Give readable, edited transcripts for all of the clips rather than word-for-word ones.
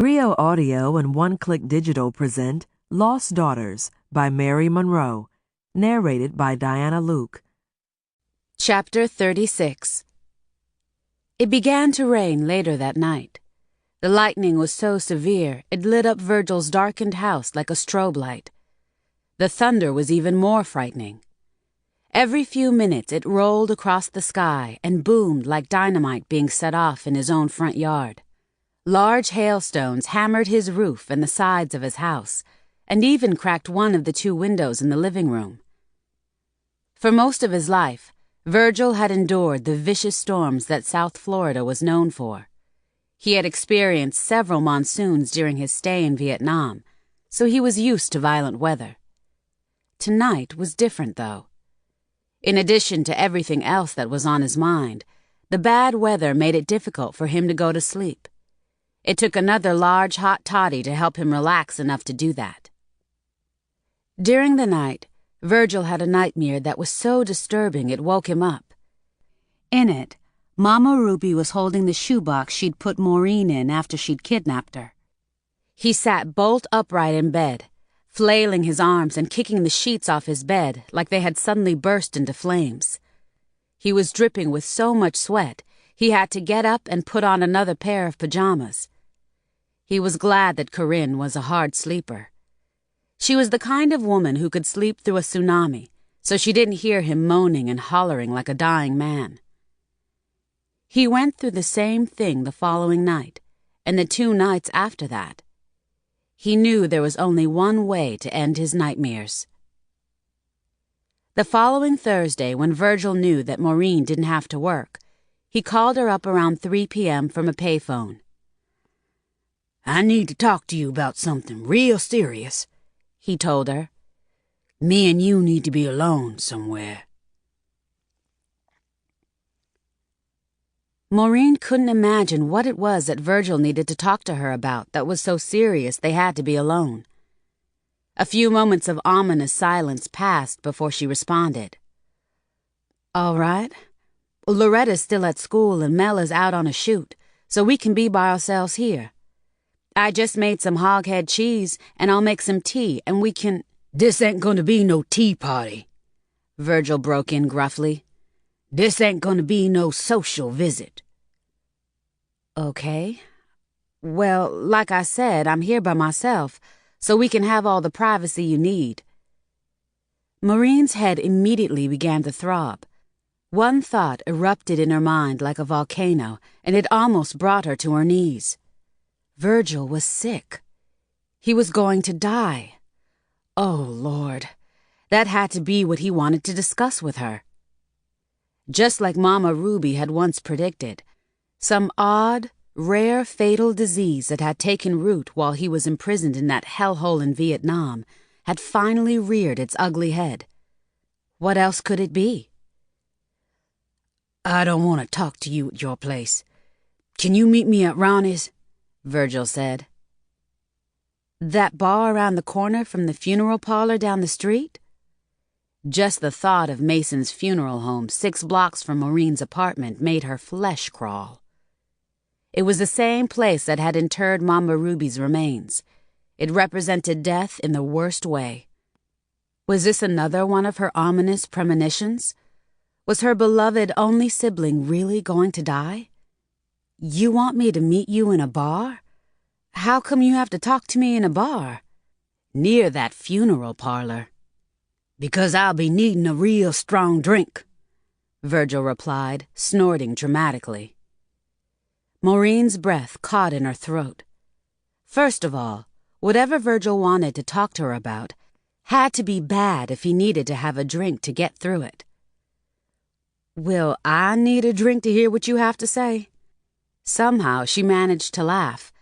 Rio Audio and One Click Digital present Lost Daughters by Maureen Monroe, narrated by Diana Luke. Chapter 36. It began to rain later that night. The lightning was so severe it lit up Virgil's darkened house like a strobe light. The thunder was even more frightening. Every few minutes it rolled across the sky and boomed like dynamite being set off in his own front yard. Large hailstones hammered his roof and the sides of his house, and even cracked one of the two windows in the living room. For most of his life, Virgil had endured the vicious storms that South Florida was known for. He had experienced several monsoons during his stay in Vietnam, so he was used to violent weather. Tonight was different, though. In addition to everything else that was on his mind, the bad weather made it difficult for him to go to sleep. It took another large hot toddy to help him relax enough to do that. During the night, Virgil had a nightmare that was so disturbing it woke him up. In it, Mama Ruby was holding the shoebox she'd put Maureen in after she'd kidnapped her. He sat bolt upright in bed, flailing his arms and kicking the sheets off his bed like they had suddenly burst into flames. He was dripping with so much sweat, he had to get up and put on another pair of pajamas. He was glad that Corinne was a hard sleeper. She was the kind of woman who could sleep through a tsunami, so she didn't hear him moaning and hollering like a dying man. He went through the same thing the following night, and the 2 nights after that. He knew there was only one way to end his nightmares. The following Thursday, when Virgil knew that Maureen didn't have to work, he called her up around 3 p.m. from a payphone. "I need to talk to you about something real serious," he told her. "Me and you need to be alone somewhere." Maureen couldn't imagine what it was that Virgil needed to talk to her about that was so serious they had to be alone. A few moments of ominous silence passed before she responded. "All right. Loretta's still at school and Mel is out on a shoot, so we can be by ourselves here. I just made some hoghead cheese, and I'll make some tea, and we can—" "This ain't gonna be no tea party," Virgil broke in gruffly. "This ain't gonna be no social visit." "Okay. Well, like I said, I'm here by myself, so we can have all the privacy you need." Maureen's head immediately began to throb. One thought erupted in her mind like a volcano, and it almost brought her to her knees. Virgil was sick. He was going to die. Oh, Lord. That had to be what he wanted to discuss with her. Just like Mama Ruby had once predicted, some odd, rare, fatal disease that had taken root while he was imprisoned in that hellhole in Vietnam had finally reared its ugly head. What else could it be? "I don't want to talk to you at your place. Can you meet me at Ronnie's?" Virgil said. "That bar around the corner from the funeral parlor down the street?" Just the thought of Mason's funeral home 6 blocks from Maureen's apartment made her flesh crawl. It was the same place that had interred Mama Ruby's remains. It represented death in the worst way. Was this another one of her ominous premonitions? Was her beloved only sibling really going to die? "You want me to meet you in a bar? How come you have to talk to me in a bar?" "Near that funeral parlor." "Because I'll be needing a real strong drink," Virgil replied, snorting dramatically. Maureen's breath caught in her throat. First of all, whatever Virgil wanted to talk to her about had to be bad if he needed to have a drink to get through it. "Will I need a drink to hear what you have to say?" Somehow she managed to laugh,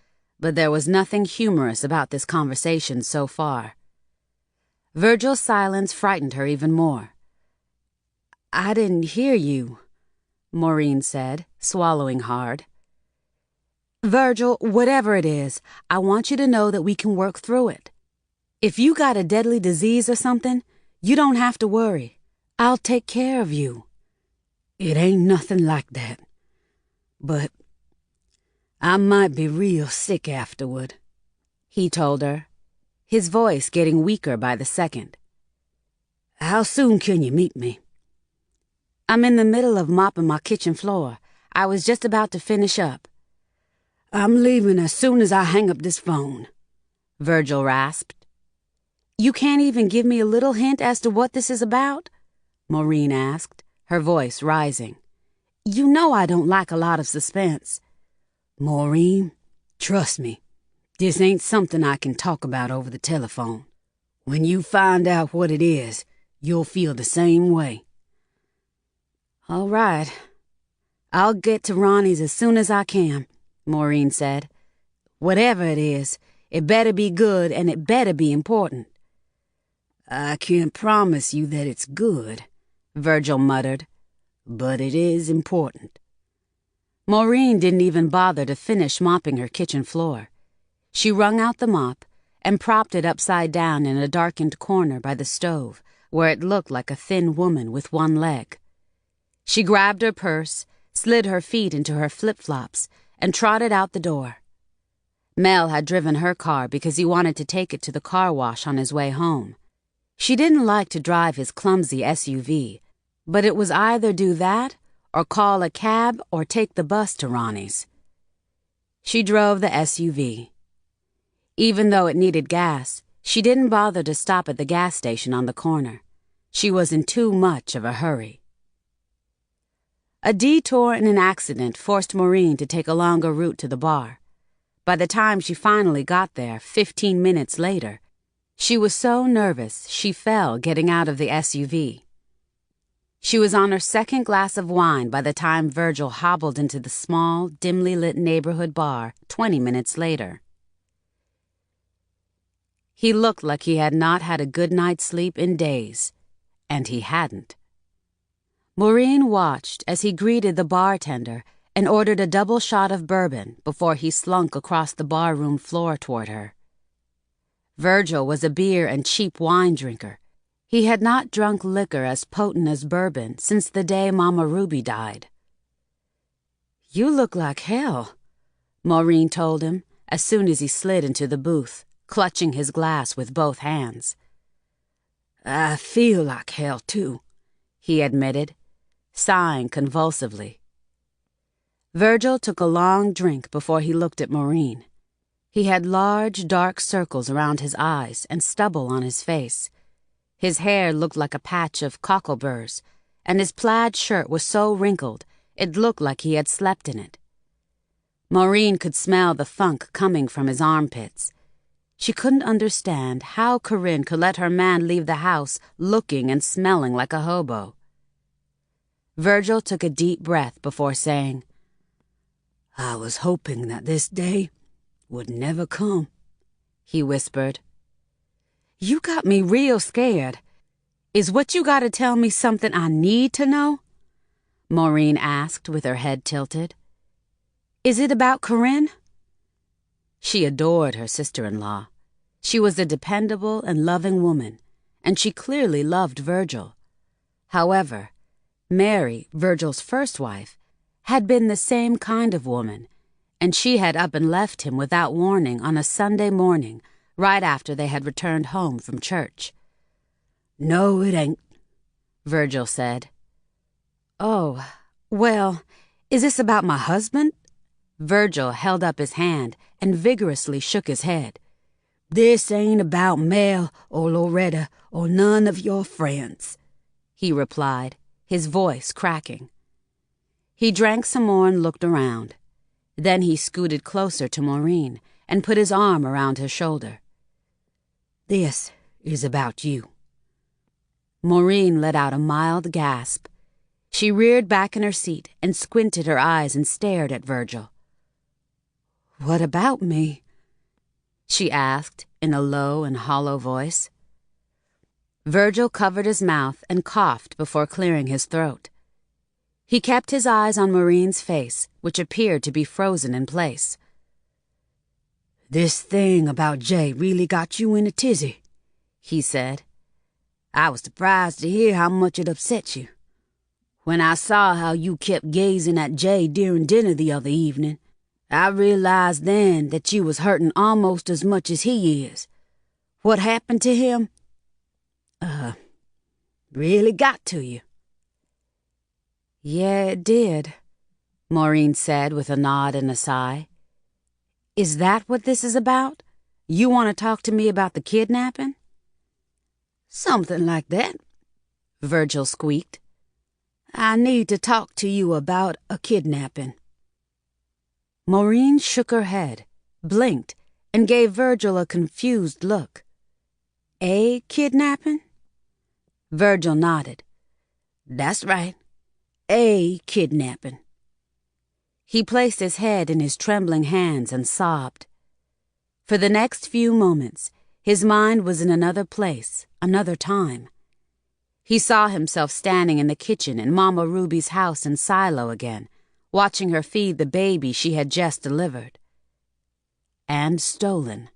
but there was nothing humorous about this conversation so far. Virgil's silence frightened her even more. "I didn't hear you," Maureen said, swallowing hard. "Virgil, whatever it is, I want you to know that we can work through it. If you got a deadly disease or something, you don't have to worry. I'll take care of you." "It ain't nothing like that. But I might be real sick afterward, he told her, his voice getting weaker by the second. How soon can you meet me? I'm in the middle of mopping my kitchen floor. I was just about to finish up. I'm leaving as soon as I hang up this phone, Virgil rasped. You can't even give me a little hint as to what this is about? Maureen asked, her voice rising. You know I don't like a lot of suspense. Maureen, trust me, this ain't something I can talk about over the telephone. When you find out what it is, you'll feel the same way. All right. I'll get to Ronnie's as soon as I can, Maureen said. Whatever it is, it better be good and it better be important. I can't promise you that it's good, Virgil muttered, but it is important. Maureen didn't even bother to finish mopping her kitchen floor. She wrung out the mop and propped it upside down in a darkened corner by the stove, where it looked like a thin woman with one leg. She grabbed her purse, slid her feet into her flip-flops, and trotted out the door. Mel had driven her car because he wanted to take it to the car wash on his way home. She didn't like to drive his clumsy SUV, but it was either do that or call a cab or take the bus to Ronnie's. She drove the SUV. Even though it needed gas, she didn't bother to stop at the gas station on the corner. She was in too much of a hurry. A detour and an accident forced Maureen to take a longer route to the bar. By the time she finally got there, 15 minutes later, she was so nervous she fell getting out of the SUV. She was on her second glass of wine by the time Virgil hobbled into the small, dimly lit neighborhood bar 20 minutes later. He looked like he had not had a good night's sleep in days, and he hadn't. Maureen watched as he greeted the bartender and ordered a double shot of bourbon before he slunk across the barroom floor toward her. Virgil was a beer and cheap wine drinker. He had not drunk liquor as potent as bourbon since the day Mama Ruby died. You look like hell, Maureen told him as soon as he slid into the booth, clutching his glass with both hands. I feel like hell, too, he admitted, sighing convulsively. Virgil took a long drink before he looked at Maureen. He had large, dark circles around his eyes and stubble on his face. His hair looked like a patch of cockleburs, and his plaid shirt was so wrinkled it looked like he had slept in it. Maureen could smell the funk coming from his armpits. She couldn't understand how Corinne could let her man leave the house looking and smelling like a hobo. Virgil took a deep breath before saying, I was hoping that this day would never come, he whispered. You got me real scared. Is what you gotta tell me something I need to know? Maureen asked with her head tilted. Is it about Corinne? She adored her sister-in-law. She was a dependable and loving woman, and she clearly loved Virgil. However, Mary, Virgil's first wife, had been the same kind of woman, and she had up and left him without warning on a Sunday morning, right after they had returned home from church. No, it ain't, Virgil said. Oh, well, is this about my husband? Virgil held up his hand and vigorously shook his head. This ain't about Mel or Loretta or none of your friends, he replied, his voice cracking. He drank some more and looked around. Then he scooted closer to Maureen and put his arm around her shoulder. This is about you. Maureen let out a mild gasp. She reared back in her seat and squinted her eyes and stared at Virgil. What about me? She asked in a low and hollow voice. Virgil covered his mouth and coughed before clearing his throat. He kept his eyes on Maureen's face, which appeared to be frozen in place. This thing about Jay really got you in a tizzy, he said. I was surprised to hear how much it upset you. When I saw how you kept gazing at Jay during dinner the other evening, I realized then that you was hurting almost as much as he is. What happened to him? Really got to you." "Yeah, it did," Maureen said with a nod and a sigh. "Is that what this is about? You want to talk to me about the kidnapping?" "Something like that," Virgil squeaked. "I need to talk to you about a kidnapping." Maureen shook her head, blinked, and gave Virgil a confused look. "A kidnapping?" Virgil nodded. "That's right. A kidnapping." He placed his head in his trembling hands and sobbed. For the next few moments, his mind was in another place, another time. He saw himself standing in the kitchen in Mama Ruby's house in Silo again, watching her feed the baby she had just delivered. And stolen.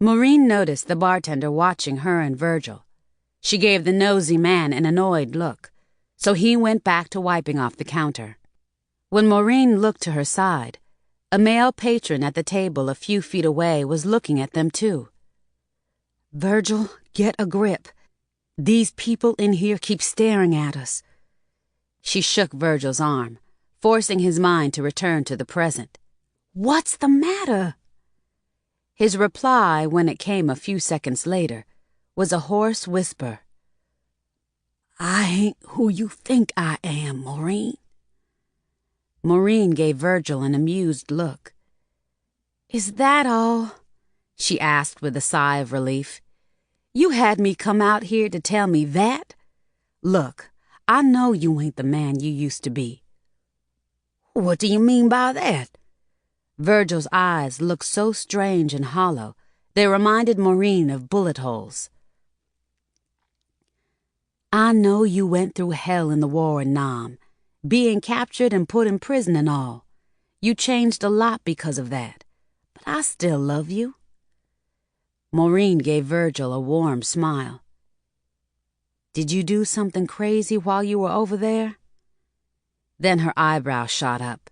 Maureen noticed the bartender watching her and Virgil. She gave the nosy man an annoyed look, so he went back to wiping off the counter. When Maureen looked to her side, a male patron at the table a few feet away was looking at them too. "Virgil, get a grip. These people in here keep staring at us." She shook Virgil's arm, forcing his mind to return to the present. "What's the matter?" His reply, when it came a few seconds later, was a hoarse whisper. "I ain't who you think I am, Maureen." Maureen gave Virgil an amused look. "Is that all?" she asked with a sigh of relief. "You had me come out here to tell me that? Look, I know you ain't the man you used to be." "What do you mean by that?" Virgil's eyes looked so strange and hollow, they reminded Maureen of bullet holes. "I know you went through hell in the war in Nam, being captured and put in prison and all. You changed a lot because of that, but I still love you." Maureen gave Virgil a warm smile. "Did you do something crazy while you were over there?" Then her eyebrow shot up.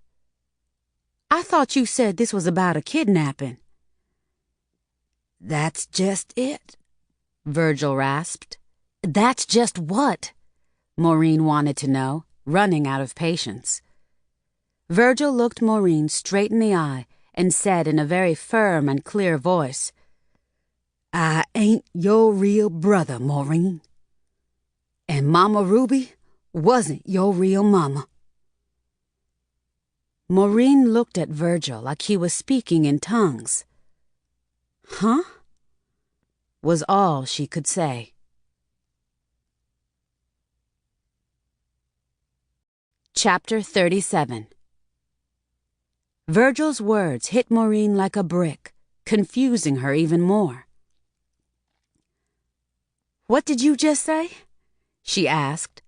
"I thought you said this was about a kidnapping." "That's just it," Virgil rasped. "That's just what?" Maureen wanted to know, running out of patience. Virgil looked Maureen straight in the eye and said in a very firm and clear voice, "I ain't your real brother, Maureen. And Mama Ruby wasn't your real mama." Maureen looked at Virgil like he was speaking in tongues. "Huh?" was all she could say. Chapter 37. Virgil's words hit Maureen like a brick, confusing her even more. "What did you just say?" she asked.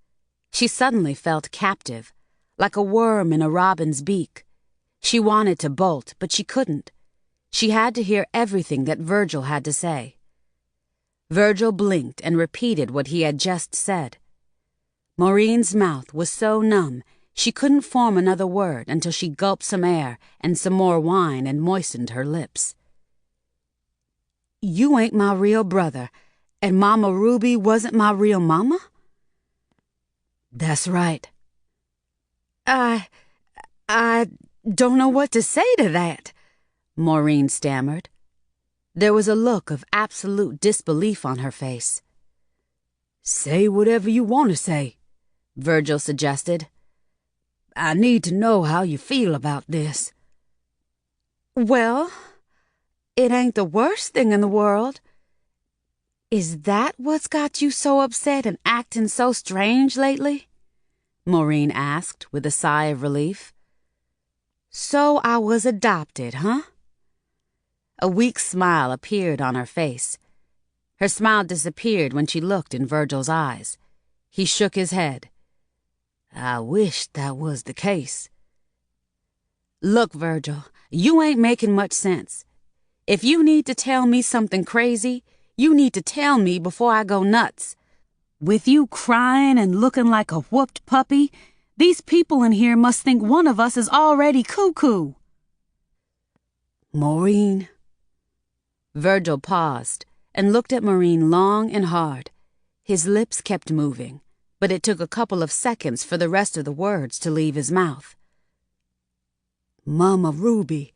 She suddenly felt captive, like a worm in a robin's beak. She wanted to bolt, but she couldn't. She had to hear everything that Virgil had to say. Virgil blinked and repeated what he had just said. Maureen's mouth was so numb she couldn't form another word until she gulped some air and some more wine and moistened her lips. "You ain't my real brother, and Mama Ruby wasn't my real mama?" "That's right." I don't know what to say to that," Maureen stammered. There was a look of absolute disbelief on her face. "Say whatever you want to say," Virgil suggested. "I need to know how you feel about this." "Well, it ain't the worst thing in the world. Is that what's got you so upset and acting so strange lately?" Maureen asked with a sigh of relief. "So I was adopted, huh?" A weak smile appeared on her face. Her smile disappeared when she looked in Virgil's eyes. He shook his head. "I wish that was the case." "Look, Virgil, you ain't making much sense. If you need to tell me something crazy, you need to tell me before I go nuts. With you crying and looking like a whooped puppy, These people in here must think one of us is already cuckoo. Maureen. Virgil paused and looked at Maureen long and hard. His lips kept moving, but it took a couple of seconds for the rest of the words to leave his mouth. Mama Ruby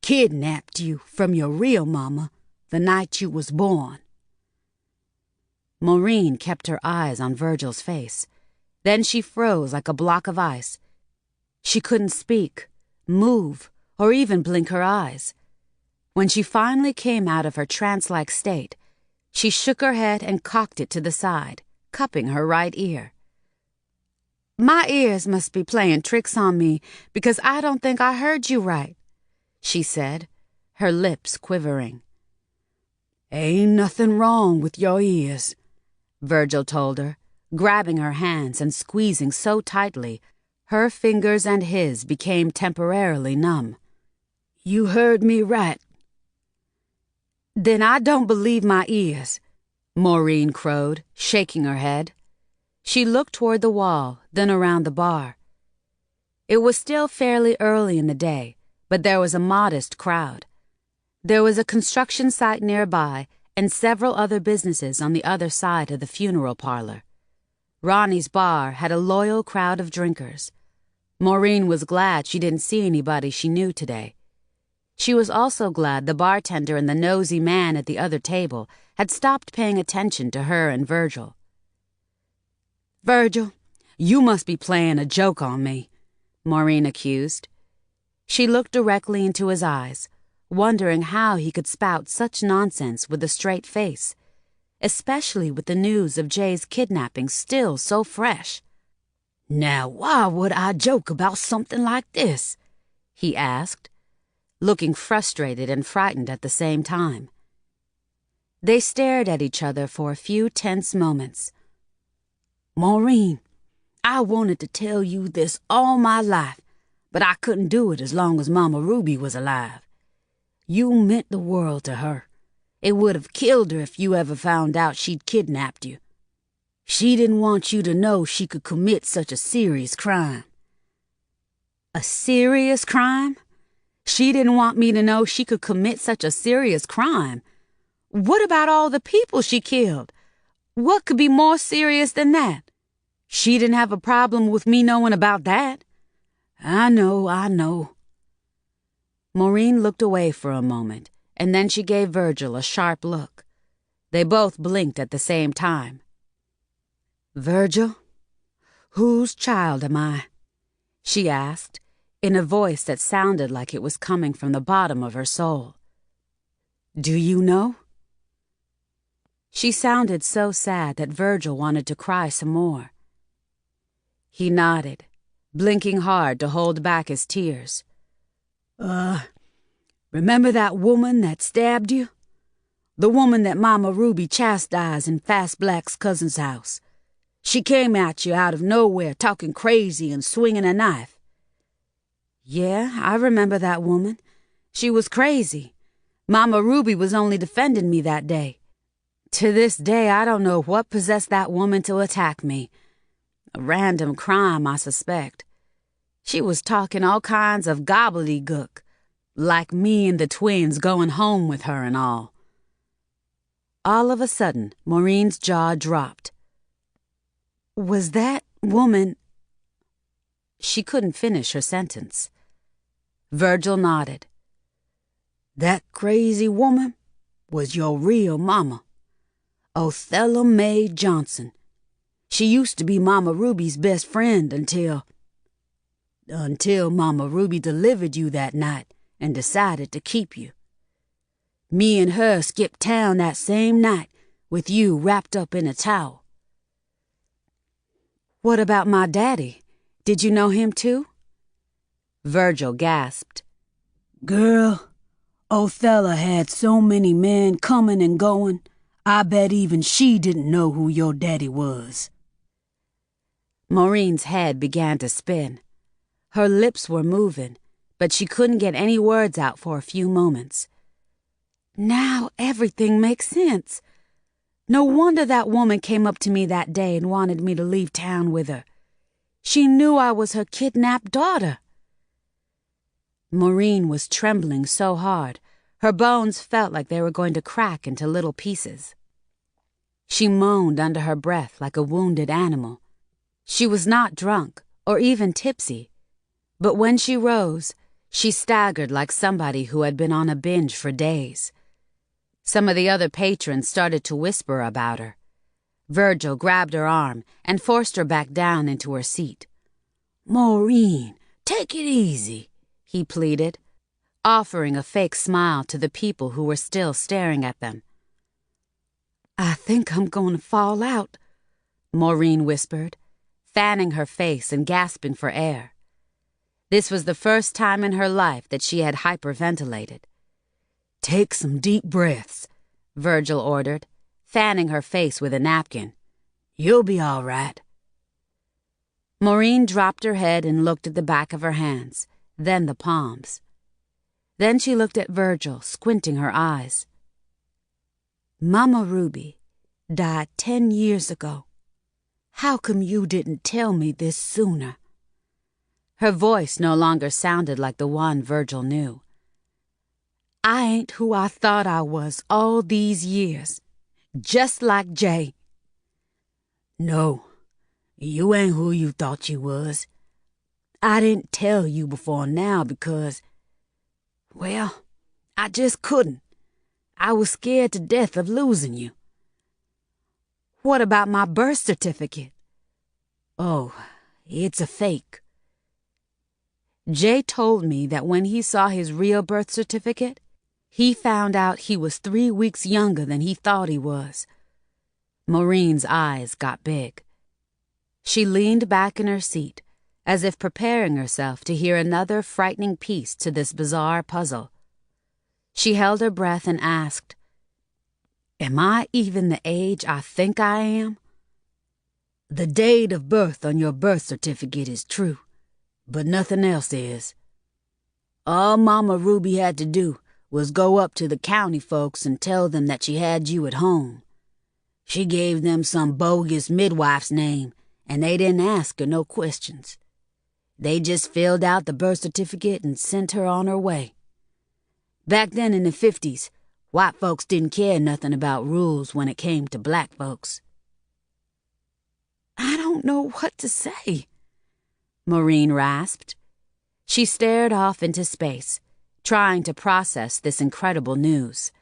kidnapped you from your real mama the night you was born. Maureen kept her eyes on Virgil's face. Then she froze like a block of ice. She couldn't speak, move, or even blink her eyes. When she finally came out of her trance-like state, she shook her head and cocked it to the side, cupping her right ear. My ears must be playing tricks on me because I don't think I heard you right, she said, her lips quivering. Ain't nothing wrong with your ears, Virgil told her, grabbing her hands and squeezing so tightly, her fingers and his became temporarily numb. You heard me right. Then I don't believe my ears, Maureen crowed, shaking her head. She looked toward the wall, then around the bar. It was still fairly early in the day, but there was a modest crowd. There was a construction site nearby and several other businesses on the other side of the funeral parlor. Ronnie's bar had a loyal crowd of drinkers. Maureen was glad she didn't see anybody she knew today. She was also glad the bartender and the nosy man at the other table had stopped paying attention to her and Virgil. Virgil, you must be playing a joke on me, Maureen accused. She looked directly into his eyes, wondering how he could spout such nonsense with a straight face, especially with the news of Jay's kidnapping still so fresh. Now, why would I joke about something like this? He asked, looking frustrated and frightened at the same time. They stared at each other for a few tense moments. Maureen, I wanted to tell you this all my life, but I couldn't do it as long as Mama Ruby was alive. You meant the world to her. It would have killed her if you ever found out she'd kidnapped you. She didn't want you to know she could commit such a serious crime. A serious crime? She didn't want me to know she could commit such a serious crime. What about all the people she killed? What could be more serious than that? She didn't have a problem with me knowing about that. I know. Maureen looked away for a moment, and then she gave Virgil a sharp look. They both blinked at the same time. Virgil, whose child am I? She asked, in a voice that sounded like it was coming from the bottom of her soul. Do you know? She sounded so sad that Virgil wanted to cry some more. He nodded, blinking hard to hold back his tears. Remember that woman that stabbed you? The woman that Mama Ruby chastised in Fast Black's cousin's house. She came at you out of nowhere, talking crazy and swinging a knife. Yeah, I remember that woman. She was crazy. Mama Ruby was only defending me that day. To this day, I don't know what possessed that woman to attack me. A random crime, I suspect. She was talking all kinds of gobbledygook, like me and the twins going home with her and all. All of a sudden, Maureen's jaw dropped. Was that woman... She couldn't finish her sentence. Virgil nodded. That crazy woman was your real mama, Othello Mae Johnson. She used to be Mama Ruby's best friend until Mama Ruby delivered you that night and decided to keep you. Me and her skipped town that same night with you wrapped up in a towel. What about my daddy? Did you know him too? Virgil gasped. Girl, Othello had so many men coming and going, I bet even she didn't know who your daddy was. Maureen's head began to spin. Her lips were moving, but she couldn't get any words out for a few moments. Now everything makes sense. No wonder that woman came up to me that day and wanted me to leave town with her. She knew I was her kidnapped daughter. Maureen was trembling so hard, her bones felt like they were going to crack into little pieces. She moaned under her breath like a wounded animal. She was not drunk or even tipsy, but when she rose, she staggered like somebody who had been on a binge for days. Some of the other patrons started to whisper about her. Virgil grabbed her arm and forced her back down into her seat. "Maureen, take it easy," he pleaded, offering a fake smile to the people who were still staring at them. "I think I'm going to fall out," Maureen whispered, fanning her face and gasping for air. This was the first time in her life that she had hyperventilated. "Take some deep breaths," Virgil ordered, fanning her face with a napkin. "You'll be all right." Maureen dropped her head and looked at the back of her hands, then the palms. Then she looked at Virgil, squinting her eyes. "Mama Ruby died 10 years ago. How come you didn't tell me this sooner?" Her voice no longer sounded like the one Virgil knew. "I ain't who I thought I was all these years. Just like Jay." "No, you ain't who you thought you was. I didn't tell you before now because, well, I just couldn't. I was scared to death of losing you." "What about my birth certificate?" "Oh, it's a fake." Jay told me that when he saw his real birth certificate, he found out he was 3 weeks younger than he thought he was. Maureen's eyes got big. She leaned back in her seat, as if preparing herself to hear another frightening piece to this bizarre puzzle. She held her breath and asked, "Am I even the age I think I am?" "The date of birth on your birth certificate is true, but nothing else is. All Mama Ruby had to do was go up to the county folks and tell them that she had you at home. She gave them some bogus midwife's name, and they didn't ask her no questions. They just filled out the birth certificate and sent her on her way. Back then in the 50s, white folks didn't care nothing about rules when it came to black folks." "I don't know what to say," Maureen rasped. She stared off into space, trying to process this incredible news.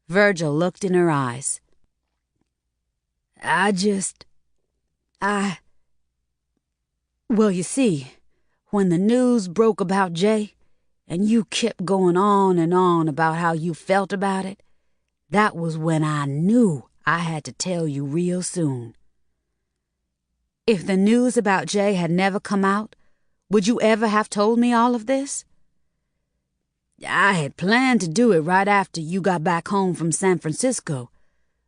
Virgil looked in her eyes. Well, you see, when the news broke about Jay, and you kept going on and on about how you felt about it, that was when I knew I had to tell you real soon." "If the news about Jay had never come out, would you ever have told me all of this?" "I had planned to do it right after you got back home from San Francisco,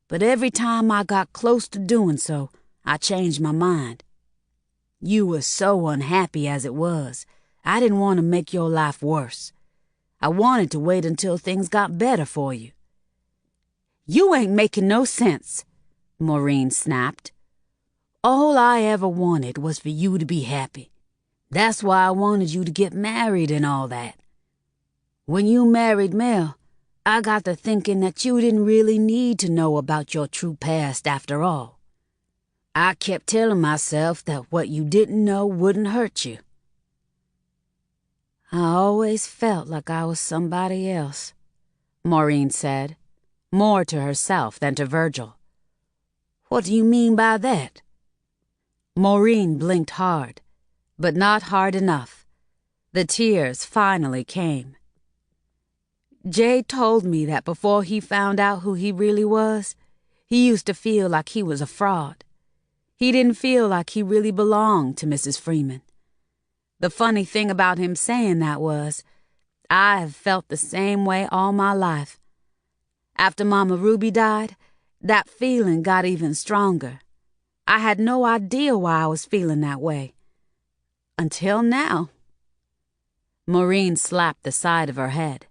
but every time I got close to doing so, I changed my mind. You were so unhappy as it was, I didn't want to make your life worse. I wanted to wait until things got better for you." "You ain't making no sense," Maureen snapped. "All I ever wanted was for you to be happy. That's why I wanted you to get married and all that. When you married Mel, I got to thinking that you didn't really need to know about your true past after all. I kept telling myself that what you didn't know wouldn't hurt you." "I always felt like I was somebody else," Maureen said, more to herself than to Virgil. "What do you mean by that?" Maureen blinked hard, but not hard enough. The tears finally came. "Jay told me that before he found out who he really was, he used to feel like he was a fraud. He didn't feel like he really belonged to Mrs. Freeman. The funny thing about him saying that was, I have felt the same way all my life. After Mama Ruby died, that feeling got even stronger. I had no idea why I was feeling that way. Until now." Maureen slapped the side of her head.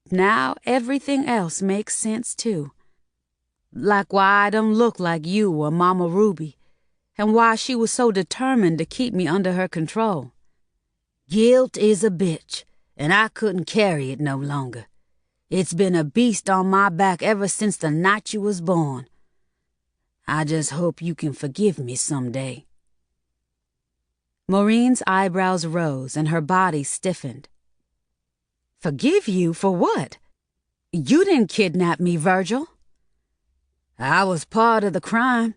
"Now everything else makes sense too. Like why I don't look like you or Mama Ruby, and why she was so determined to keep me under her control. Guilt is a bitch, and I couldn't carry it no longer. It's been a beast on my back ever since the night you was born. I just hope you can forgive me someday." Maureen's eyebrows rose and her body stiffened. "Forgive you for what? You didn't kidnap me, Virgil." "I was part of the crime.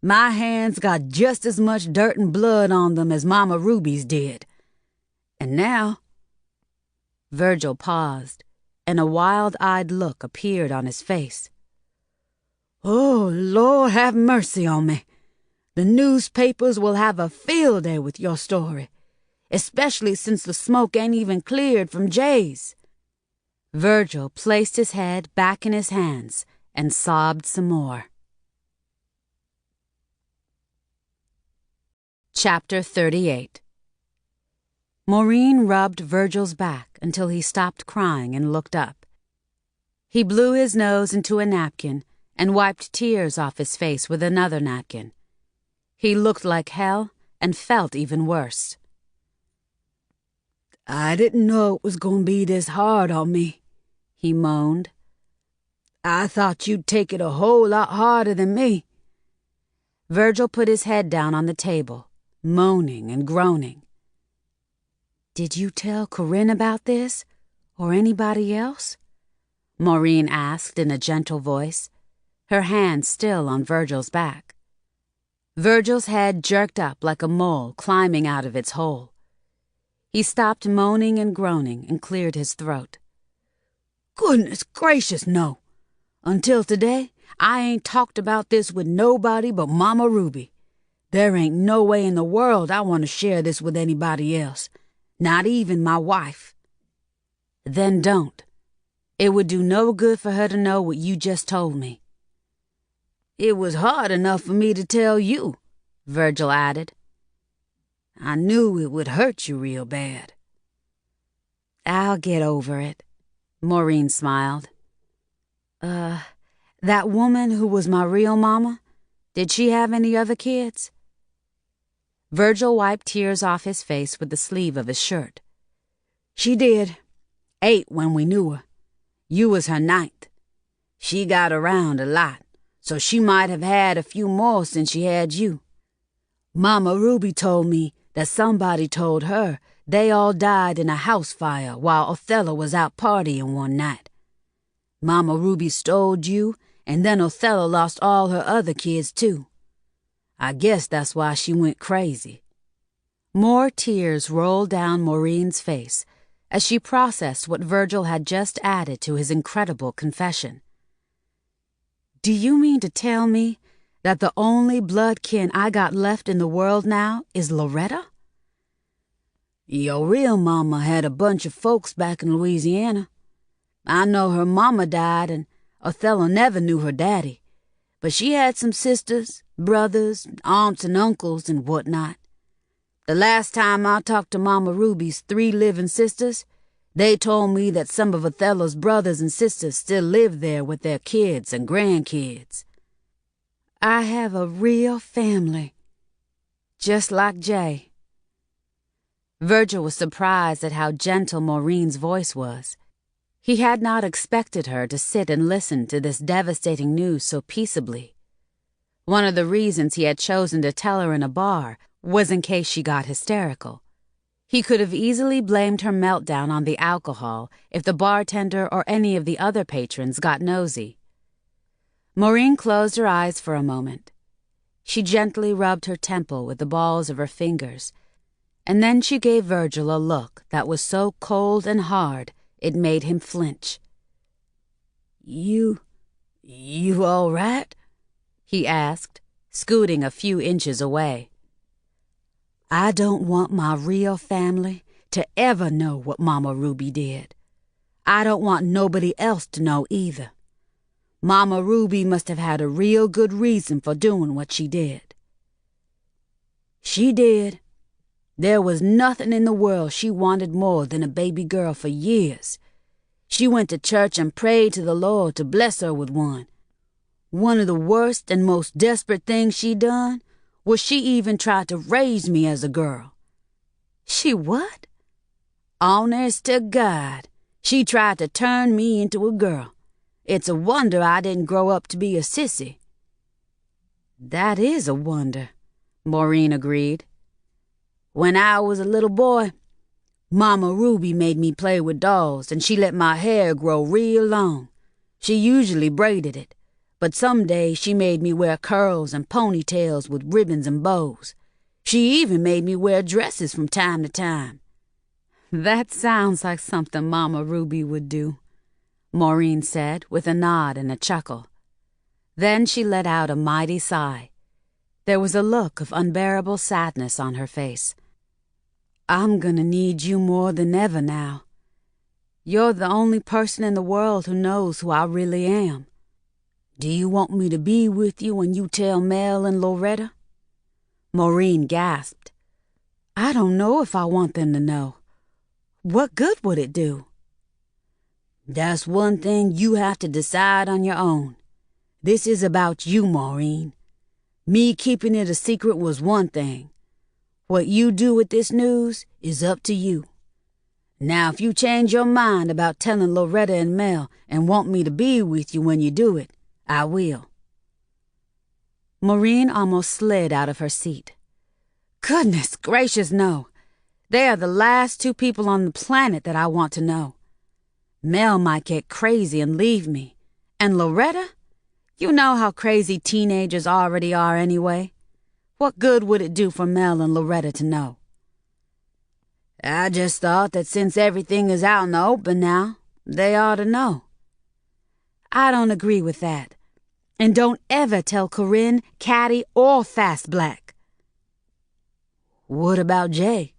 My hands got just as much dirt and blood on them as Mama Ruby's did. And now—" Virgil paused, and a wild-eyed look appeared on his face. "Oh, Lord, have mercy on me. The newspapers will have a field day with your story, especially since the smoke ain't even cleared from Jay's." Virgil placed his head back in his hands and sobbed some more. Chapter 38. Maureen rubbed Virgil's back until he stopped crying and looked up. He blew his nose into a napkin and wiped tears off his face with another napkin. He looked like hell and felt even worse. "I didn't know it was going to be this hard on me," he moaned. "I thought you'd take it a whole lot harder than me." Virgil put his head down on the table, moaning and groaning. "Did you tell Corinne about this, or anybody else?" Maureen asked in a gentle voice, her hand still on Virgil's back. Virgil's head jerked up like a mole climbing out of its hole. He stopped moaning and groaning and cleared his throat. "Goodness gracious, no. Until today, I ain't talked about this with nobody but Mama Ruby. There ain't no way in the world I want to share this with anybody else, not even my wife." "Then don't. It would do no good for her to know what you just told me." "It was hard enough for me to tell you," Virgil added. "I knew it would hurt you real bad." "I'll get over it," Maureen smiled. That woman who was my real mama, did she have any other kids?" Virgil wiped tears off his face with the sleeve of his shirt. "She did. 8 when we knew her. You was her 9th. She got around a lot, so she might have had a few more since she had you. Mama Ruby told me that somebody told her they all died in a house fire while Othello was out partying one night. Mama Ruby stole you, and then Othello lost all her other kids too. I guess that's why she went crazy." More tears rolled down Maureen's face as she processed what Virgil had just added to his incredible confession. "Do you mean to tell me that the only blood kin I got left in the world now is Loretta?" "Your real mama had a bunch of folks back in Louisiana. I know her mama died, and Othello never knew her daddy, but she had some sisters, brothers, aunts, and uncles, and whatnot. The last time I talked to Mama Ruby's 3 living sisters, they told me that some of Othello's brothers and sisters still live there with their kids and grandkids." "I have a real family, just like Jay." Virgil was surprised at how gentle Maureen's voice was. He had not expected her to sit and listen to this devastating news so peaceably. One of the reasons he had chosen to tell her in a bar was in case she got hysterical. He could have easily blamed her meltdown on the alcohol if the bartender or any of the other patrons got nosy. Maureen closed her eyes for a moment. She gently rubbed her temple with the balls of her fingers, and then she gave Virgil a look that was so cold and hard it made him flinch. You all right?" he asked, scooting a few inches away. "I don't want my real family to ever know what Mama Ruby did. I don't want nobody else to know either. Mama Ruby must have had a real good reason for doing what she did." "She did. There was nothing in the world she wanted more than a baby girl for years. She went to church and prayed to the Lord to bless her with one. One of the worst and most desperate things she done Well, she even tried to raise me as a girl. She what? Honest to God, she tried to turn me into a girl. It's a wonder I didn't grow up to be a sissy. That is a wonder, Maureen agreed. When I was a little boy, Mama Ruby made me play with dolls, and she let my hair grow real long. She usually braided it, but some days she made me wear curls and ponytails with ribbons and bows. She even made me wear dresses from time to time. That sounds like something Mama Ruby would do, Maureen said with a nod and a chuckle. Then she let out a mighty sigh. There was a look of unbearable sadness on her face. I'm gonna need you more than ever now. You're the only person in the world who knows who I really am. Do you want me to be with you when you tell Mel and Loretta? Maureen gasped. I don't know if I want them to know. What good would it do? That's one thing you have to decide on your own. This is about you, Maureen. Me keeping it a secret was one thing. What you do with this news is up to you. Now, if you change your mind about telling Loretta and Mel and want me to be with you when you do it, I will. Maureen almost slid out of her seat. Goodness gracious, no. They are the last two people on the planet that I want to know. Mel might get crazy and leave me. And Loretta? You know how crazy teenagers already are anyway. What good would it do for Mel and Loretta to know? I just thought that since everything is out in the open now, they ought to know. I don't agree with that. And don't ever tell Corinne, Caddy, or Fast Black. What about Jay?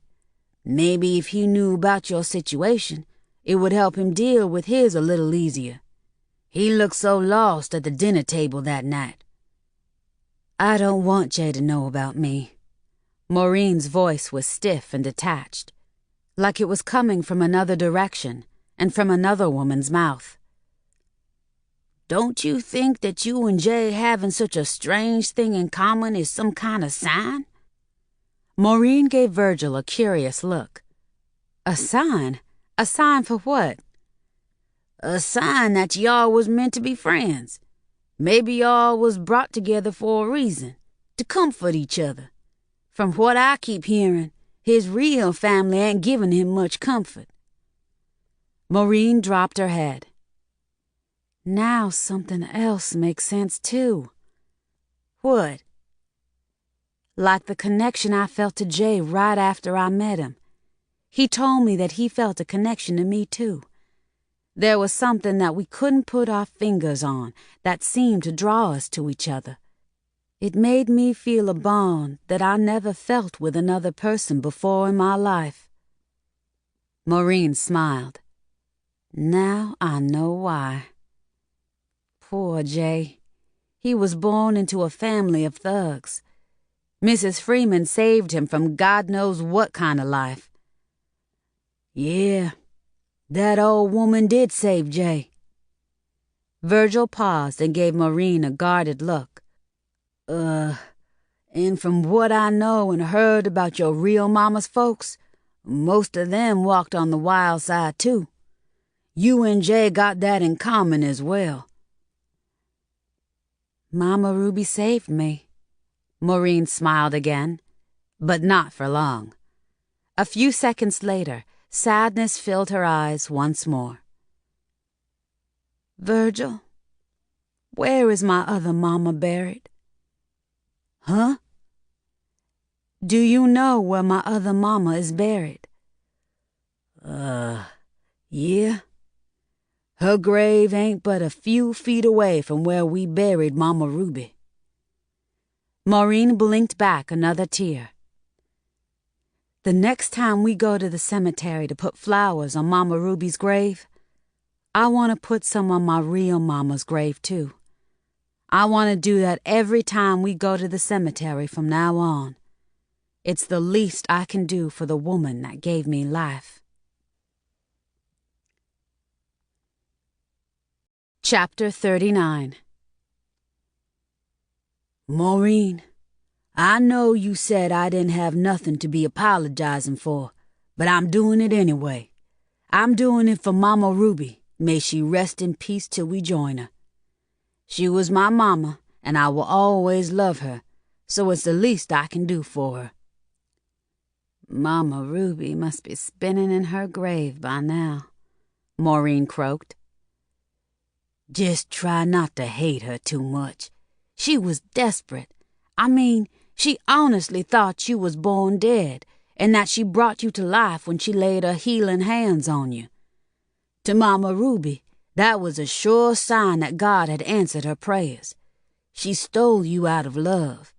Maybe if he knew about your situation, it would help him deal with his a little easier. He looked so lost at the dinner table that night. I don't want Jay to know about me. Maureen's voice was stiff and detached, like it was coming from another direction and from another woman's mouth. Don't you think that you and Jay having such a strange thing in common is some kind of sign? Maureen gave Virgil a curious look. A sign? A sign for what? A sign that y'all was meant to be friends. Maybe y'all was brought together for a reason, to comfort each other. From what I keep hearing, his real family ain't giving him much comfort. Maureen dropped her head. Now something else makes sense too. What? Like the connection I felt to Jay right after I met him. He told me that he felt a connection to me too. There was something that we couldn't put our fingers on that seemed to draw us to each other. It made me feel a bond that I never felt with another person before in my life. Maureen smiled. Now I know why. Poor Jay. He was born into a family of thugs. Mrs. Freeman saved him from God knows what kind of life. Yeah. That old woman did save Jay. Virgil paused and gave Maureen a guarded look. And from what I know and heard about your real mama's folks, most of them walked on the wild side too. You and Jay got that in common as well. Mama Ruby saved me. Maureen smiled again, but not for long. A few seconds later, sadness filled her eyes once more. Virgil, where is my other mama buried? Huh? Do you know where my other mama is buried? Yeah. Her grave ain't but a few feet away from where we buried Mama Ruby. Maureen blinked back another tear. The next time we go to the cemetery to put flowers on Mama Ruby's grave, I want to put some on my real mama's grave too. I want to do that every time we go to the cemetery from now on. It's the least I can do for the woman that gave me life. Chapter 39. Maureen, I know you said I didn't have nothing to be apologizing for, but I'm doing it anyway. I'm doing it for Mama Ruby. May she rest in peace till we join her. She was my mama, and I will always love her, so it's the least I can do for her." "Mama Ruby must be spinning in her grave by now," Maureen croaked. "Just try not to hate her too much. She was desperate. I mean, she honestly thought you was born dead, and that she brought you to life when she laid her healing hands on you. To Mama Ruby, that was a sure sign that God had answered her prayers. She stole you out of love.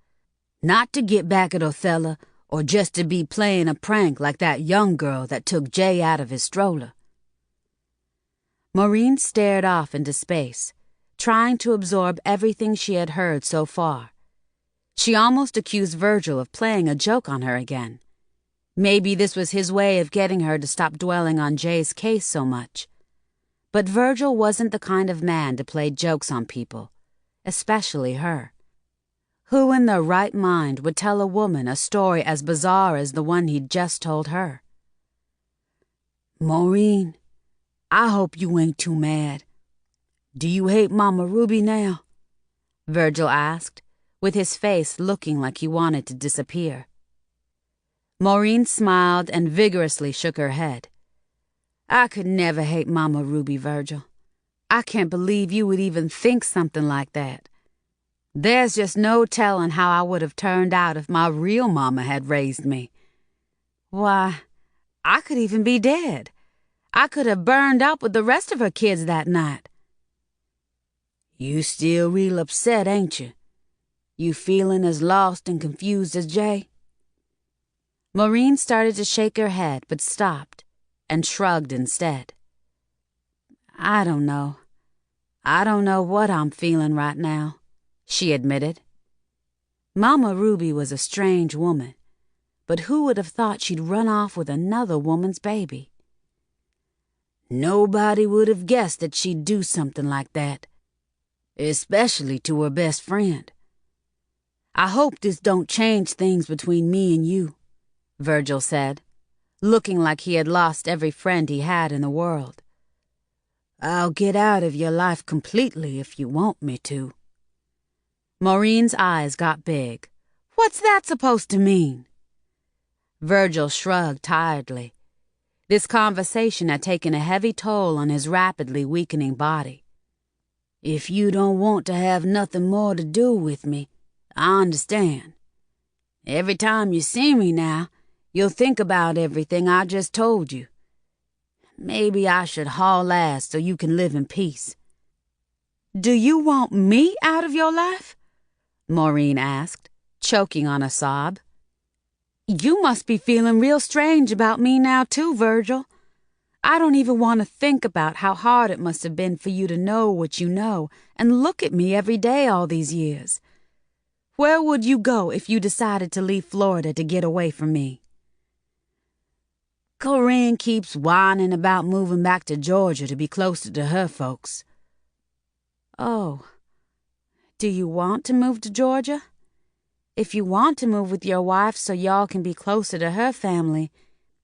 Not to get back at Othello, or just to be playing a prank like that young girl that took Jay out of his stroller." Maureen stared off into space, trying to absorb everything she had heard so far. She almost accused Virgil of playing a joke on her again. Maybe this was his way of getting her to stop dwelling on Jay's case so much. But Virgil wasn't the kind of man to play jokes on people, especially her. Who in their right mind would tell a woman a story as bizarre as the one he'd just told her? "Maureen, I hope you ain't too mad. Do you hate Mama Ruby now?" Virgil asked, with his face looking like he wanted to disappear. Maureen smiled and vigorously shook her head. "I could never hate Mama Ruby, Virgil. I can't believe you would even think something like that. There's just no telling how I would have turned out if my real mama had raised me. Why, I could even be dead. I could have burned up with the rest of her kids that night." "You still real upset, ain't you? You feeling as lost and confused as Jay?" Maureen started to shake her head, but stopped and shrugged instead. I don't know. I don't know what I'm feeling right now," she admitted. Mama Ruby was a strange woman, but who would have thought she'd run off with another woman's baby? "Nobody would have guessed that she'd do something like that, especially to her best friend. I hope this don't change things between me and you," Virgil said, looking like he had lost every friend he had in the world. "I'll get out of your life completely if you want me to." Maureen's eyes got big. "What's that supposed to mean?" Virgil shrugged tiredly. This conversation had taken a heavy toll on his rapidly weakening body. "If you don't want to have nothing more to do with me, I understand. Every time you see me now, you'll think about everything I just told you. Maybe I should haul ass so you can live in peace." "Do you want me out of your life?" Maureen asked, choking on a sob. "You must be feeling real strange about me now too, Virgil. I don't even want to think about how hard it must have been for you to know what you know and look at me every day all these years. Where would you go if you decided to leave Florida to get away from me?" "Corinne keeps whining about moving back to Georgia to be closer to her folks." "Oh, do you want to move to Georgia? If you want to move with your wife so y'all can be closer to her family,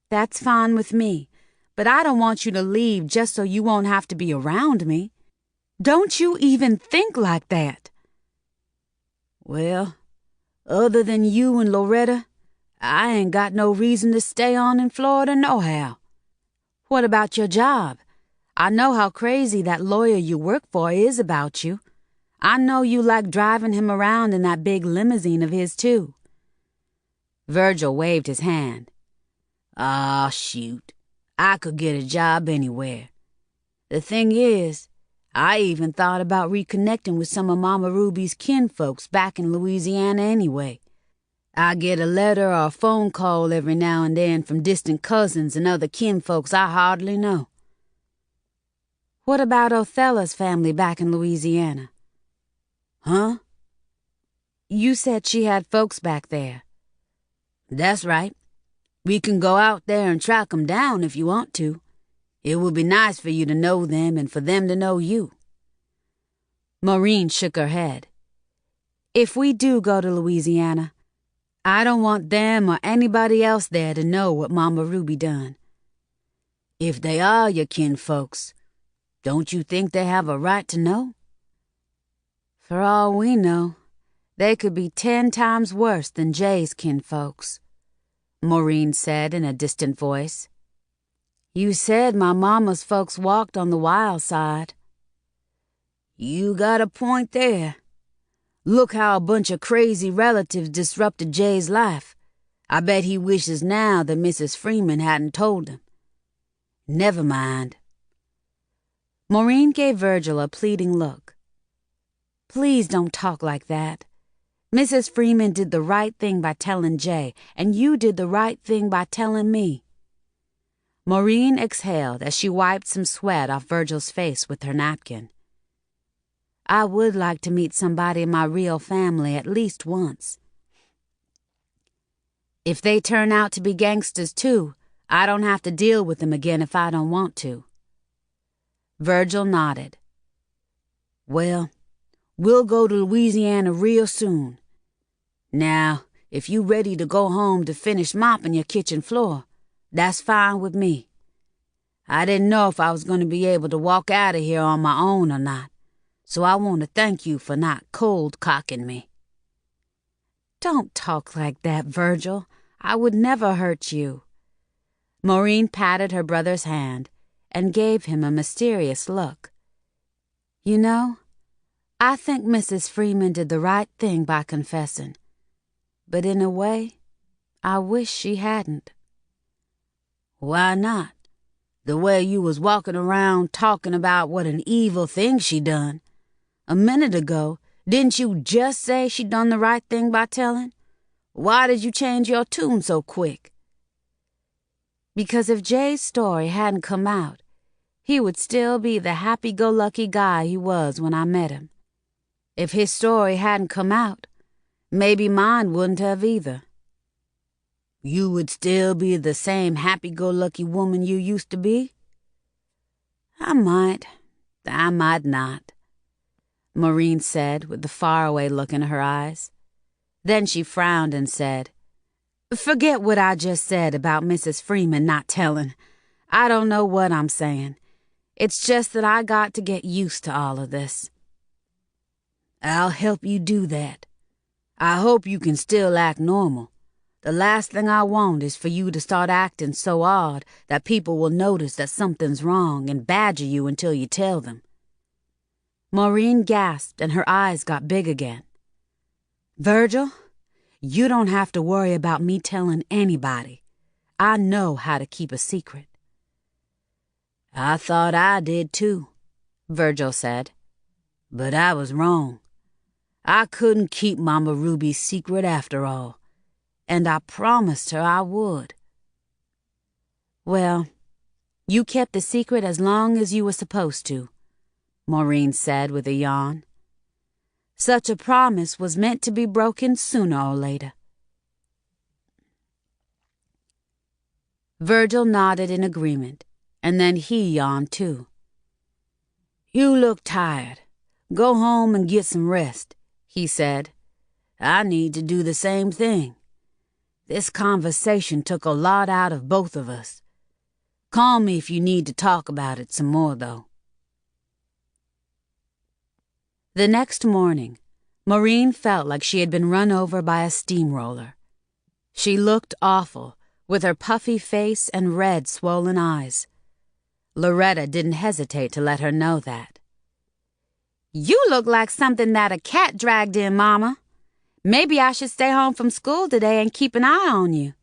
that's fine with me, but I don't want you to leave just so you won't have to be around me. Don't you even think like that." "Well, other than you and Loretta, I ain't got no reason to stay on in Florida nohow." "What about your job? I know how crazy that lawyer you work for is about you. I know you like driving him around in that big limousine of his, too." Virgil waved his hand. "Aw, shoot. I could get a job anywhere. The thing is, I even thought about reconnecting with some of Mama Ruby's kinfolks back in Louisiana anyway. I get a letter or a phone call every now and then from distant cousins and other kinfolks I hardly know." "What about Othello's family back in Louisiana?" "Huh?" "You said she had folks back there." "That's right. We can go out there and track 'em down if you want to. It would be nice for you to know them and for them to know you." Maureen shook her head. "If we do go to Louisiana, I don't want them or anybody else there to know what Mama Ruby done. If they are your kinfolks, don't you think they have a right to know? For all we know, they could be 10 times worse than Jay's kinfolks, Maureen said in a distant voice. You said my mama's folks walked on the wild side. You got a point there. Look how a bunch of crazy relatives disrupted Jay's life. I bet he wishes now that Mrs. Freeman hadn't told him. Never mind. Maureen gave Virgil a pleading look. Please don't talk like that. Mrs. Freeman did the right thing by telling Jay, and you did the right thing by telling me. Maureen exhaled as she wiped some sweat off Virgil's face with her napkin. I would like to meet somebody in my real family at least once. If they turn out to be gangsters too, I don't have to deal with them again if I don't want to. Virgil nodded. Well, we'll go to Louisiana real soon. Now, if you ready to go home to finish mopping your kitchen floor, that's fine with me. I didn't know if I was going to be able to walk out of here on my own or not, so I want to thank you for not cold-cocking me. Don't talk like that, Virgil. I would never hurt you. Maureen patted her brother's hand and gave him a mysterious look. You know, I think Mrs. Freeman did the right thing by confessing. But in a way, I wish she hadn't. Why not? The way you was walking around talking about what an evil thing she done. A minute ago, didn't you just say she done the right thing by telling? Why did you change your tune so quick? Because if Jay's story hadn't come out, he would still be the happy-go-lucky guy he was when I met him. If his story hadn't come out, maybe mine wouldn't have either. You would still be the same happy-go-lucky woman you used to be? I might not, Maureen said with the faraway look in her eyes. Then she frowned and said, Forget what I just said about Mrs. Freeman not telling. I don't know what I'm saying. It's just that I got to get used to all of this. I'll help you do that. I hope you can still act normal. The last thing I want is for you to start acting so odd that people will notice that something's wrong and badger you until you tell them. Maureen gasped and her eyes got big again. Virgil, you don't have to worry about me telling anybody. I know how to keep a secret. I thought I did too, Virgil said. But I was wrong. I couldn't keep Mama Ruby's secret after all, and I promised her I would. Well, you kept the secret as long as you were supposed to, Maureen said with a yawn. Such a promise was meant to be broken sooner or later. Virgil nodded in agreement, and then he yawned too. You look tired. Go home and get some rest, he said. I need to do the same thing. This conversation took a lot out of both of us. Call me if you need to talk about it some more, though. The next morning, Maureen felt like she had been run over by a steamroller. She looked awful, with her puffy face and red, swollen eyes. Loretta didn't hesitate to let her know that. You look like something that a cat dragged in, Mama. Maybe I should stay home from school today and keep an eye on you,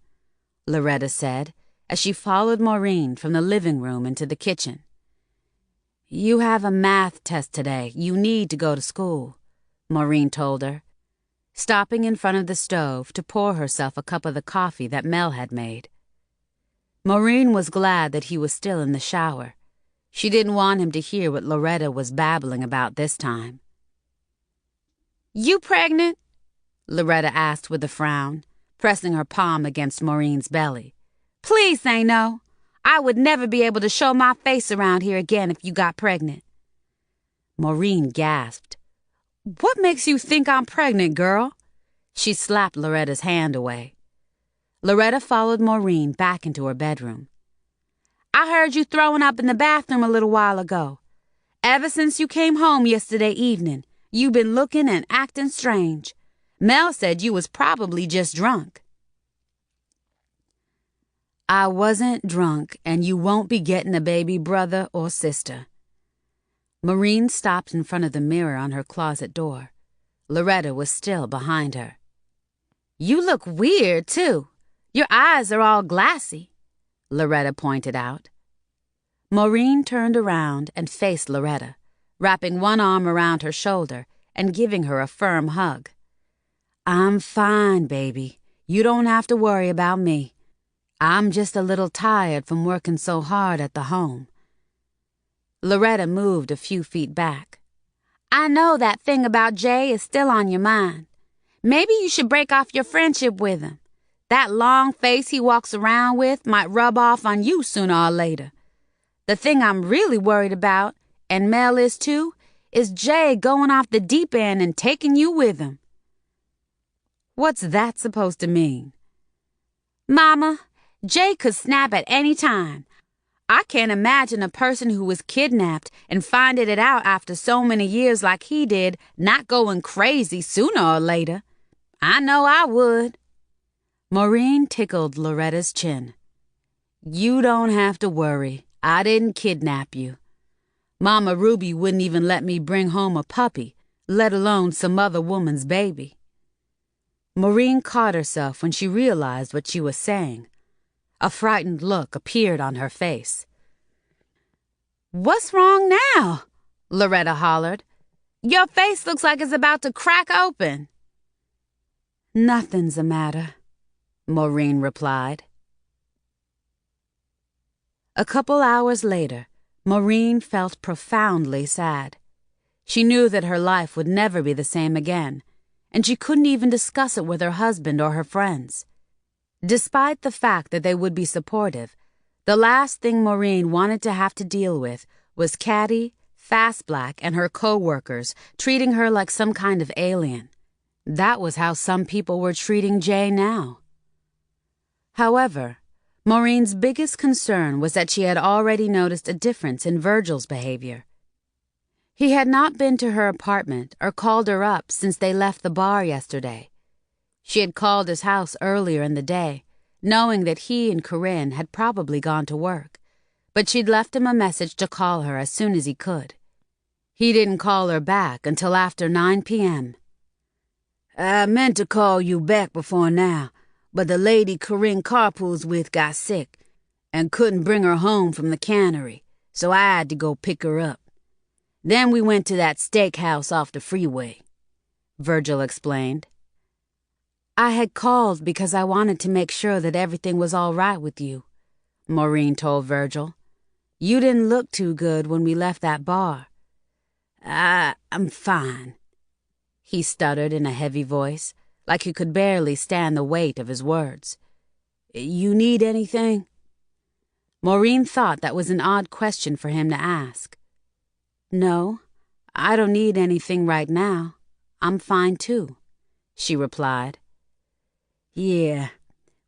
Loretta said, as she followed Maureen from the living room into the kitchen. You have a math test today. You need to go to school, Maureen told her, stopping in front of the stove to pour herself a cup of the coffee that Mel had made. Maureen was glad that he was still in the shower. She didn't want him to hear what Loretta was babbling about this time. You pregnant? Loretta asked with a frown, pressing her palm against Maureen's belly. Please say no. I would never be able to show my face around here again if you got pregnant. Maureen gasped. What makes you think I'm pregnant, girl? She slapped Loretta's hand away. Loretta followed Maureen back into her bedroom. I heard you throwing up in the bathroom a little while ago. Ever since you came home yesterday evening, you've been looking and acting strange. Mel said you was probably just drunk. I wasn't drunk, and you won't be getting a baby brother or sister. Maureen stopped in front of the mirror on her closet door. Loretta was still behind her. You look weird, too. Your eyes are all glassy, Loretta pointed out. Maureen turned around and faced Loretta, wrapping one arm around her shoulder and giving her a firm hug. I'm fine, baby. You don't have to worry about me. I'm just a little tired from working so hard at the home. Loretta moved a few feet back. I know that thing about Jay is still on your mind. Maybe you should break off your friendship with him. That long face he walks around with might rub off on you sooner or later. The thing I'm really worried about, and Mel is too, is Jay going off the deep end and taking you with him. What's that supposed to mean? Mama, Jay could snap at any time. I can't imagine a person who was kidnapped and finding it out after so many years like he did not going crazy sooner or later. I know I would. Maureen tickled Loretta's chin. You don't have to worry. I didn't kidnap you. Mama Ruby wouldn't even let me bring home a puppy, let alone some other woman's baby. Maureen caught herself when she realized what she was saying. A frightened look appeared on her face. What's wrong now? Loretta hollered. Your face looks like it's about to crack open. Nothing's the matter, Maureen replied. A couple hours later, Maureen felt profoundly sad. She knew that her life would never be the same again, and she couldn't even discuss it with her husband or her friends. Despite the fact that they would be supportive, the last thing Maureen wanted to have to deal with was Caddy, Fast Black, and her co-workers treating her like some kind of alien. That was how some people were treating Jay now. However, Maureen's biggest concern was that she had already noticed a difference in Virgil's behavior. He had not been to her apartment or called her up since they left the bar yesterday. She had called his house earlier in the day, knowing that he and Corinne had probably gone to work, but she'd left him a message to call her as soon as he could. He didn't call her back until after 9 p.m. I meant to call you back before now, but the lady Corinne carpools with got sick and couldn't bring her home from the cannery, so I had to go pick her up. Then we went to that steakhouse off the freeway, Virgil explained. I had called because I wanted to make sure that everything was all right with you, Maureen told Virgil. You didn't look too good when we left that bar. I'm fine, he stuttered in a heavy voice, like he could barely stand the weight of his words. You need anything? Maureen thought that was an odd question for him to ask. No, I don't need anything right now. I'm fine too, she replied. Yeah,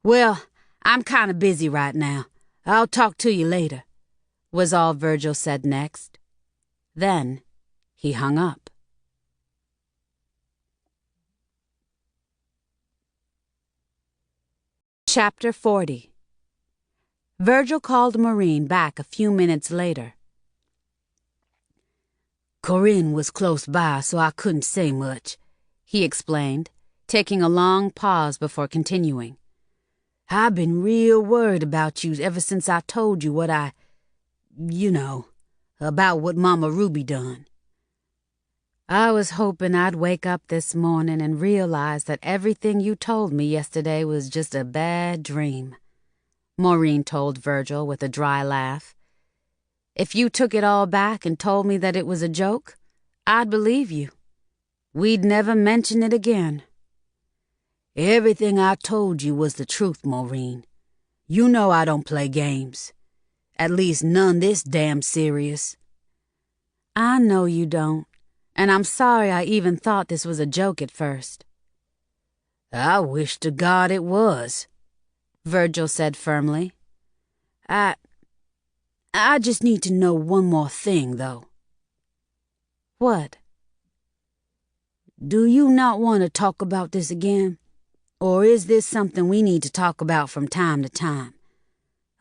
well, I'm kind of busy right now. I'll talk to you later, was all Virgil said next. Then he hung up. Chapter 40. Virgil called Maureen back a few minutes later. Corinne was close by, so I couldn't say much, he explained, taking a long pause before continuing. I've been real worried about you ever since I told you what about what Mama Ruby done. I was hoping I'd wake up this morning and realize that everything you told me yesterday was just a bad dream, Maureen told Virgil with a dry laugh. If you took it all back and told me that it was a joke, I'd believe you. We'd never mention it again. Everything I told you was the truth, Maureen. You know I don't play games. At least none this damn serious. I know you don't, and I'm sorry I even thought this was a joke at first. I wish to God it was, Virgil said firmly. I just need to know one more thing, though. What? Do you not want to talk about this again? Or is this something we need to talk about from time to time?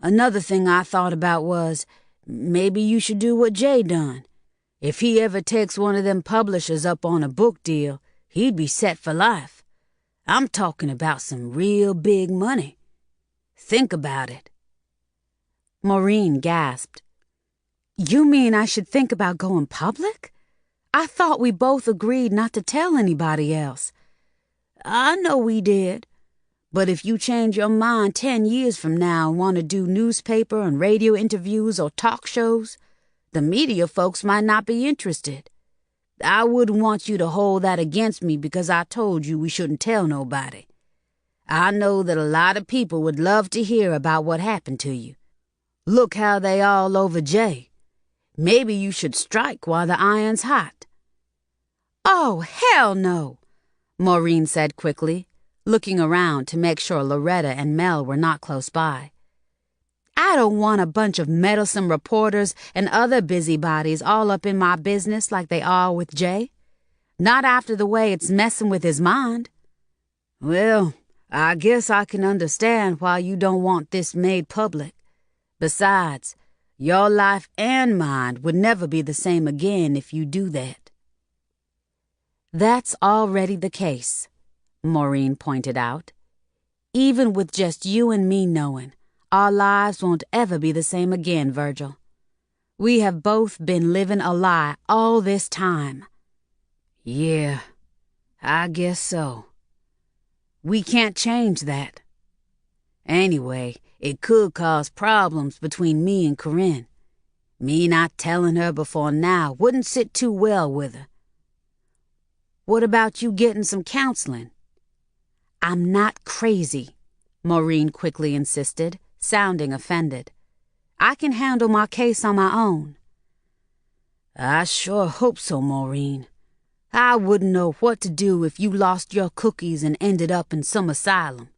Another thing I thought about was, maybe you should do what Jay done. If he ever takes one of them publishers up on a book deal, he'd be set for life. I'm talking about some real big money. Think about it. Maureen gasped. You mean I should think about going public? I thought we both agreed not to tell anybody else. I know we did. But if you change your mind 10 years from now and want to do newspaper and radio interviews or talk shows, the media folks might not be interested. I wouldn't want you to hold that against me because I told you we shouldn't tell nobody. I know that a lot of people would love to hear about what happened to you. Look how they all over Jay. Maybe you should strike while the iron's hot. Oh, hell no, Maureen said quickly, looking around to make sure Loretta and Mel were not close by. I don't want a bunch of meddlesome reporters and other busybodies all up in my business like they are with Jay. Not after the way it's messing with his mind. Well, I guess I can understand why you don't want this made public. Besides, your life and mine would never be the same again if you do that. That's already the case, Maureen pointed out. Even with just you and me knowing, our lives won't ever be the same again, Virgil. We have both been living a lie all this time. Yeah, I guess so. We can't change that. Anyway, it could cause problems between me and Corinne. Me not telling her before now wouldn't sit too well with her. What about you getting some counseling? I'm not crazy, Maureen quickly insisted, sounding offended. I can handle my case on my own. I sure hope so, Maureen. I wouldn't know what to do if you lost your cookies and ended up in some asylum.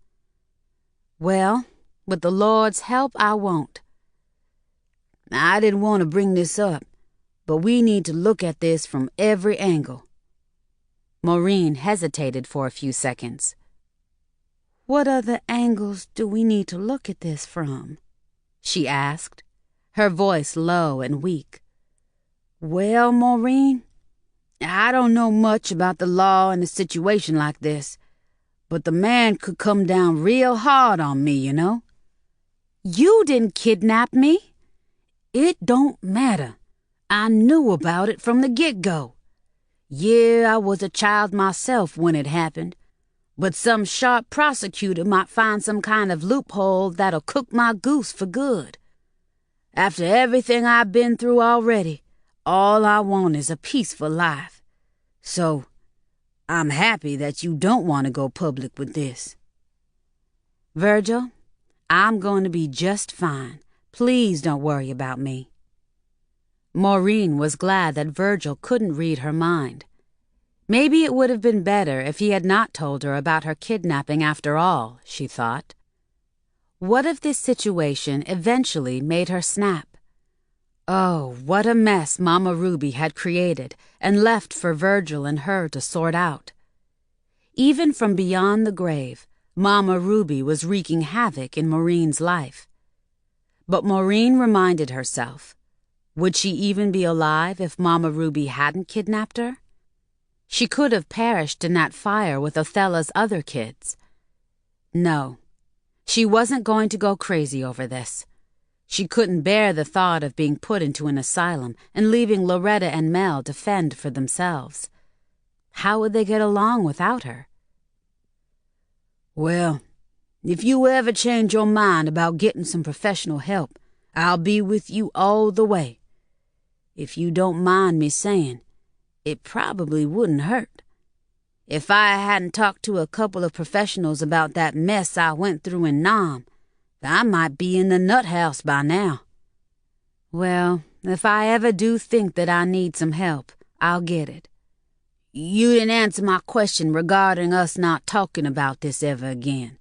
Well, with the Lord's help, I won't. I didn't want to bring this up, but we need to look at this from every angle. Maureen hesitated for a few seconds. What other angles do we need to look at this from? She asked, her voice low and weak. Well, Maureen, I don't know much about the law in a situation like this, but the man could come down real hard on me, you know. You didn't kidnap me. It don't matter. I knew about it from the get-go. Yeah, I was a child myself when it happened, but some sharp prosecutor might find some kind of loophole that'll cook my goose for good. After everything I've been through already, all I want is a peaceful life. So, I'm happy that you don't want to go public with this. Virgil, I'm going to be just fine. Please don't worry about me. Maureen was glad that Virgil couldn't read her mind. Maybe it would have been better if he had not told her about her kidnapping after all, she thought. What if this situation eventually made her snap? Oh, what a mess Mama Ruby had created and left for Virgil and her to sort out. Even from beyond the grave, Mama Ruby was wreaking havoc in Maureen's life. But Maureen reminded herself, would she even be alive if Mama Ruby hadn't kidnapped her? She could have perished in that fire with Othella's other kids. No, she wasn't going to go crazy over this. She couldn't bear the thought of being put into an asylum and leaving Loretta and Mel to fend for themselves. How would they get along without her? Well, if you ever change your mind about getting some professional help, I'll be with you all the way. If you don't mind me saying, it probably wouldn't hurt. If I hadn't talked to a couple of professionals about that mess I went through in Nam, I might be in the nut house by now. Well, if I ever do think that I need some help, I'll get it. You didn't answer my question regarding us not talking about this ever again.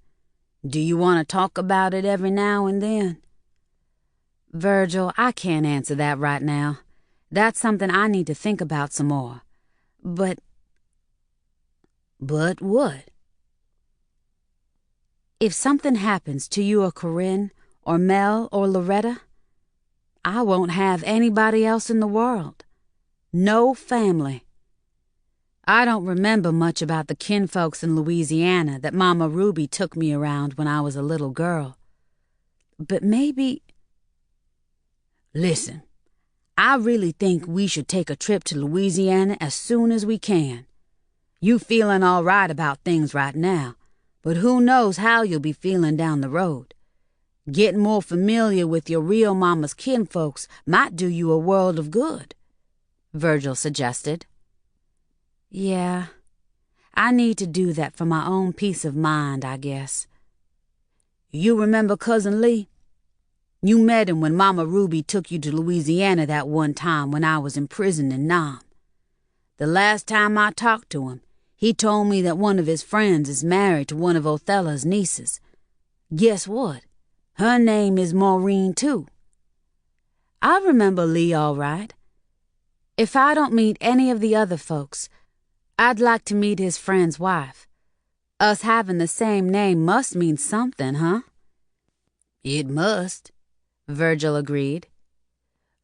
Do you want to talk about it every now and then? Virgil, I can't answer that right now. That's something I need to think about some more. But what? If something happens to you or Corinne, or Mel or Loretta, I won't have anybody else in the world. No family. I don't remember much about the kinfolks in Louisiana that Mama Ruby took me around when I was a little girl. But maybe... Listen, I really think we should take a trip to Louisiana as soon as we can. You feeling all right about things right now, but who knows how you'll be feeling down the road. Getting more familiar with your real mama's kinfolks might do you a world of good, Virgil suggested. Yeah, I need to do that for my own peace of mind, I guess. You remember Cousin Lee? You met him when Mama Ruby took you to Louisiana that one time when I was in prison in Nam. The last time I talked to him, he told me that one of his friends is married to one of Othello's nieces. Guess what? Her name is Maureen, too. I remember Lee all right. If I don't meet any of the other folks, I'd like to meet his friend's wife. Us having the same name must mean something, huh? It must, Virgil agreed.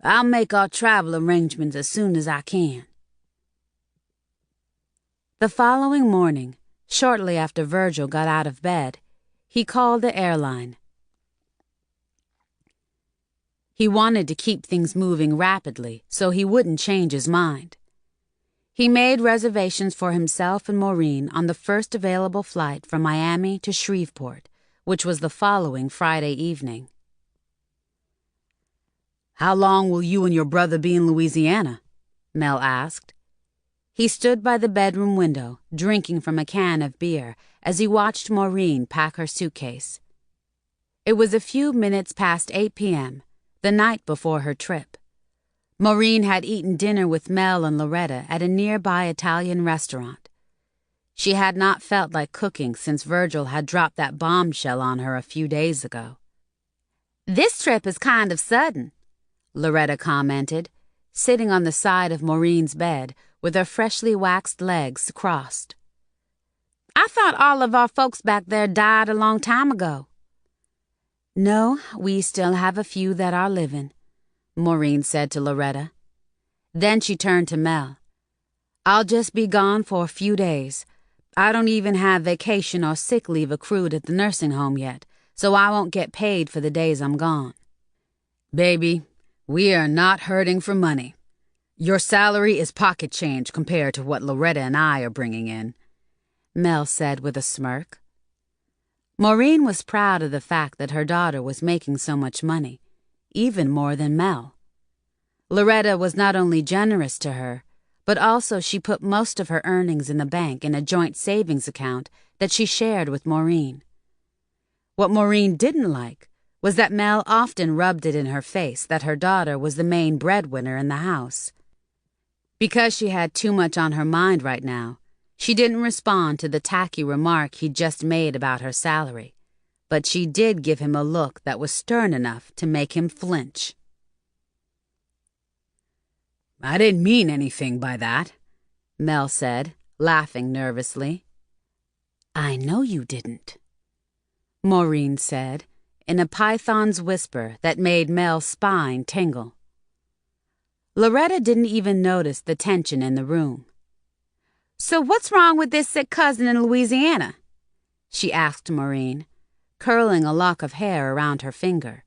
I'll make our travel arrangements as soon as I can. The following morning, shortly after Virgil got out of bed, he called the airline. He wanted to keep things moving rapidly so he wouldn't change his mind. He made reservations for himself and Maureen on the first available flight from Miami to Shreveport, which was the following Friday evening. How long will you and your brother be in Louisiana? Mel asked. He stood by the bedroom window, drinking from a can of beer, as he watched Maureen pack her suitcase. It was a few minutes past 8 p.m., the night before her trip. Maureen had eaten dinner with Mel and Loretta at a nearby Italian restaurant. She had not felt like cooking since Virgil had dropped that bombshell on her a few days ago. This trip is kind of sudden, Loretta commented, sitting on the side of Maureen's bed with her freshly waxed legs crossed. I thought all of our folks back there died a long time ago. No, we still have a few that are living, Maureen said to Loretta. Then she turned to Mel. I'll just be gone for a few days. I don't even have vacation or sick leave accrued at the nursing home yet, so I won't get paid for the days I'm gone. Baby, we are not hurting for money. Your salary is pocket change compared to what Loretta and I are bringing in, Mel said with a smirk. Maureen was proud of the fact that her daughter was making so much money, even more than Mel. Loretta was not only generous to her, but also she put most of her earnings in the bank in a joint savings account that she shared with Maureen. What Maureen didn't like was that Mel often rubbed it in her face that her daughter was the main breadwinner in the house. Because she had too much on her mind right now, she didn't respond to the tacky remark he'd just made about her salary, but she did give him a look that was stern enough to make him flinch. I didn't mean anything by that, Mel said, laughing nervously. I know you didn't, Maureen said, in a python's whisper that made Mel's spine tingle. Loretta didn't even notice the tension in the room. So what's wrong with this sick cousin in Louisiana? She asked Maureen, curling a lock of hair around her finger.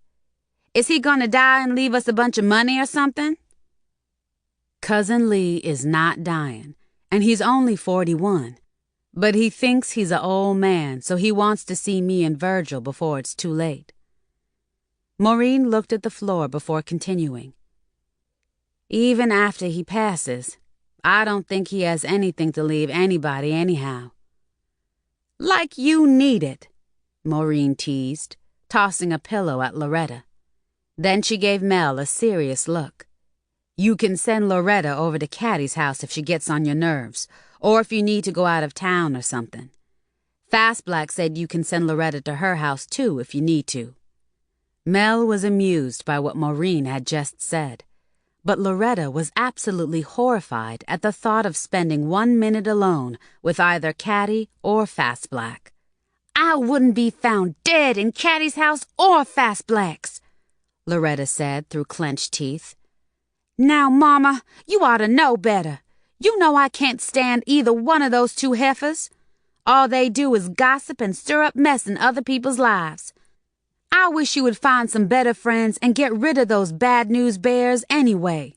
Is he gonna die and leave us a bunch of money or something? Cousin Lee is not dying, and he's only 41. But he thinks he's an old man, so he wants to see me and Virgil before it's too late. Maureen looked at the floor before continuing. Even after he passes, I don't think he has anything to leave anybody anyhow. Like you need it, Maureen teased, tossing a pillow at Loretta. Then she gave Mel a serious look. You can send Loretta over to Cattie's house if she gets on your nerves, or if you need to go out of town or something. Fast Black said you can send Loretta to her house too if you need to. Mel was amused by what Maureen had just said, but Loretta was absolutely horrified at the thought of spending 1 minute alone with either Caddy or Fast Black. "I wouldn't be found dead in Caddy's house or Fast Black's," Loretta said through clenched teeth. "Now, Mama, you ought to know better. You know I can't stand either one of those two heifers. All they do is gossip and stir up mess in other people's lives. I wish you would find some better friends and get rid of those bad news bears anyway."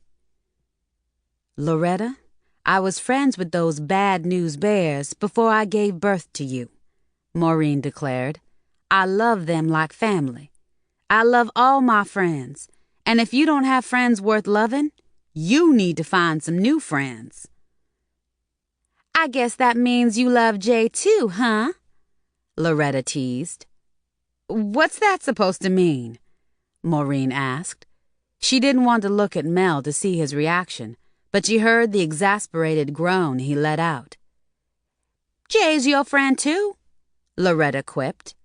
"Loretta, I was friends with those bad news bears before I gave birth to you," Maureen declared. "I love them like family. I love all my friends, and if you don't have friends worth loving, you need to find some new friends." "I guess that means you love Jay too, huh?" Loretta teased. "What's that supposed to mean?" Maureen asked. She didn't want to look at Mel to see his reaction, but she heard the exasperated groan he let out. "Jay's your friend too," Loretta quipped.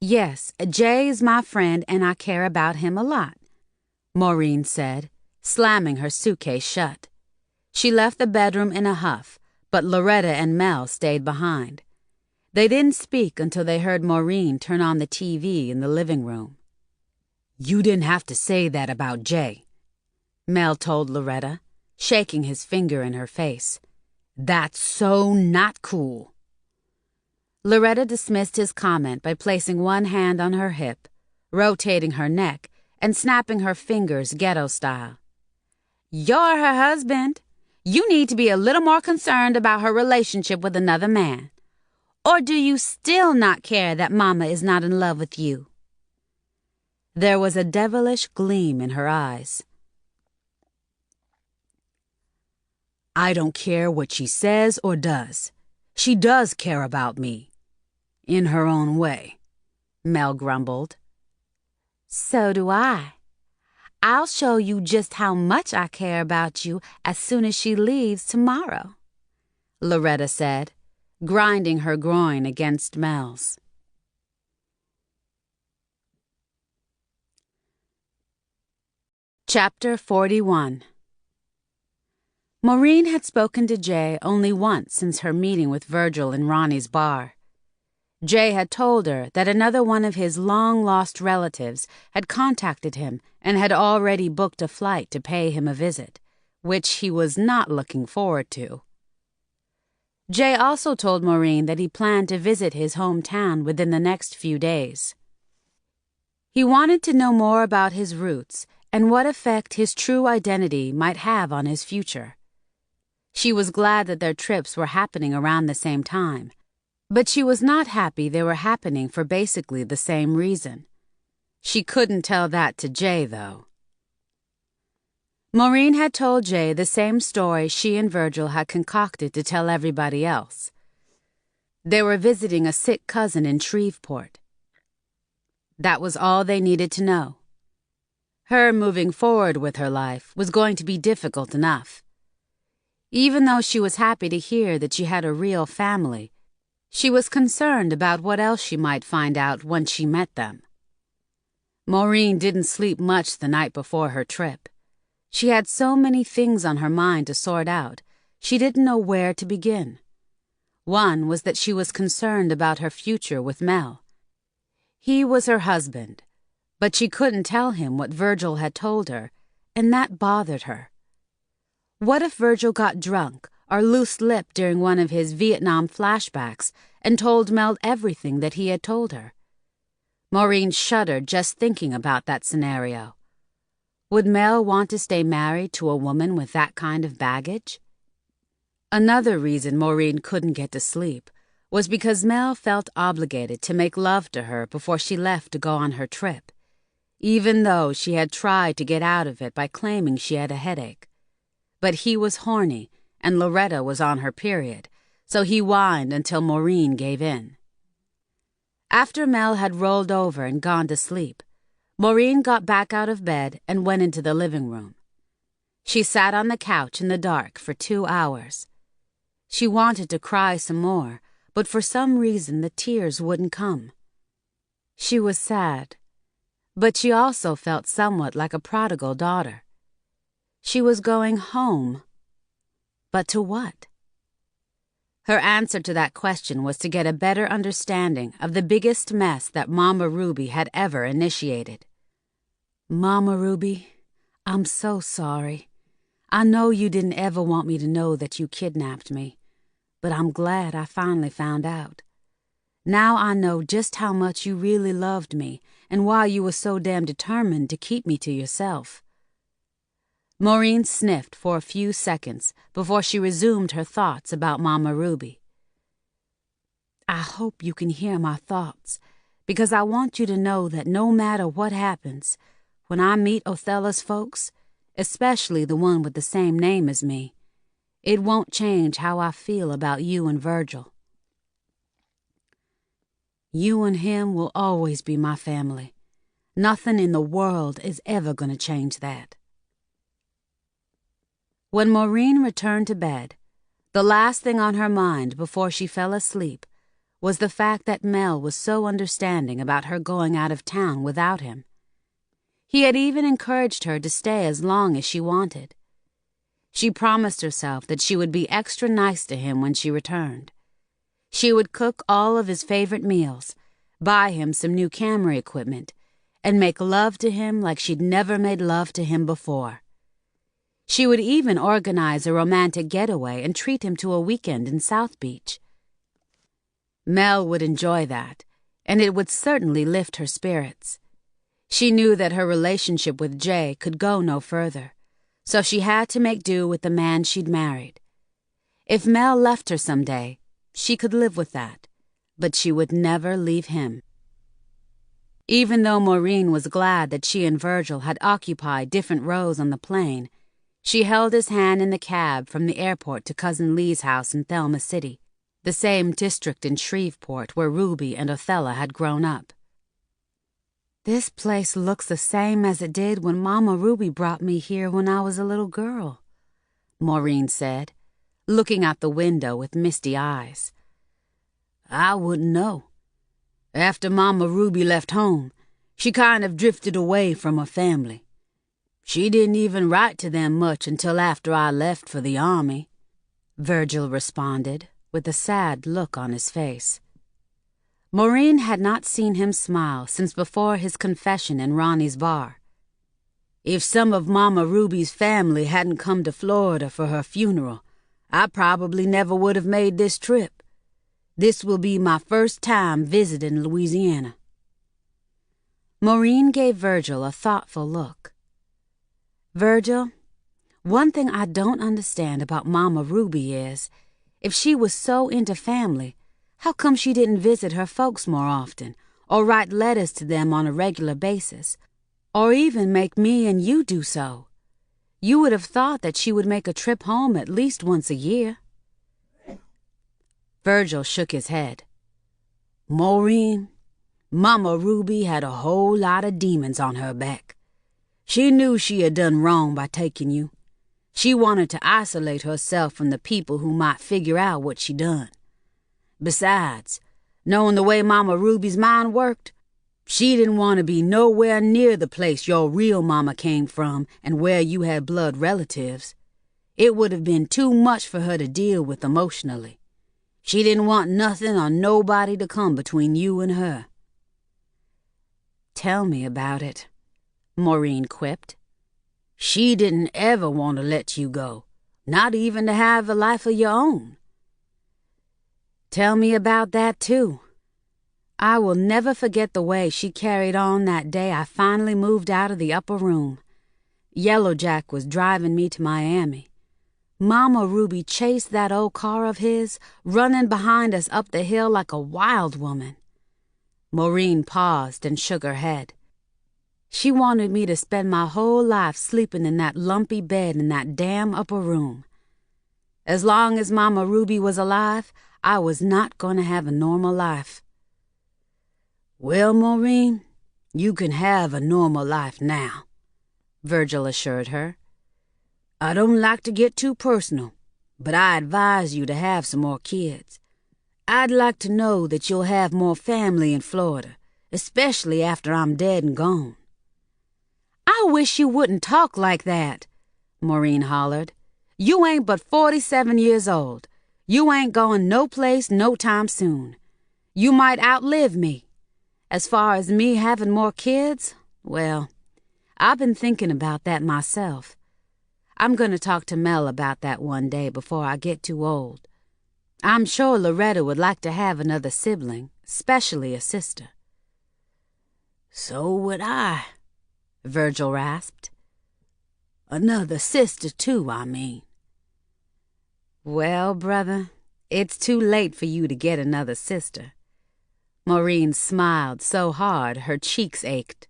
"Yes, Jay is my friend and I care about him a lot," Maureen said, slamming her suitcase shut. She left the bedroom in a huff, but Loretta and Mel stayed behind. They didn't speak until they heard Maureen turn on the TV in the living room. "You didn't have to say that about Jay," Mel told Loretta, shaking his finger in her face. "That's so not cool." Loretta dismissed his comment by placing one hand on her hip, rotating her neck, and snapping her fingers ghetto style. "You're her husband. You need to be a little more concerned about her relationship with another man. Or do you still not care that Mama is not in love with you?" There was a devilish gleam in her eyes. "I don't care what she says or does. She does care about me. In her own way," Mel grumbled. "So do I. I'll show you just how much I care about you as soon as she leaves tomorrow," Loretta said, grinding her groin against Mel's. Chapter 41. Maureen had spoken to Jay only once since her meeting with Virgil in Ronnie's bar. Jay had told her that another one of his long-lost relatives had contacted him and had already booked a flight to pay him a visit, which he was not looking forward to. Jay also told Maureen that he planned to visit his hometown within the next few days. He wanted to know more about his roots and what effect his true identity might have on his future. She was glad that their trips were happening around the same time, but she was not happy they were happening for basically the same reason. She couldn't tell that to Jay, though. Maureen had told Jay the same story she and Virgil had concocted to tell everybody else. They were visiting a sick cousin in Shreveport. That was all they needed to know. Her moving forward with her life was going to be difficult enough. Even though she was happy to hear that she had a real family, she was concerned about what else she might find out once she met them. Maureen didn't sleep much the night before her trip. She had so many things on her mind to sort out, she didn't know where to begin. One was that she was concerned about her future with Mel. He was her husband, but she couldn't tell him what Virgil had told her, and that bothered her. What if Virgil got drunk or loose-lipped during one of his Vietnam flashbacks and told Mel everything that he had told her? Maureen shuddered just thinking about that scenario. Would Mel want to stay married to a woman with that kind of baggage? Another reason Maureen couldn't get to sleep was because Mel felt obligated to make love to her before she left to go on her trip, even though she had tried to get out of it by claiming she had a headache. But he was horny, and Loretta was on her period, so he whined until Maureen gave in. After Mel had rolled over and gone to sleep, Maureen got back out of bed and went into the living room. She sat on the couch in the dark for 2 hours. She wanted to cry some more, but for some reason the tears wouldn't come. She was sad, but she also felt somewhat like a prodigal daughter. She was going home. But to what? Her answer to that question was to get a better understanding of the biggest mess that Mama Ruby had ever initiated. "Mama Ruby, I'm so sorry. I know you didn't ever want me to know that you kidnapped me, but I'm glad I finally found out. Now I know just how much you really loved me and why you were so damn determined to keep me to yourself." Maureen sniffed for a few seconds before she resumed her thoughts about Mama Ruby. "I hope you can hear my thoughts, because I want you to know that no matter what happens, when I meet Othello's folks, especially the one with the same name as me, it won't change how I feel about you and Virgil. You and him will always be my family. Nothing in the world is ever going to change that." When Maureen returned to bed, the last thing on her mind before she fell asleep was the fact that Mel was so understanding about her going out of town without him. He had even encouraged her to stay as long as she wanted. She promised herself that she would be extra nice to him when she returned. She would cook all of his favorite meals, buy him some new camera equipment, and make love to him like she'd never made love to him before. She would even organize a romantic getaway and treat him to a weekend in South Beach. Mel would enjoy that, and it would certainly lift her spirits. She knew that her relationship with Jay could go no further, so she had to make do with the man she'd married. If Mel left her someday, she could live with that, but she would never leave him. Even though Maureen was glad that she and Virgil had occupied different rows on the plane, she held his hand in the cab from the airport to Cousin Lee's house in Thelma City, the same district in Shreveport where Ruby and Othello had grown up. "This place looks the same as it did when Mama Ruby brought me here when I was a little girl," Maureen said, looking out the window with misty eyes. "I wouldn't know. After Mama Ruby left home, she kind of drifted away from her family. She didn't even write to them much until after I left for the army," Virgil responded, with a sad look on his face. Maureen had not seen him smile since before his confession in Ronnie's bar. "If some of Mama Ruby's family hadn't come to Florida for her funeral, I probably never would have made this trip. This will be my first time visiting Louisiana." Maureen gave Virgil a thoughtful look. "Virgil, one thing I don't understand about Mama Ruby is, if she was so into family, how come she didn't visit her folks more often, or write letters to them on a regular basis, or even make me and you do so? You would have thought that she would make a trip home at least once a year." Virgil shook his head. "Maureen, Mama Ruby had a whole lot of demons on her back. She knew she had done wrong by taking you. She wanted to isolate herself from the people who might figure out what she done. Besides, knowing the way Mama Ruby's mind worked, she didn't want to be nowhere near the place your real mama came from and where you had blood relatives. It would have been too much for her to deal with emotionally. She didn't want nothing or nobody to come between you and her." "Tell me about it," Maureen quipped. "She didn't ever want to let you go, not even to have a life of your own." "Tell me about that, too. I will never forget the way she carried on that day I finally moved out of the upper room. Yellow Jack was driving me to Miami. Mama Ruby chased that old car of his, running behind us up the hill like a wild woman." Maureen paused and shook her head. "She wanted me to spend my whole life sleeping in that lumpy bed in that damn upper room. As long as Mama Ruby was alive, I was not going to have a normal life." "Well, Maureen, you can have a normal life now," Virgil assured her. I don't like to get too personal, but I advise you to have some more kids. I'd like to know that you'll have more family in Florida, especially after I'm dead and gone." "I wish you wouldn't talk like that," Maureen hollered. "You ain't but 47 years old. You ain't going no place no time soon. You might outlive me. As far as me having more kids, well, I've been thinking about that myself. I'm going to talk to Mel about that one day before I get too old. I'm sure Loretta would like to have another sibling, especially a sister." "So would I," Virgil rasped. "Another sister, too, I mean." "Well, brother, it's too late for you to get another sister." Maureen smiled so hard her cheeks ached.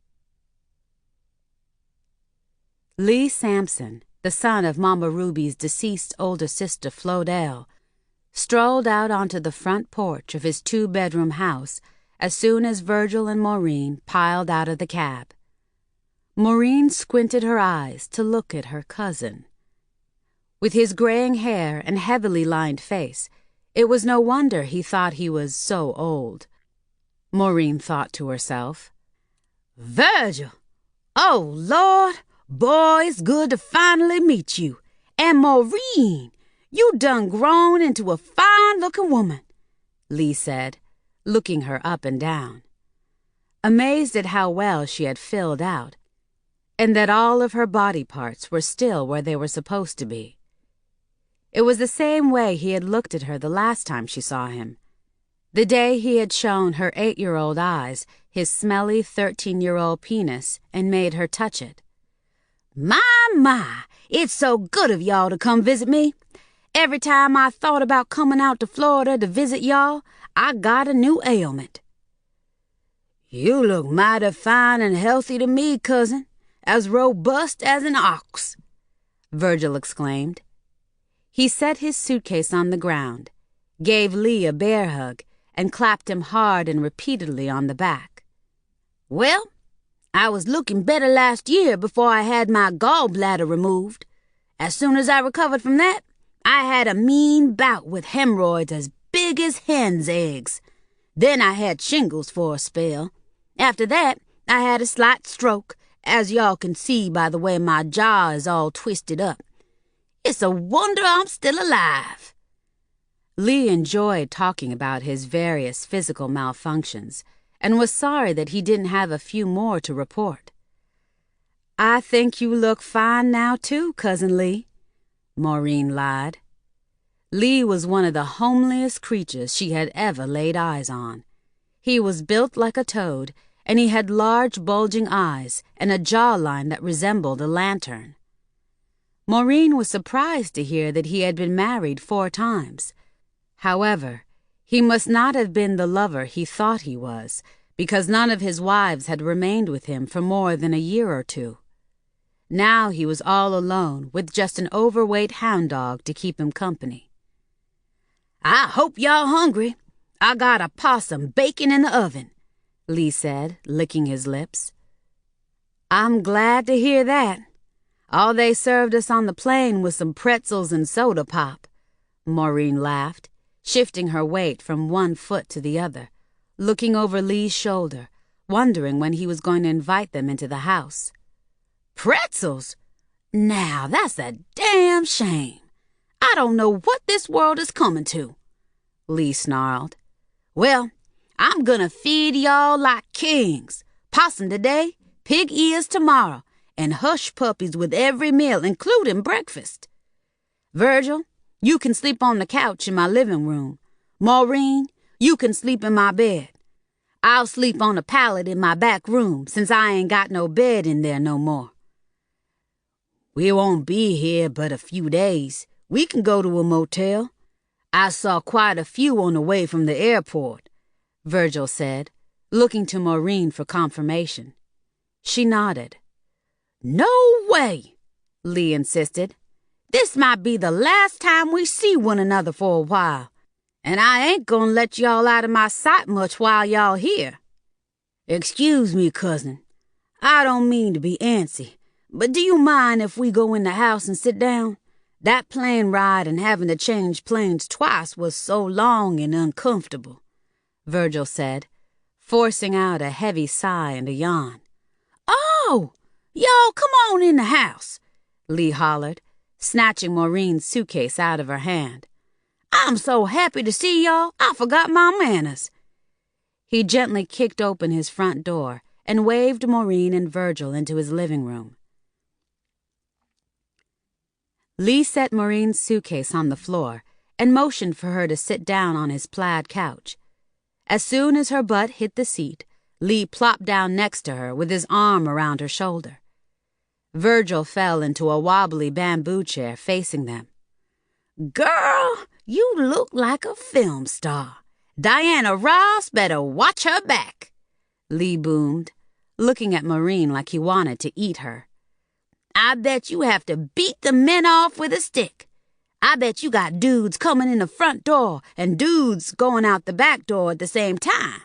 Lee Sampson, the son of Mama Ruby's deceased older sister Flodell, strolled out onto the front porch of his 2-bedroom house as soon as Virgil and Maureen piled out of the cab. Maureen squinted her eyes to look at her cousin. With his graying hair and heavily lined face, it was no wonder he thought he was so old. Maureen thought to herself, "Virgil! Oh, Lord! Boy, it's good to finally meet you. And Maureen, you done grown into a fine-looking woman," Lee said, looking her up and down. Amazed at how well she had filled out, and that all of her body parts were still where they were supposed to be. It was the same way he had looked at her the last time she saw him. The day he had shown her 8-year-old eyes his smelly 13-year-old penis and made her touch it. My, it's so good of y'all to come visit me. Every time I thought about coming out to Florida to visit y'all, I got a new ailment." "You look mighty fine and healthy to me, cousin, as robust as an ox," Virgil exclaimed. He set his suitcase on the ground, gave Lee a bear hug, and clapped him hard and repeatedly on the back. "Well, I was looking better last year before I had my gallbladder removed. As soon as I recovered from that, I had a mean bout with hemorrhoids as big as hen's eggs. Then I had shingles for a spell. After that, I had a slight stroke, as y'all can see by the way my jaw is all twisted up. It's a wonder I'm still alive." Lee enjoyed talking about his various physical malfunctions and was sorry that he didn't have a few more to report. "I think you look fine now, too, Cousin Lee," Maureen lied. Lee was one of the homeliest creatures she had ever laid eyes on. He was built like a toad, and he had large bulging eyes and a jawline that resembled a lantern. Maureen was surprised to hear that he had been married 4 times. However, he must not have been the lover he thought he was, because none of his wives had remained with him for more than a year or 2. Now he was all alone with just an overweight hound dog to keep him company. "I hope y'all hungry. I got a possum baking in the oven," Lee said, licking his lips. "I'm glad to hear that. All they served us on the plane was some pretzels and soda pop," Maureen laughed, shifting her weight from one foot to the other, looking over Lee's shoulder, wondering when he was going to invite them into the house. "Pretzels? Now that's a damn shame. I don't know what this world is coming to," Lee snarled. "Well, I'm gonna feed y'all like kings. Possum today, pig ears tomorrow, and hush puppies with every meal, including breakfast. Virgil, you can sleep on the couch in my living room. Maureen, you can sleep in my bed. I'll sleep on a pallet in my back room, since I ain't got no bed in there no more. We won't be here but a few days. We can go to a motel. I saw quite a few on the way from the airport," Virgil said, looking to Maureen for confirmation. She nodded. "No way," Lee insisted. "This might be the last time we see one another for a while, and I ain't gonna let y'all out of my sight much while y'all here. Excuse me, cousin. I don't mean to be antsy, but do you mind if we go in the house and sit down? That plane ride and having to change planes twice was so long and uncomfortable," Virgil said, forcing out a heavy sigh and a yawn. "Oh, y'all come on in the house," Lee hollered, snatching Maureen's suitcase out of her hand. "I'm so happy to see y'all, I forgot my manners." He gently kicked open his front door and waved Maureen and Virgil into his living room. Lee set Maureen's suitcase on the floor and motioned for her to sit down on his plaid couch. As soon as her butt hit the seat, Lee plopped down next to her with his arm around her shoulder. Virgil fell into a wobbly bamboo chair facing them. "Girl, you look like a film star. Diana Ross better watch her back," Lee boomed, looking at Maureen like he wanted to eat her. "I bet you have to beat the men off with a stick. I bet you got dudes coming in the front door and dudes going out the back door at the same time."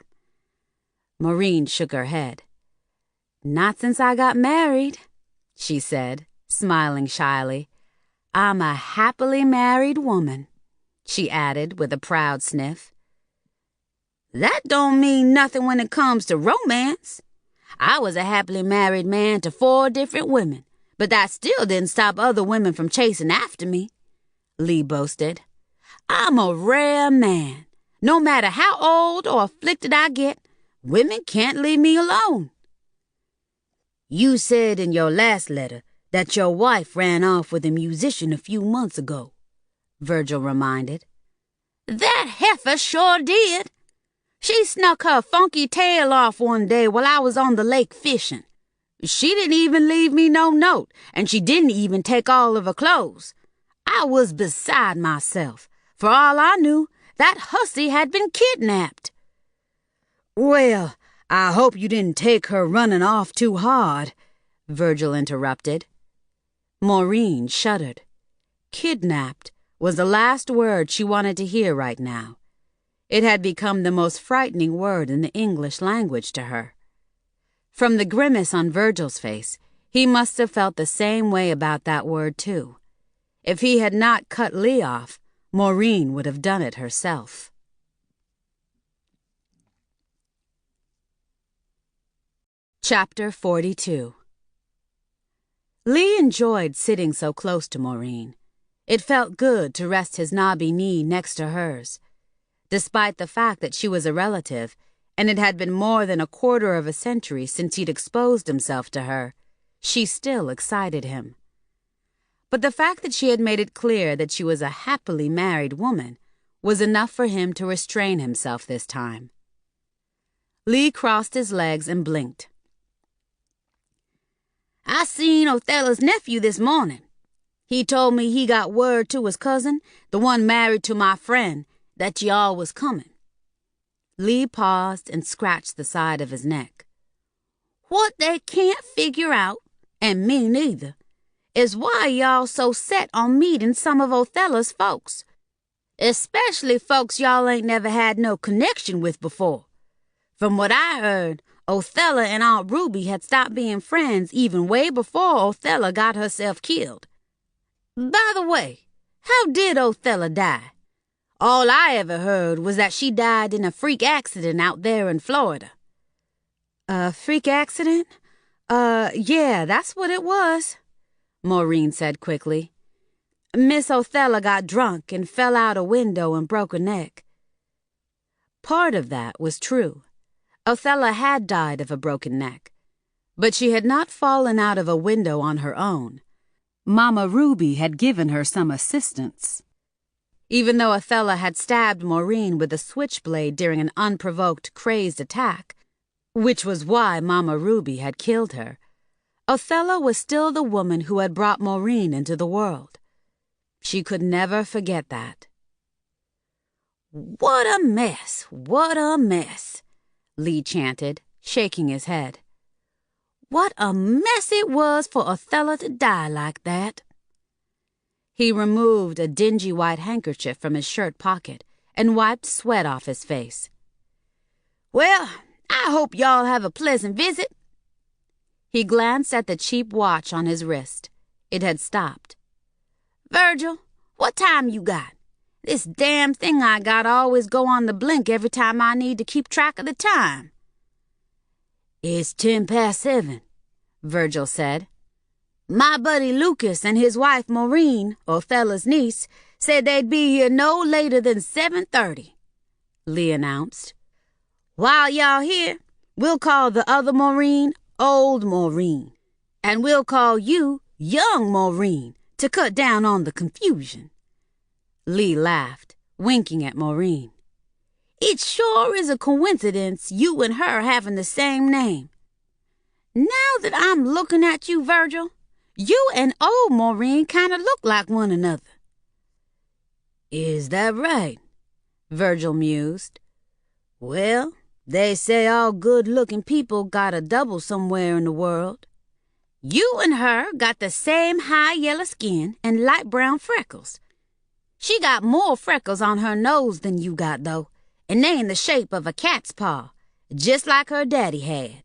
Maureen shook her head. "Not since I got married," she said, smiling shyly. "I'm a happily married woman," she added with a proud sniff. "That don't mean nothing when it comes to romance. I was a happily married man to 4 different women, but that still didn't stop other women from chasing after me," Lee boasted. "I'm a rare man. No matter how old or afflicted I get, women can't leave me alone." "You said in your last letter that your wife ran off with a musician a few months ago," Virgil reminded. "That heifer sure did. She snuck her funky tail off one day while I was on the lake fishing. She didn't even leave me no note, and she didn't even take all of her clothes. I was beside myself. For all I knew, that hussy had been kidnapped." "Well, I hope you didn't take her running off too hard," Virgil interrupted. Maureen shuddered. Kidnapped was the last word she wanted to hear right now. It had become the most frightening word in the English language to her. From the grimace on Virgil's face, he must have felt the same way about that word, too. If he had not cut Lee off, Maureen would have done it herself. Chapter 42. Lee enjoyed sitting so close to Maureen. It felt good to rest his knobby knee next to hers. Despite the fact that she was a relative, and it had been more than a quarter of a century since he'd exposed himself to her, she still excited him. But the fact that she had made it clear that she was a happily married woman was enough for him to restrain himself this time. Lee crossed his legs and blinked. "I seen Othello's nephew this morning. He told me he got word to his cousin, the one married to my friend, that y'all was coming." Lee paused and scratched the side of his neck. "What they can't figure out, and me neither, is why y'all so set on meeting some of Othello's folks, especially folks y'all ain't never had no connection with before. From what I heard, Othello and Aunt Ruby had stopped being friends even way before Othello got herself killed. By the way, how did Othello die? All I ever heard was that she died in a freak accident out there in Florida." "A freak accident? Yeah, that's what it was," Maureen said quickly. "Miss Othello got drunk and fell out a window and broke her neck." Part of that was true. Othello had died of a broken neck, but she had not fallen out of a window on her own. Mama Ruby had given her some assistance. Even though Othello had stabbed Maureen with a switchblade during an unprovoked, crazed attack, which was why Mama Ruby had killed her, Othello was still the woman who had brought Maureen into the world. She could never forget that. "What a mess, what a mess," Lee chanted, shaking his head. "What a mess it was for Othello to die like that." He removed a dingy white handkerchief from his shirt pocket and wiped sweat off his face. "Well, I hope y'all have a pleasant visit." He glanced at the cheap watch on his wrist. It had stopped. "Virgil, what time you got? This damn thing I got always go on the blink every time I need to keep track of the time." "It's 7:10, Virgil said. "My buddy Lucas and his wife Maureen, Othello's niece, said they'd be here no later than 7:30, Lee announced. "While y'all here, we'll call the other Maureen Old Maureen, and we'll call you Young Maureen to cut down on the confusion." Lee laughed, winking at Maureen. "It sure is a coincidence you and her having the same name. Now that I'm looking at you, Virgil, you and old Maureen kind of look like one another." "Is that right?" Virgil mused. "Well, they say all good-looking people got a double somewhere in the world. You and her got the same high yellow skin and light brown freckles. She got more freckles on her nose than you got, though, and they in the shape of a cat's paw, just like her daddy had.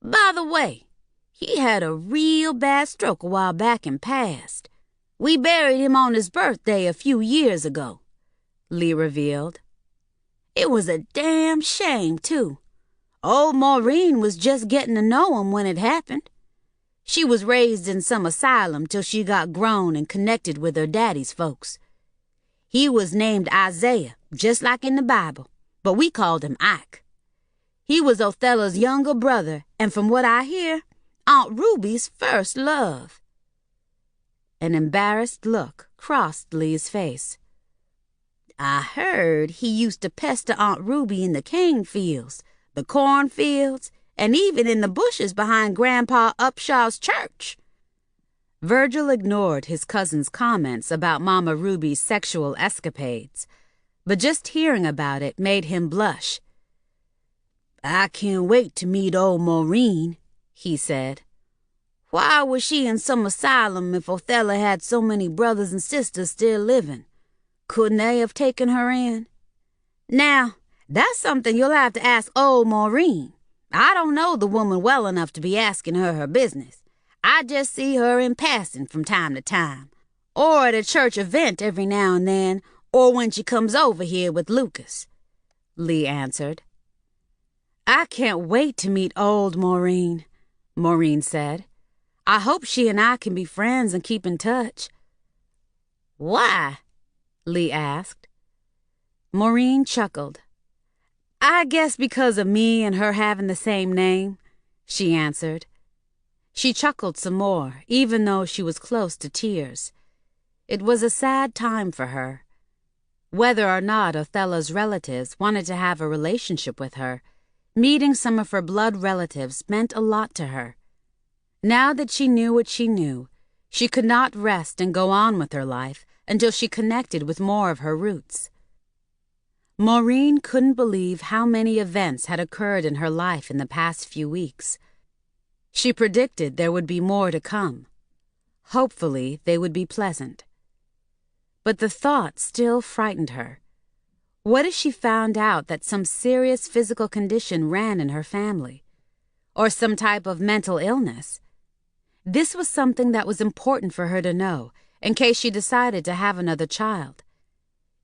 By the way, he had a real bad stroke a while back and passed. We buried him on his birthday a few years ago," Lee revealed. "It was a damn shame, too. Old Maureen was just getting to know him when it happened. She was raised in some asylum till she got grown and connected with her daddy's folks. He was named Isaiah, just like in the Bible, but we called him Ike. He was Othello's younger brother, and from what I hear, Aunt Ruby's first love." An embarrassed look crossed Lee's face. "I heard he used to pester Aunt Ruby in the cane fields, the cornfields, and even in the bushes behind Grandpa Upshaw's church." Virgil ignored his cousin's comments about Mama Ruby's sexual escapades, but just hearing about it made him blush. "I can't wait to meet old Maureen," he said. "Why was she in some asylum if Othello had so many brothers and sisters still living? Couldn't they have taken her in? Now, that's something you'll have to ask old Maureen. I don't know the woman well enough to be asking her business. I just see her in passing from time to time, or at a church event every now and then, or when she comes over here with Lucas," Lee answered. "I can't wait to meet old Maureen," Maureen said. "I hope she and I can be friends and keep in touch." "Why?" Lee asked. Maureen chuckled. "I guess because of me and her having the same name," she answered. She chuckled some more, even though she was close to tears. It was a sad time for her. Whether or not Othello's relatives wanted to have a relationship with her, meeting some of her blood relatives meant a lot to her. Now that she knew what she knew, she could not rest and go on with her life until she connected with more of her roots. Maureen couldn't believe how many events had occurred in her life in the past few weeks. She predicted there would be more to come. Hopefully, they would be pleasant. But the thought still frightened her. What if she found out that some serious physical condition ran in her family? Or some type of mental illness? This was something that was important for her to know in case she decided to have another child.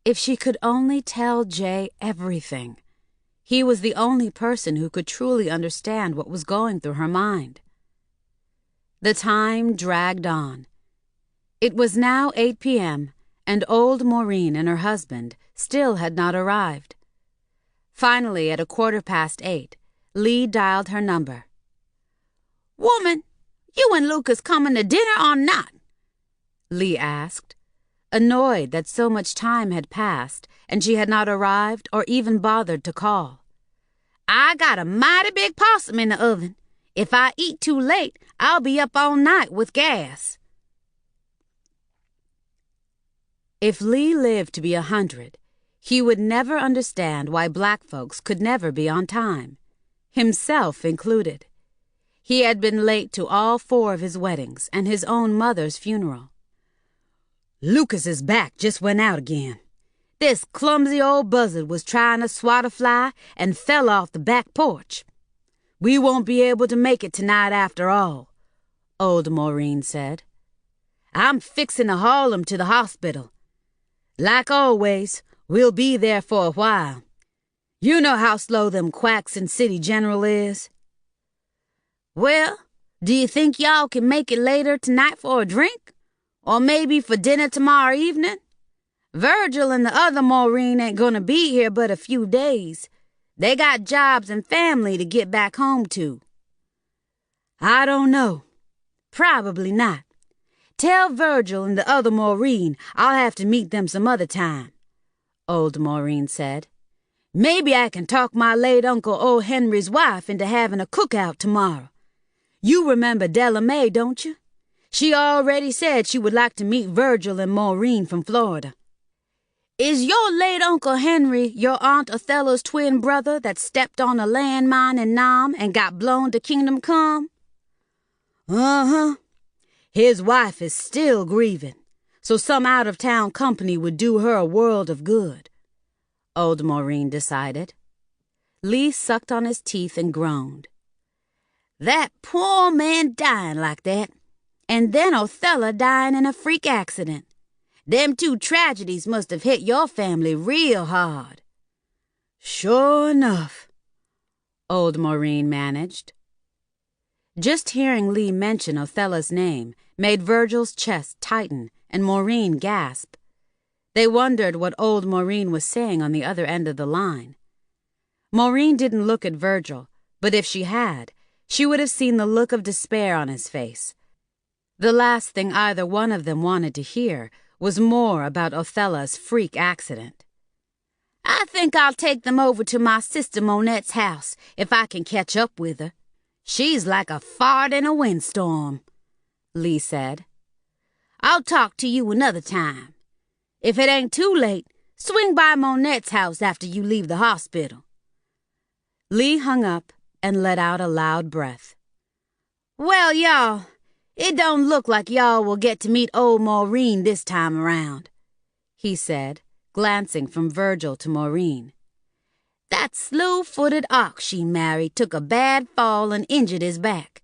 If she could only tell Jay everything. He was the only person who could truly understand what was going through her mind. The time dragged on. It was now 8 p.m., and old Maureen and her husband still had not arrived. Finally, at 8:15, Lee dialed her number. "Woman, you and Lucas coming to dinner or not?" Lee asked, annoyed that so much time had passed and she had not arrived or even bothered to call. "I got a mighty big possum in the oven. If I eat too late, I'll be up all night with gas." If Lee lived to be 100, he would never understand why black folks could never be on time, himself included. He had been late to all 4 of his weddings and his own mother's funeral. "Lucas's back just went out again. This clumsy old buzzard was trying to swat a fly and fell off the back porch. We won't be able to make it tonight after all, old Maureen said. I'm fixing to haul him to the hospital. Like always, we'll be there for a while. You know how slow them quacks in City General is. Well, do you think y'all can make it later tonight for a drink? Or maybe for dinner tomorrow evening? Virgil and the other Maureen ain't gonna be here but a few days. They got jobs and family to get back home to. I don't know. Probably not. Tell Virgil and the other Maureen I'll have to meet them some other time, old Maureen said. Maybe I can talk my late Uncle O. Henry's wife into having a cookout tomorrow. You remember Della Mae, don't you? She already said she would like to meet Virgil and Maureen from Florida. Is your late Uncle Henry your Aunt Othello's twin brother that stepped on a landmine in Nam and got blown to Kingdom Come? Uh-huh. His wife is still grieving, so some out-of-town company would do her a world of good, old Maureen decided. Lee sucked on his teeth and groaned. That poor man dying like that, and then Othello dying in a freak accident. Them two tragedies must have hit your family real hard. Sure enough, old Maureen managed. Just hearing Lee mention Othello's name made Virgil's chest tighten and Maureen gasp. They wondered what old Maureen was saying on the other end of the line. Maureen didn't look at Virgil, but if she had, she would have seen the look of despair on his face. The last thing either one of them wanted to hear was more about Othello's freak accident. I think I'll take them over to my sister Monette's house if I can catch up with her. She's like a fart in a windstorm, Lee said. I'll talk to you another time. If it ain't too late, swing by Monette's house after you leave the hospital. Lee hung up and let out a loud breath. Well, y'all, it don't look like y'all will get to meet old Maureen this time around, he said, glancing from Virgil to Maureen. That slew-footed ox she married took a bad fall and injured his back.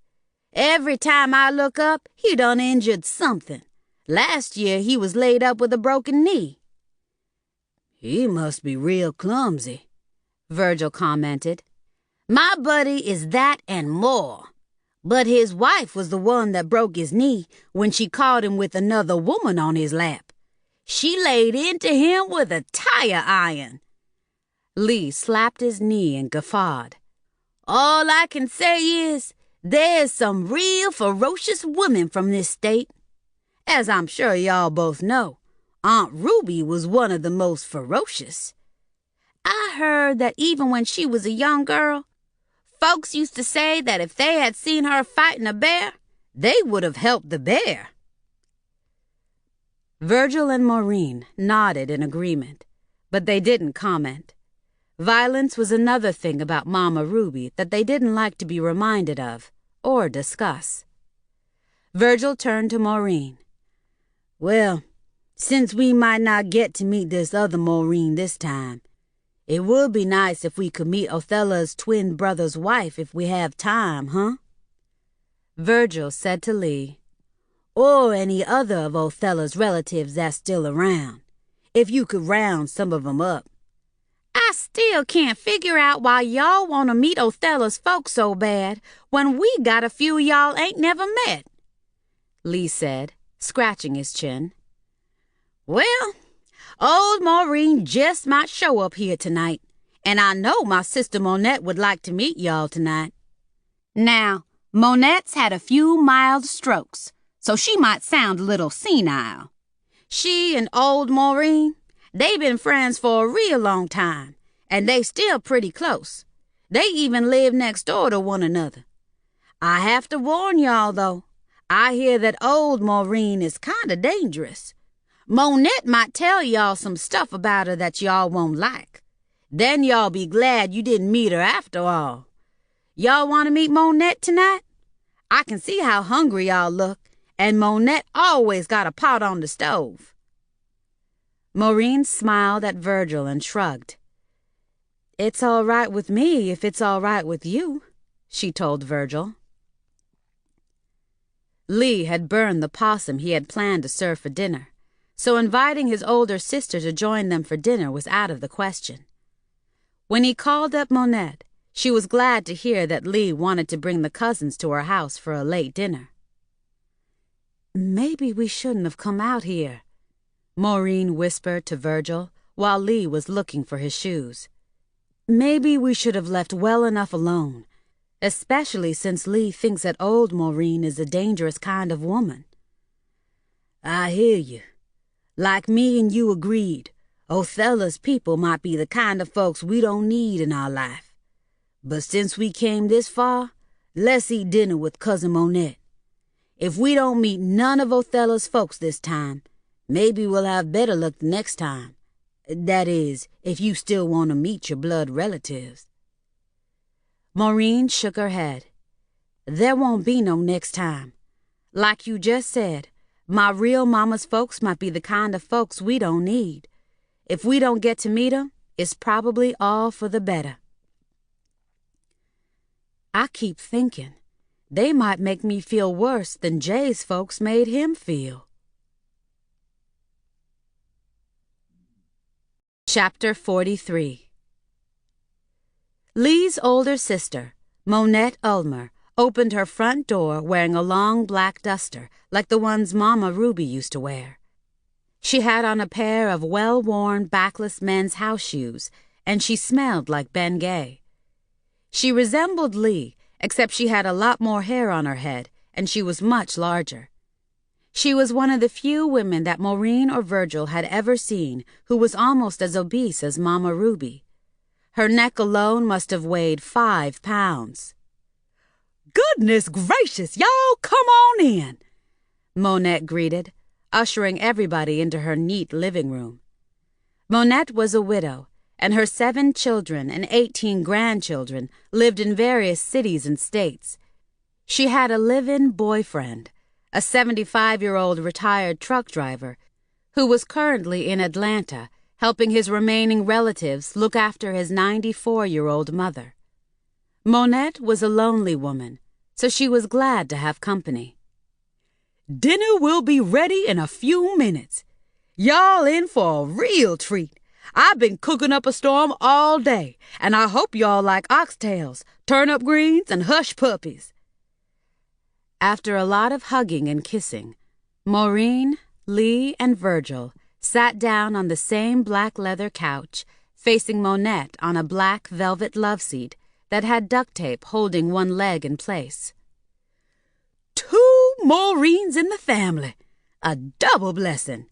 Every time I look up, he done injured something. Last year he was laid up with a broken knee. He must be real clumsy, Virgil commented. My buddy is that and more. But his wife was the one that broke his knee when she caught him with another woman on his lap. She laid into him with a tire iron. Lee slapped his knee and guffawed. All I can say is, there's some real ferocious women from this state. As I'm sure y'all both know, Aunt Ruby was one of the most ferocious. I heard that even when she was a young girl, folks used to say that if they had seen her fighting a bear, they would have helped the bear. Virgil and Maureen nodded in agreement, but they didn't comment. Violence was another thing about Mama Ruby that they didn't like to be reminded of or discuss. Virgil turned to Maureen. Well, since we might not get to meet this other Maureen this time, it would be nice if we could meet Othello's twin brother's wife if we have time, huh? Virgil said to Lee, or any other of Othello's relatives that's still around, if you could round some of 'em up. I still can't figure out why y'all want to meet Othello's folks so bad when we got a few y'all ain't never met, Lee said, scratching his chin. Well, old Maureen just might show up here tonight, and I know my sister Monette would like to meet y'all tonight. Now, Monette's had a few mild strokes, so she might sound a little senile. She and old Maureen, they been friends for a real long time, and they still pretty close. They even live next door to one another. I have to warn y'all, though. I hear that old Maureen is kinda dangerous. Monette might tell y'all some stuff about her that y'all won't like. Then y'all be glad you didn't meet her after all. Y'all want to meet Monette tonight? I can see how hungry y'all look, and Monette always got a pot on the stove. Maureen smiled at Virgil and shrugged. It's all right with me if it's all right with you, she told Virgil. Lee had burned the possum he had planned to serve for dinner, so inviting his older sister to join them for dinner was out of the question. When he called up Monette, she was glad to hear that Lee wanted to bring the cousins to her house for a late dinner. "Maybe we shouldn't have come out here," Maureen whispered to Virgil while Lee was looking for his shoes. "Maybe we should have left well enough alone, especially since Lee thinks that old Maureen is a dangerous kind of woman." "I hear you. Like me and you agreed, Othello's people might be the kind of folks we don't need in our life. But since we came this far, let's eat dinner with Cousin Monette. If we don't meet none of Othello's folks this time, maybe we'll have better luck the next time. That is, if you still want to meet your blood relatives." Maureen shook her head. "There won't be no next time. Like you just said, my real mama's folks might be the kind of folks we don't need. If we don't get to meet 'em, it's probably all for the better." "I keep thinking they might make me feel worse than Jay's folks made him feel." Chapter 43. Lee's older sister, Monette Ulmer, opened her front door wearing a long black duster like the ones Mama Ruby used to wear. She had on a pair of well-worn backless men's house shoes, and she smelled like Ben Gay. She resembled Lee, except she had a lot more hair on her head, and she was much larger. She was one of the few women that Maureen or Virgil had ever seen who was almost as obese as Mama Ruby. Her neck alone must have weighed 5 pounds. "Goodness gracious, y'all come on in," Monette greeted, ushering everybody into her neat living room. Monette was a widow, and her 7 children and 18 grandchildren lived in various cities and states. She had a live-in boyfriend, a 75-year-old retired truck driver, who was currently in Atlanta helping his remaining relatives look after his 94-year-old mother. Monette was a lonely woman, so she was glad to have company. "Dinner will be ready in a few minutes. Y'all in for a real treat. I've been cooking up a storm all day, and I hope y'all like oxtails, turnip greens, and hush puppies." After a lot of hugging and kissing, Maureen, Lee, and Virgil sat down on the same black leather couch, facing Monette on a black velvet love seat that had duct tape holding one leg in place. "2 Maureens in the family. A double blessing.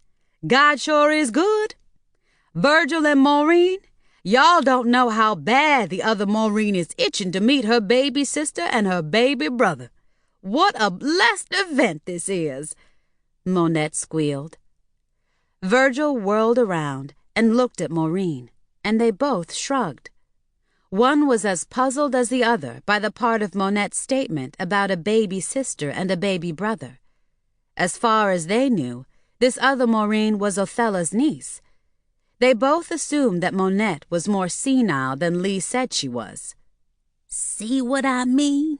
God sure is good. Virgil and Maureen, y'all don't know how bad the other Maureen is itching to meet her baby sister and her baby brother. What a blessed event this is," Monette squealed. Virgil whirled around and looked at Maureen, and they both shrugged. One was as puzzled as the other by the part of Monette's statement about a baby sister and a baby brother. As far as they knew, this other Maureen was Othello's niece. They both assumed that Monette was more senile than Lee said she was. "See what I mean?"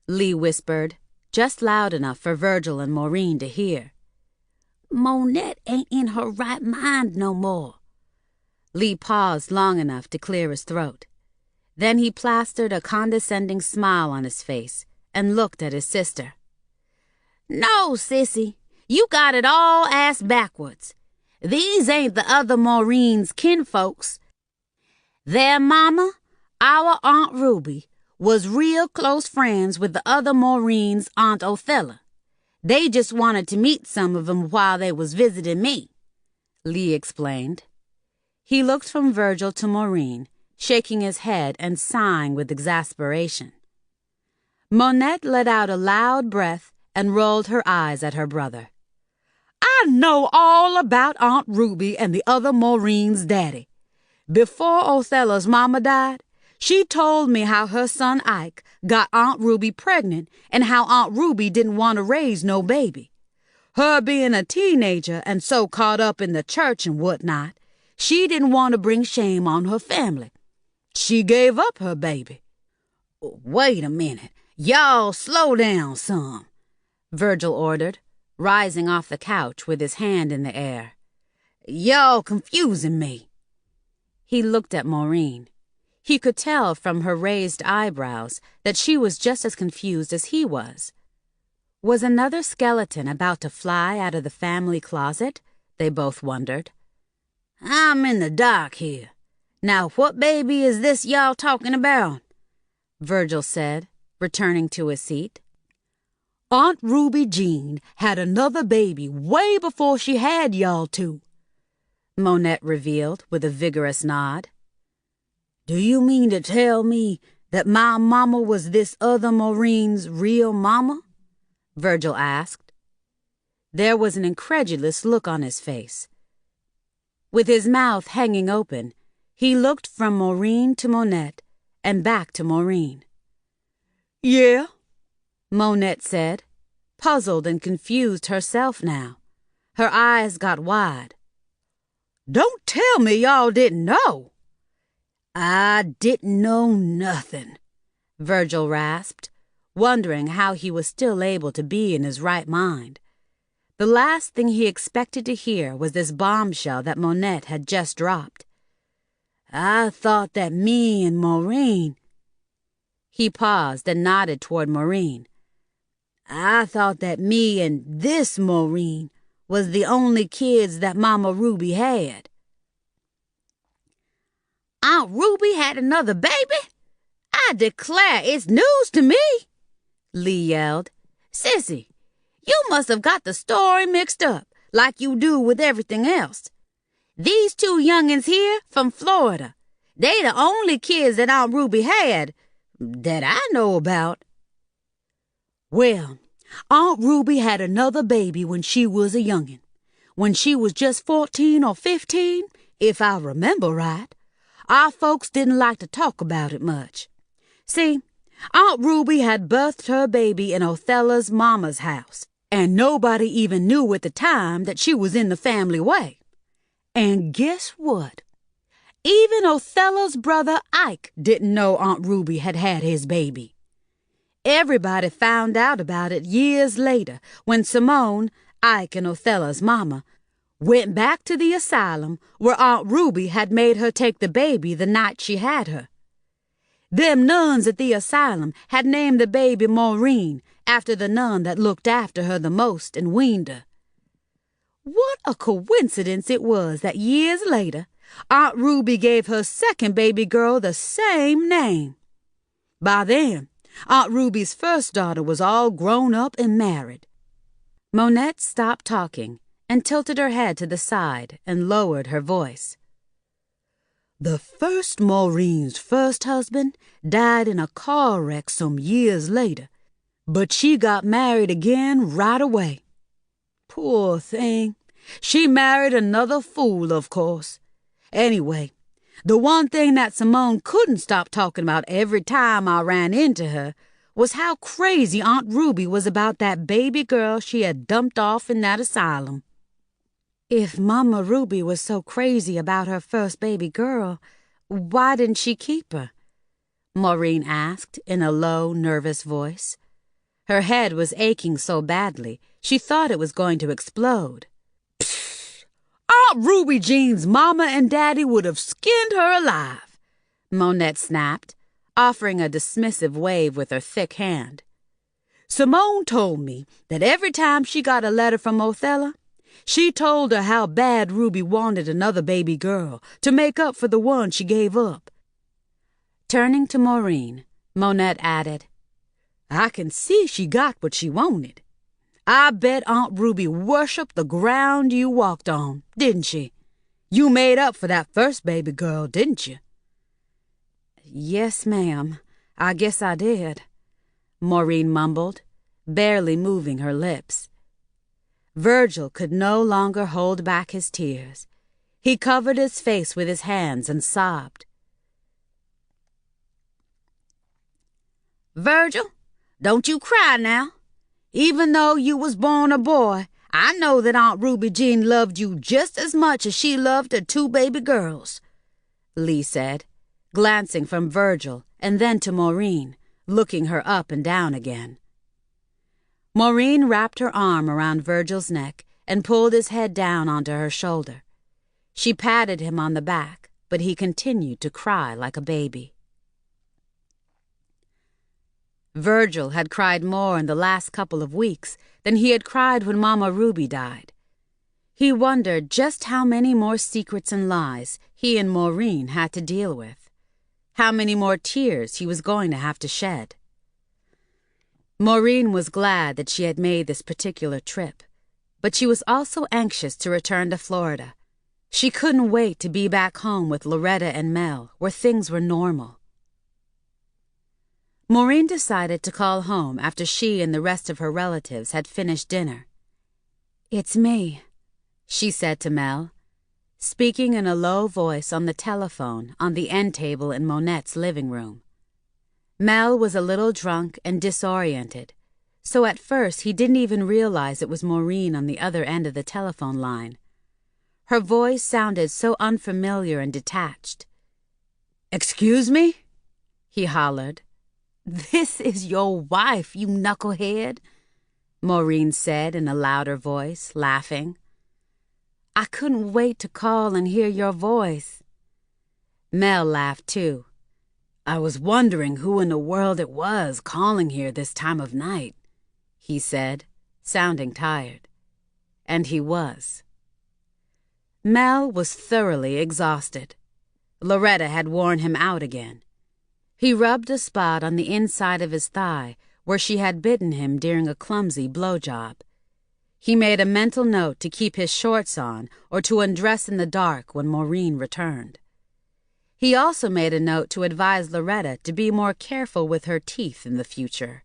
Lee whispered, just loud enough for Virgil and Maureen to hear. "Monette ain't in her right mind no more." Lee paused long enough to clear his throat. Then he plastered a condescending smile on his face and looked at his sister. "No, sissy, you got it all ass backwards. These ain't the other Maureen's kinfolks. Their mama, our Aunt Ruby, was real close friends with the other Maureen's Aunt Othella. They just wanted to meet some of 'em while they was visiting me," Lee explained. He looked from Virgil to Maureen, shaking his head and sighing with exasperation. Monette let out a loud breath and rolled her eyes at her brother. "I know all about Aunt Ruby and the other Maureen's daddy. Before Othello's mama died, she told me how her son Ike got Aunt Ruby pregnant and how Aunt Ruby didn't want to raise no baby. Her being a teenager and so caught up in the church and whatnot, she didn't want to bring shame on her family. She gave up her baby." Wait a minute. Y'all slow down some, Virgil ordered, rising off the couch with his hand in the air. Y'all confusing me. He looked at Maureen. He could tell from her raised eyebrows that she was just as confused as he was. Was another skeleton about to fly out of the family closet? They both wondered. I'm in the dark here. Now what baby is this y'all talking about? Virgil said, returning to his seat. Aunt Ruby Jean had another baby way before she had y'all two, Monette revealed with a vigorous nod. Do you mean to tell me that my mama was this other Maureen's real mama? Virgil asked. There was an incredulous look on his face. With his mouth hanging open, he looked from Maureen to Monette and back to Maureen. Yeah, Monette said, puzzled and confused herself now. Her eyes got wide. Don't tell me y'all didn't know. I didn't know nothing, Virgil rasped, wondering how he was still able to be in his right mind. The last thing he expected to hear was this bombshell that Monette had just dropped. I thought that me and Maureen... He paused and nodded toward Maureen. I thought that me and this Maureen was the only kids that Mama Ruby had. Aunt Ruby had another baby? I declare it's news to me, Lee yelled. Sissy, you must have got the story mixed up, like you do with everything else. These two youngins here from Florida, they the only kids that Aunt Ruby had, that I know about. Well, Aunt Ruby had another baby when she was a youngin', when she was just 14 or 15, if I remember right. Our folks didn't like to talk about it much. See, Aunt Ruby had birthed her baby in Othella's mama's house, and nobody even knew at the time that she was in the family way. And guess what? Even Othella's brother Ike didn't know Aunt Ruby had had his baby. Everybody found out about it years later when Simone, Ike and Othella's mama, went back to the asylum where Aunt Ruby had made her take the baby the night she had her. Them nuns at the asylum had named the baby Maureen after the nun that looked after her the most and weaned her. What a coincidence it was that years later, Aunt Ruby gave her second baby girl the same name. By then, Aunt Ruby's first daughter was all grown up and married. Monette stopped talking and tilted her head to the side and lowered her voice. The first Maureen's first husband died in a car wreck some years later, but she got married again right away. Poor thing. She married another fool, of course. Anyway, the one thing that Simone couldn't stop talking about every time I ran into her was how crazy Aunt Ruby was about that baby girl she had dumped off in that asylum. If Mama Ruby was so crazy about her first baby girl, why didn't she keep her? Maureen asked in a low, nervous voice. Her head was aching so badly, she thought it was going to explode. Pfft! Aunt Ruby Jean's mama and daddy would have skinned her alive, Monette snapped, offering a dismissive wave with her thick hand. Simone told me that every time she got a letter from Othella, she told her how bad Ruby wanted another baby girl to make up for the one she gave up. Turning to Maureen, Monette added, I can see she got what she wanted. I bet Aunt Ruby worshipped the ground you walked on, didn't she? You made up for that first baby girl, didn't you? Yes, ma'am. I guess I did, Maureen mumbled, barely moving her lips. Virgil could no longer hold back his tears. He covered his face with his hands and sobbed. Virgil, don't you cry now. Even though you was born a boy, I know that Aunt Ruby Jean loved you just as much as she loved her two baby girls, Lee said, glancing from Virgil and then to Maureen, looking her up and down again. Maureen wrapped her arm around Virgil's neck and pulled his head down onto her shoulder. She patted him on the back, but he continued to cry like a baby. Virgil had cried more in the last couple of weeks than he had cried when Mama Ruby died. He wondered just how many more secrets and lies he and Maureen had to deal with, how many more tears he was going to have to shed. Maureen was glad that she had made this particular trip, but she was also anxious to return to Florida. She couldn't wait to be back home with Loretta and Mel, where things were normal. Maureen decided to call home after she and the rest of her relatives had finished dinner. "It's me," she said to Mel, speaking in a low voice on the telephone on the end table in Monette's living room. Mel was a little drunk and disoriented, so at first he didn't even realize it was Maureen on the other end of the telephone line. Her voice sounded so unfamiliar and detached. "Excuse me?" he hollered. "This is your wife, you knucklehead," Maureen said in a louder voice, laughing. "I couldn't wait to call and hear your voice." Mel laughed too. "I was wondering who in the world it was calling here this time of night," he said, sounding tired. And he was. Mel was thoroughly exhausted. Loretta had worn him out again. He rubbed a spot on the inside of his thigh where she had bitten him during a clumsy blowjob. He made a mental note to keep his shorts on or to undress in the dark when Maureen returned. He also made a note to advise Loretta to be more careful with her teeth in the future.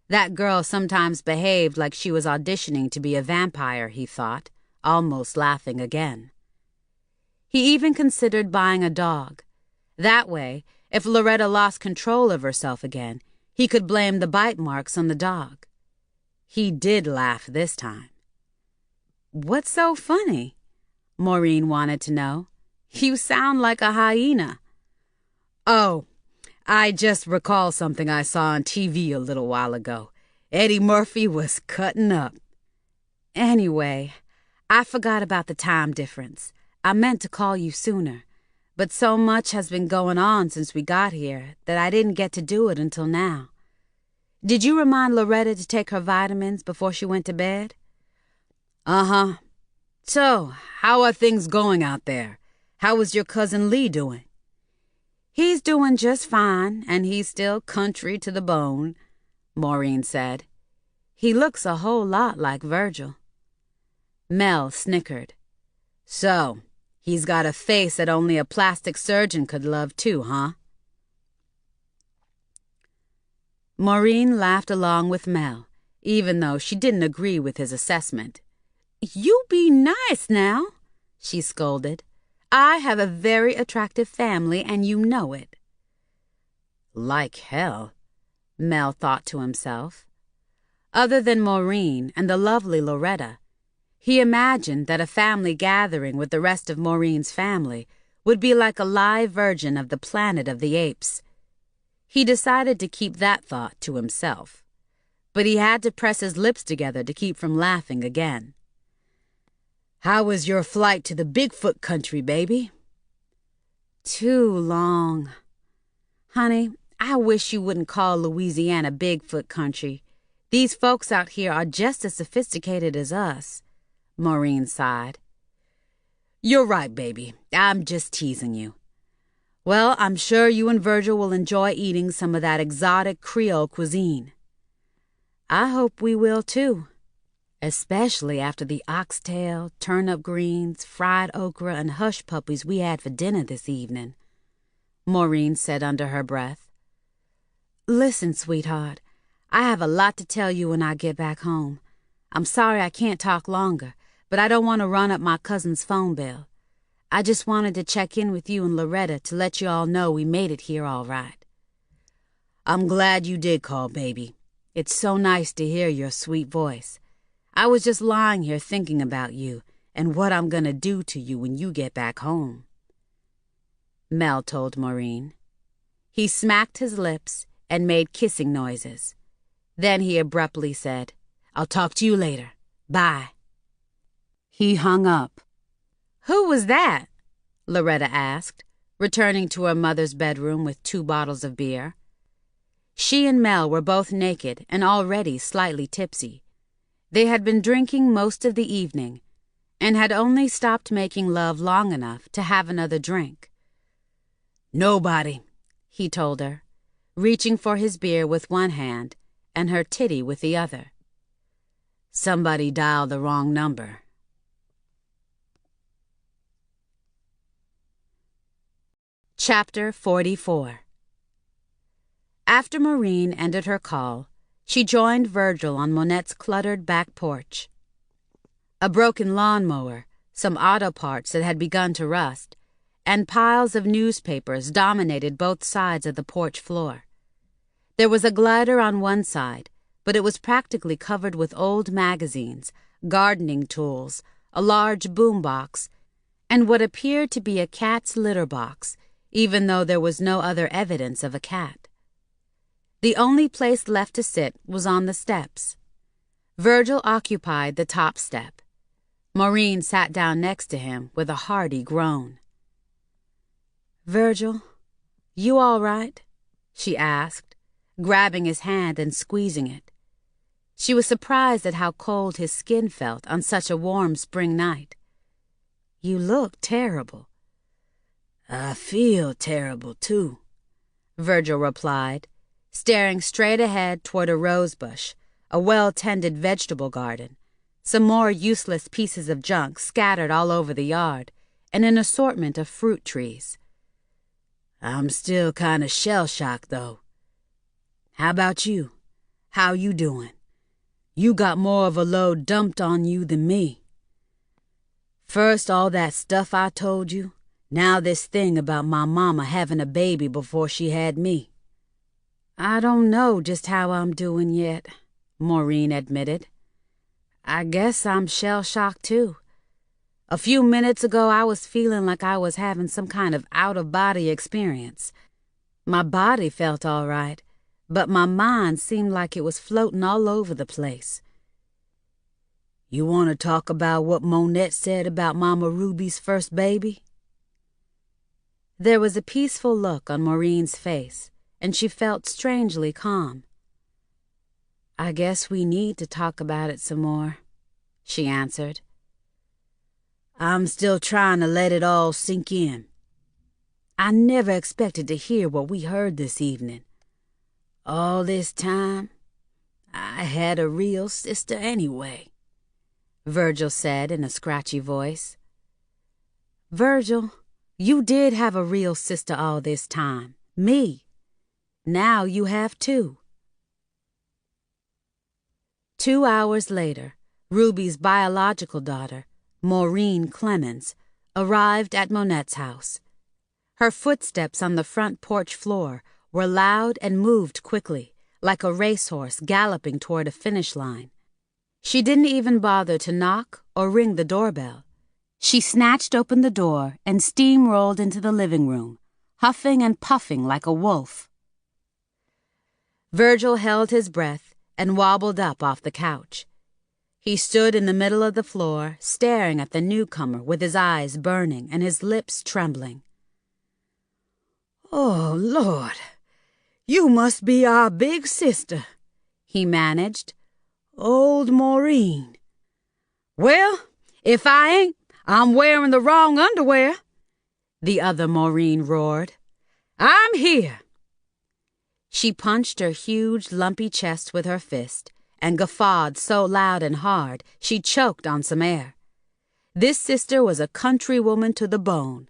That girl sometimes behaved like she was auditioning to be a vampire, he thought, almost laughing again. He even considered buying a dog. That way, if Loretta lost control of herself again, he could blame the bite marks on the dog. He did laugh this time. "What's so funny?" Maureen wanted to know. "You sound like a hyena." "Oh, I just recall something I saw on TV a little while ago. Eddie Murphy was cutting up." "Anyway, I forgot about the time difference. I meant to call you sooner, but so much has been going on since we got here that I didn't get to do it until now. Did you remind Loretta to take her vitamins before she went to bed?" "Uh-huh. So, how are things going out there? How is your cousin Lee doing?" "He's doing just fine, and he's still country to the bone," Maureen said. "He looks a whole lot like Virgil." Mel snickered. "So, he's got a face that only a plastic surgeon could love too, huh?" Maureen laughed along with Mel, even though she didn't agree with his assessment. "You be nice now," she scolded. "I have a very attractive family, and you know it." Like hell, Mel thought to himself. Other than Maureen and the lovely Loretta, he imagined that a family gathering with the rest of Maureen's family would be like a live version of the Planet of the Apes. He decided to keep that thought to himself, but he had to press his lips together to keep from laughing again. "How was your flight to the Bigfoot country, baby?" "Too long. Honey, I wish you wouldn't call Louisiana Bigfoot country. These folks out here are just as sophisticated as us," Maureen sighed. "You're right, baby. I'm just teasing you. Well, I'm sure you and Virgil will enjoy eating some of that exotic Creole cuisine." "I hope we will, too. Especially after the oxtail, turnip greens, fried okra, and hush puppies we had for dinner this evening," Maureen said under her breath. "Listen, sweetheart, I have a lot to tell you when I get back home. I'm sorry I can't talk longer, but I don't want to run up my cousin's phone bill. I just wanted to check in with you and Loretta to let you all know we made it here all right." "I'm glad you did call, baby. It's so nice to hear your sweet voice. I was just lying here thinking about you and what I'm going to do to you when you get back home," Mel told Maureen. He smacked his lips, and made kissing noises. Then he abruptly said, "I'll talk to you later. Bye." He hung up. "Who was that?" Loretta asked, returning to her mother's bedroom with 2 bottles of beer. She and Mel were both naked and already slightly tipsy. They had been drinking most of the evening and had only stopped making love long enough to have another drink. "Nobody," he told her, reaching for his beer with one hand and her titty with the other. "Somebody dialed the wrong number." Chapter 44. After Maureen ended her call, she joined Virgil on Monette's cluttered back porch. A broken lawnmower, some auto parts that had begun to rust, and piles of newspapers dominated both sides of the porch floor. There was a glider on one side, but it was practically covered with old magazines, gardening tools, a large boombox, and what appeared to be a cat's litter box, even though there was no other evidence of a cat. The only place left to sit was on the steps. Virgil occupied the top step. Maureen sat down next to him with a hearty groan. "Virgil, you all right?" she asked, grabbing his hand and squeezing it. She was surprised at how cold his skin felt on such a warm spring night. "You look terrible." "I feel terrible, too," Virgil replied, staring straight ahead toward a rosebush, a well-tended vegetable garden, some more useless pieces of junk scattered all over the yard, and an assortment of fruit trees. "I'm still kind of shell-shocked, though. How about you? How you doing? You got more of a load dumped on you than me. First all that stuff I told you, now this thing about my mama having a baby before she had me." "I don't know just how I'm doing yet," Maureen admitted. "I guess I'm shell-shocked too. A few minutes ago I was feeling like I was having some kind of out-of-body experience. My body felt all right, but my mind seemed like it was floating all over the place." "You want to talk about what Monette said about Mama Ruby's first baby?" There was a peaceful look on Maureen's face, and she felt strangely calm. "I guess we need to talk about it some more," she answered. "I'm still trying to let it all sink in. I never expected to hear what we heard this evening. All this time, I had a real sister anyway," Virgil said in a scratchy voice. "Virgil, you did have a real sister all this time, me. Now you have 2. 2 hours later, Ruby's biological daughter, Maureen Clemens, arrived at Monette's house. Her footsteps on the front porch floor were loud and moved quickly, like a racehorse galloping toward a finish line. She didn't even bother to knock or ring the doorbell. She snatched open the door and steamrolled into the living room, huffing and puffing like a wolf. Virgil held his breath and wobbled up off the couch. He stood in the middle of the floor, staring at the newcomer with his eyes burning and his lips trembling. "Oh, Lord, you must be our big sister," he managed. "Old Maureen." "Well, if I ain't, I'm wearing the wrong underwear," the other Maureen roared. "I'm here." She punched her huge, lumpy chest with her fist and guffawed so loud and hard she choked on some air. This sister was a country woman to the bone,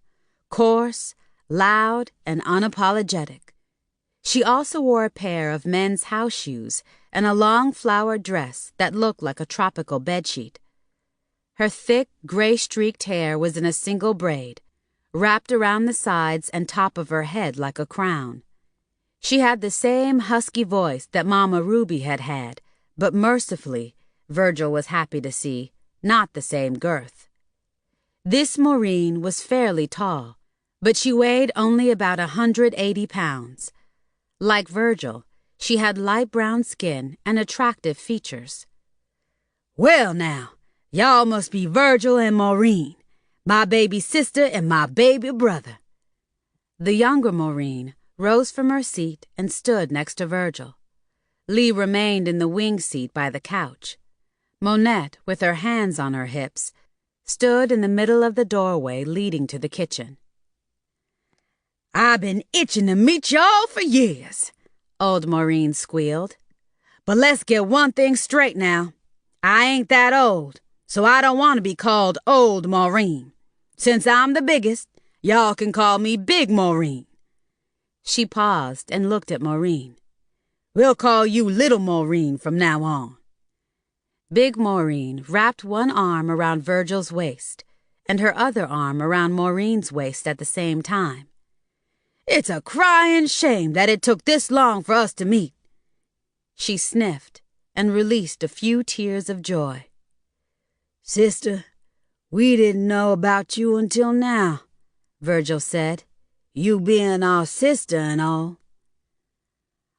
coarse, loud, and unapologetic. She also wore a pair of men's house shoes and a long flowered dress that looked like a tropical bedsheet. Her thick, gray-streaked hair was in a single braid, wrapped around the sides and top of her head like a crown. She had the same husky voice that Mama Ruby had had, but mercifully, Virgil was happy to see, not the same girth. This Maureen was fairly tall, but she weighed only about 180 pounds. Like Virgil, she had light brown skin and attractive features. "Well now, y'all must be Virgil and Maureen, my baby sister and my baby brother." The younger Maureen rose from her seat and stood next to Virgil. Lee remained in the wing seat by the couch. Monette, with her hands on her hips, stood in the middle of the doorway leading to the kitchen. "I've been itching to meet y'all for years," old Maureen squealed. "But let's get one thing straight now. I ain't that old, so I don't want to be called Old Maureen. Since I'm the biggest, y'all can call me Big Maureen." She paused and looked at Maureen. "We'll call you Little Maureen from now on." Big Maureen wrapped one arm around Virgil's waist and her other arm around Maureen's waist at the same time. "It's a crying shame that it took this long for us to meet." She sniffed and released a few tears of joy. "Sister, we didn't know about you until now," Virgil said. "You being our sister and all."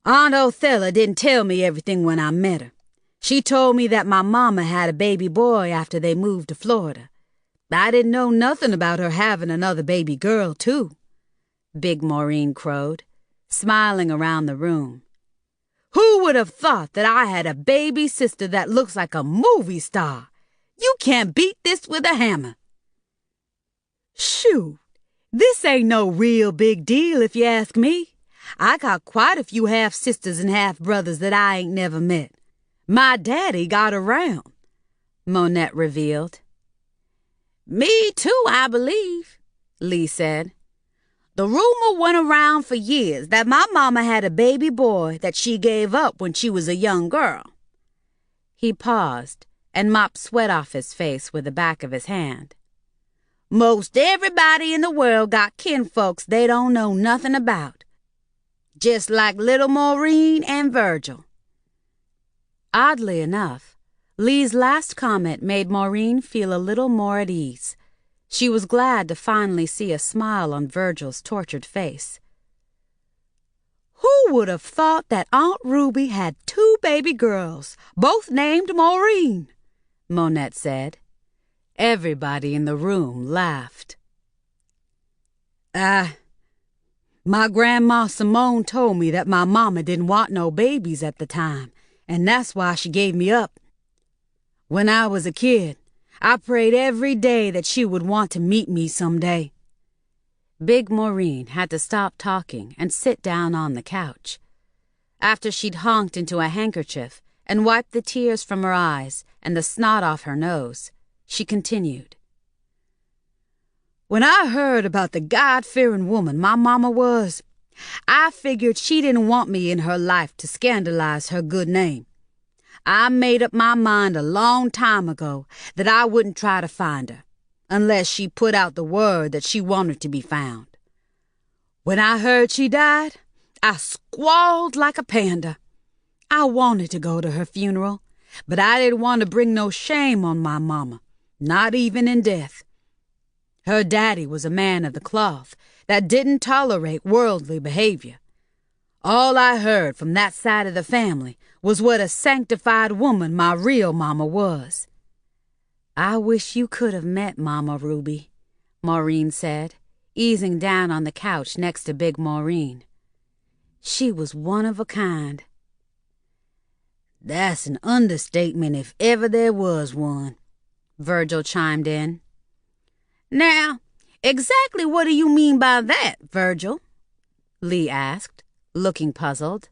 "Aunt Othello didn't tell me everything when I met her. She told me that my mama had a baby boy after they moved to Florida. I didn't know nothing about her having another baby girl, too," Big Maureen crowed, smiling around the room. "Who would have thought that I had a baby sister that looks like a movie star? You can't beat this with a hammer." "Shoot, this ain't no real big deal if you ask me. I got quite a few half-sisters and half-brothers that I ain't never met. My daddy got around," Monette revealed. "Me too, I believe," Lee said. "The rumor went around for years that my mama had a baby boy that she gave up when she was a young girl." He paused and mopped sweat off his face with the back of his hand. "Most everybody in the world got kinfolks they don't know nothing about. Just like little Maureen and Virgil." Oddly enough, Lee's last comment made Maureen feel a little more at ease. She was glad to finally see a smile on Virgil's tortured face. "Who would have thought that Aunt Ruby had 2 baby girls, both named Maureen?" Monette said. Everybody in the room laughed. My grandma Simone told me that my mama didn't want no babies at the time, and that's why she gave me up. When I was a kid, I prayed every day that she would want to meet me someday." Big Maureen had to stop talking and sit down on the couch. After she'd honked into a handkerchief and wiped the tears from her eyes and the snot off her nose, she continued. "When I heard about the God-fearing woman my mama was, I figured she didn't want me in her life to scandalize her good name. I made up my mind a long time ago that I wouldn't try to find her, unless she put out the word that she wanted to be found. When I heard she died, I squalled like a panda. I wanted to go to her funeral, but I didn't want to bring no shame on my mama, not even in death. Her daddy was a man of the cloth that didn't tolerate worldly behavior. All I heard from that side of the family was what a sanctified woman my real mama was." "I wish you could have met Mama Ruby," Maureen said, easing down on the couch next to Big Maureen. "She was one of a kind." "That's an understatement if ever there was one," Virgil chimed in. "Now, exactly what do you mean by that, Virgil?" Lee asked, looking puzzled.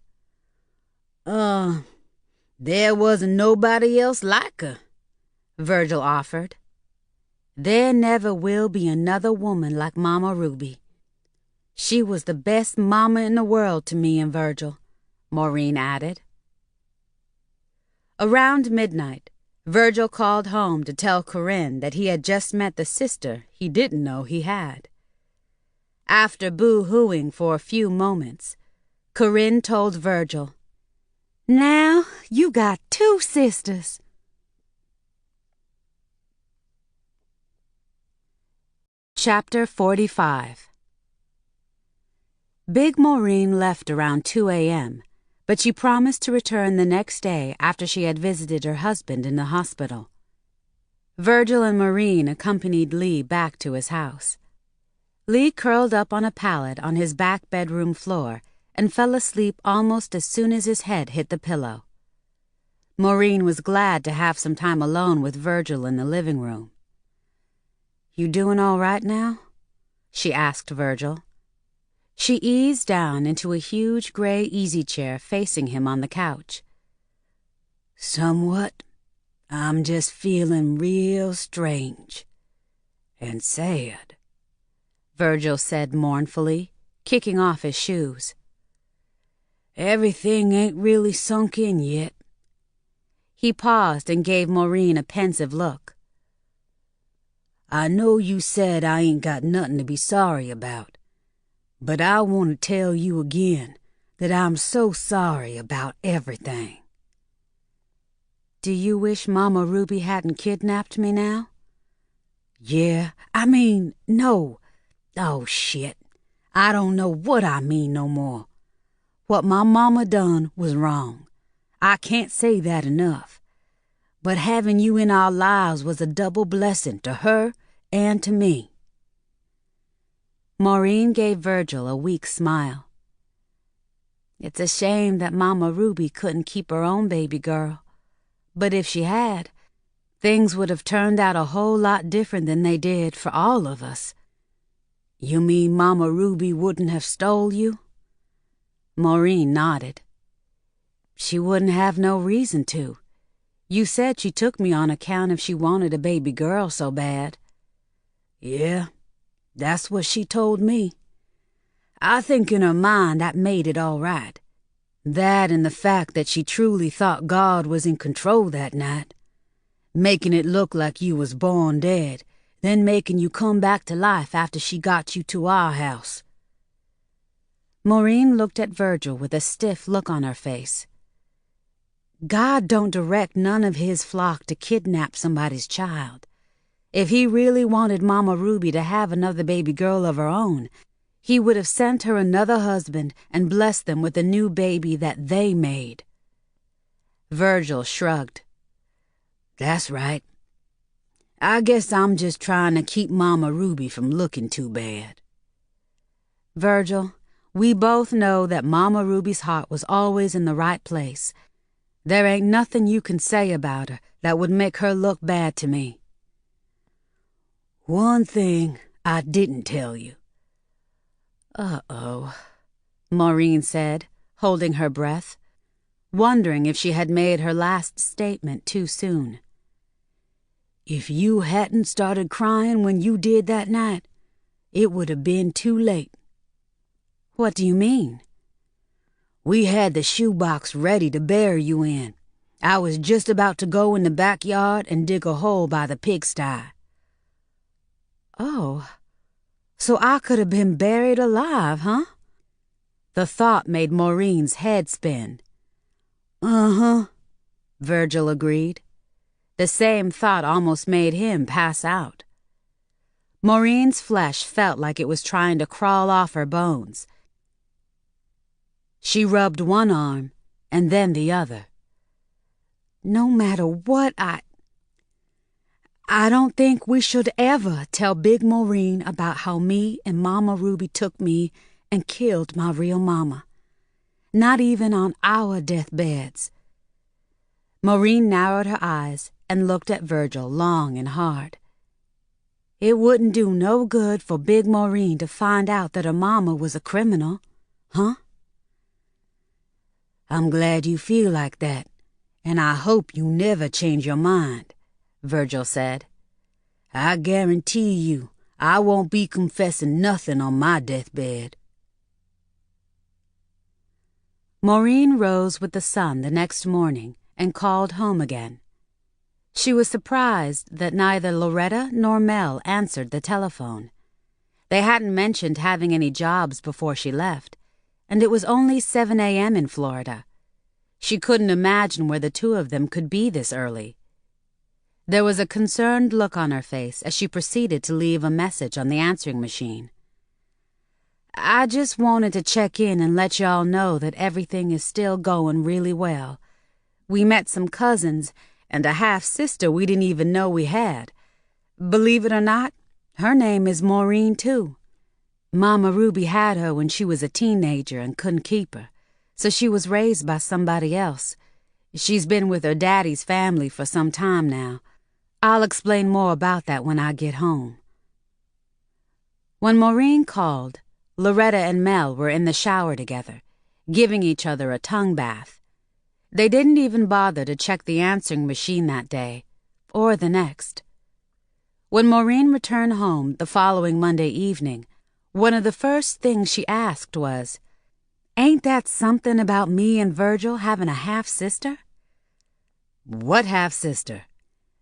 There wasn't nobody else like her," Virgil offered. "There never will be another woman like Mama Ruby. She was the best mama in the world to me and Virgil," Maureen added. Around midnight, Virgil called home to tell Corinne that he had just met the sister he didn't know he had. After boo-hooing for a few moments, Corinne told Virgil, "Now you got 2 sisters." Chapter 45. Big Maureen left around 2 a.m., but she promised to return the next day after she had visited her husband in the hospital. Virgil and Maureen accompanied Lee back to his house. Lee curled up on a pallet on his back bedroom floor and fell asleep almost as soon as his head hit the pillow. Maureen was glad to have some time alone with Virgil in the living room. "You doing all right now?" she asked Virgil. She eased down into a huge gray easy chair facing him on the couch. "Somewhat. I'm just feeling real strange and sad," Virgil said mournfully, kicking off his shoes. "Everything ain't really sunk in yet." He paused and gave Maureen a pensive look. "I know you said I ain't got nothing to be sorry about, but I want to tell you again that I'm so sorry about everything." "Do you wish Mama Ruby hadn't kidnapped me now?" "Yeah, no. Oh, shit. I don't know what I mean no more. What my mama done was wrong. I can't say that enough. But having you in our lives was a double blessing to her and to me." Maureen gave Virgil a weak smile. "It's a shame that Mama Ruby couldn't keep her own baby girl. But if she had, things would have turned out a whole lot different than they did for all of us." "You mean Mama Ruby wouldn't have stole you?" Maureen nodded. "She wouldn't have no reason to. You said she took me on account if she wanted a baby girl so bad." "Yeah, that's what she told me. I think in her mind that made it all right. That and the fact that she truly thought God was in control that night, making it look like you was born dead, then making you come back to life after she got you to our house." Maureen looked at Virgil with a stiff look on her face. "God don't direct none of his flock to kidnap somebody's child. If he really wanted Mama Ruby to have another baby girl of her own, he would have sent her another husband and blessed them with a new baby that they made." Virgil shrugged. "That's right. I guess I'm just trying to keep Mama Ruby from looking too bad." "Virgil, we both know that Mama Ruby's heart was always in the right place. There ain't nothing you can say about her that would make her look bad to me." "One thing I didn't tell you." "Uh-oh," Maureen said, holding her breath, wondering if she had made her last statement too soon. "If you hadn't started crying when you did that night, it would have been too late." "What do you mean?" "We had the shoebox ready to bury you in. I was just about to go in the backyard and dig a hole by the pigsty." "Oh, so I could have been buried alive, huh?" The thought made Maureen's head spin. "Uh-huh," Virgil agreed. The same thought almost made him pass out. Maureen's flesh felt like it was trying to crawl off her bones. She rubbed one arm and then the other. "No matter what I don't think we should ever tell Big Maureen about how me and Mama Ruby took me and killed my real mama. Not even on our deathbeds." Maureen narrowed her eyes and looked at Virgil long and hard. "It wouldn't do no good for Big Maureen to find out that her mama was a criminal, huh?" "I'm glad you feel like that, and I hope you never change your mind," Virgil said. "I guarantee you I won't be confessing nothing on my deathbed." Maureen rose with the sun the next morning and called home again. She was surprised that neither Loretta nor Mel answered the telephone. They hadn't mentioned having any jobs before she left, and it was only 7 a.m. in Florida. She couldn't imagine where the two of them could be this early. There was a concerned look on her face as she proceeded to leave a message on the answering machine. I just wanted to check in and let y'all know that everything is still going really well. We met some cousins and a half-sister we didn't even know we had. Believe it or not, her name is Maureen, too. Mama Ruby had her when she was a teenager and couldn't keep her, so she was raised by somebody else. She's been with her daddy's family for some time now. I'll explain more about that when I get home. When Maureen called, Loretta and Mel were in the shower together, giving each other a tongue bath. They didn't even bother to check the answering machine that day, or the next. When Maureen returned home the following Monday evening, one of the first things she asked was, "Ain't that something about me and Virgil having a half-sister?" "What half-sister?"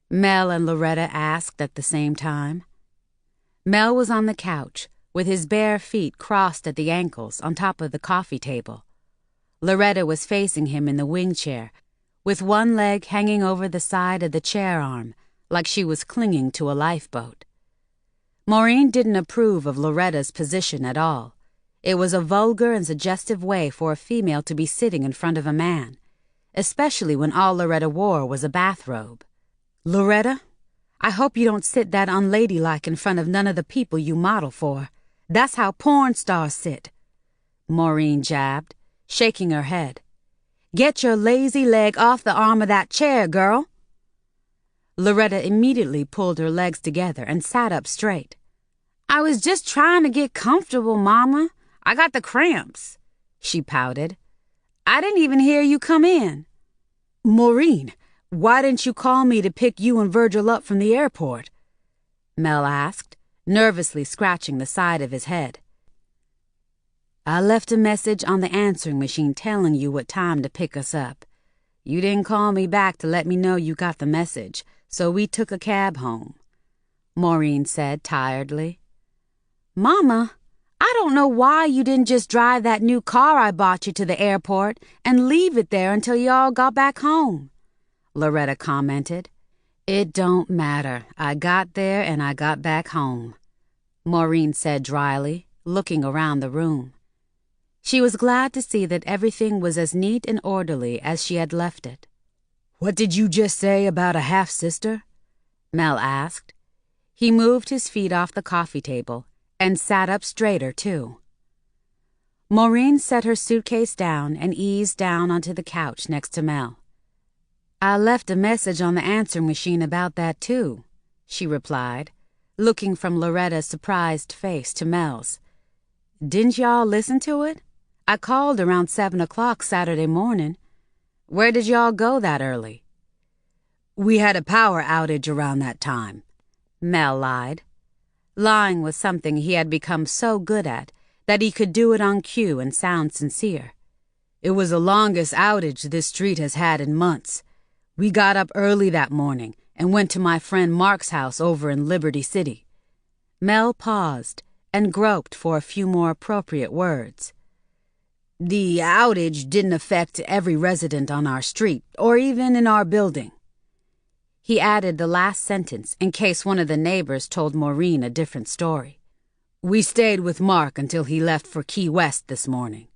Mel and Loretta asked at the same time. Mel was on the couch, with his bare feet crossed at the ankles on top of the coffee table. Loretta was facing him in the wing chair, with one leg hanging over the side of the chair arm, like she was clinging to a lifeboat. Maureen didn't approve of Loretta's position at all. It was a vulgar and suggestive way for a female to be sitting in front of a man, especially when all Loretta wore was a bathrobe. "Loretta, I hope you don't sit that unladylike in front of none of the people you model for. That's how porn stars sit," Maureen jabbed, shaking her head. "Get your lazy leg off the arm of that chair, girl." Loretta immediately pulled her legs together and sat up straight. "I was just trying to get comfortable, Mama. I got the cramps," she pouted. "I didn't even hear you come in." "Maureen, why didn't you call me to pick you and Virgil up from the airport?" Mel asked, nervously scratching the side of his head. "I left a message on the answering machine telling you what time to pick us up. You didn't call me back to let me know you got the message, so we took a cab home," Maureen said tiredly. "Mama, I don't know why you didn't just drive that new car I bought you to the airport and leave it there until y'all got back home," Loretta commented. "It don't matter. I got there and I got back home," Maureen said dryly, looking around the room. She was glad to see that everything was as neat and orderly as she had left it. "What did you just say about a half-sister?" Mel asked. He moved his feet off the coffee table and sat up straighter, too. Maureen set her suitcase down and eased down onto the couch next to Mel. "I left a message on the answering machine about that, too," she replied, looking from Loretta's surprised face to Mel's. "Didn't y'all listen to it? I called around 7 o'clock Saturday morning. Where did y'all go that early?" "We had a power outage around that time," Mel lied. Lying was something he had become so good at that he could do it on cue and sound sincere. "It was the longest outage this street has had in months. We got up early that morning and went to my friend Mark's house over in Liberty City." Mel paused and groped for a few more appropriate words. "The outage didn't affect every resident on our street or even in our building." He added the last sentence in case one of the neighbors told Maureen a different story. "We stayed with Mark until he left for Key West this morning."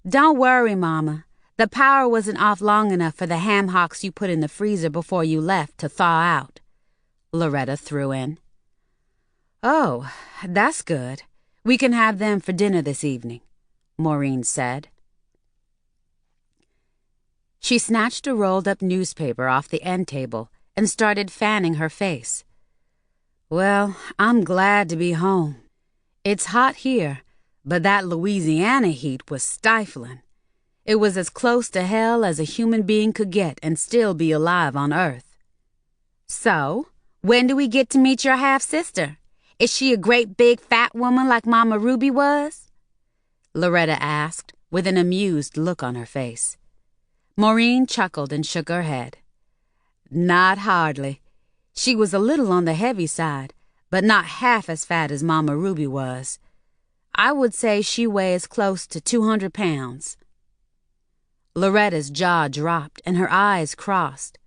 "Don't worry, Mama. The power wasn't off long enough for the ham hocks you put in the freezer before you left to thaw out," Loretta threw in. "Oh, that's good. We can have them for dinner this evening," Maureen said. She snatched a rolled-up newspaper off the end table and started fanning her face. "Well, I'm glad to be home. It's hot here, but that Louisiana heat was stifling. It was as close to hell as a human being could get and still be alive on Earth." "So, when do we get to meet your half-sister? Is she a great big fat woman like Mama Ruby was?" Loretta asked, with an amused look on her face. Maureen chuckled and shook her head. "Not hardly. She was a little on the heavy side, but not half as fat as Mama Ruby was. I would say she weighs close to 200 pounds. Loretta's jaw dropped and her eyes crossed.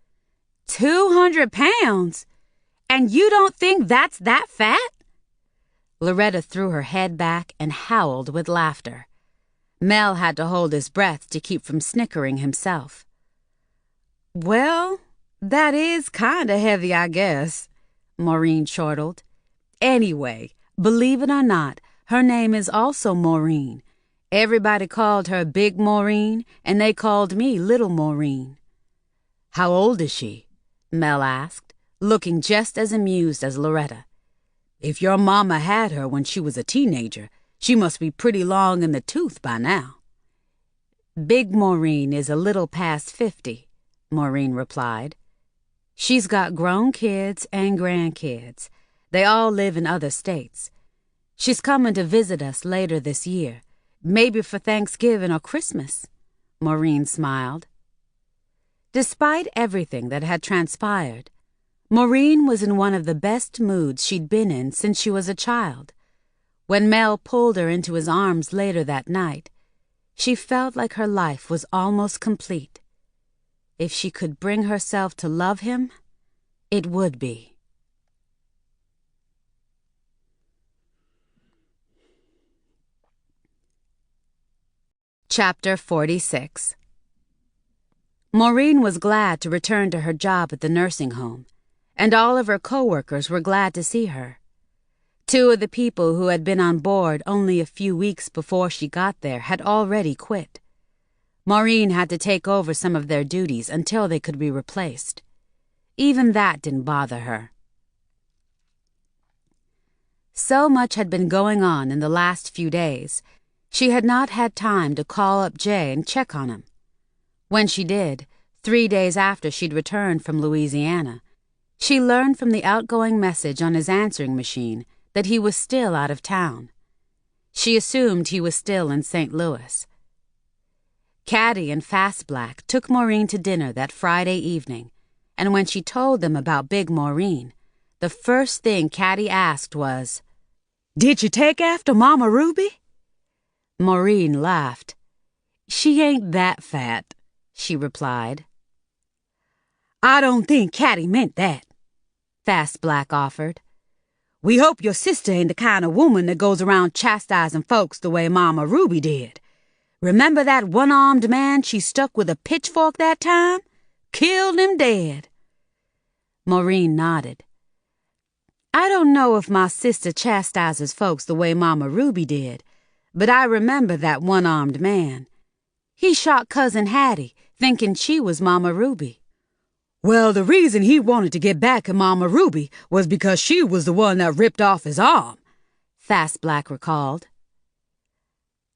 200 pounds? And you don't think that's that fat? Loretta threw her head back and howled with laughter. Mel had to hold his breath to keep from snickering himself. "Well, that is kinda heavy, I guess," Maureen chortled. "Anyway, believe it or not, her name is also Maureen. Everybody called her Big Maureen, and they called me Little Maureen." "How old is she?" Mel asked, looking just as amused as Loretta. "If your mama had her when she was a teenager, she must be pretty long in the tooth by now." "Big Maureen is a little past 50, Maureen replied. "She's got grown kids and grandkids. They all live in other states. She's coming to visit us later this year, maybe for Thanksgiving or Christmas," Maureen smiled. Despite everything that had transpired, Maureen was in one of the best moods she'd been in since she was a child. When Mel pulled her into his arms later that night, she felt like her life was almost complete. If she could bring herself to love him, it would be. Chapter 46. Maureen was glad to return to her job at the nursing home, and all of her co-workers were glad to see her. Two of the people who had been on board only a few weeks before she got there had already quit. Maureen had to take over some of their duties until they could be replaced. Even that didn't bother her. So much had been going on in the last few days, she had not had time to call up Jay and check on him. When she did, 3 days after she'd returned from Louisiana, she learned from the outgoing message on his answering machine that he was still out of town. She assumed he was still in St. Louis. Caddy and Fast Black took Maureen to dinner that Friday evening, and when she told them about Big Maureen, the first thing Caddy asked was, "Did you take after Mama Ruby?" Maureen laughed. "She ain't that fat," she replied. "I don't think Caddy meant that," Fast Black offered. "We hope your sister ain't the kind of woman that goes around chastising folks the way Mama Ruby did. Remember that one-armed man she stuck with a pitchfork that time? Killed him dead." Maureen nodded. "I don't know if my sister chastises folks the way Mama Ruby did, but I remember that one-armed man. He shot Cousin Hattie, thinking she was Mama Ruby." "Well, the reason he wanted to get back at Mama Ruby was because she was the one that ripped off his arm," Fast Black recalled.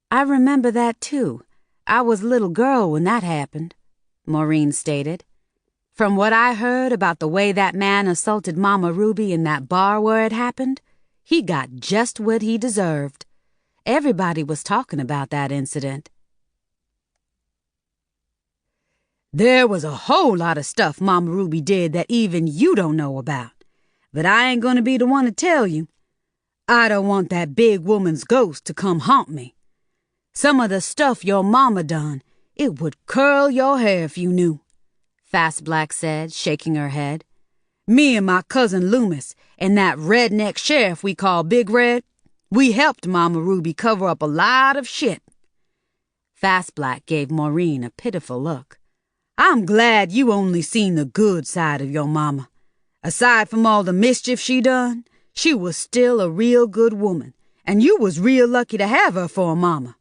"I remember that, too. I was a little girl when that happened," Maureen stated. "From what I heard about the way that man assaulted Mama Ruby in that bar where it happened, he got just what he deserved. Everybody was talking about that incident." "There was a whole lot of stuff Mama Ruby did that even you don't know about. But I ain't gonna be the one to tell you. I don't want that big woman's ghost to come haunt me. Some of the stuff your mama done, it would curl your hair if you knew," Fast Black said, shaking her head. "Me and my cousin Loomis and that redneck sheriff we call Big Red, we helped Mama Ruby cover up a lot of shit." Fast Black gave Maureen a pitiful look. "I'm glad you only seen the good side of your mama. Aside from all the mischief she done, she was still a real good woman, and you was real lucky to have her for a mama."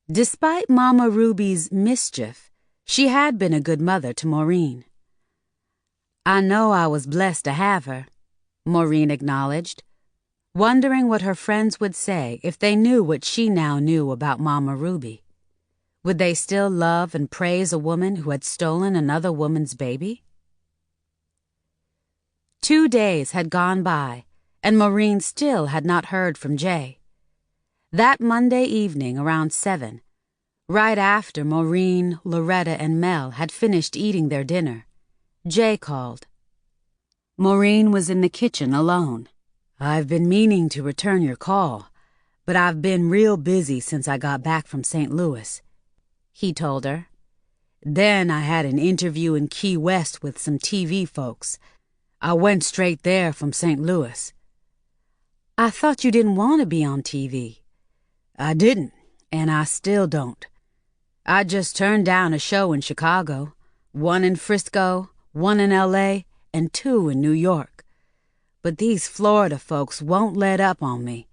Despite Mama Ruby's mischief, she had been a good mother to Maureen. "I know I was blessed to have her," Maureen acknowledged, wondering what her friends would say if they knew what she now knew about Mama Ruby. Would they still love and praise a woman who had stolen another woman's baby? 2 days had gone by, and Maureen still had not heard from Jay. That Monday evening around 7, right after Maureen, Loretta, and Mel had finished eating their dinner, Jay called. Maureen was in the kitchen alone. "I've been meaning to return your call, but I've been real busy since I got back from St. Louis," he told her. "Then I had an interview in Key West with some TV folks. I went straight there from St. Louis." I thought you didn't want to be on TV. I didn't, and I still don't. I just turned down a show in Chicago, one in Frisco, one in LA, and two in New York. But these Florida folks won't let up on me.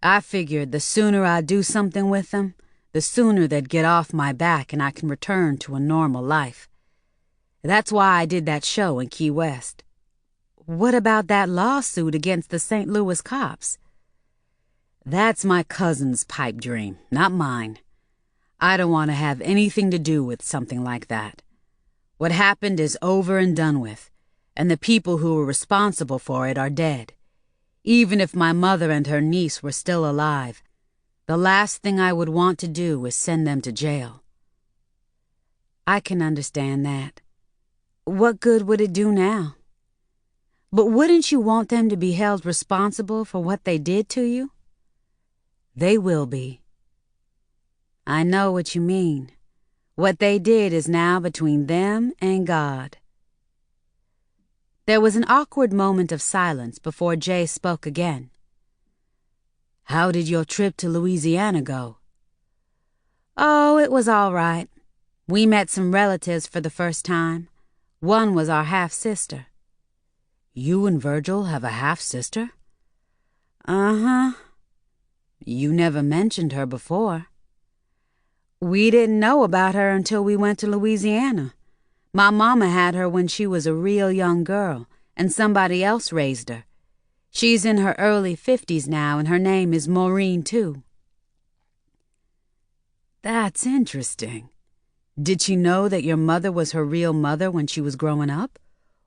I figured the sooner I do something with them, the sooner they'd get off my back and I can return to a normal life. That's why I did that show in Key West. What about that lawsuit against the St. Louis cops? That's my cousin's pipe dream, not mine. I don't want to have anything to do with something like that. What happened is over and done with, and the people who were responsible for it are dead. Even if my mother and her niece were still alive, the last thing I would want to do is send them to jail. I can understand that. What good would it do now? But wouldn't you want them to be held responsible for what they did to you? They will be. I know what you mean. What they did is now between them and God. There was an awkward moment of silence before Jay spoke again. How did your trip to Louisiana go? Oh, it was all right. We met some relatives for the first time. One was our half-sister. You and Virgil have a half-sister? Uh-huh. You never mentioned her before. We didn't know about her until we went to Louisiana. My mama had her when she was a real young girl, and somebody else raised her. She's in her early 50s now, and her name is Maureen, too. That's interesting. Did she know that your mother was her real mother when she was growing up?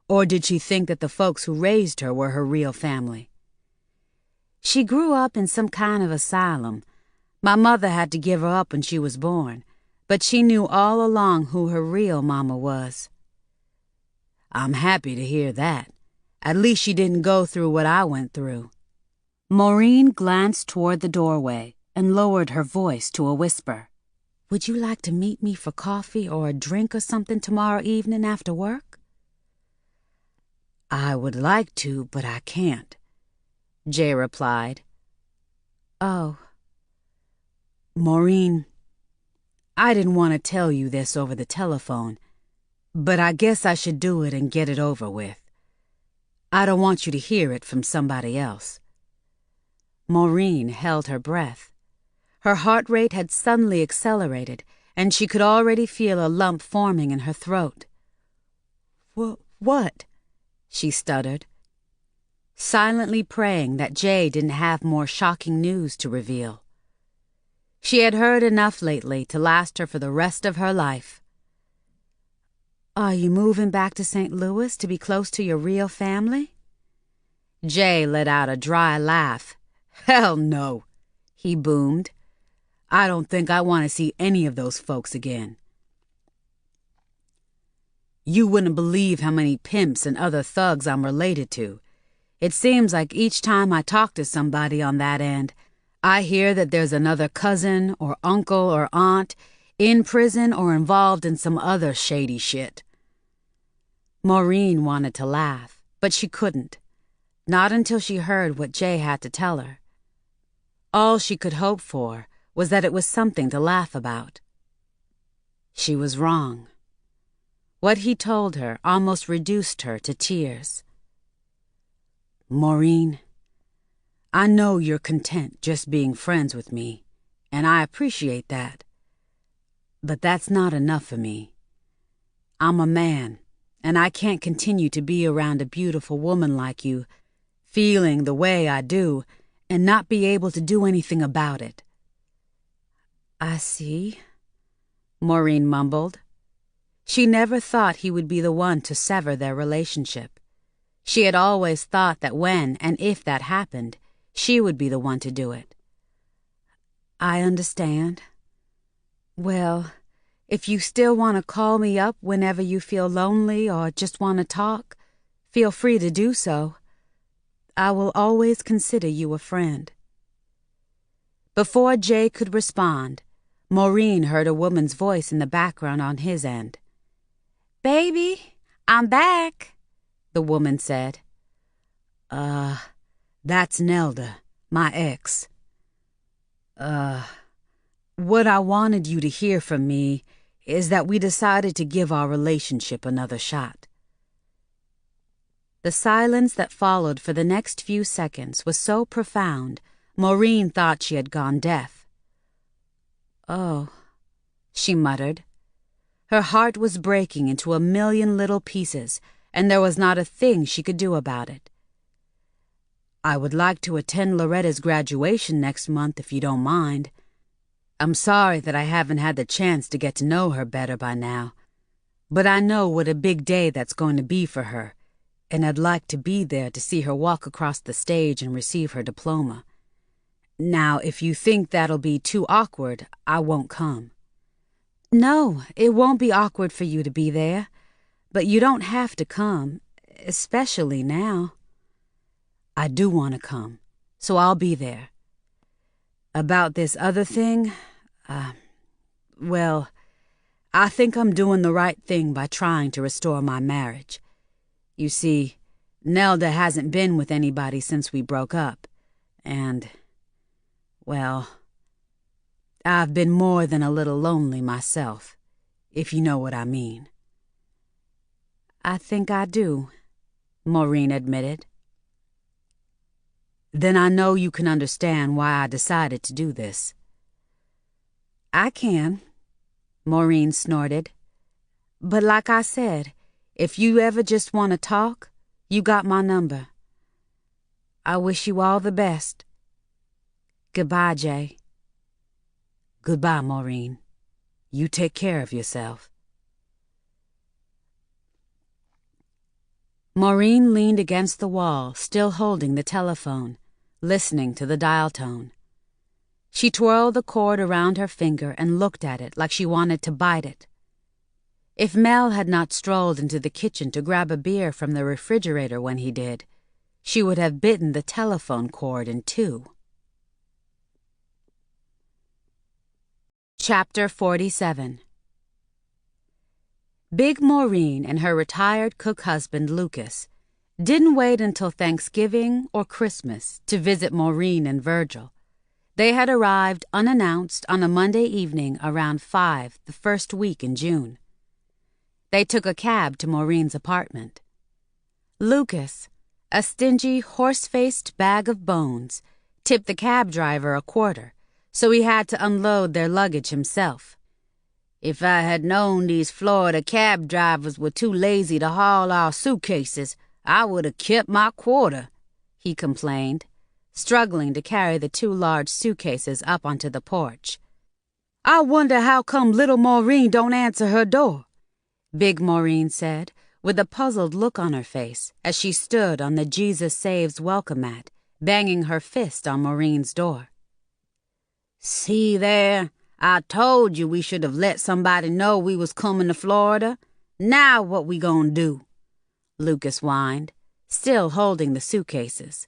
Or did she think that the folks who raised her were her real family? She grew up in some kind of asylum. My mother had to give her up when she was born, but she knew all along who her real mama was. I'm happy to hear that. At least she didn't go through what I went through. Maureen glanced toward the doorway and lowered her voice to a whisper. Would you like to meet me for coffee or a drink or something tomorrow evening after work? I would like to, but I can't, Jay replied. Oh. Maureen, I didn't want to tell you this over the telephone, but I guess I should do it and get it over with. I don't want you to hear it from somebody else. Maureen held her breath. Her heart rate had suddenly accelerated, and she could already feel a lump forming in her throat. What? She stuttered, silently praying that Jay didn't have more shocking news to reveal. She had heard enough lately to last her for the rest of her life. Are you moving back to St. Louis to be close to your real family? Jay let out a dry laugh. Hell no, he boomed. I don't think I want to see any of those folks again. You wouldn't believe how many pimps and other thugs I'm related to. It seems like each time I talk to somebody on that end, I hear that there's another cousin or uncle or aunt in prison or involved in some other shady shit. Maureen wanted to laugh, but she couldn't. Not until she heard what Jay had to tell her. All she could hope for was that it was something to laugh about. She was wrong. What he told her almost reduced her to tears. Maureen, I know you're content just being friends with me, and I appreciate that. But that's not enough for me. I'm a man, and I can't continue to be around a beautiful woman like you, feeling the way I do, and not be able to do anything about it. I see, Maureen mumbled. She never thought he would be the one to sever their relationship. She had always thought that when and if that happened, she would be the one to do it. I understand. Well, if you still want to call me up whenever you feel lonely or just want to talk, feel free to do so. I will always consider you a friend. Before Jay could respond, Maureen heard a woman's voice in the background on his end. Baby, I'm back, the woman said. That's Nelda, my ex. What I wanted you to hear from me is that we decided to give our relationship another shot." The silence that followed for the next few seconds was so profound, Maureen thought she had gone deaf. "Oh," she muttered. Her heart was breaking into a million little pieces, and there was not a thing she could do about it. "I would like to attend Loretta's graduation next month if you don't mind. I'm sorry that I haven't had the chance to get to know her better by now, but I know what a big day that's going to be for her, and I'd like to be there to see her walk across the stage and receive her diploma. Now, if you think that'll be too awkward, I won't come." "No, it won't be awkward for you to be there, but you don't have to come, especially now." "I do want to come, so I'll be there. About this other thing, well, I think I'm doing the right thing by trying to restore my marriage. You see, Nelda hasn't been with anybody since we broke up, and, well, I've been more than a little lonely myself, if you know what I mean." "I think I do," Maureen admitted. "Then I know you can understand why I decided to do this." "I can," Maureen snorted. "But like I said, if you ever just want to talk, you got my number. I wish you all the best. Goodbye, Jay." "Goodbye, Maureen. You take care of yourself." Maureen leaned against the wall, still holding the telephone, listening to the dial tone. She twirled the cord around her finger and looked at it like she wanted to bite it. If Mel had not strolled into the kitchen to grab a beer from the refrigerator when he did, she would have bitten the telephone cord in two. Chapter 47. Big Maureen and her retired cook husband, Lucas, didn't wait until Thanksgiving or Christmas to visit Maureen and Virgil. They had arrived unannounced on a Monday evening around 5 the first week in June. They took a cab to Maureen's apartment. Lucas, a stingy, horse-faced bag of bones, tipped the cab driver a quarter, so he had to unload their luggage himself. "If I had known these Florida cab drivers were too lazy to haul our suitcases, I would have kept my quarter," he complained, struggling to carry the two large suitcases up onto the porch. "I wonder how come little Maureen don't answer her door," Big Maureen said, with a puzzled look on her face as she stood on the Jesus Saves welcome mat, banging her fist on Maureen's door. "See there? I told you we should have let somebody know we was coming to Florida. Now what we gonna do?" Lucas whined, still holding the suitcases.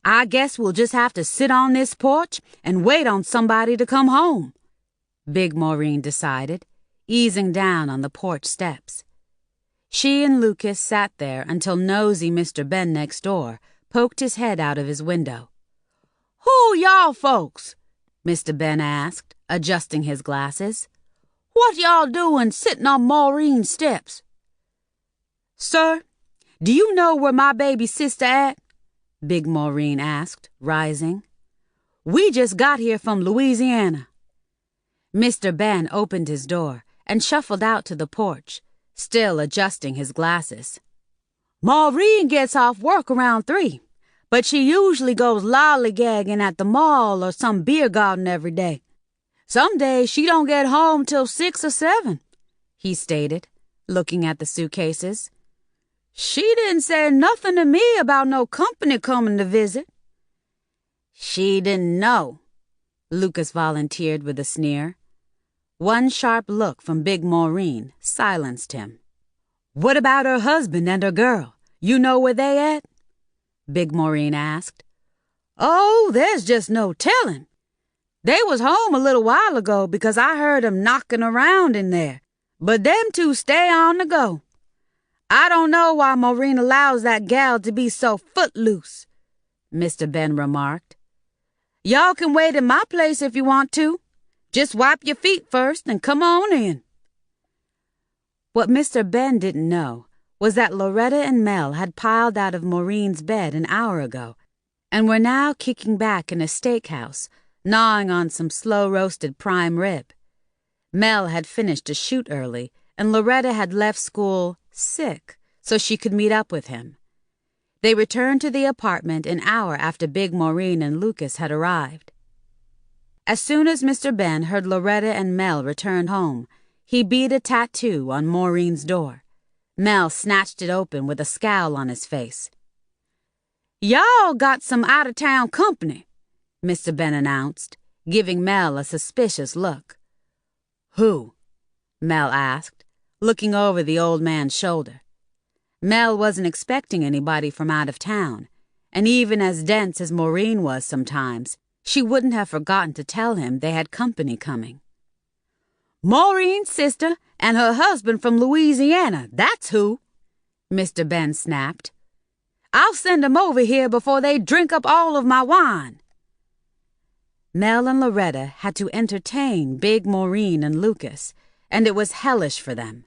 "I guess we'll just have to sit on this porch and wait on somebody to come home," Big Maureen decided, easing down on the porch steps. She and Lucas sat there until nosy Mr. Ben next door poked his head out of his window. "Who y'all folks?" Mr. Ben asked, adjusting his glasses. "What y'all doing sitting on Maureen's steps?" "Sir, do you know where my baby sister at?" Big Maureen asked, rising. "We just got here from Louisiana." Mr. Ben opened his door and shuffled out to the porch, still adjusting his glasses. "Maureen gets off work around 3, but she usually goes lollygagging at the mall or some beer garden every day. Some days she don't get home till 6 or 7, he stated, looking at the suitcases. "She didn't say nothing to me about no company coming to visit." "She didn't know," Lucas volunteered with a sneer. One sharp look from Big Maureen silenced him. "What about her husband and her girl? You know where they at?" Big Maureen asked. "Oh, there's just no telling. They was home a little while ago because I heard 'em knocking around in there, but them two stay on the go. I don't know why Maureen allows that gal to be so footloose. Mr. Ben remarked. "Y'all can wait in my place if you want to. Just wipe your feet first and come on in." What Mr. Ben didn't know was that Loretta and Mel had piled out of Maureen's bed an hour ago and were now kicking back in a steakhouse, gnawing on some slow-roasted prime rib. Mel had finished a shoot early, and Loretta had left school sick so she could meet up with him. They returned to the apartment an hour after Big Maureen and Lucas had arrived. As soon as Mr. Ben heard Loretta and Mel return home, he beat a tattoo on Maureen's door. Mel snatched it open with a scowl on his face. "Y'all got some out-of-town company," Mr. Ben announced, giving Mel a suspicious look. "Who?" Mel asked, looking over the old man's shoulder. Mel wasn't expecting anybody from out of town, and even as dense as Maureen was sometimes, she wouldn't have forgotten to tell him they had company coming. "Maureen's sister and her husband from Louisiana, that's who," Mr. Ben snapped. "I'll send 'em over here before they drink up all of my wine." Mel and Loretta had to entertain Big Maureen and Lucas, and it was hellish for them.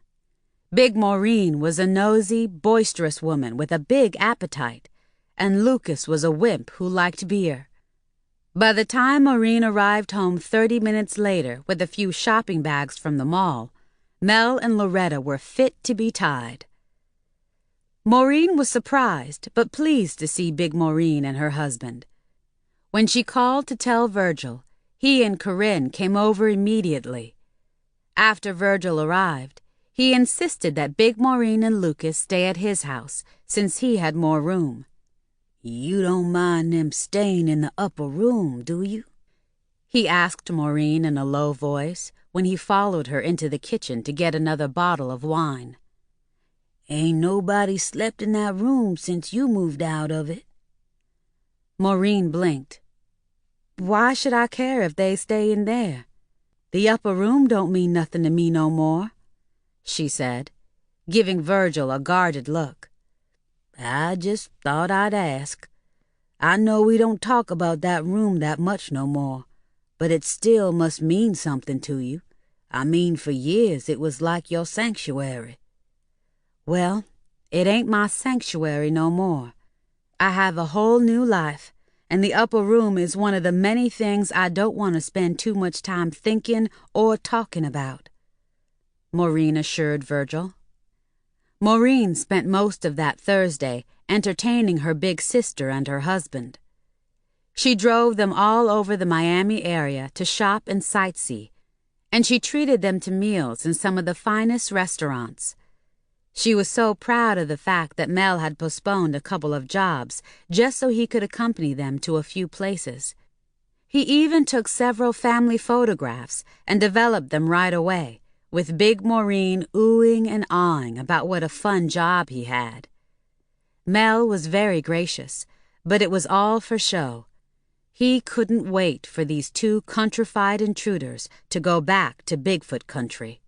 Big Maureen was a nosy, boisterous woman with a big appetite, and Lucas was a wimp who liked beer. By the time Maureen arrived home 30 minutes later with a few shopping bags from the mall, Mel and Loretta were fit to be tied. Maureen was surprised but pleased to see Big Maureen and her husband. When she called to tell Virgil, he and Corinne came over immediately. After Virgil arrived, he insisted that Big Maureen and Lucas stay at his house since he had more room. "You don't mind them staying in the upper room, do you?" he asked Maureen in a low voice when he followed her into the kitchen to get another bottle of wine. "Ain't nobody slept in that room since you moved out of it." Maureen blinked. "Why should I care if they stay in there? The upper room don't mean nothing to me no more," she said, giving Virgil a guarded look. "I just thought I'd ask. I know we don't talk about that room that much no more, but it still must mean something to you. I mean, for years it was like your sanctuary." "Well, it ain't my sanctuary no more. I have a whole new life, and the upper room is one of the many things I don't want to spend too much time thinking or talking about," Maureen assured Virgil. Maureen spent most of that Thursday entertaining her big sister and her husband. She drove them all over the Miami area to shop and sightsee, and she treated them to meals in some of the finest restaurants. She was so proud of the fact that Mel had postponed a couple of jobs just so he could accompany them to a few places. He even took several family photographs and developed them right away, with Big Maureen oohing and awing about what a fun job he had. Mel was very gracious, but it was all for show. He couldn't wait for these two countrified intruders to go back to Bigfoot country.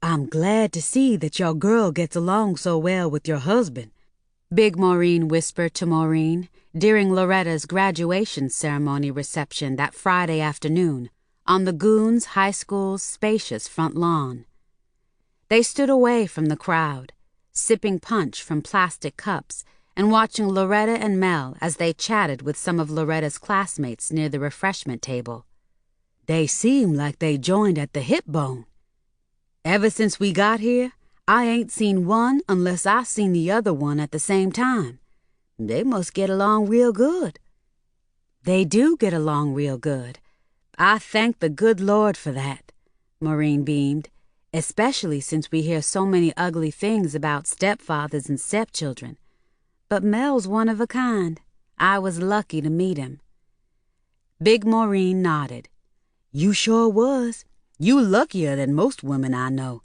"I'm glad to see that your girl gets along so well with your husband," Big Maureen whispered to Maureen during Loretta's graduation ceremony reception that Friday afternoon on the Goons High School's spacious front lawn. They stood away from the crowd, sipping punch from plastic cups and watching Loretta and Mel as they chatted with some of Loretta's classmates near the refreshment table. "They seem like they joined at the hip bone. Ever since we got here, I ain't seen one unless I seen the other one at the same time. They must get along real good." "They do get along real good. I thank the good Lord for that," Maureen beamed, "especially since we hear so many ugly things about stepfathers and stepchildren. But Mel's one of a kind. I was lucky to meet him." Big Maureen nodded. "You sure was. You luckier than most women I know.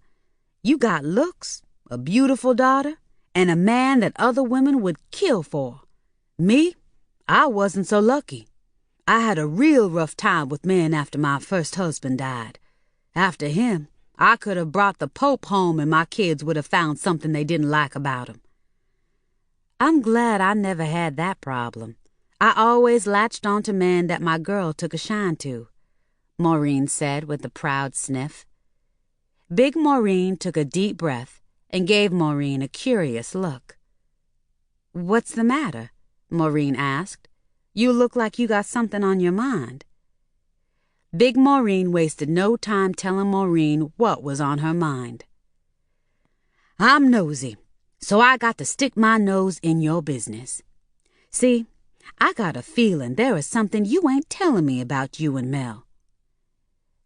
You got looks, a beautiful daughter, and a man that other women would kill for. Me, I wasn't so lucky. I had a real rough time with men after my first husband died. After him, I could have brought the Pope home and my kids would have found something they didn't like about him." "I'm glad I never had that problem. I always latched on to men that my girl took a shine to," Maureen said with a proud sniff. Big Maureen took a deep breath and gave Maureen a curious look. "What's the matter?" Maureen asked. "You look like you got something on your mind." Big Maureen wasted no time telling Maureen what was on her mind. "I'm nosy, so I got to stick my nose in your business. See, I got a feeling there is something you ain't telling me about you and Mel."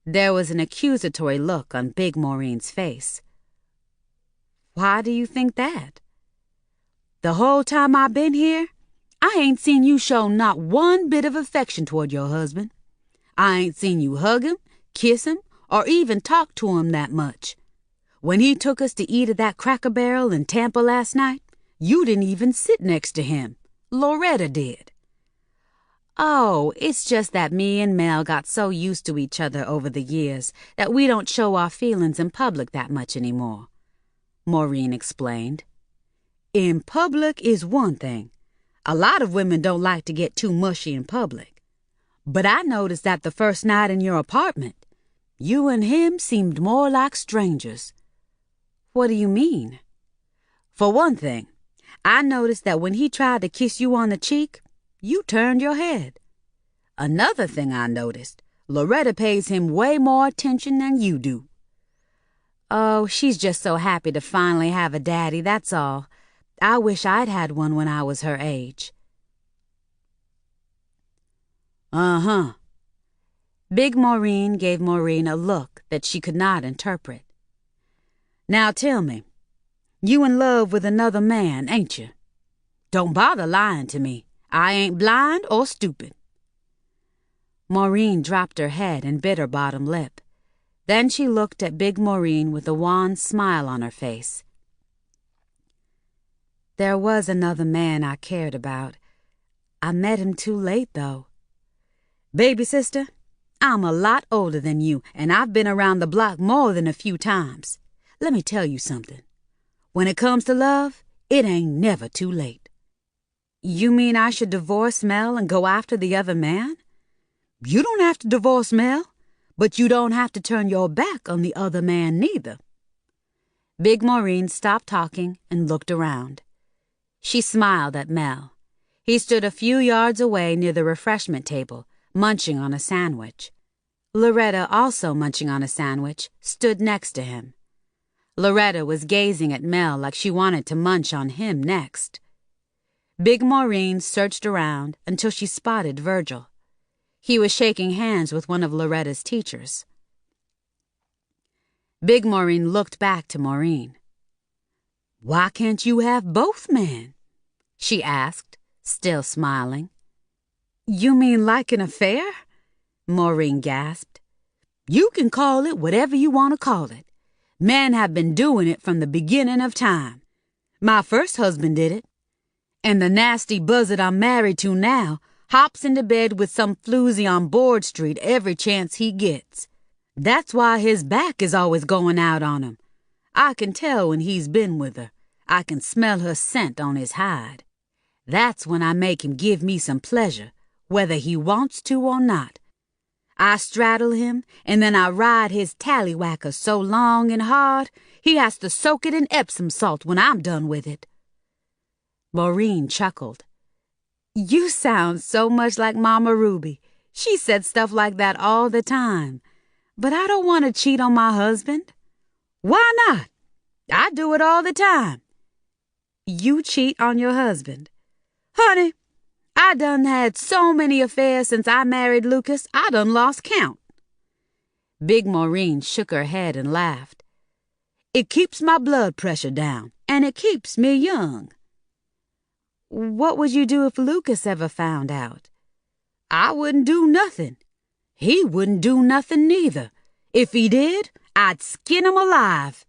There was an accusatory look on Big Maureen's face. "Why do you think that?" "The whole time I've been here, I ain't seen you show not one bit of affection toward your husband. I ain't seen you hug him, kiss him, or even talk to him that much. When he took us to eat at that Cracker Barrel in Tampa last night, you didn't even sit next to him. Loretta did." "Oh, it's just that me and Mel got so used to each other over the years that we don't show our feelings in public that much anymore," Maureen explained. "In public is one thing. A lot of women don't like to get too mushy in public. But I noticed that the first night in your apartment, you and him seemed more like strangers." "What do you mean?" "For one thing, I noticed that when he tried to kiss you on the cheek, you turned your head. Another thing I noticed, Loretta pays him way more attention than you do." "Oh, she's just so happy to finally have a daddy, that's all. I wish I'd had one when I was her age." "Uh-huh." Big Maureen gave Maureen a look that she could not interpret. "Now tell me, you in love with another man, ain't you? Don't bother lying to me. I ain't blind or stupid." Maureen dropped her head and bit her bottom lip. Then she looked at Big Maureen with a wan smile on her face. "There was another man I cared about. I met him too late, though." "Baby sister, I'm a lot older than you, and I've been around the block more than a few times. Let me tell you something. When it comes to love, it ain't never too late." "You mean I should divorce Mel and go after the other man?" "You don't have to divorce Mel, but you don't have to turn your back on the other man neither." Big Maureen stopped talking and looked around. She smiled at Mel. He stood a few yards away near the refreshment table, munching on a sandwich. Loretta, also munching on a sandwich, stood next to him. Loretta was gazing at Mel like she wanted to munch on him next. Big Maureen searched around until she spotted Virgil. He was shaking hands with one of Loretta's teachers. Big Maureen looked back to Maureen. "Why can't you have both men?" she asked, still smiling. "You mean like an affair?" Maureen gasped. "You can call it whatever you want to call it. Men have been doing it from the beginning of time. My first husband did it. And the nasty buzzard I'm married to now hops into bed with some floozy on Board Street every chance he gets. That's why his back is always going out on him. I can tell when he's been with her. I can smell her scent on his hide. That's when I make him give me some pleasure, whether he wants to or not. I straddle him, and then I ride his tallywhacker so long and hard, he has to soak it in Epsom salt when I'm done with it." Maureen chuckled. "You sound so much like Mama Ruby. She said stuff like that all the time. But I don't want to cheat on my husband." "Why not? I do it all the time." "You cheat on your husband?" "Honey, I done had so many affairs since I married Lucas, I done lost count." Big Maureen shook her head and laughed. "It keeps my blood pressure down, and it keeps me young." "What would you do if Lucas ever found out?" "I wouldn't do nothing. He wouldn't do nothing neither. If he did, I'd skin him alive."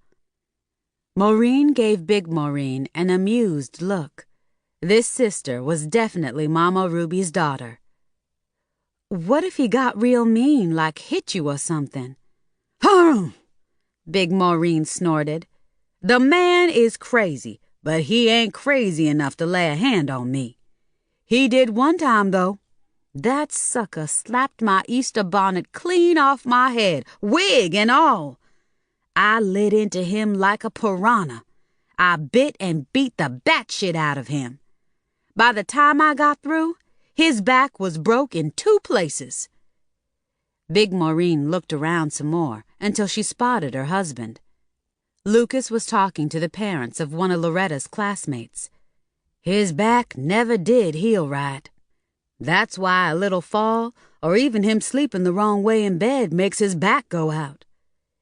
Maureen gave Big Maureen an amused look. This sister was definitely Mama Ruby's daughter. "What if he got real mean, like hit you or something?" "Humph!" Big Maureen snorted. "The man is crazy, but he ain't crazy enough to lay a hand on me. He did one time, though. That sucker slapped my Easter bonnet clean off my head, wig and all. I lit into him like a piranha. I bit and beat the batshit out of him. By the time I got through, his back was broke in 2 places. Big Maureen looked around some more until she spotted her husband. Lucas was talking to the parents of one of Loretta's classmates. His back never did heal right. That's why a little fall, or even him sleeping the wrong way in bed, makes his back go out.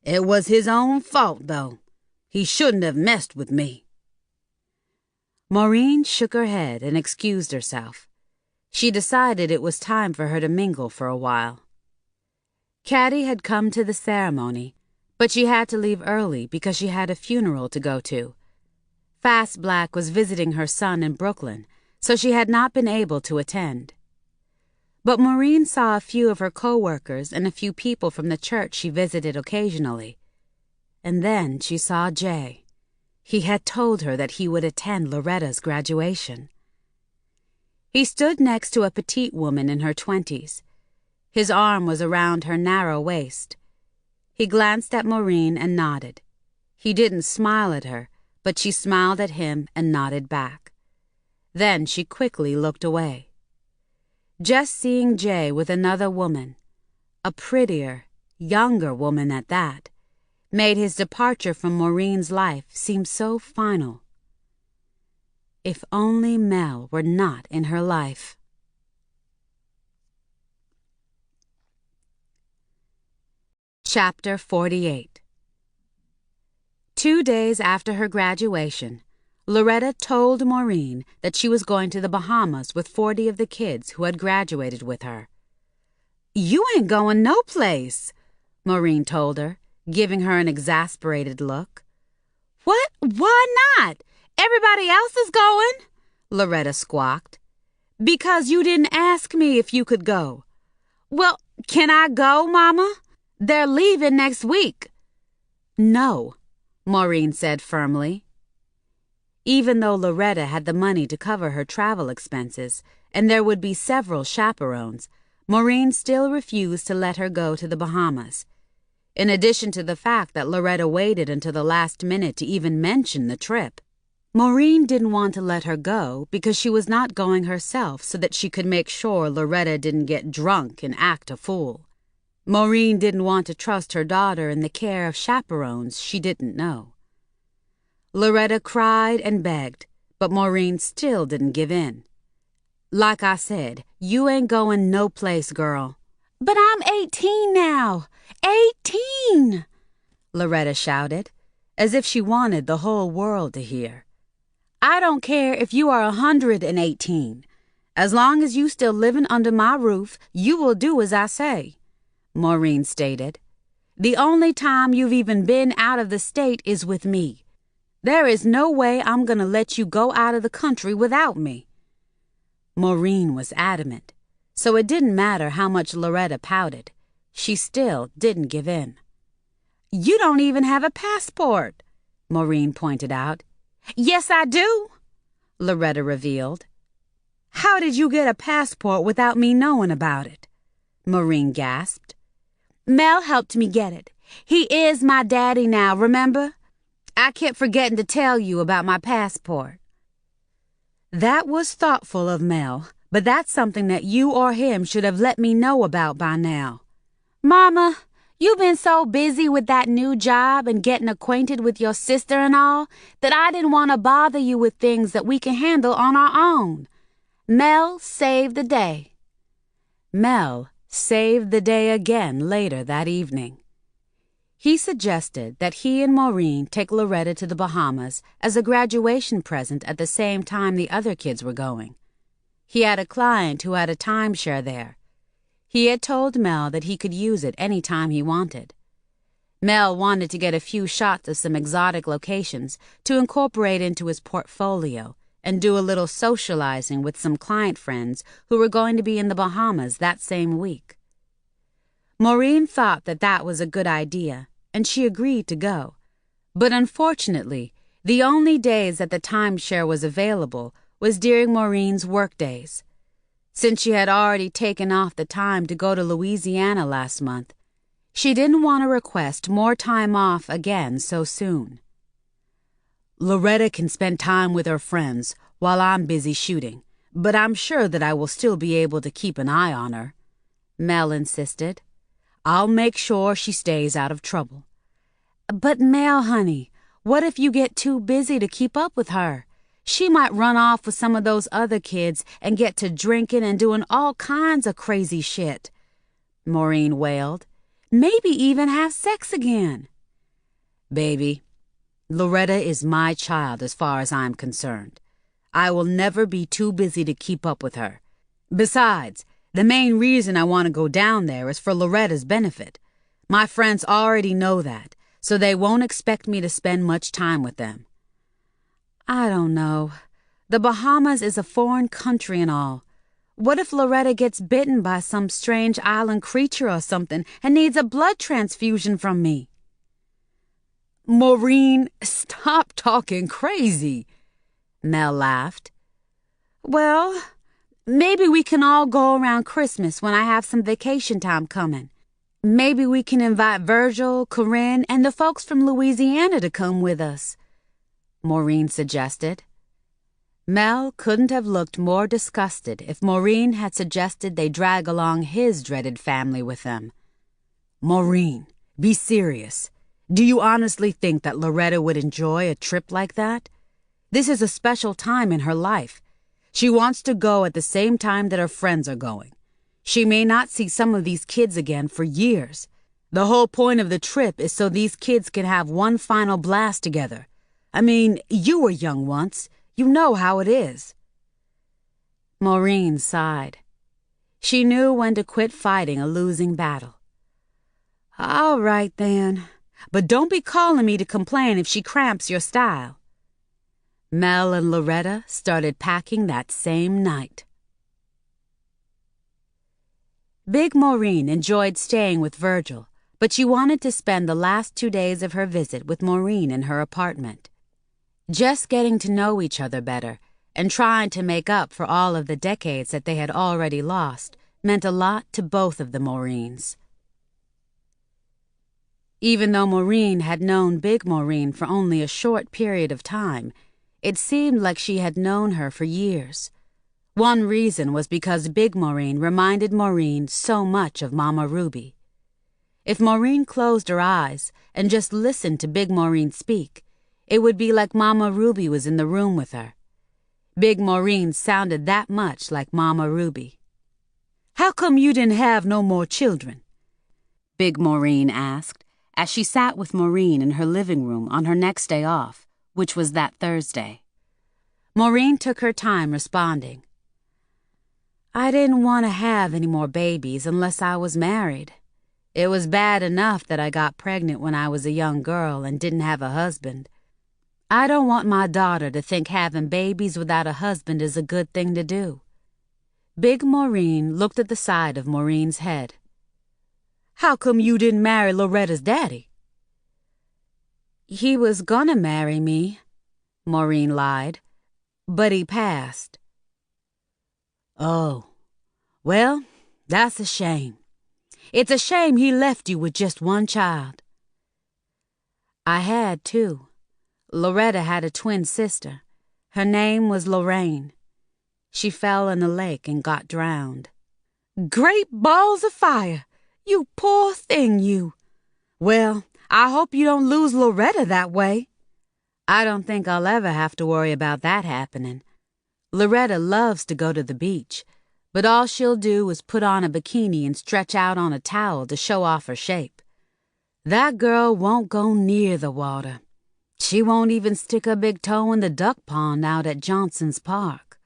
It was his own fault, though. He shouldn't have messed with me. Maureen shook her head and excused herself. She decided it was time for her to mingle for a while. Caddy had come to the ceremony, but she had to leave early because she had a funeral to go to. Fast Black was visiting her son in Brooklyn, so she had not been able to attend. But Maureen saw a few of her co-workers and a few people from the church she visited occasionally. And then she saw Jay. He had told her that he would attend Loretta's graduation. He stood next to a petite woman in her 20s. His arm was around her narrow waist. He glanced at Maureen and nodded. He didn't smile at her, but she smiled at him and nodded back. Then she quickly looked away. Just seeing Jay with another woman, a prettier, younger woman at that, made his departure from Maureen's life seem so final. If only Mel were not in her life. Chapter 48. 2 days after her graduation, Loretta told Maureen that she was going to the Bahamas with 40 of the kids who had graduated with her. "You ain't going no place," Maureen told her, giving her an exasperated look. "What? Why not? Everybody else is going," Loretta squawked. "Because you didn't ask me if you could go." "Well, can I go, Mama? They're leaving next week." "No," Maureen said firmly. Even though Loretta had the money to cover her travel expenses, and there would be several chaperones, Maureen still refused to let her go to the Bahamas. In addition to the fact that Loretta waited until the last minute to even mention the trip. Maureen didn't want to let her go because she was not going herself so that she could make sure Loretta didn't get drunk and act a fool. Maureen didn't want to trust her daughter in the care of chaperones she didn't know. Loretta cried and begged, but Maureen still didn't give in. "Like I said, you ain't going no place, girl." "But I'm 18 now. 18!" Loretta shouted, as if she wanted the whole world to hear. "I don't care if you are 118. As long as you still living under my roof, you will do as I say," Maureen stated. "The only time you've even been out of the state is with me. There is no way I'm going to let you go out of the country without me." Maureen was adamant, so it didn't matter how much Loretta pouted. She still didn't give in. "You don't even have a passport," Maureen pointed out. "Yes, I do," Loretta revealed. "How did you get a passport without me knowing about it?" Maureen gasped. "Mel helped me get it. He is my daddy now, remember? I kept forgetting to tell you about my passport." "That was thoughtful of Mel, but that's something that you or him should have let me know about by now." "Mama, you've been so busy with that new job and getting acquainted with your sister and all that I didn't want to bother you with things that we can handle on our own. Mel saved the day." Mel saved the day again later that evening. He suggested that he and Maureen take Loretta to the Bahamas as a graduation present at the same time the other kids were going. He had a client who had a timeshare there. He had told Mel that he could use it any time he wanted. Mel wanted to get a few shots of some exotic locations to incorporate into his portfolio and do a little socializing with some client friends who were going to be in the Bahamas that same week. Maureen thought that that was a good idea, and she agreed to go. But unfortunately, the only days that the timeshare was available was during Maureen's work days. Since she had already taken off the time to go to Louisiana last month, she didn't want to request more time off again so soon. Loretta can spend time with her friends while I'm busy shooting, but I'm sure that I will still be able to keep an eye on her, Mel insisted. I'll make sure she stays out of trouble. But Mel, honey, what if you get too busy to keep up with her? She might run off with some of those other kids and get to drinking and doing all kinds of crazy shit, Maureen wailed. Maybe even have sex again. Baby, Loretta is my child as far as I'm concerned. I will never be too busy to keep up with her. Besides, the main reason I want to go down there is for Loretta's benefit. My friends already know that, so they won't expect me to spend much time with them. I don't know. The Bahamas is a foreign country and all. What if Loretta gets bitten by some strange island creature or something and needs a blood transfusion from me? Maureen, stop talking crazy, Mel laughed. Well, maybe we can all go around Christmas when I have some vacation time coming. Maybe we can invite Virgil, Corinne, and the folks from Louisiana to come with us, Maureen suggested. Mel couldn't have looked more disgusted if Maureen had suggested they drag along his dreaded family with them. Maureen, be serious. Do you honestly think that Loretta would enjoy a trip like that? This is a special time in her life. She wants to go at the same time that her friends are going. She may not see some of these kids again for years. The whole point of the trip is so these kids can have one final blast together. I mean, you were young once. You know how it is. Maureen sighed. She knew when to quit fighting a losing battle. All right, then. But don't be calling me to complain if she cramps your style. Mel and Loretta started packing that same night. Big Maureen enjoyed staying with Virgil, but she wanted to spend the last 2 days of her visit with Maureen in her apartment. Just getting to know each other better and trying to make up for all of the decades that they had already lost meant a lot to both of the Maureens. Even though Maureen had known Big Maureen for only a short period of time, it seemed like she had known her for years. One reason was because Big Maureen reminded Maureen so much of Mama Ruby. If Maureen closed her eyes and just listened to Big Maureen speak, it would be like Mama Ruby was in the room with her. Big Maureen sounded that much like Mama Ruby. How come you didn't have no more children? Big Maureen asked, as she sat with Maureen in her living room on her next day off, which was that Thursday. Maureen took her time responding. I didn't want to have any more babies unless I was married. It was bad enough that I got pregnant when I was a young girl and didn't have a husband. I don't want my daughter to think having babies without a husband is a good thing to do. Big Maureen looked at the side of Maureen's head. How come you didn't marry Loretta's daddy? He was gonna marry me, Maureen lied, but he passed. Oh, well, that's a shame. It's a shame he left you with just one child. I had two. Loretta had a twin sister. Her name was Lorraine. She fell in the lake and got drowned. Great balls of fire! You poor thing, you. Well, I hope you don't lose Loretta that way. I don't think I'll ever have to worry about that happening. Loretta loves to go to the beach, but all she'll do is put on a bikini and stretch out on a towel to show off her shape. That girl won't go near the water. She won't even stick her big toe in the duck pond out at Johnson's Park,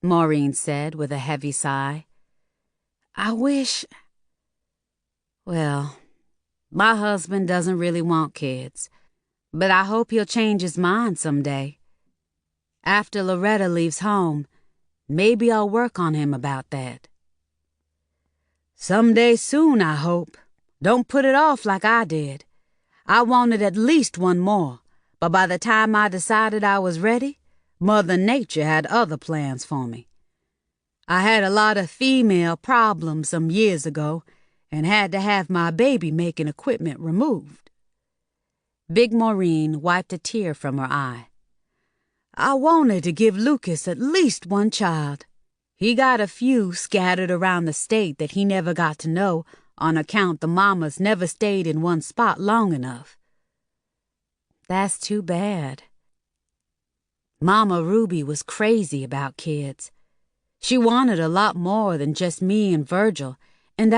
Maureen said with a heavy sigh. I wish... Well, my husband doesn't really want kids, but I hope he'll change his mind someday. After Loretta leaves home, maybe I'll work on him about that. Someday soon, I hope. Don't put it off like I did. I wanted at least one more, but by the time I decided I was ready, Mother Nature had other plans for me. I had a lot of female problems some years ago and had to have my baby-making equipment removed. Big Maureen wiped a tear from her eye. I wanted to give Lucas at least one child. He got a few scattered around the state that he never got to know on account the mamas never stayed in one spot long enough. That's too bad. Mama Ruby was crazy about kids. She wanted a lot more than just me and Virgil, and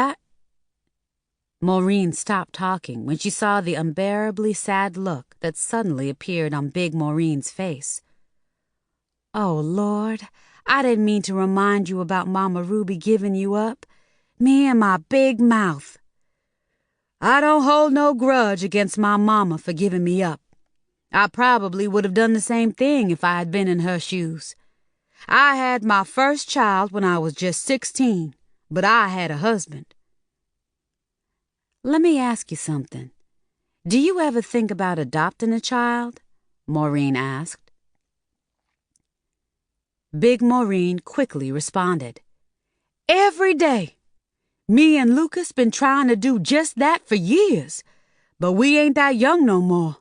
Maureen stopped talking when she saw the unbearably sad look that suddenly appeared on Big Maureen's face. Oh, Lord, I didn't mean to remind you about Mama Ruby giving you up. Me and my big mouth. I don't hold no grudge against my mama for giving me up. I probably would have done the same thing if I had been in her shoes. I had my first child when I was just 16, but I had a husband. Let me ask you something. Do you ever think about adopting a child? Maureen asked. Big Maureen quickly responded. Every day. Me and Lucas been trying to do just that for years, but we ain't that young no more.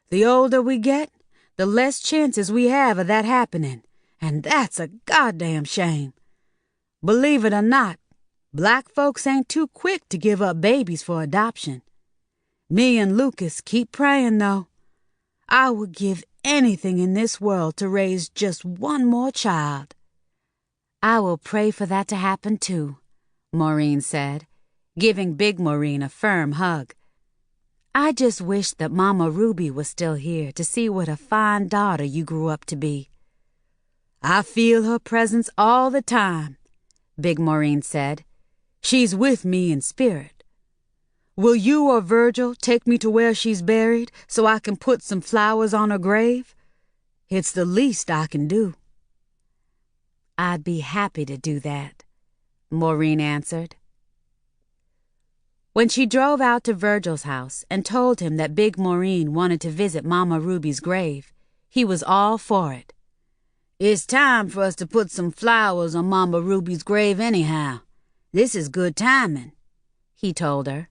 The older we get, the less chances we have of that happening, and that's a goddamn shame. Believe it or not, black folks ain't too quick to give up babies for adoption. Me and Lucas keep praying, though. I would give anything in this world to raise just one more child. I will pray for that to happen, too, Maureen said, giving Big Maureen a firm hug. I just wish that Mama Ruby was still here to see what a fine daughter you grew up to be. I feel her presence all the time, Big Maureen said. She's with me in spirit. Will you or Virgil take me to where she's buried so I can put some flowers on her grave? It's the least I can do. I'd be happy to do that, Maureen answered. When she drove out to Virgil's house and told him that Big Maureen wanted to visit Mama Ruby's grave, he was all for it. It's time for us to put some flowers on Mama Ruby's grave anyhow. This is good timing, he told her.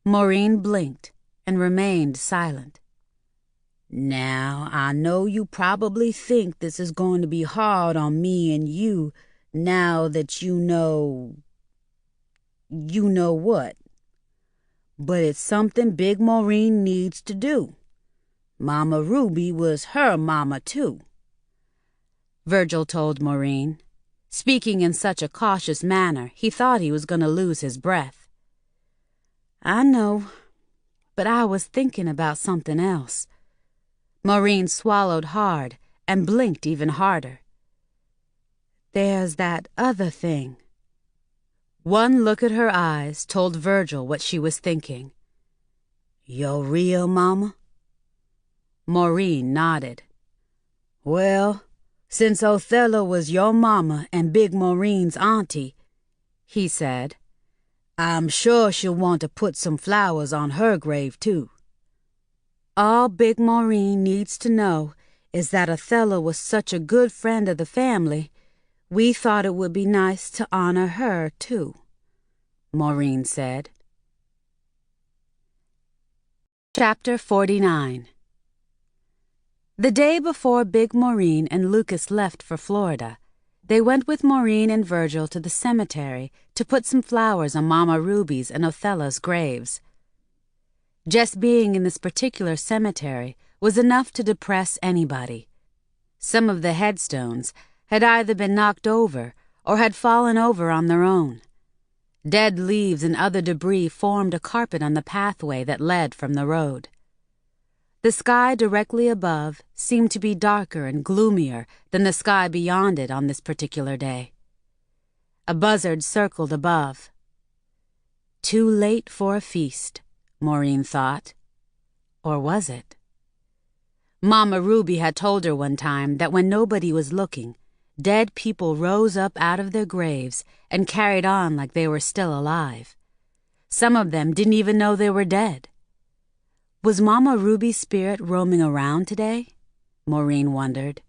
Maureen blinked and remained silent. Now, I know you probably think this is going to be hard on me and you now that you know what. But it's something Big Maureen needs to do. Mama Ruby was her mama, too. Virgil told Maureen. Speaking in such a cautious manner, he thought he was going to lose his breath. I know, but I was thinking about something else. Maureen swallowed hard and blinked even harder. There's that other thing. One look at her eyes told Virgil what she was thinking. Your real mama? Maureen nodded. Well, since Othello was your mama and Big Maureen's auntie, he said, I'm sure she'll want to put some flowers on her grave, too. All Big Maureen needs to know is that Othello was such a good friend of the family, we thought it would be nice to honor her, too, Maureen said. Chapter 49. The day before Big Maureen and Lucas left for Florida, they went with Maureen and Virgil to the cemetery to put some flowers on Mama Ruby's and Othello's graves. Just being in this particular cemetery was enough to depress anybody. Some of the headstones had either been knocked over or had fallen over on their own. Dead leaves and other debris formed a carpet on the pathway that led from the road. The sky directly above seemed to be darker and gloomier than the sky beyond it on this particular day. A buzzard circled above. Too late for a feast, Maureen thought. Or was it? Mama Ruby had told her one time that when nobody was looking, dead people rose up out of their graves and carried on like they were still alive. Some of them didn't even know they were dead. Was Mama Ruby's spirit roaming around today? Maureen wondered.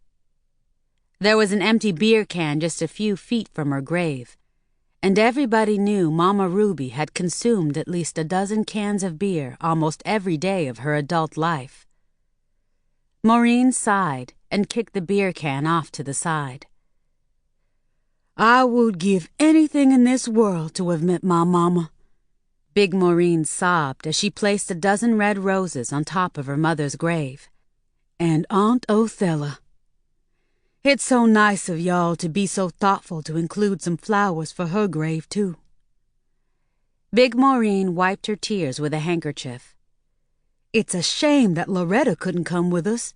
There was an empty beer can just a few feet from her grave, and everybody knew Mama Ruby had consumed at least a dozen cans of beer almost every day of her adult life. Maureen sighed and kicked the beer can off to the side. "I would give anything in this world to have met my mama." Big Maureen sobbed as she placed a dozen red roses on top of her mother's grave. "And Aunt Othella. It's so nice of y'all to be so thoughtful to include some flowers for her grave, too." Big Maureen wiped her tears with a handkerchief. "It's a shame that Loretta couldn't come with us,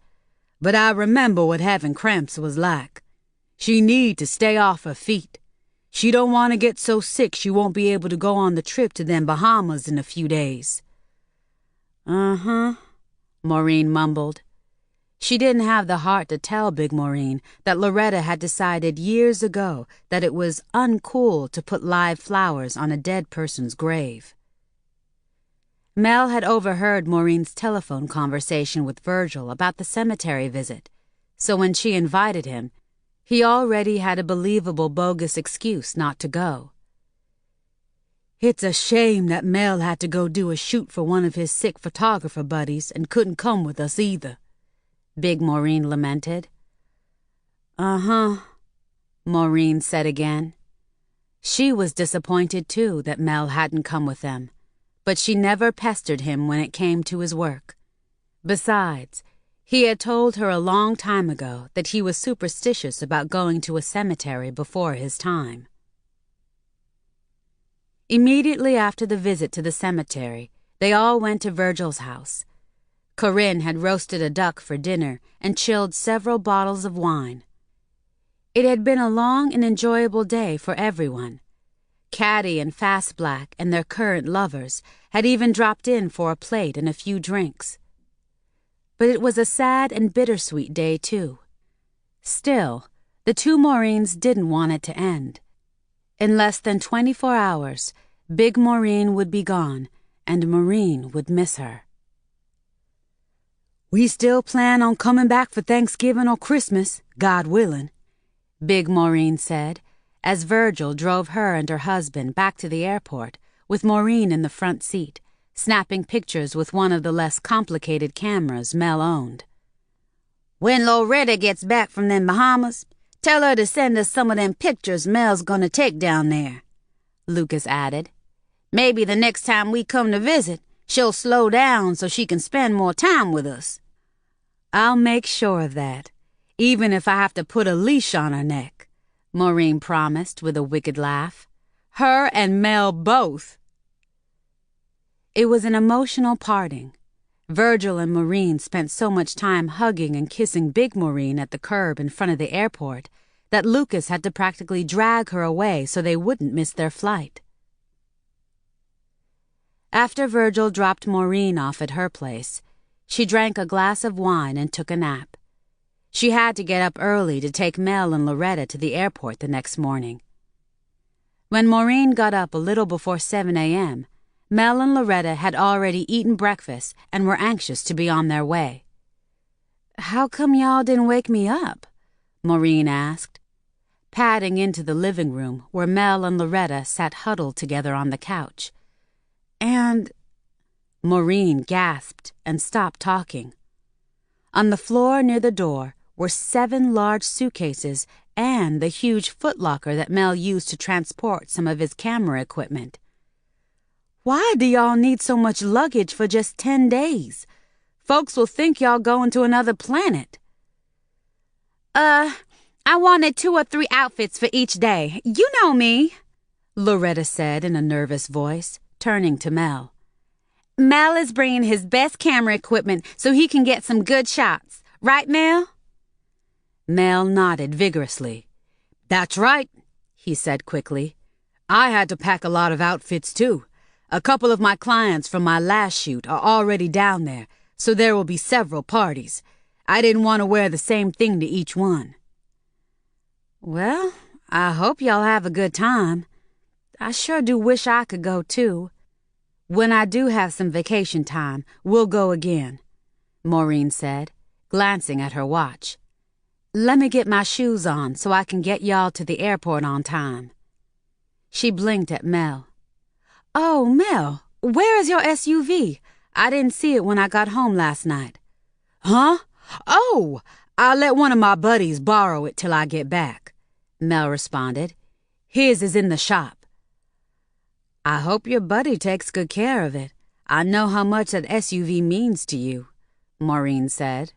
but I remember what having cramps was like. She need to stay off her feet. She don't want to get so sick she won't be able to go on the trip to them Bahamas in a few days." "Uh-huh," Maureen mumbled. She didn't have the heart to tell Big Maureen that Loretta had decided years ago that it was uncool to put live flowers on a dead person's grave. Mel had overheard Maureen's telephone conversation with Virgil about the cemetery visit, so when she invited him, he already had a believable bogus excuse not to go. "It's a shame that Mel had to go do a shoot for one of his sick photographer buddies and couldn't come with us either," Big Maureen lamented. "Uh-huh," Maureen said again. She was disappointed, too, that Mel hadn't come with them, but she never pestered him when it came to his work. Besides, he had told her a long time ago that he was superstitious about going to a cemetery before his time. Immediately after the visit to the cemetery, they all went to Virgil's house. Corinne had roasted a duck for dinner and chilled several bottles of wine. It had been a long and enjoyable day for everyone. Caddy and Fast Black and their current lovers had even dropped in for a plate and a few drinks. But it was a sad and bittersweet day, too. Still, the two Maureens didn't want it to end. In less than 24 hours, Big Maureen would be gone, and Maureen would miss her. "We still plan on coming back for Thanksgiving or Christmas, God willing," Big Maureen said, as Virgil drove her and her husband back to the airport, with Maureen in the front seat, snapping pictures with one of the less complicated cameras Mel owned. "When Loretta gets back from them Bahamas, tell her to send us some of them pictures Mel's gonna take down there," Lucas added. "Maybe the next time we come to visit, she'll slow down so she can spend more time with us." "I'll make sure of that, even if I have to put a leash on her neck," Maureen promised with a wicked laugh. "Her and Mel both." It was an emotional parting. Virgil and Maureen spent so much time hugging and kissing Big Maureen at the curb in front of the airport that Lucas had to practically drag her away so they wouldn't miss their flight. After Virgil dropped Maureen off at her place, she drank a glass of wine and took a nap. She had to get up early to take Mel and Loretta to the airport the next morning. When Maureen got up a little before 7 a.m., Mel and Loretta had already eaten breakfast and were anxious to be on their way. "How come y'all didn't wake me up?" Maureen asked, padding into the living room where Mel and Loretta sat huddled together on the couch. "And—" Maureen gasped and stopped talking. On the floor near the door were 7 large suitcases and the huge footlocker that Mel used to transport some of his camera equipment. "Why do y'all need so much luggage for just 10 days? Folks will think y'all going to another planet." I wanted 2 or 3 outfits for each day. You know me," Loretta said in a nervous voice, turning to Mel. "Mel is bringing his best camera equipment so he can get some good shots. Right, Mel?" Mel nodded vigorously. "That's right," he said quickly. "I had to pack a lot of outfits, too. A couple of my clients from my last shoot are already down there, so there will be several parties. I didn't want to wear the same thing to each one." "Well, I hope y'all have a good time. I sure do wish I could go, too. When I do have some vacation time, we'll go again," Maureen said, glancing at her watch. Let me get my shoes on so I can get y'all to the airport on time. She blinked at Mel. Oh, Mel, where is your SUV? I didn't see it when I got home last night. Huh? Oh, I'll let one of my buddies borrow it till I get back, Mel responded. His is in the shop. I hope your buddy takes good care of it. I know how much that SUV means to you, Maureen said.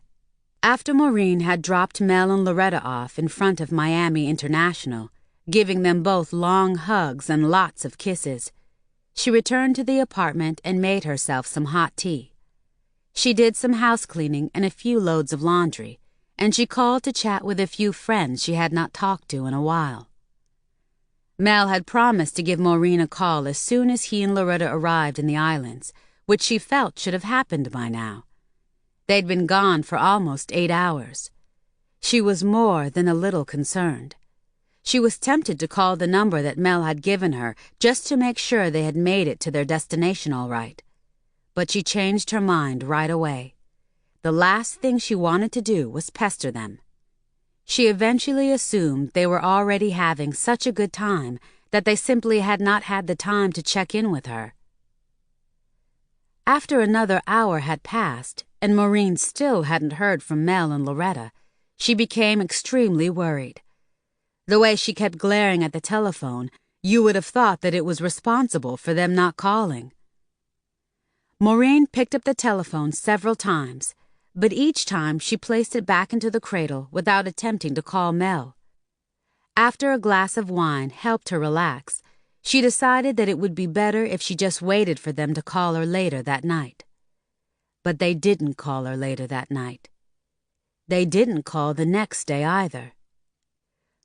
After Maureen had dropped Mel and Loretta off in front of Miami International, giving them both long hugs and lots of kisses, she returned to the apartment and made herself some hot tea. She did some house cleaning and a few loads of laundry, and she called to chat with a few friends she had not talked to in a while. Mel had promised to give Maureen a call as soon as he and Loretta arrived in the islands, which she felt should have happened by now. They'd been gone for almost 8 hours. She was more than a little concerned. She was tempted to call the number that Mel had given her just to make sure they had made it to their destination all right. But she changed her mind right away. The last thing she wanted to do was pester them. She eventually assumed they were already having such a good time that they simply had not had the time to check in with her. After another hour had passed, and Maureen still hadn't heard from Mel and Loretta, she became extremely worried. The way she kept glaring at the telephone, you would have thought that it was responsible for them not calling. Maureen picked up the telephone several times, but each time she placed it back into the cradle without attempting to call Mel. After a glass of wine helped her relax, she decided that it would be better if she just waited for them to call her later that night. But they didn't call her later that night. They didn't call the next day either.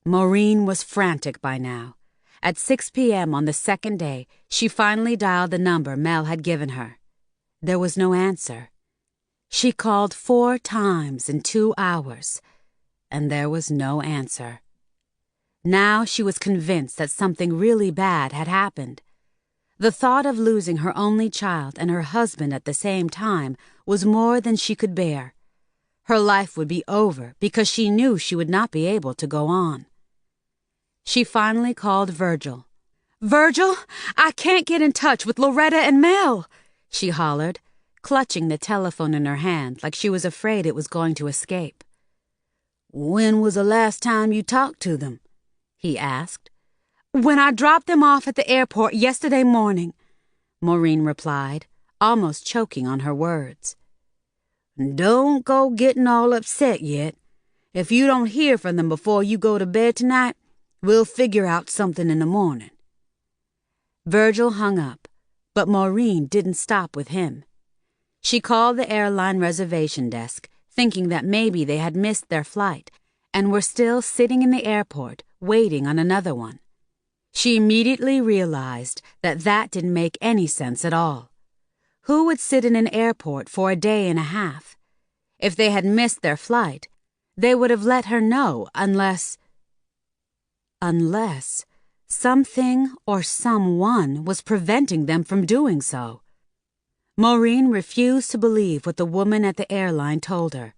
Maureen was frantic by now. At 6 p.m. on the second day, she finally dialed the number Mel had given her. There was no answer. She called 4 times in 2 hours, and there was no answer. Now she was convinced that something really bad had happened. The thought of losing her only child and her husband at the same time was more than she could bear. Her life would be over because she knew she would not be able to go on. She finally called Virgil. "Virgil, I can't get in touch with Loretta and Mel," she hollered, clutching the telephone in her hand like she was afraid it was going to escape. "When was the last time you talked to them?" he asked. "When I dropped them off at the airport yesterday morning," Maureen replied, almost choking on her words. "Don't go getting all upset yet. If you don't hear from them before you go to bed tonight, we'll figure out something in the morning." Virgil hung up, but Maureen didn't stop with him. She called the airline reservation desk, thinking that maybe they had missed their flight and were still sitting in the airport waiting on another one. She immediately realized that that didn't make any sense at all. Who would sit in an airport for a day and a half? If they had missed their flight, they would have let her know unless something or someone was preventing them from doing so. Maureen refused to believe what the woman at the airline told her.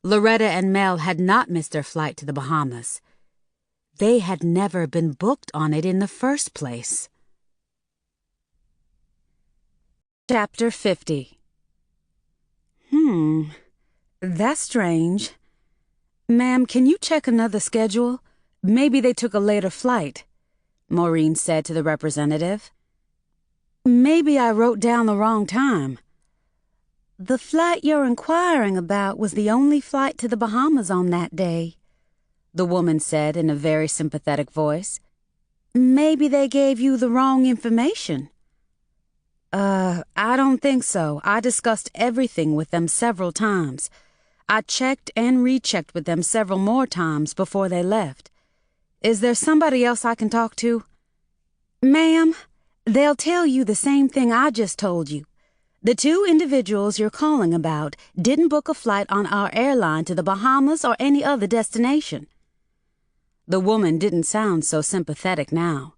Loretta and Mel had not missed their flight to the Bahamas. They had never been booked on it in the first place. Chapter 50. That's strange. Ma'am, can you check another schedule? Maybe they took a later flight, Maureen said to the representative. Maybe I wrote down the wrong time. The flight you're inquiring about was the only flight to the Bahamas on that day, the woman said in a very sympathetic voice. Maybe they gave you the wrong information. I don't think so. I discussed everything with them several times. I checked and rechecked with them several more times before they left. Is there somebody else I can talk to? Ma'am, they'll tell you the same thing I just told you. The 2 individuals you're calling about didn't book a flight on our airline to the Bahamas or any other destination. The woman didn't sound so sympathetic now.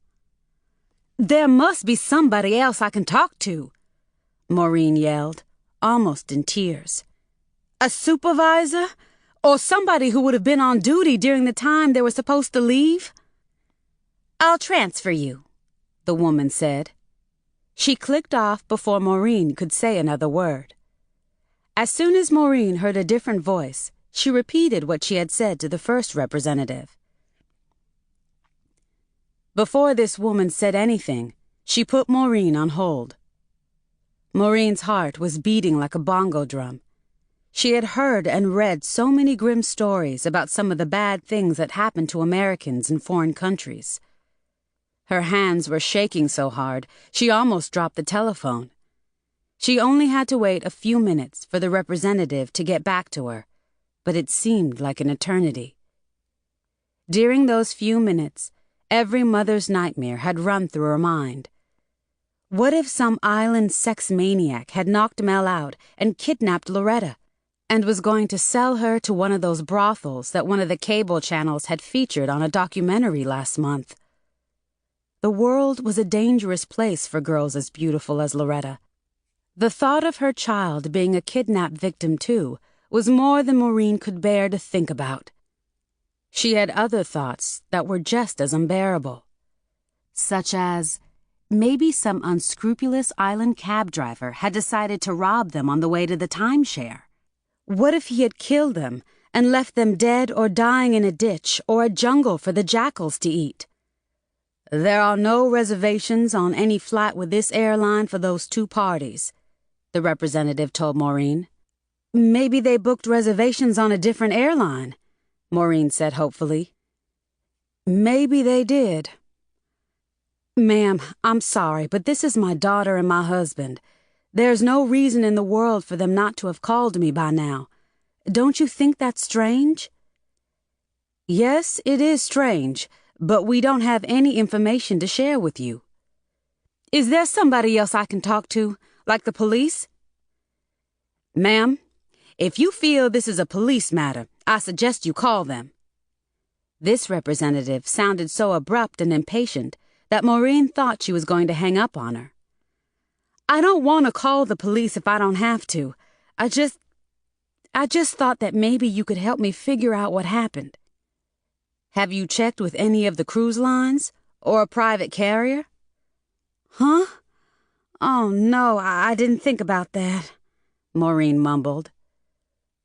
There must be somebody else I can talk to, Maureen yelled, almost in tears. A supervisor? Or somebody who would have been on duty during the time they were supposed to leave? I'll transfer you, the woman said. She clicked off before Maureen could say another word. As soon as Maureen heard a different voice, she repeated what she had said to the first representative. Before this woman said anything, she put Maureen on hold. Maureen's heart was beating like a bongo drum. She had heard and read so many grim stories about some of the bad things that happened to Americans in foreign countries. Her hands were shaking so hard, she almost dropped the telephone. She only had to wait a few minutes for the representative to get back to her, but it seemed like an eternity. During those few minutes, every mother's nightmare had run through her mind. What if some island sex maniac had knocked Mel out and kidnapped Loretta, and was going to sell her to one of those brothels that one of the cable channels had featured on a documentary last month? The world was a dangerous place for girls as beautiful as Loretta. The thought of her child being a kidnapped victim, too, was more than Maureen could bear to think about. She had other thoughts that were just as unbearable, such as maybe some unscrupulous island cab driver had decided to rob them on the way to the timeshare. What if he had killed them and left them dead or dying in a ditch or a jungle for the jackals to eat? There are no reservations on any flight with this airline for those two parties, the representative told Maureen. Maybe they booked reservations on a different airline, Maureen said hopefully. Maybe they did. Ma'am, I'm sorry, but this is my daughter and my husband. There's no reason in the world for them not to have called me by now. Don't you think that's strange? Yes, it is strange, but we don't have any information to share with you. Is there somebody else I can talk to, like the police? Ma'am, if you feel this is a police matter, I suggest you call them. This representative sounded so abrupt and impatient that Maureen thought she was going to hang up on her. I don't want to call the police if I don't have to. I just thought that maybe you could help me figure out what happened. Have you checked with any of the cruise lines or a private carrier? Huh? Oh, no, I didn't think about that, Maureen mumbled.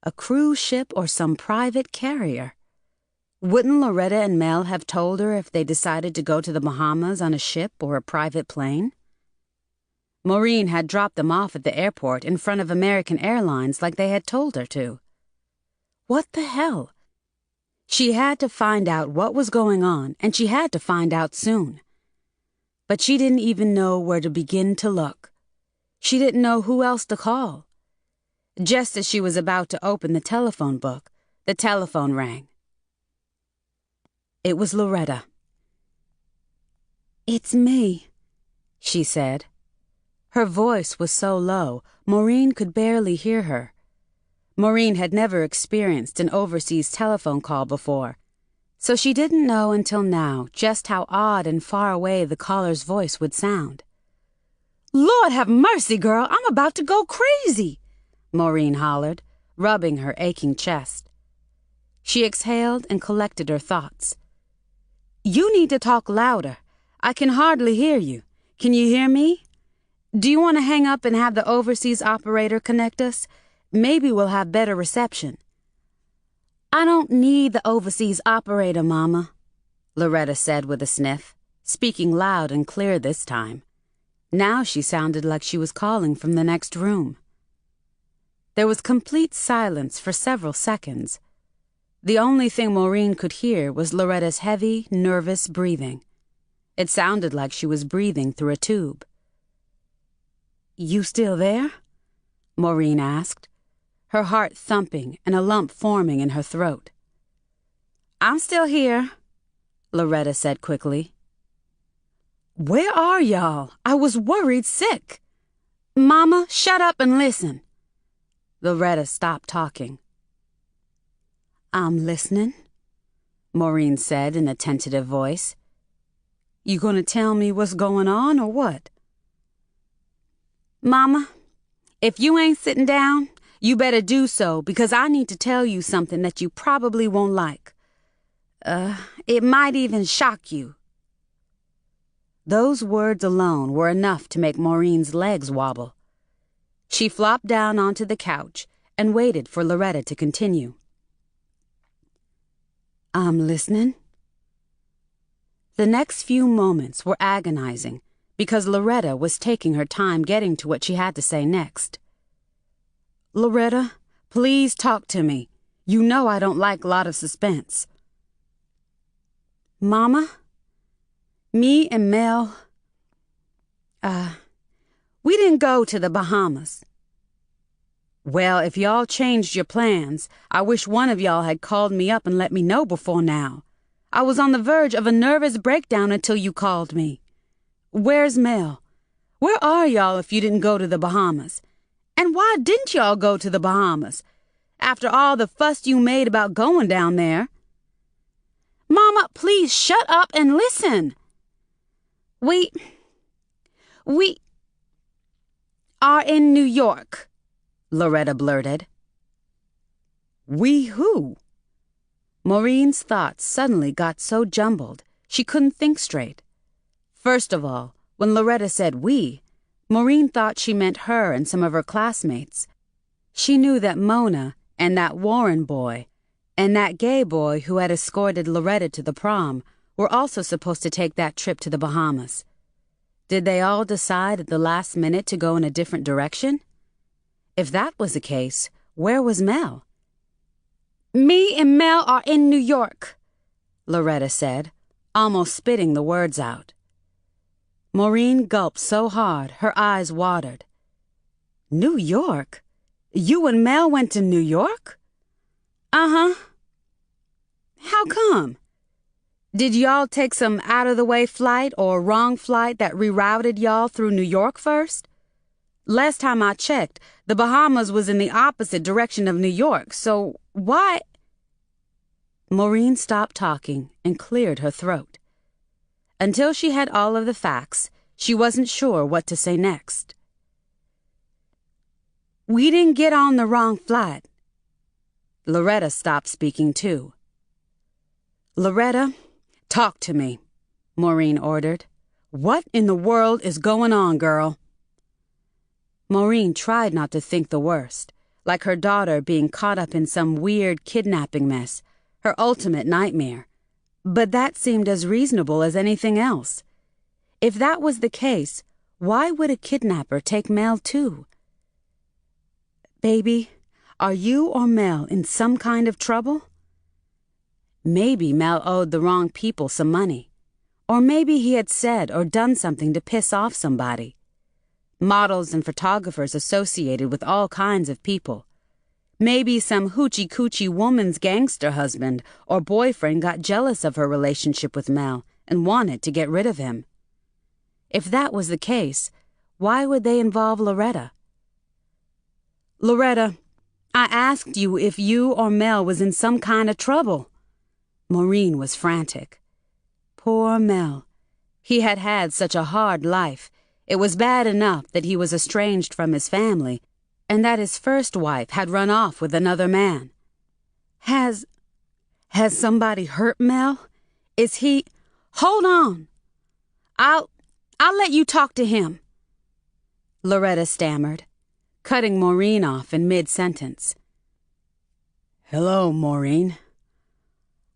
A cruise ship or some private carrier. Wouldn't Loretta and Mel have told her if they decided to go to the Bahamas on a ship or a private plane? Maureen had dropped them off at the airport in front of American Airlines like they had told her to. What the hell? She had to find out what was going on, and she had to find out soon. But she didn't even know where to begin to look. She didn't know who else to call. Just as she was about to open the telephone book, the telephone rang. It was Loretta. It's me, she said. Her voice was so low, Maureen could barely hear her. Maureen had never experienced an overseas telephone call before, so she didn't know until now just how odd and far away the caller's voice would sound. Lord have mercy, girl, I'm about to go crazy, Maureen hollered, rubbing her aching chest. She exhaled and collected her thoughts. You need to talk louder. I can hardly hear you. Can you hear me? Do you want to hang up and have the overseas operator connect us? Maybe we'll have better reception. I don't need the overseas operator, Mama, Loretta said with a sniff, speaking loud and clear this time. Now she sounded like she was calling from the next room. There was complete silence for several seconds. The only thing Maureen could hear was Loretta's heavy, nervous breathing. It sounded like she was breathing through a tube. You still there? Maureen asked, her heart thumping and a lump forming in her throat. I'm still here, Loretta said quickly. Where are y'all? I was worried sick. Mama, shut up and listen. Loretta stopped talking. I'm listening, Maureen said in a tentative voice. You gonna tell me what's going on or what? Mama, if you ain't sitting down, You better do so, because I need to tell you something that you probably won't like. It might even shock you." Those words alone were enough to make Maureen's legs wobble. She flopped down onto the couch and waited for Loretta to continue. "I'm listening." The next few moments were agonizing because Loretta was taking her time getting to what she had to say next. "Loretta, please talk to me. You know I don't like a lot of suspense." "Mama, me and Mel, we didn't go to the Bahamas." "Well, if y'all changed your plans, I wish one of y'all had called me up and let me know before now. I was on the verge of a nervous breakdown until you called me. Where's Mel? Where are y'all if you didn't go to the Bahamas? And why didn't y'all go to the Bahamas, after all the fuss you made about going down there?" "Mama, please shut up and listen." We are in New York," Loretta blurted. "We who?" Maureen's thoughts suddenly got so jumbled she couldn't think straight. First of all, when Loretta said we, Maureen thought she meant her and some of her classmates. She knew that Mona and that Warren boy and that gay boy who had escorted Loretta to the prom were also supposed to take that trip to the Bahamas. Did they all decide at the last minute to go in a different direction? If that was the case, where was Mel? "Me and Mel are in New York," Loretta said, almost spitting the words out. Maureen gulped so hard her eyes watered. "New York? You and Mel went to New York?" "Uh-huh." "How come? Did y'all take some out-of-the-way flight or wrong flight that rerouted y'all through New York first? Last time I checked, the Bahamas was in the opposite direction of New York, so why—" Maureen stopped talking and cleared her throat. Until she had all of the facts, she wasn't sure what to say next. "We didn't get on the wrong flight." Loretta stopped speaking too. "Loretta, talk to me," Maureen ordered. "What in the world is going on, girl?" Maureen tried not to think the worst, like her daughter being caught up in some weird kidnapping mess, her ultimate nightmare. But that seemed as reasonable as anything else. If that was the case, why would a kidnapper take Mel too? "Baby, are you or Mel in some kind of trouble?" Maybe Mel owed the wrong people some money. Or maybe he had said or done something to piss off somebody. Models and photographers associated with all kinds of people. Maybe some hoochie-coochie woman's gangster husband or boyfriend got jealous of her relationship with Mel and wanted to get rid of him. If that was the case, why would they involve Loretta? "Loretta, I asked you if you or Mel was in some kind of trouble." Maureen was frantic. Poor Mel. He had had such a hard life. It was bad enough that he was estranged from his family, and that his first wife had run off with another man. Has somebody hurt Mel? Is he— "Hold on. I'll let you talk to him," Loretta stammered, cutting Maureen off in mid-sentence. "Hello, Maureen.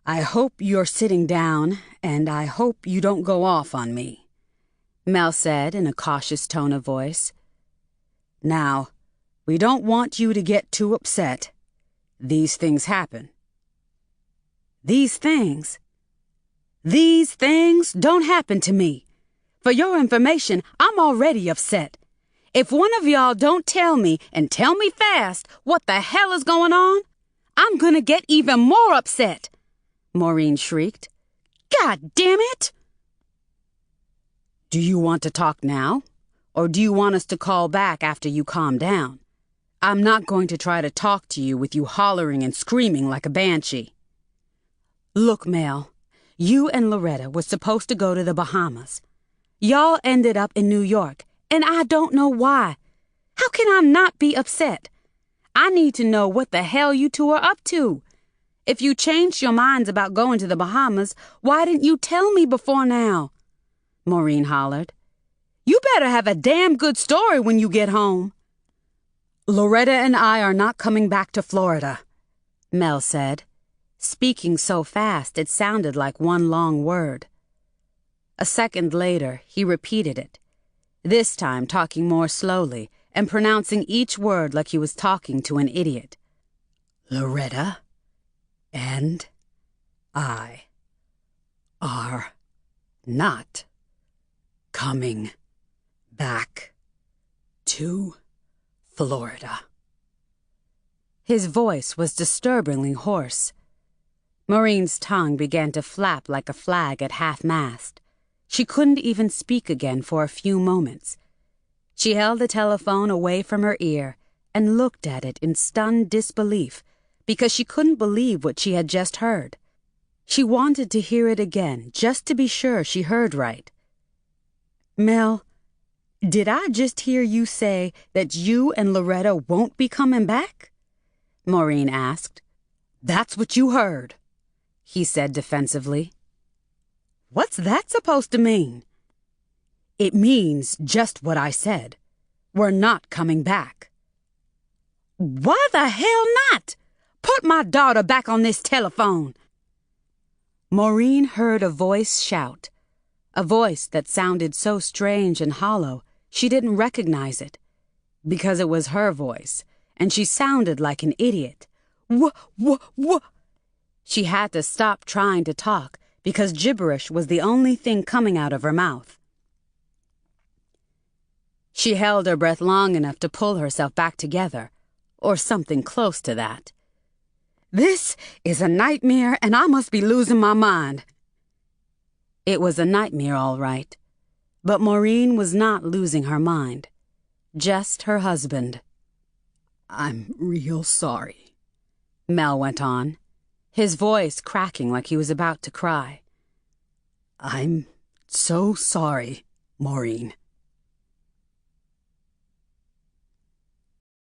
I hope you're sitting down, and I hope you don't go off on me," Mel said in a cautious tone of voice. "Now, we don't want you to get too upset. These things happen." "These things? These things don't happen to me. For your information, I'm already upset. If one of y'all don't tell me, and tell me fast, what the hell is going on, I'm gonna get even more upset," Maureen shrieked. "God damn it!" "Do you want to talk now? Or do you want us to call back after you calm down? I'm not going to try to talk to you with you hollering and screaming like a banshee." "Look, Mel, you and Loretta were supposed to go to the Bahamas. Y'all ended up in New York, and I don't know why. How can I not be upset? I need to know what the hell you two are up to. If you changed your minds about going to the Bahamas, why didn't you tell me before now?" Maureen hollered. "You better have a damn good story when you get home." "Loretta and I are not coming back to Florida," Mel said, speaking so fast it sounded like one long word. A second later, he repeated it, this time talking more slowly and pronouncing each word like he was talking to an idiot. "Loretta and I are not coming back to Florida." His voice was disturbingly hoarse. Maureen's tongue began to flap like a flag at half-mast. She couldn't even speak again for a few moments. She held the telephone away from her ear and looked at it in stunned disbelief because she couldn't believe what she had just heard. She wanted to hear it again just to be sure she heard right. "Mel, did I just hear you say that you and Loretta won't be coming back?" Maureen asked. "That's what you heard," he said defensively. "What's that supposed to mean?" "It means just what I said. We're not coming back." "Why the hell not? Put my daughter back on this telephone." Maureen heard a voice shout, a voice that sounded so strange and hollow she didn't recognize it, because it was her voice, and she sounded like an idiot. What? She had to stop trying to talk because gibberish was the only thing coming out of her mouth. She held her breath long enough to pull herself back together, or something close to that. "This is a nightmare, and I must be losing my mind." It was a nightmare, all right, but Maureen was not losing her mind, just her husband. "I'm real sorry," Mel went on, his voice cracking like he was about to cry. "I'm so sorry, Maureen."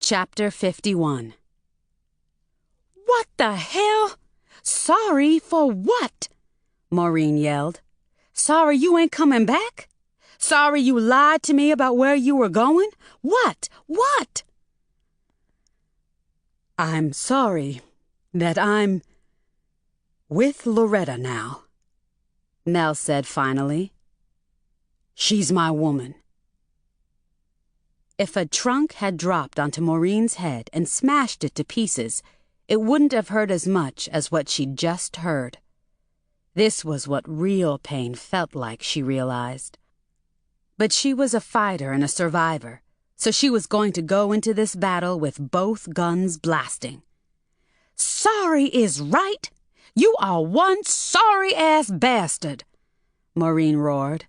Chapter 51. "What the hell? Sorry for what?" Maureen yelled. "Sorry you ain't coming back? Sorry you lied to me about where you were going? What? "I'm sorry that I'm with Loretta now," Mel said finally. "She's my woman." If a trunk had dropped onto Maureen's head and smashed it to pieces, it wouldn't have hurt as much as what she'd just heard. This was what real pain felt like, she realized. But she was a fighter and a survivor, so she was going to go into this battle with both guns blasting. "Sorry is right! You are one sorry-ass bastard!" Maureen roared.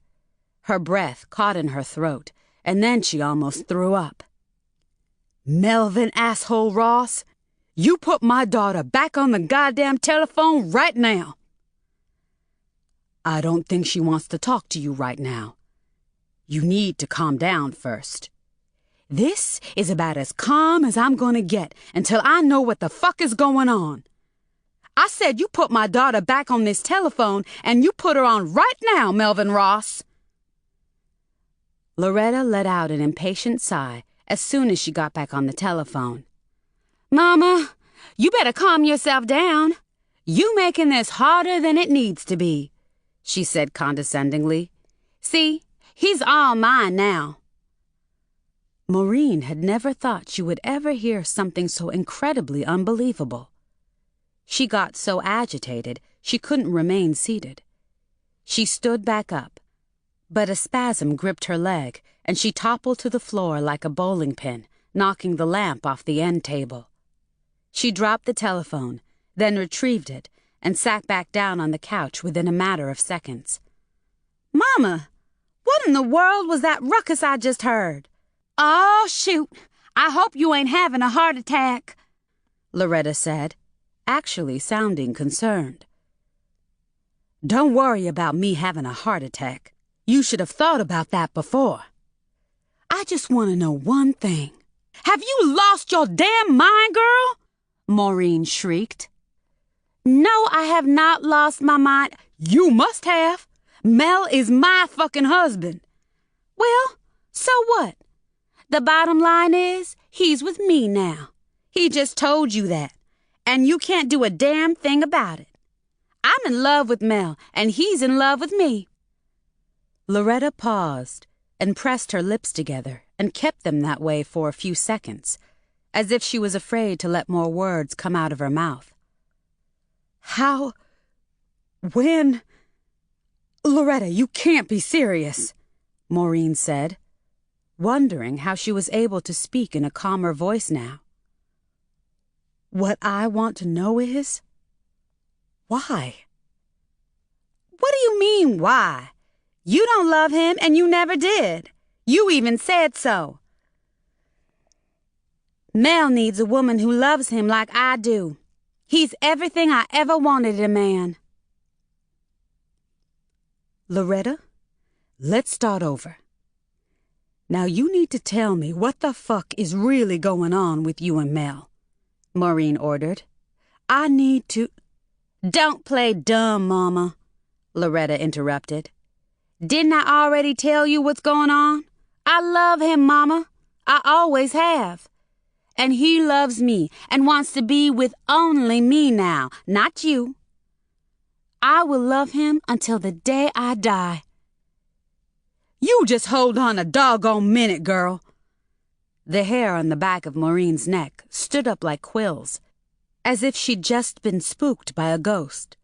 Her breath caught in her throat, and then she almost threw up. "Melvin asshole Ross, you put my daughter back on the goddamn telephone right now." "I don't think she wants to talk to you right now. You need to calm down first." "This is about as calm as I'm gonna get until I know what the fuck is going on. I said you put my daughter back on this telephone, and you put her on right now, Melvin Ross." Loretta let out an impatient sigh as soon as she got back on the telephone. "Mama, you better calm yourself down. You making this harder than it needs to be," she said condescendingly. "See, he's all mine now." Maureen had never thought she would ever hear something so incredibly unbelievable. She got so agitated she couldn't remain seated. She stood back up, but a spasm gripped her leg, and she toppled to the floor like a bowling pin, knocking the lamp off the end table. She dropped the telephone, then retrieved it, and sat back down on the couch within a matter of seconds. "Mama, what in the world was that ruckus I just heard?" "Oh, shoot! I hope you ain't having a heart attack," Loretta said, actually sounding concerned. "Don't worry about me having a heart attack. You should have thought about that before. I just want to know one thing. Have you lost your damn mind, girl? Maureen shrieked. No, I have not lost my mind. You must have. Mel is my fucking husband. Well, so what? The bottom line is, he's with me now. He just told you that, and you can't do a damn thing about it. I'm in love with Mel, and he's in love with me. Loretta paused and pressed her lips together and kept them that way for a few seconds, as if she was afraid to let more words come out of her mouth. How? When? Loretta, you can't be serious, Maureen said, wondering how she was able to speak in a calmer voice now. What I want to know is, why? What do you mean, why? You don't love him, and you never did. You even said so. Mel needs a woman who loves him like I do. He's everything I ever wanted in a man. Loretta, let's start over. Now you need to tell me what the fuck is really going on with you and Mel, Maureen ordered. I need to... Don't play dumb, Mama, Loretta interrupted. Didn't I already tell you what's going on? I love him, Mama. I always have. And he loves me and wants to be with only me now, not you. I will love him until the day I die. You just hold on a doggone minute, girl. The hair on the back of Maureen's neck stood up like quills, as if she'd just been spooked by a ghost.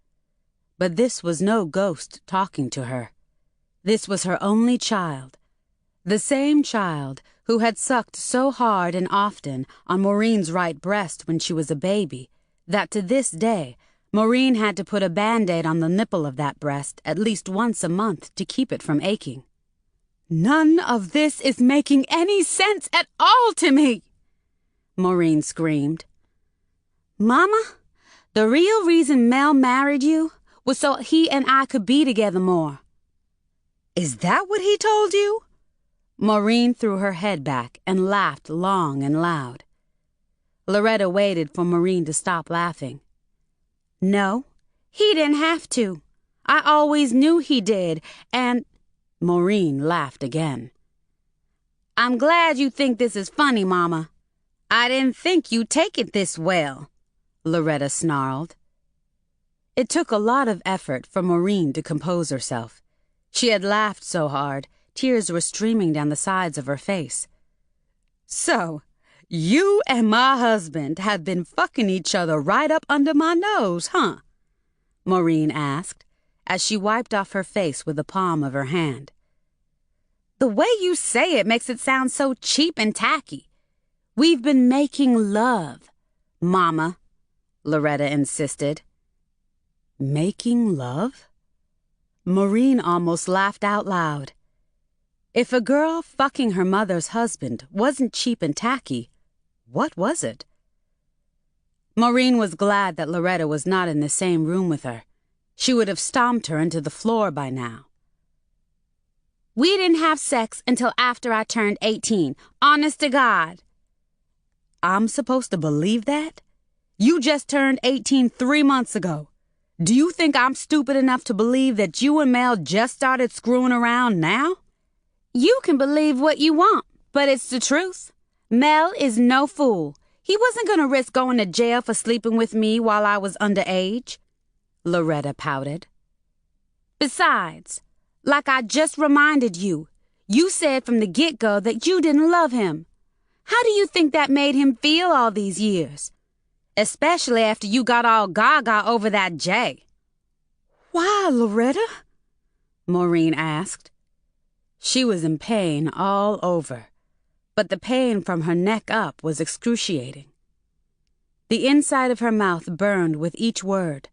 But this was no ghost talking to her. This was her only child, the same child who had sucked so hard and often on Maureen's right breast when she was a baby that to this day Maureen had to put a Band-Aid on the nipple of that breast at least once a month to keep it from aching. None of this is making any sense at all to me, Maureen screamed. Mama, the real reason Mel married you was so he and I could be together more. Is that what he told you? Maureen threw her head back and laughed long and loud. Loretta waited for Maureen to stop laughing. No, he didn't have to. I always knew he did, and... Maureen laughed again. I'm glad you think this is funny, Mama. I didn't think you'd take it this well, Loretta snarled. It took a lot of effort for Maureen to compose herself. She had laughed so hard, tears were streaming down the sides of her face. So, you and my husband have been fucking each other right up under my nose, huh? Maureen asked, as she wiped off her face with the palm of her hand. The way you say it makes it sound so cheap and tacky. We've been making love, Mama, Loretta insisted. Making love? Maureen almost laughed out loud. If a girl fucking her mother's husband wasn't cheap and tacky, what was it? Maureen was glad that Loretta was not in the same room with her. She would have stomped her into the floor by now. We didn't have sex until after I turned 18, honest to God. I'm supposed to believe that? You just turned 18 3 months ago. Do you think I'm stupid enough to believe that you and Mel just started screwing around now? You can believe what you want, but it's the truth. Mel is no fool. He wasn't going to risk going to jail for sleeping with me while I was underage, Loretta pouted. Besides, like I just reminded you, you said from the get-go that you didn't love him. How do you think that made him feel all these years? Especially after you got all gaga over that Jay. Why, Loretta? Maureen asked. She was in pain all over, but the pain from her neck up was excruciating. The inside of her mouth burned with each word.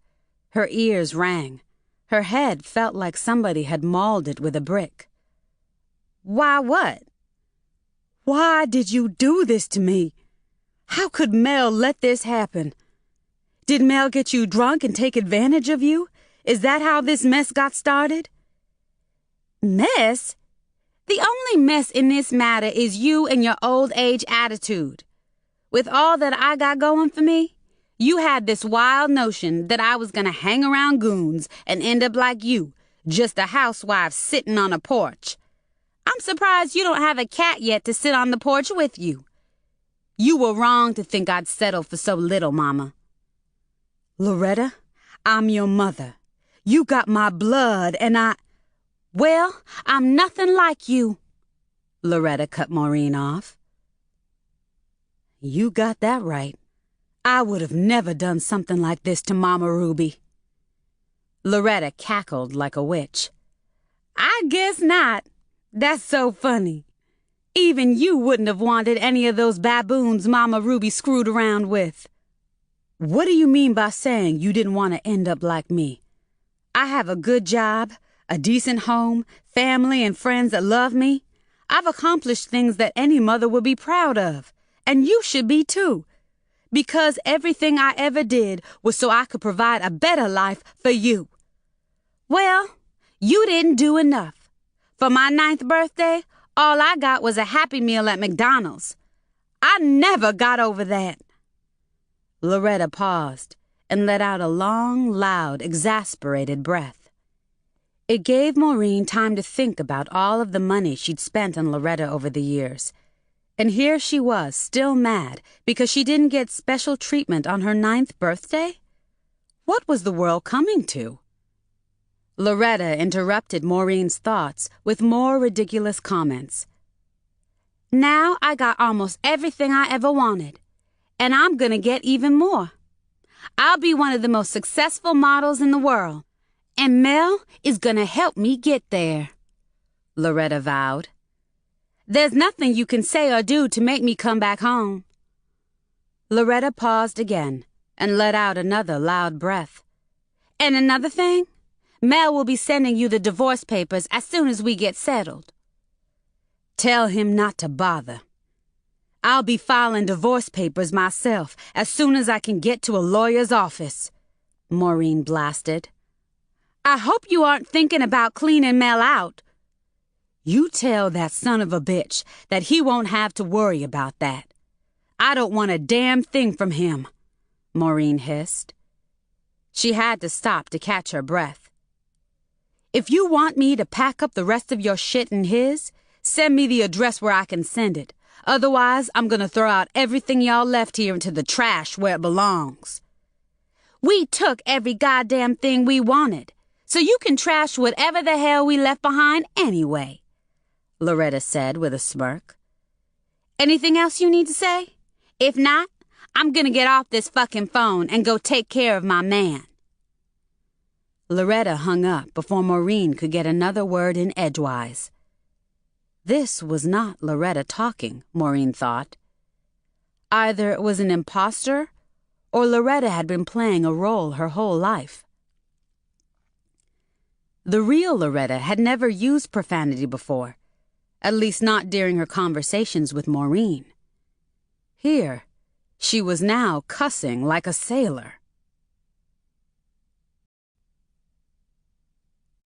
Her ears rang. Her head felt like somebody had mauled it with a brick. Why what? Why did you do this to me? How could Mel let this happen? Did Mel get you drunk and take advantage of you? Is that how this mess got started? Mess? The only mess in this matter is you and your old age attitude. With all that I got going for me, you had this wild notion that I was gonna hang around goons and end up like you, just a housewife sitting on a porch. I'm surprised you don't have a cat yet to sit on the porch with you. You were wrong to think I'd settle for so little, Mama. Loretta, I'm your mother. You got my blood and Well, I'm nothing like you. Loretta cut Maureen off. You got that right. I would have never done something like this to Mama Ruby. Loretta cackled like a witch. I guess not. That's so funny. Even you wouldn't have wanted any of those baboons Mama Ruby screwed around with. What do you mean by saying you didn't want to end up like me? I have a good job, a decent home, family and friends that love me. I've accomplished things that any mother would be proud of, and you should be too. Because everything I ever did was so I could provide a better life for you. Well, you didn't do enough. For my 9th birthday, all I got was a Happy Meal at McDonald's. I never got over that. Loretta paused and let out a long, loud, exasperated breath. It gave Maureen time to think about all of the money she'd spent on Loretta over the years. And here she was, still mad because she didn't get special treatment on her 9th birthday? What was the world coming to? Loretta interrupted Maureen's thoughts with more ridiculous comments. Now I got almost everything I ever wanted, and I'm gonna get even more. I'll be one of the most successful models in the world, and Mel is gonna help me get there, Loretta vowed. There's nothing you can say or do to make me come back home. Loretta paused again and let out another loud breath. And another thing? Mel will be sending you the divorce papers as soon as we get settled. Tell him not to bother. I'll be filing divorce papers myself as soon as I can get to a lawyer's office, Maureen blasted. I hope you aren't thinking about cleaning Mel out. You tell that son of a bitch that he won't have to worry about that. I don't want a damn thing from him, Maureen hissed. She had to stop to catch her breath. If you want me to pack up the rest of your shit and his, send me the address where I can send it. Otherwise, I'm gonna throw out everything y'all left here into the trash where it belongs. We took every goddamn thing we wanted, so you can trash whatever the hell we left behind anyway, Loretta said with a smirk. Anything else you need to say? If not, I'm gonna get off this fucking phone and go take care of my man. Loretta hung up before Maureen could get another word in edgewise. This was not Loretta talking, Maureen thought. Either it was an imposter, or Loretta had been playing a role her whole life. The real Loretta had never used profanity before, at least not during her conversations with Maureen. Here, she was now cussing like a sailor.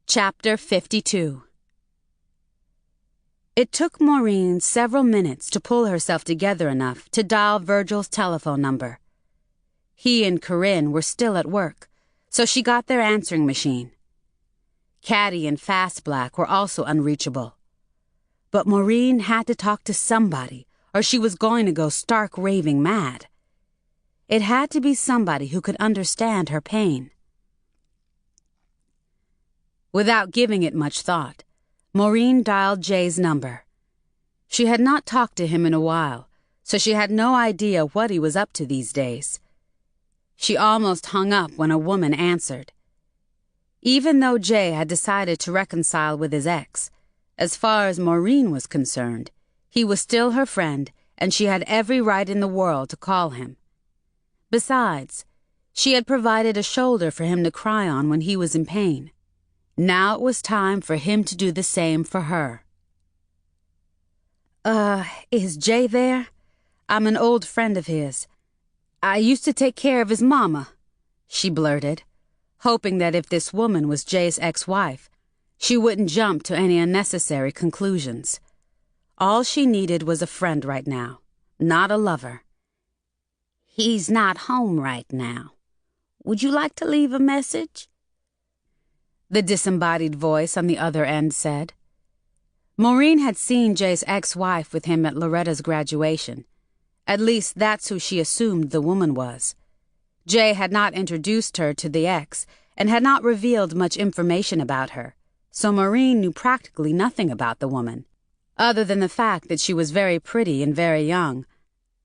Chapter 52. It took Maureen several minutes to pull herself together enough to dial Virgil's telephone number. He and Corinne were still at work, so she got their answering machine. Caddy and Fast Black were also unreachable. But Maureen had to talk to somebody, or she was going to go stark raving mad. It had to be somebody who could understand her pain. Without giving it much thought, Maureen dialed Jay's number. She had not talked to him in a while, so she had no idea what he was up to these days. She almost hung up when a woman answered. Even though Jay had decided to reconcile with his ex, as far as Maureen was concerned, he was still her friend, and she had every right in the world to call him. Besides, she had provided a shoulder for him to cry on when he was in pain. Now it was time for him to do the same for her. Is Jay there? I'm an old friend of his. I used to take care of his mama, she blurted, hoping that if this woman was Jay's ex-wife, She wouldn't jump to any unnecessary conclusions. All she needed was a friend right now, not a lover. "He's not home right now. Would you like to leave a message?" the disembodied voice on the other end said. Maureen had seen Jay's ex-wife with him at Loretta's graduation. At least that's who she assumed the woman was. Jay had not introduced her to the ex and had not revealed much information about her, so Maureen knew practically nothing about the woman, other than the fact that she was very pretty and very young.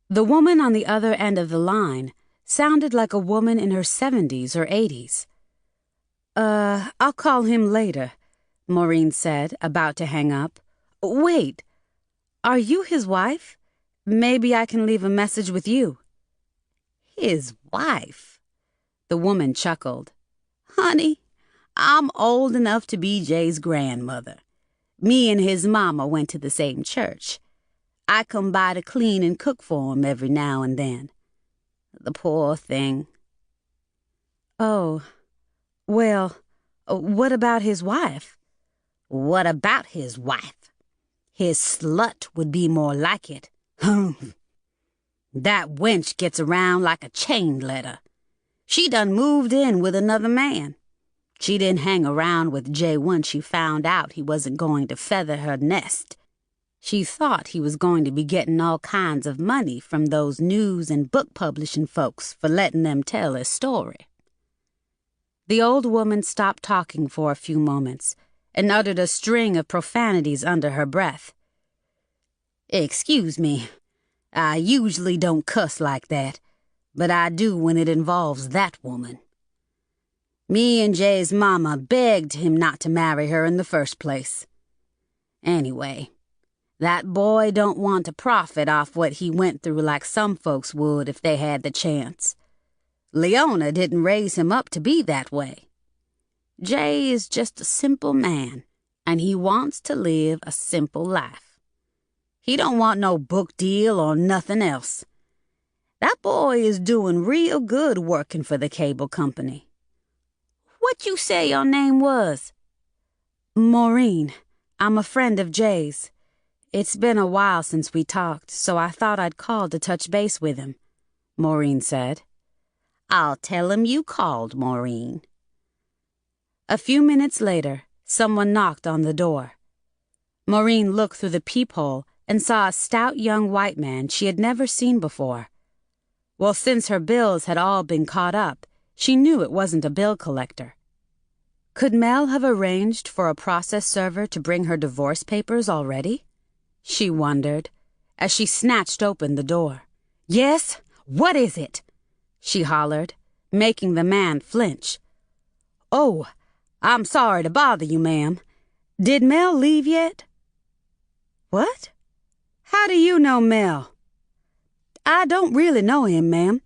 The woman on the other end of the line sounded like a woman in her 70s or 80s. I'll call him later," Maureen said, about to hang up. "Wait, are you his wife? Maybe I can leave a message with you." "His wife?" The woman chuckled. "Honey, I'm old enough to be Jay's grandmother. Me and his mama went to the same church. I come by to clean and cook for him every now and then. The poor thing." "Oh, well, what about his wife?" "What about his wife? His slut would be more like it. Humph. That wench gets around like a chain letter. She done moved in with another man. She didn't hang around with Jay once she found out he wasn't going to feather her nest. She thought he was going to be getting all kinds of money from those news and book publishing folks for letting them tell his story." The old woman stopped talking for a few moments and uttered a string of profanities under her breath. "Excuse me, I usually don't cuss like that, but I do when it involves that woman. Me and Jay's mama begged him not to marry her in the first place. Anyway, that boy don't want to profit off what he went through like some folks would if they had the chance. Leona didn't raise him up to be that way. Jay is just a simple man, and he wants to live a simple life. He don't want no book deal or nothing else. That boy is doing real good working for the cable company. What you say your name was?" "Maureen. I'm a friend of Jay's. It's been a while since we talked, so I thought I'd call to touch base with him," Maureen said. "I'll tell him you called, Maureen." A few minutes later, someone knocked on the door. Maureen looked through the peephole and saw a stout young white man she had never seen before. Well, since her bills had all been caught up, she knew it wasn't a bill collector. Could Mel have arranged for a process server to bring her divorce papers already? She wondered, as she snatched open the door. "Yes, what is it?" she hollered, making the man flinch. "Oh, I'm sorry to bother you, ma'am. Did Mel leave yet?" "What? How do you know Mel?" "I don't really know him, ma'am.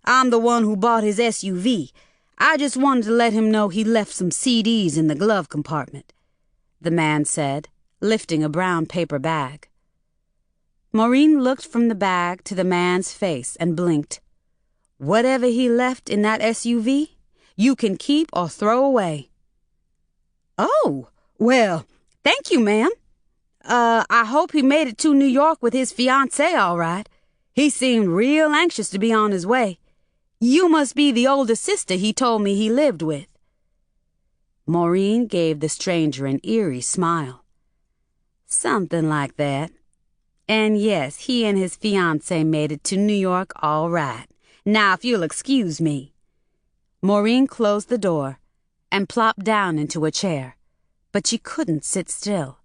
I'm the one who bought his SUV. I just wanted to let him know he left some CDs in the glove compartment," the man said, lifting a brown paper bag. Maureen looked from the bag to the man's face and blinked. "Whatever he left in that SUV, you can keep or throw away." "Oh, well, thank you, ma'am. I hope he made it to New York with his fiancée all right. He seemed real anxious to be on his way. You must be the older sister he told me he lived with." Maureen gave the stranger an eerie smile. "Something like that. And yes, he and his fiancée made it to New York all right. Now, if you'll excuse me." Maureen closed the door and plopped down into a chair, but she couldn't sit still.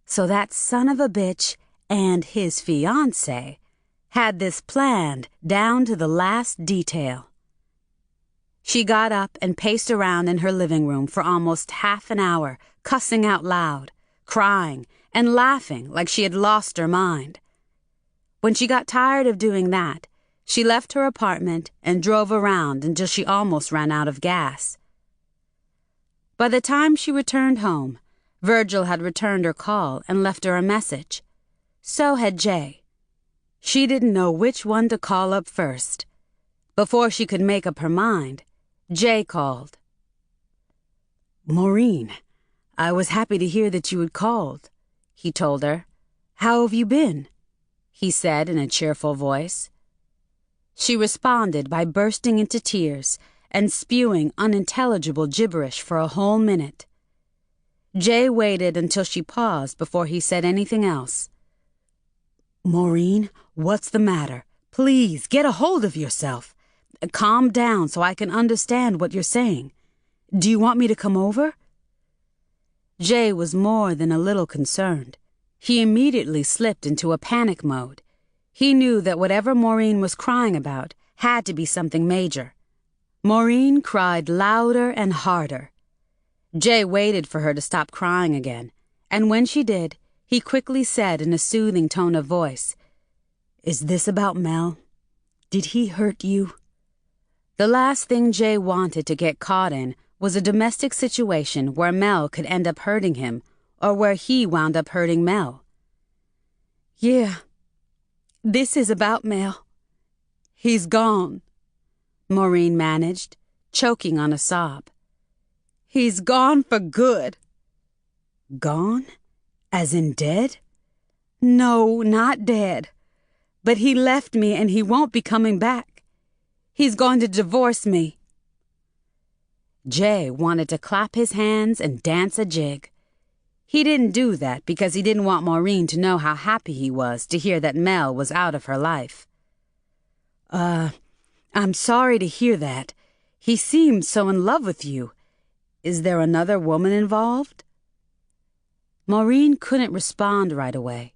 So that son of a bitch and his fiancée had this planned down to the last detail. She got up and paced around in her living room for almost half an hour, cussing out loud, crying, and laughing like she had lost her mind. When she got tired of doing that, she left her apartment and drove around until she almost ran out of gas. By the time she returned home, Virgil had returned her call and left her a message. So had Jay. She didn't know which one to call up first. Before she could make up her mind, Jay called. "Maureen, "I was happy to hear that you had called," he told her. "How have you been?" he said in a cheerful voice. She responded by bursting into tears and spewing unintelligible gibberish for a whole minute. Jay waited until she paused before he said anything else. "Maureen, what's the matter? Please, get a hold of yourself. Calm down so I can understand what you're saying. Do you want me to come over?" Jay was more than a little concerned. He immediately slipped into a panic mode. He knew that whatever Maureen was crying about had to be something major. Maureen cried louder and harder. Jay waited for her to stop crying again, and when she did, he quickly said in a soothing tone of voice, "Is this about Mel? Did he hurt you?" The last thing Jay wanted to get caught in was a domestic situation where Mel could end up hurting him, or where he wound up hurting Mel. "Yeah, this is about Mel. He's gone," Maureen managed, choking on a sob. "He's gone for good." "Gone? As in dead?" "No, not dead. But he left me and he won't be coming back. He's going to divorce me." Jay wanted to clap his hands and dance a jig. He didn't do that because he didn't want Maureen to know how happy he was to hear that Mel was out of her life. I'm sorry to hear that. He seemed so in love with you. Is there another woman involved?" Maureen couldn't respond right away.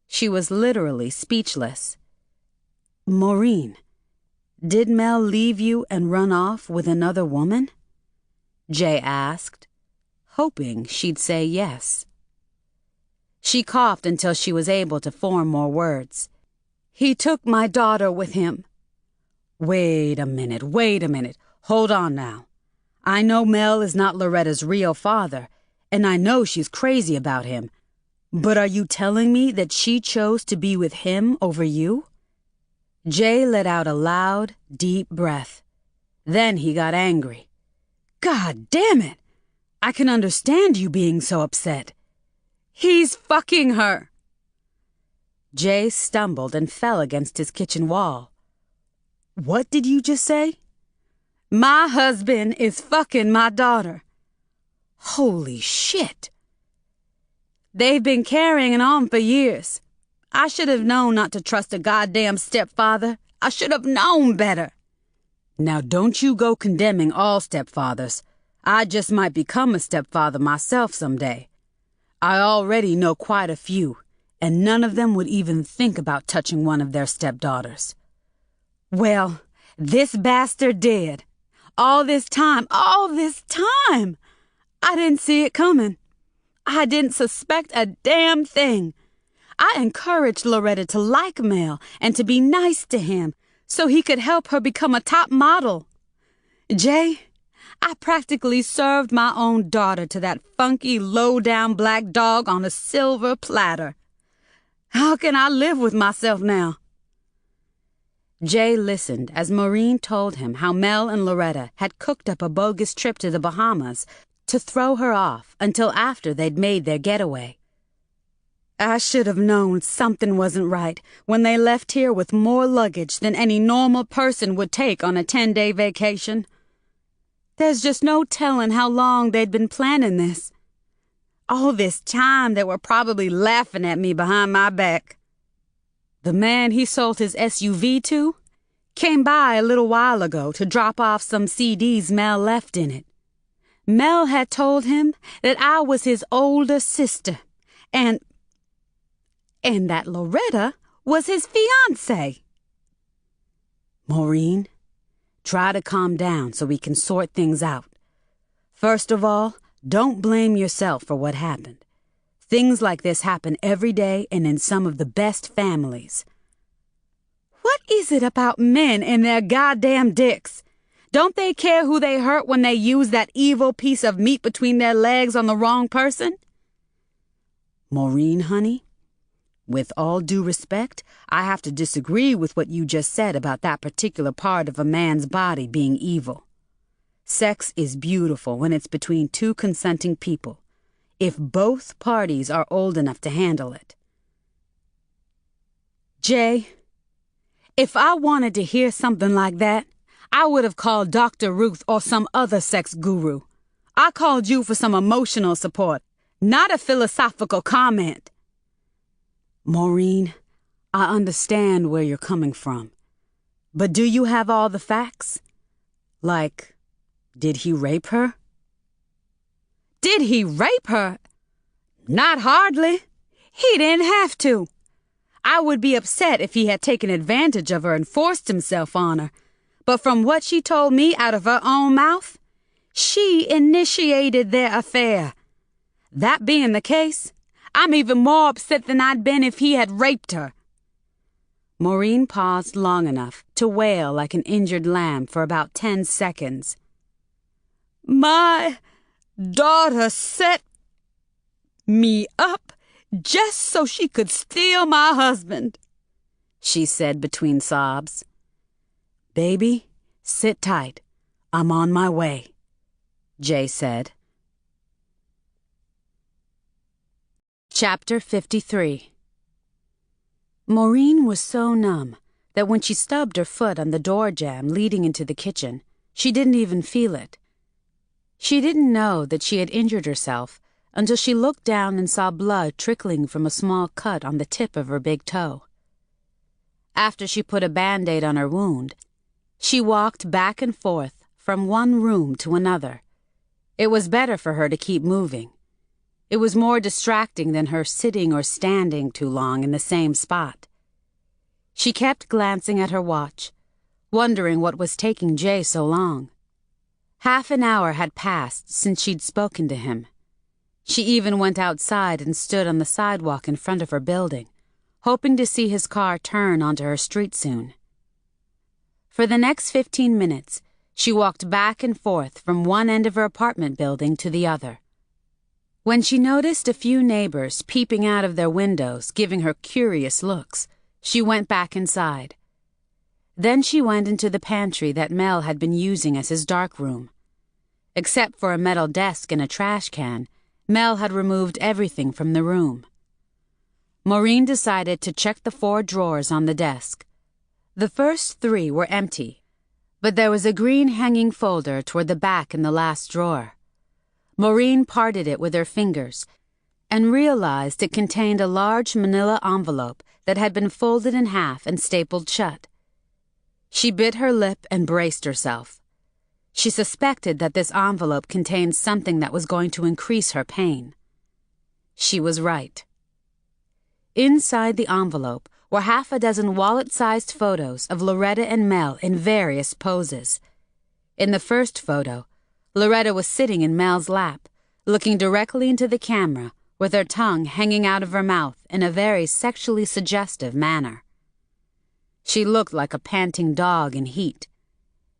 She was literally speechless. "Maureen, did Mel leave you and run off with another woman?" Jay asked, hoping she'd say yes. She coughed until she was able to form more words. "He took my daughter with him." Wait a minute. Hold on now. I know Mel is not Loretta's real father, and I know she's crazy about him. But are you telling me that she chose to be with him over you?" Jay let out a loud, deep breath. Then he got angry. "God damn it! I can understand you being so upset. He's fucking her!" Jay stumbled and fell against his kitchen wall. "What did you just say?" "My husband is fucking my daughter." "Holy shit!" "They've been carrying on for years. I should have known not to trust a goddamn stepfather. I should have known better." "Now don't you go condemning all stepfathers. I just might become a stepfather myself someday. I already know quite a few, and none of them would even think about touching one of their stepdaughters." "Well, this bastard did. All this time. I didn't see it coming. I didn't suspect a damn thing. I encouraged Loretta to like Mel and to be nice to him so he could help her become a top model. Jay, I practically served my own daughter to that funky, low-down black dog on a silver platter. How can I live with myself now?" Jay listened as Maureen told him how Mel and Loretta had cooked up a bogus trip to the Bahamas to throw her off until after they'd made their getaway. "I should have known something wasn't right when they left here with more luggage than any normal person would take on a 10-day vacation. There's just no telling how long they'd been planning this. All this time they were probably laughing at me behind my back. The man he sold his SUV to came by a little while ago to drop off some CDs Mel left in it. Mel had told him that I was his older sister, and that Loretta was his fiancée." "Maureen, try to calm down so we can sort things out. First of all, don't blame yourself for what happened. Things like this happen every day and in some of the best families." "What is it about men and their goddamn dicks? Don't they care who they hurt when they use that evil piece of meat between their legs on the wrong person?" "Maureen, honey, with all due respect, I have to disagree with what you just said about that particular part of a man's body being evil. Sex is beautiful when it's between two consenting people. if both parties are old enough to handle it. Jay, if I wanted to hear something like that, I would have called Dr. Ruth or some other sex guru. I called you for some emotional support, not a philosophical comment. Maureen, I understand where you're coming from. But do you have all the facts? Like, did he rape her? Did he rape her? Not hardly. He didn't have to. I would be upset if he had taken advantage of her and forced himself on her. But from what she told me out of her own mouth, she initiated their affair. That being the case, I'm even more upset than I'd been if he had raped her. Maureen paused long enough to wail like an injured lamb for about 10 seconds. My daughter set me up just so she could steal my husband, she said between sobs. Baby, sit tight. I'm on my way, Jay said. Chapter 53. Maureen was so numb that when she stubbed her foot on the door jamb leading into the kitchen, she didn't even feel it. She didn't know that she had injured herself until she looked down and saw blood trickling from a small cut on the tip of her big toe. After she put a Band-Aid on her wound, she walked back and forth from one room to another. It was better for her to keep moving. It was more distracting than her sitting or standing too long in the same spot. She kept glancing at her watch, wondering what was taking Jay so long. Half an hour had passed since she'd spoken to him. She even went outside and stood on the sidewalk in front of her building, hoping to see his car turn onto her street soon. For the next 15 minutes, she walked back and forth from one end of her apartment building to the other. When she noticed a few neighbors peeping out of their windows, giving her curious looks, she went back inside. Then she went into the pantry that Mel had been using as his darkroom. Except for a metal desk and a trash can, Mel had removed everything from the room. Maureen decided to check the 4 drawers on the desk. The first 3 were empty, but there was a green hanging folder toward the back in the last drawer. Maureen parted it with her fingers and realized it contained a large manila envelope that had been folded in half and stapled shut. She bit her lip and braced herself. She suspected that this envelope contained something that was going to increase her pain. She was right. Inside the envelope were half a dozen wallet-sized photos of Loretta and Mel in various poses. In the first photo, Loretta was sitting in Mel's lap, looking directly into the camera, with her tongue hanging out of her mouth in a very sexually suggestive manner. She looked like a panting dog in heat.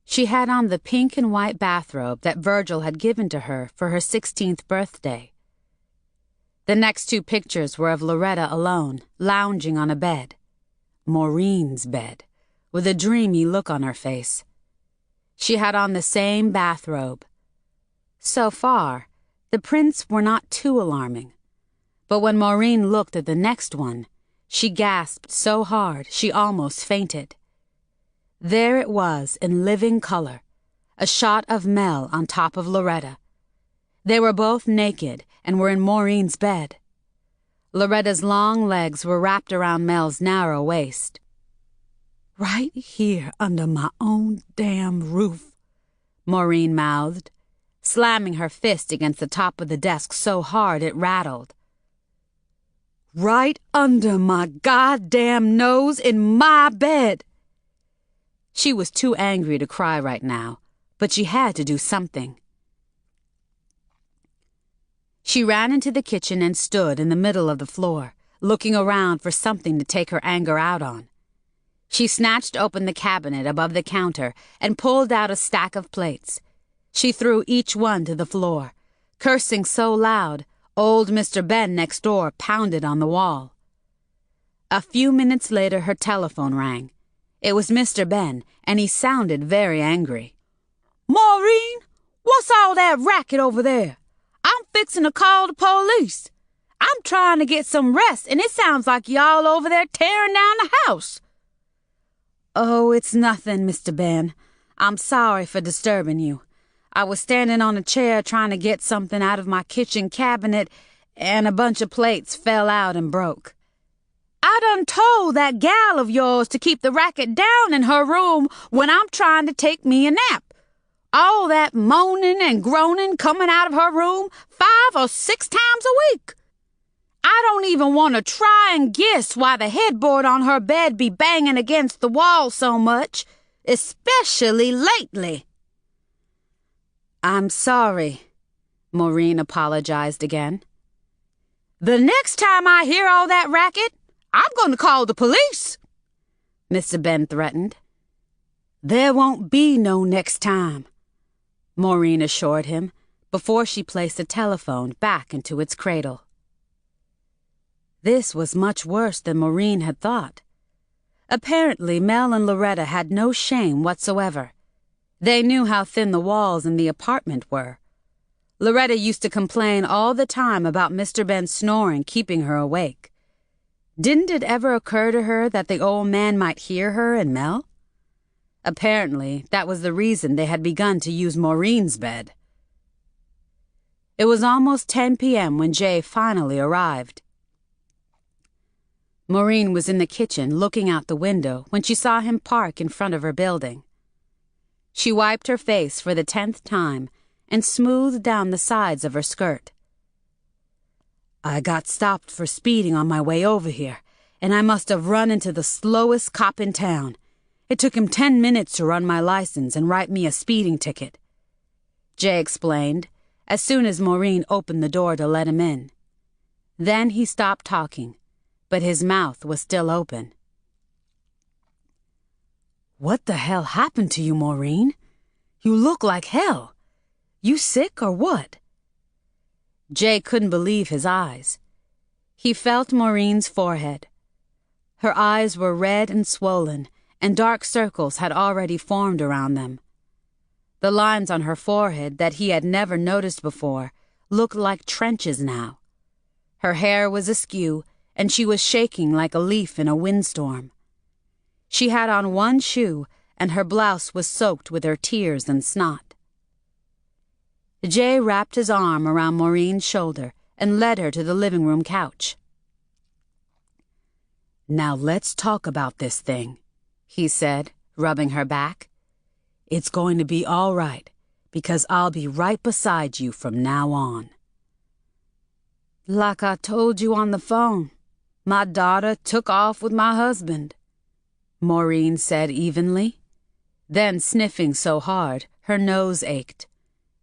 She had on the pink and white bathrobe that Virgil had given to her for her 16th birthday. The next 2 pictures were of Loretta alone, lounging on a bed. Maureen's bed, with a dreamy look on her face. She had on the same bathrobe. So far, the prints were not too alarming. But when Maureen looked at the next one, she gasped so hard she almost fainted. There it was in living color, a shot of Mel on top of Loretta. They were both naked and were in Maureen's bed. Loretta's long legs were wrapped around Mel's narrow waist. Right here under my own damn roof, Maureen mouthed, slamming her fist against the top of the desk so hard it rattled. Right under my goddamn nose in my bed. She was too angry to cry right now, but she had to do something. She ran into the kitchen and stood in the middle of the floor, looking around for something to take her anger out on. She snatched open the cabinet above the counter and pulled out a stack of plates. She threw each one to the floor, cursing so loud, old Mr. Ben next door pounded on the wall. A few minutes later, her telephone rang. It was Mr. Ben, and he sounded very angry. Maureen, what's all that racket over there? I'm fixing to call the police. I'm trying to get some rest, and it sounds like y'all over there tearing down the house." "Oh, it's nothing, Mr. Ben. I'm sorry for disturbing you. I was standing on a chair trying to get something out of my kitchen cabinet, and a bunch of plates fell out and broke. I done told that gal of yours to keep the racket down in her room when I'm trying to take me a nap. All that moaning and groaning coming out of her room 5 or 6 times a week. I don't even want to try and guess why the headboard on her bed be banging against the wall so much, especially lately." "I'm sorry," Maureen apologized again. "The next time I hear all that racket, I'm going to call the police," Mr. Ben threatened. "There won't be no next time," Maureen assured him before she placed the telephone back into its cradle. This was much worse than Maureen had thought. Apparently, Mel and Loretta had no shame whatsoever. They knew how thin the walls in the apartment were. Loretta used to complain all the time about Mr. Ben's snoring keeping her awake. Didn't it ever occur to her that the old man might hear her and Mel? Apparently, that was the reason they had begun to use Maureen's bed. It was almost 10 p.m. when Jay finally arrived. Maureen was in the kitchen looking out the window when she saw him park in front of her building. She wiped her face for the 10th time and smoothed down the sides of her skirt. "I got stopped for speeding on my way over here, and I must have run into the slowest cop in town. It took him 10 minutes to run my license and write me a speeding ticket," Jay explained as soon as Maureen opened the door to let him in. Then he stopped talking, but his mouth was still open. "What the hell happened to you, Maureen? You look like hell. You sick or what?" Jay couldn't believe his eyes. He felt Maureen's forehead. Her eyes were red and swollen, and dark circles had already formed around them. The lines on her forehead that he had never noticed before looked like trenches now. Her hair was askew, and she was shaking like a leaf in a windstorm. She had on one shoe, and her blouse was soaked with her tears and snot. Jay wrapped his arm around Maureen's shoulder and led her to the living room couch. "Now let's talk about this thing," he said, rubbing her back. "It's going to be all right, because I'll be right beside you from now on." "Like I told you on the phone, my daughter took off with my husband," Maureen said evenly, then sniffing so hard her nose ached.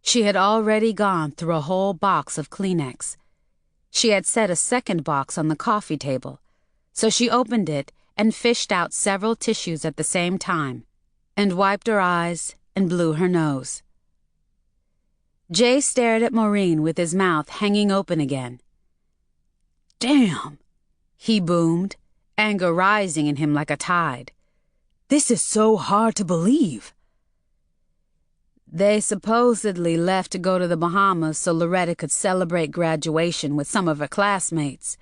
She had already gone through a whole box of Kleenex. She had set a second box on the coffee table, so she opened it and fished out several tissues at the same time, and wiped her eyes and blew her nose. Jay stared at Maureen with his mouth hanging open again. "Damn," he boomed, anger rising in him like a tide. "This is so hard to believe." "They supposedly left to go to the Bahamas so Loretta could celebrate graduation with some of her classmates.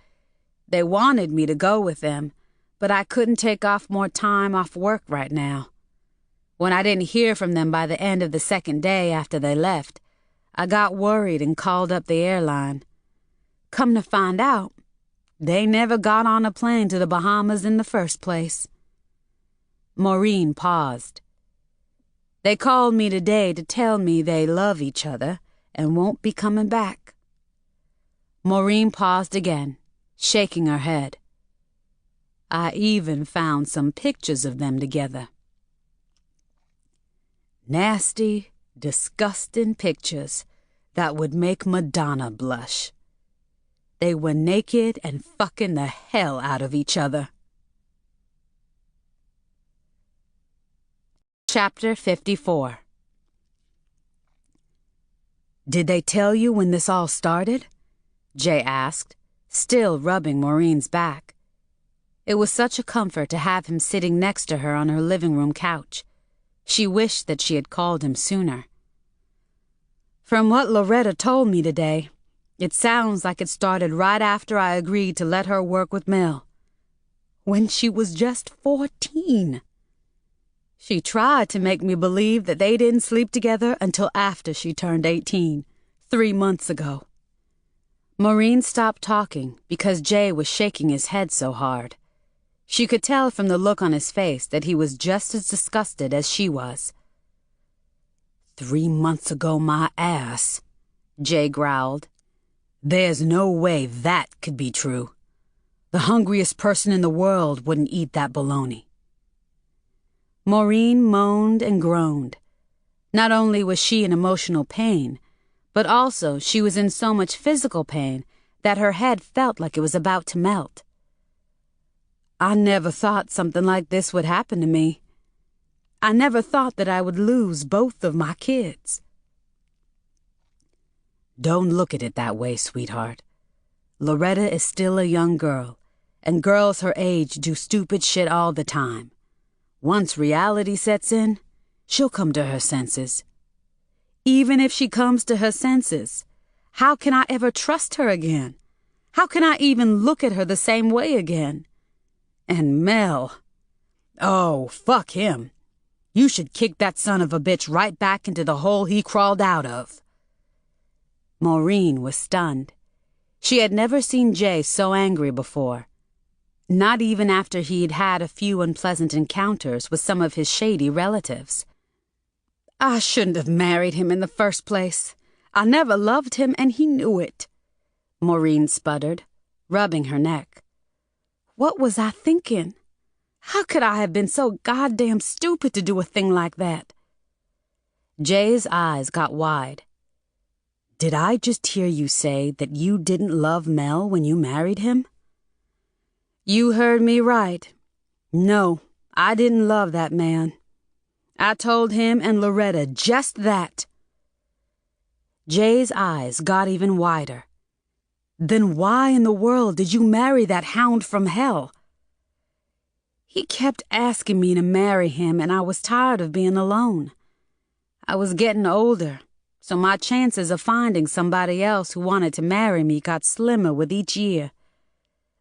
They wanted me to go with them, but I couldn't take off more time off work right now. When I didn't hear from them by the end of the second day after they left, I got worried and called up the airline. Come to find out, they never got on a plane to the Bahamas in the first place." Maureen paused. "They called me today to tell me they love each other and won't be coming back." Maureen paused again, shaking her head. "I even found some pictures of them together." Nasty, disgusting pictures that would make Madonna blush. They were naked and fucking the hell out of each other. Chapter 54. "Did they tell you when this all started?" Jay asked, still rubbing Maureen's back. It was such a comfort to have him sitting next to her on her living room couch. She wished that she had called him sooner. "From what Loretta told me today, It sounds like it started right after I agreed to let her work with Mel. When she was just 14. She tried to make me believe that they didn't sleep together until after she turned 18, 3 months ago. Maureen stopped talking because Jay was shaking his head so hard. She could tell from the look on his face that he was just as disgusted as she was. 3 months ago, my ass, Jay growled. There's no way that could be true. The hungriest person in the world wouldn't eat that bologna. Maureen moaned and groaned. Not only was she in emotional pain, but also she was in so much physical pain that her head felt like it was about to melt. I never thought something like this would happen to me. I never thought that I would lose both of my kids. Don't look at it that way, sweetheart. Loretta is still a young girl, and girls her age do stupid shit all the time. Once reality sets in, she'll come to her senses. Even if she comes to her senses, how can I ever trust her again? How can I even look at her the same way again? And Mel. Oh, fuck him. You should kick that son of a bitch right back into the hole he crawled out of. Maureen was stunned. She had never seen Jay so angry before. Not even after he'd had a few unpleasant encounters with some of his shady relatives. I shouldn't have married him in the first place. I never loved him, and he knew it, Maureen sputtered, rubbing her neck. What was I thinking? How could I have been so goddamn stupid to do a thing like that? Jay's eyes got wide. Did I just hear you say that you didn't love Mel when you married him? You heard me right. No, I didn't love that man. I told him and Loretta just that. Jay's eyes got even wider. Then why in the world did you marry that hound from hell? He kept asking me to marry him, and I was tired of being alone. I was getting older, so my chances of finding somebody else who wanted to marry me got slimmer with each year.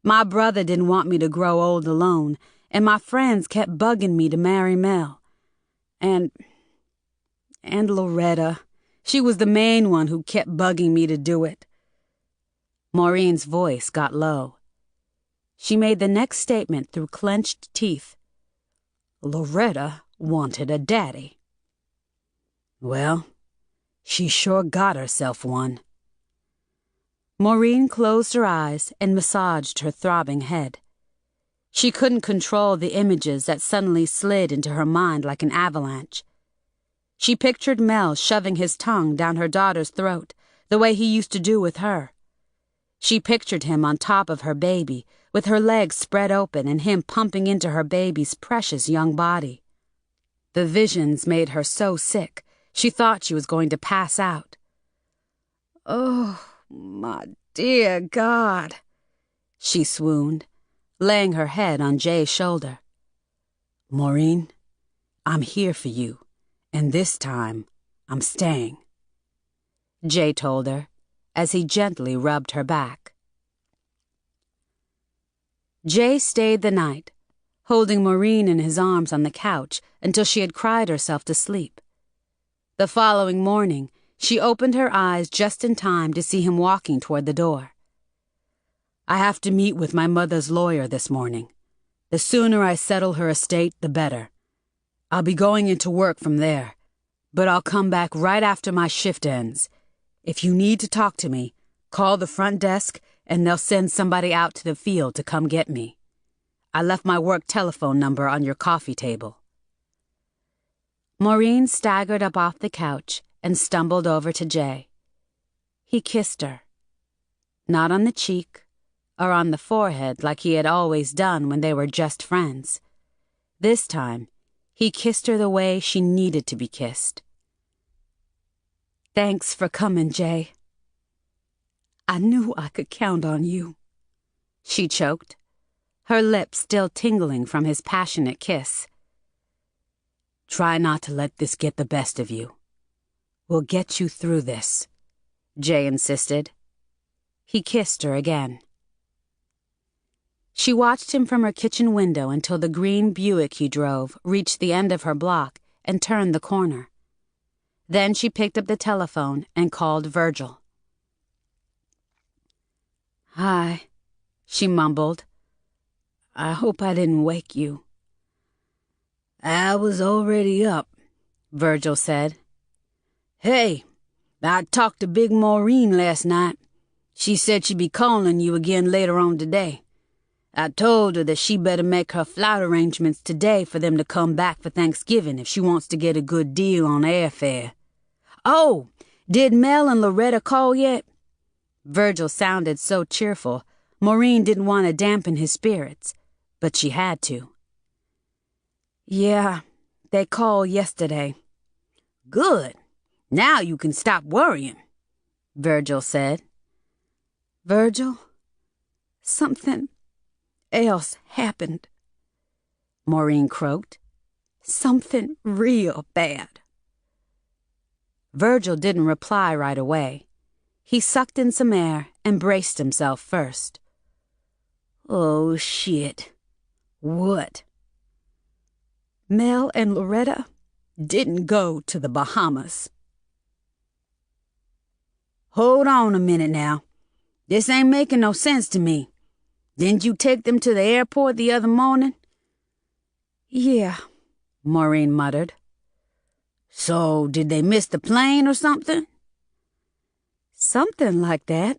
My brother didn't want me to grow old alone, and my friends kept bugging me to marry Mel. And Loretta. She was the main one who kept bugging me to do it. Maureen's voice got low. She made the next statement through clenched teeth. Loretta wanted a daddy. Well, she sure got herself one. Maureen closed her eyes and massaged her throbbing head. She couldn't control the images that suddenly slid into her mind like an avalanche. She pictured Mel shoving his tongue down her daughter's throat, the way he used to do with her. She pictured him on top of her baby, with her legs spread open and him pumping into her baby's precious young body. The visions made her so sick, she thought she was going to pass out. Oh, my dear God, she swooned, laying her head on Jay's shoulder. Maureen, I'm here for you, and this time I'm staying, Jay told her as he gently rubbed her back. Jay stayed the night, holding Maureen in his arms on the couch until she had cried herself to sleep. The following morning, she opened her eyes just in time to see him walking toward the door. I have to meet with my mother's lawyer this morning. The sooner I settle her estate, the better. I'll be going into work from there, but I'll come back right after my shift ends. If you need to talk to me, call the front desk and they'll send somebody out to the field to come get me. I left my work telephone number on your coffee table. Maureen staggered up off the couch and stumbled over to Jay. He kissed her. Not on the cheek or on the forehead like he had always done when they were just friends. This time, he kissed her the way she needed to be kissed. Thanks for coming, Jay. I knew I could count on you, she choked, her lips still tingling from his passionate kiss. Try not to let this get the best of you. We'll get you through this, Jay insisted. He kissed her again. She watched him from her kitchen window until the green Buick he drove reached the end of her block and turned the corner. Then she picked up the telephone and called Virgil. "Hi," she mumbled. "I hope I didn't wake you." "I was already up," Virgil said. "Hey, I talked to Big Maureen last night. She said she'd be calling you again later on today. I told her that she better make her flight arrangements today for them to come back for Thanksgiving if she wants to get a good deal on airfare. Oh, did Mel and Loretta call yet?" Virgil sounded so cheerful, Maureen didn't want to dampen his spirits, but she had to. "Yeah, they called yesterday." "Good. Now you can stop worrying," Virgil said. "Virgil, something else happened," Maureen croaked. "Something real bad." Virgil didn't reply right away. He sucked in some air and braced himself first. "Oh, shit. What?" "Mel and Loretta didn't go to the Bahamas." "Hold on a minute now. This ain't making no sense to me. Didn't you take them to the airport the other morning?" "Yeah," Maureen muttered. "So, did they miss the plane or something?" "Something like that."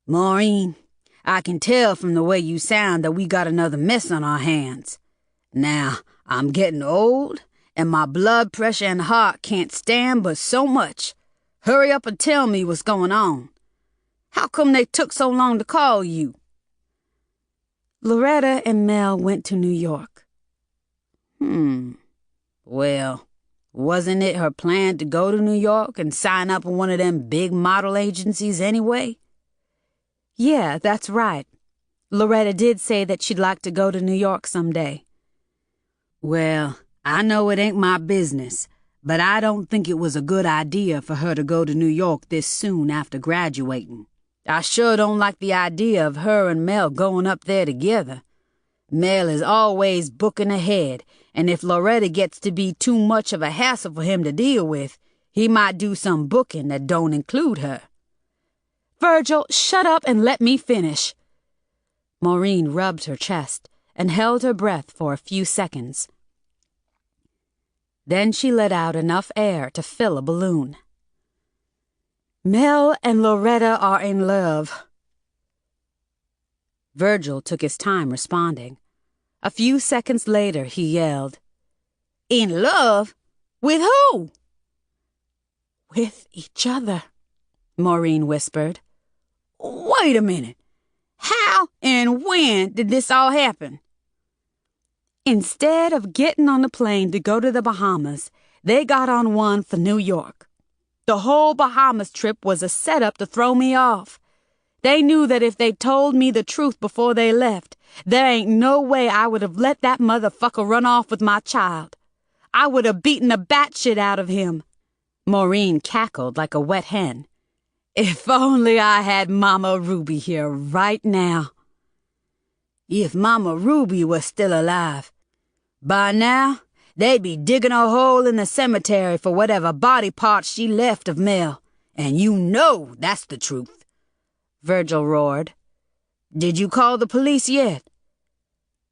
"Maureen, I can tell from the way you sound that we got another mess on our hands. Now, I'm getting old, and my blood pressure and heart can't stand but so much. Hurry up and tell me what's going on. How come they took so long to call you?" "Loretta and Mel went to New York." Well, wasn't it her plan to go to New York and sign up with one of them big model agencies anyway? "Yeah, that's right. Loretta did say that she'd like to go to New York someday." "Well, I know it ain't my business, but I don't think it was a good idea for her to go to New York this soon after graduating. I sure don't like the idea of her and Mel going up there together. Mel is always booking ahead, and if Loretta gets to be too much of a hassle for him to deal with, he might do some booking that don't include her." "Virgil, shut up and let me finish." Maureen rubbed her chest and held her breath for a few seconds. Then she let out enough air to fill a balloon. "Mel and Loretta are in love." Virgil took his time responding. A few seconds later, he yelled, "In love? With who?" "With each other," Maureen whispered. "Wait a minute. How and when did this all happen?" "Instead of getting on a plane to go to the Bahamas, they got on one for New York. The whole Bahamas trip was a setup to throw me off. They knew that if they told me the truth before they left, there ain't no way I would have let that motherfucker run off with my child. I would have beaten the batshit out of him." Maureen cackled like a wet hen. "If only I had Mama Ruby here right now." "If Mama Ruby was still alive. By now, they'd be digging a hole in the cemetery for whatever body parts she left of Mel, and you know that's the truth," Virgil roared. "Did you call the police yet?"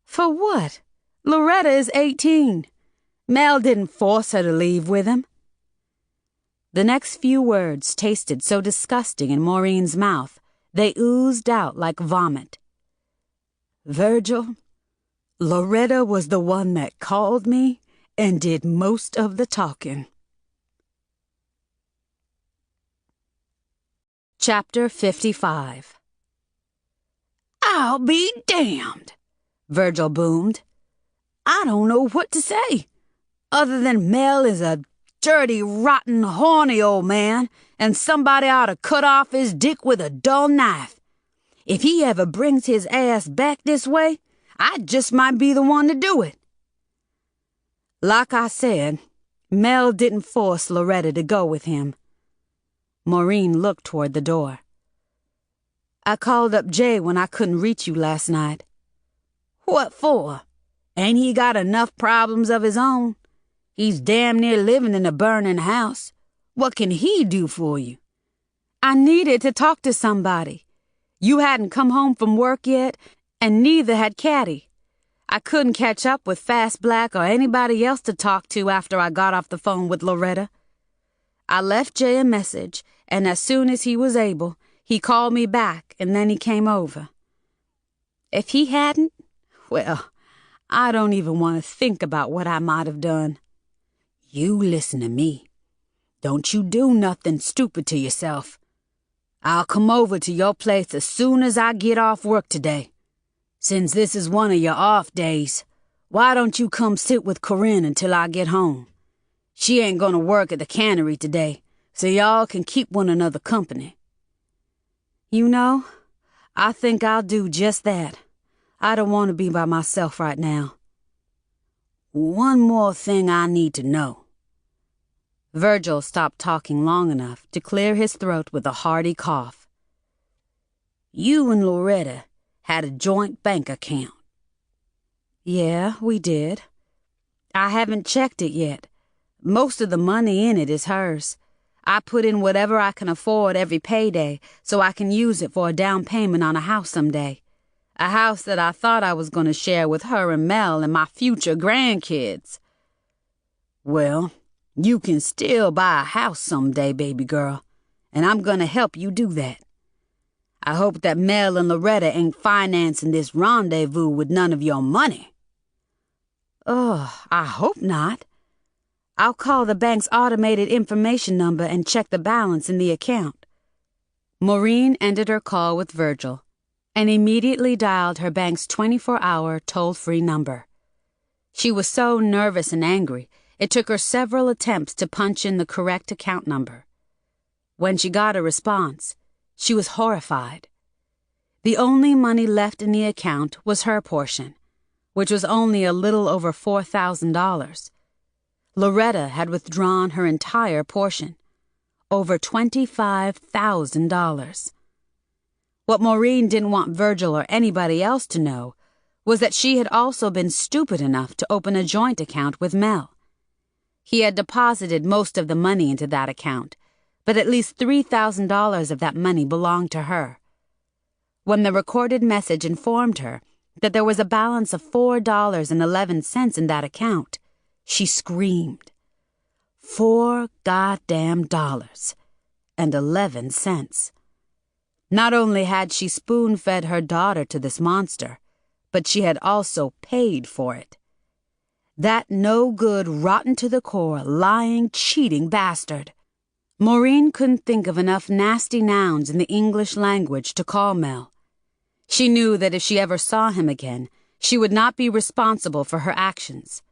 "For what? Loretta is 18. Mel didn't force her to leave with him." The next few words tasted so disgusting in Maureen's mouth, they oozed out like vomit. "Virgil, Loretta was the one that called me and did most of the talking." Chapter 55. "I'll be damned," Virgil boomed. "I don't know what to say, other than Mel is a dirty, rotten, horny old man, and somebody ought to cut off his dick with a dull knife. If he ever brings his ass back this way, I just might be the one to do it." "Like I said, Mel didn't force Loretta to go with him." Maureen looked toward the door. I called up Jay when I couldn't reach you last night." "What for? Ain't he got enough problems of his own? He's damn near living in a burning house. What can he do for you?" "I needed to talk to somebody. You hadn't come home from work yet, and neither had Caddy. I couldn't catch up with Fast Black or anybody else to talk to after I got off the phone with Loretta. I left Jay a message, and as soon as he was able, he called me back, and then he came over. If he hadn't, well, I don't even want to think about what I might have done. You listen to me. Don't you do nothing stupid to yourself. I'll come over to your place as soon as I get off work today. Since this is one of your off days, why don't you come sit with Corinne until I get home? She ain't gonna work at the cannery today, so y'all can keep one another company." "You know, I think I'll do just that. I don't want to be by myself right now." "One more thing I need to know." Virgil stopped talking long enough to clear his throat with a hearty cough. "You and Loretta had a joint bank account." "Yeah, we did. I haven't checked it yet. Most of the money in it is hers. I put in whatever I can afford every payday so I can use it for a down payment on a house someday. A house that I thought I was going to share with her and Mel and my future grandkids." "Well, you can still buy a house someday, baby girl, and I'm going to help you do that. I hope that Mel and Loretta ain't financing this rendezvous with none of your money." "Oh, I hope not. I'll call the bank's automated information number and check the balance in the account." Maureen ended her call with Virgil and immediately dialed her bank's 24-hour toll-free number. She was so nervous and angry, it took her several attempts to punch in the correct account number. When she got a response, she was horrified. The only money left in the account was her portion, which was only a little over $4,000. Loretta had withdrawn her entire portion, over $25,000. What Maureen didn't want Virgil or anybody else to know was that she had also been stupid enough to open a joint account with Mel. He had deposited most of the money into that account, but at least $3,000 of that money belonged to her. When the recorded message informed her that there was a balance of $4.11 in that account, she screamed. $4 goddamn and 11 cents. Not only had she spoon-fed her daughter to this monster, but she had also paid for it. That no-good, rotten-to-the-core, lying, cheating bastard. Maureen couldn't think of enough nasty nouns in the English language to call Mel. She knew that if she ever saw him again, she would not be responsible for her actions.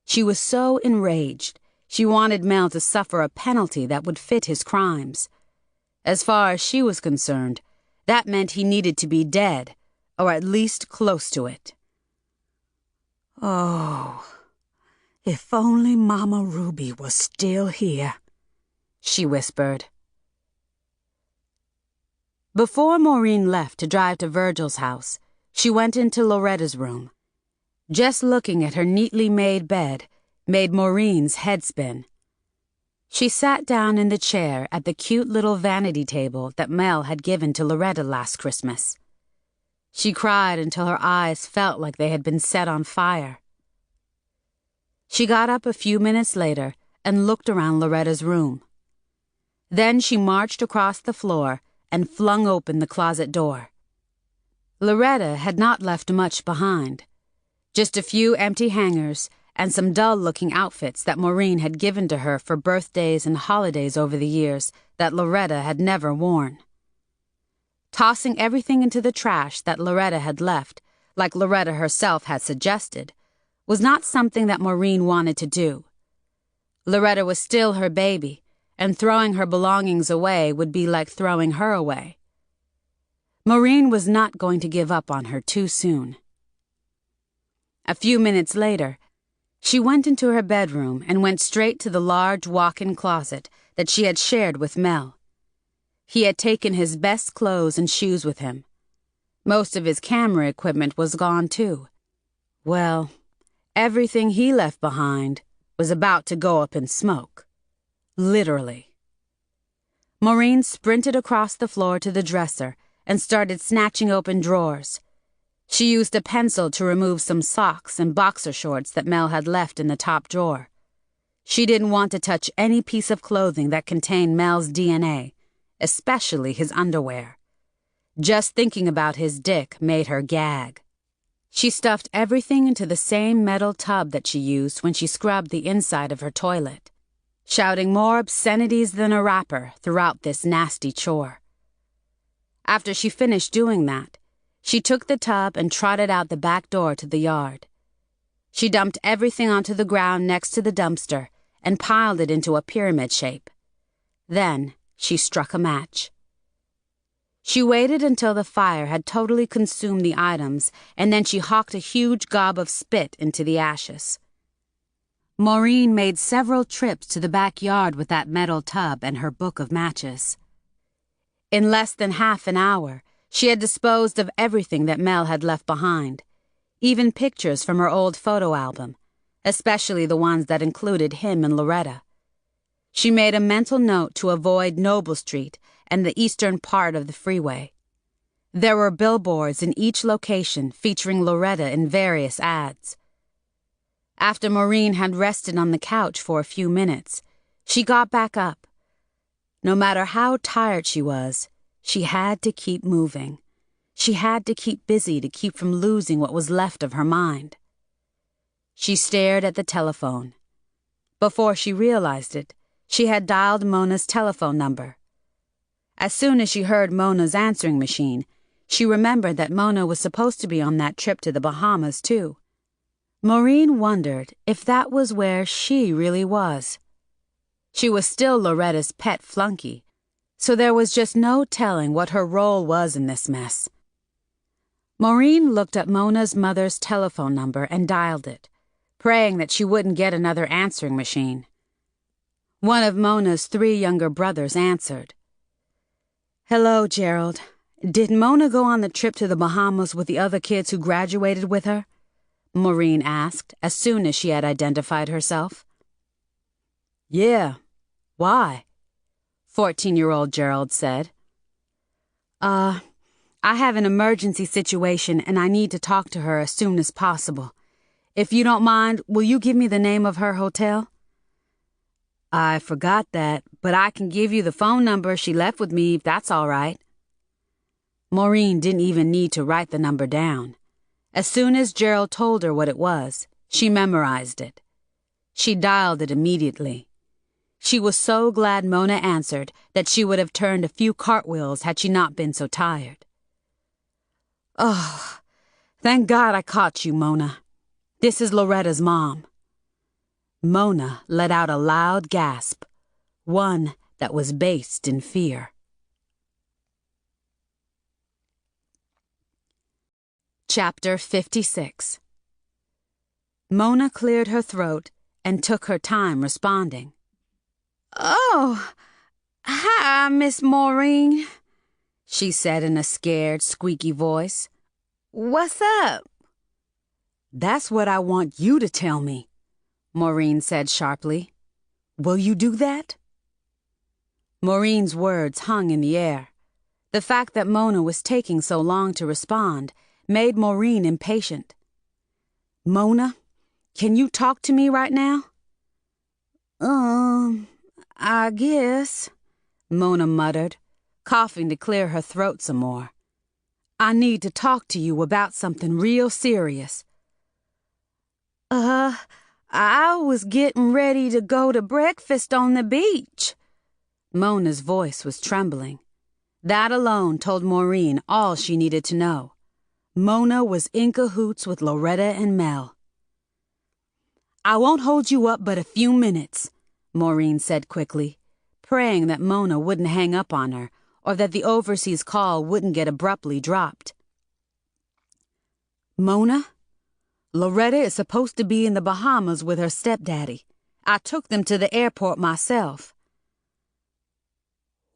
She was so enraged, she wanted Mel to suffer a penalty that would fit his crimes. As far as she was concerned, that meant he needed to be dead, or at least close to it. "Oh, if only Mama Ruby was still here," she whispered. Before Maureen left to drive to Virgil's house, she went into Loretta's room. Just looking at her neatly made bed made Maureen's head spin. She sat down in the chair at the cute little vanity table that Mel had given to Loretta last Christmas. She cried until her eyes felt like they had been set on fire. She got up a few minutes later and looked around Loretta's room. Then she marched across the floor and flung open the closet door. Loretta had not left much behind. Just a few empty hangers and some dull-looking outfits that Maureen had given to her for birthdays and holidays over the years that Loretta had never worn. Tossing everything into the trash that Loretta had left, like Loretta herself had suggested, was not something that Maureen wanted to do. Loretta was still her baby, and throwing her belongings away would be like throwing her away. Maureen was not going to give up on her too soon. A few minutes later, she went into her bedroom and went straight to the large walk-in closet that she had shared with Mel. He had taken his best clothes and shoes with him. Most of his camera equipment was gone too. Well, everything he left behind was about to go up in smoke. Literally. Maureen sprinted across the floor to the dresser and started snatching open drawers. She used a pencil to remove some socks and boxer shorts that Mel had left in the top drawer. She didn't want to touch any piece of clothing that contained Mel's DNA, especially his underwear. Just thinking about his dick made her gag. She stuffed everything into the same metal tub that she used when she scrubbed the inside of her toilet, shouting more obscenities than a rapper throughout this nasty chore. After she finished doing that, she took the tub and trotted out the back door to the yard. She dumped everything onto the ground next to the dumpster and piled it into a pyramid shape. Then she struck a match. She waited until the fire had totally consumed the items, and then she hawked a huge gob of spit into the ashes. Maureen made several trips to the backyard with that metal tub and her book of matches. In less than half an hour, she had disposed of everything that Mel had left behind, even pictures from her old photo album, especially the ones that included him and Loretta. She made a mental note to avoid Noble Street and the eastern part of the freeway. There were billboards in each location featuring Loretta in various ads. After Maureen had rested on the couch for a few minutes, she got back up. No matter how tired she was, she had to keep moving. She had to keep busy to keep from losing what was left of her mind. She stared at the telephone. Before she realized it, she had dialed Mona's telephone number. As soon as she heard Mona's answering machine, she remembered that Mona was supposed to be on that trip to the Bahamas, too. Maureen wondered if that was where she really was. She was still Loretta's pet flunky, so there was just no telling what her role was in this mess. Maureen looked up Mona's mother's telephone number and dialed it, praying that she wouldn't get another answering machine. One of Mona's 3 younger brothers answered. "Hello, Gerald. Did Mona go on the trip to the Bahamas with the other kids who graduated with her?" Maureen asked as soon as she had identified herself. "Yeah. Why?" 14-year-old Gerald said. I have an emergency situation and I need to talk to her as soon as possible. If you don't mind, will you give me the name of her hotel?" "I forgot that, but I can give you the phone number she left with me if that's all right." Maureen didn't even need to write the number down. As soon as Gerald told her what it was, she memorized it. She dialed it immediately. She was so glad Mona answered that she would have turned a few cartwheels had she not been so tired. "Oh, thank God I caught you, Mona. This is Loretta's mom." Mona let out a loud gasp, one that was based in fear. Chapter 56. Mona cleared her throat and took her time responding. "Oh, hi, Miss Maureen," she said in a scared, squeaky voice. "What's up?" That's what I want you to tell me, Maureen said sharply. Will you do that? Maureen's words hung in the air. The fact that Mona was taking so long to respond made Maureen impatient. Mona, can you talk to me right now? I guess, Mona muttered, coughing to clear her throat some more. I need to talk to you about something real serious. I was getting ready to go to breakfast on the beach. Mona's voice was trembling. That alone told Maureen all she needed to know. Mona was in cahoots with Loretta and Mel. I won't hold you up but a few minutes, Maureen said quickly, praying that Mona wouldn't hang up on her or that the overseas call wouldn't get abruptly dropped. Mona, Loretta is supposed to be in the Bahamas with her stepdaddy. I took them to the airport myself.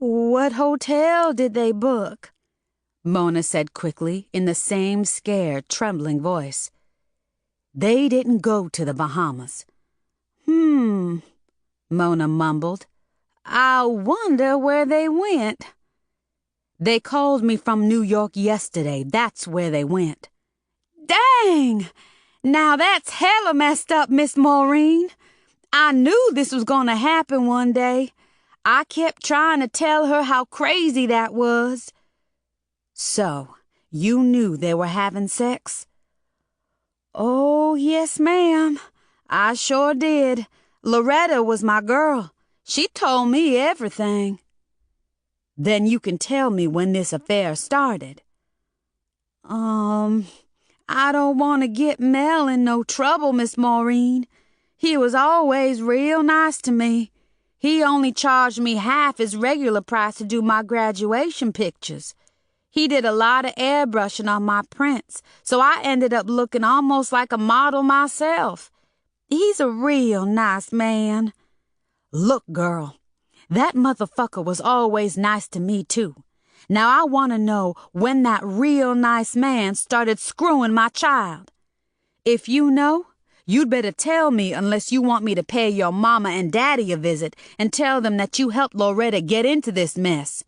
What hotel did they book? Mona said quickly in the same scared, trembling voice. They didn't go to the Bahamas. Mona mumbled. I wonder where they went. They called me from New York yesterday. That's where they went. Dang! Now that's hella messed up, Miss Maureen. I knew this was gonna happen one day. I kept trying to tell her how crazy that was. So, you knew they were having sex? Oh, yes, ma'am. I sure did. Loretta was my girl. She told me everything. Then you can tell me when this affair started. I don't want to get Mel in no trouble, Miss Maureen. He was always real nice to me. He only charged me half his regular price to do my graduation pictures. He did a lot of airbrushing on my prints, so I ended up looking almost like a model myself. He's a real nice man. Look, girl, that motherfucker was always nice to me, too. Now I want to know when that real nice man started screwing my child. If you know, you'd better tell me unless you want me to pay your mama and daddy a visit and tell them that you helped Loretta get into this mess.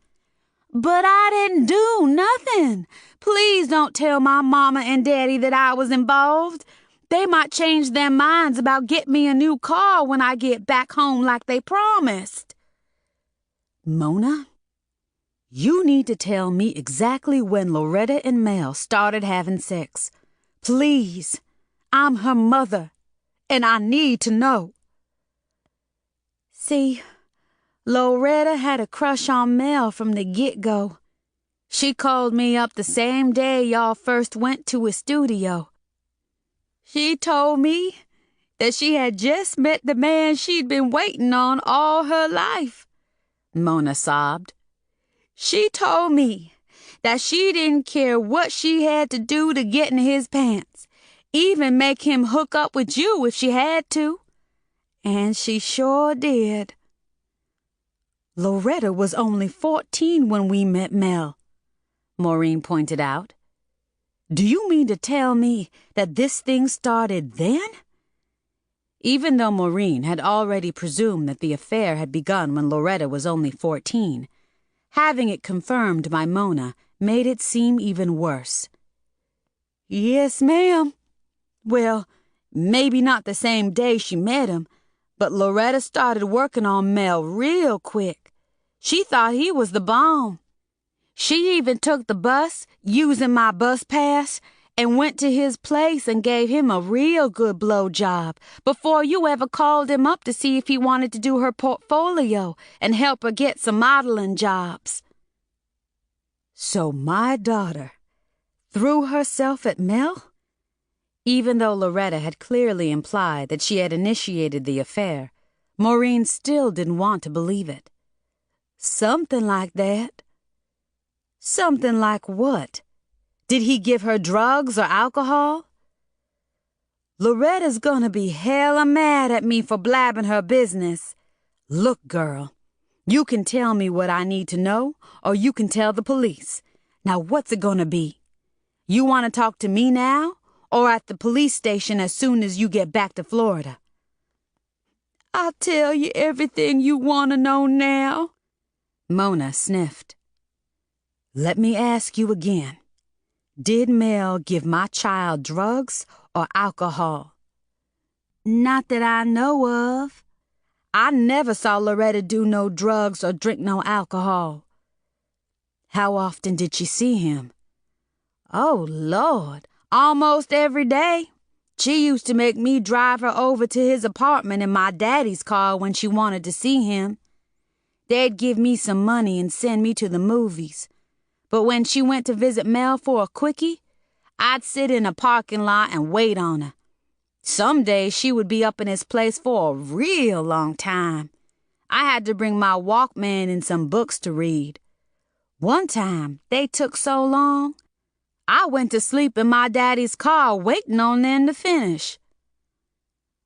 But I didn't do nothing. Please don't tell my mama and daddy that I was involved. They might change their minds about getting me a new car when I get back home like they promised. Mona, you need to tell me exactly when Loretta and Mel started having sex. Please, I'm her mother, and I need to know. See, Loretta had a crush on Mel from the get-go. She called me up the same day y'all first went to his studio. She told me that she had just met the man she'd been waiting on all her life. Mona sobbed. She told me that she didn't care what she had to do to get in his pants, even make him hook up with you if she had to. And she sure did. Loretta was only 14 when we met Mel, Maureen pointed out. Do you mean to tell me that this thing started then? Even though Maureen had already presumed that the affair had begun when Loretta was only 14, having it confirmed by Mona made it seem even worse. Yes, ma'am. Well, maybe not the same day she met him, but Loretta started working on Mel real quick. She thought he was the bomb. She even took the bus, using my bus pass, and went to his place and gave him a real good blowjob before you ever called him up to see if he wanted to do her portfolio and help her get some modeling jobs. So my daughter threw herself at Mel? Even though Loretta had clearly implied that she had initiated the affair, Maureen still didn't want to believe it. Something like that. Something like what? Did he give her drugs or alcohol? Loretta's gonna be hella mad at me for blabbing her business. Look, girl, you can tell me what I need to know, or you can tell the police. Now what's it gonna be? You want to talk to me now, or at the police station as soon as you get back to Florida? I'll tell you everything you want to know now. Mona sniffed. Let me ask you again. Did Mel give my child drugs or alcohol? Not that I know of. I never saw Loretta do no drugs or drink no alcohol. How often did she see him? Oh, Lord, almost every day. She used to make me drive her over to his apartment in my daddy's car when she wanted to see him. They'd give me some money and send me to the movies. But when she went to visit Mel for a quickie, I'd sit in a parking lot and wait on her. Some days she would be up in his place for a real long time. I had to bring my Walkman and some books to read. One time, they took so long, I went to sleep in my daddy's car waiting on them to finish.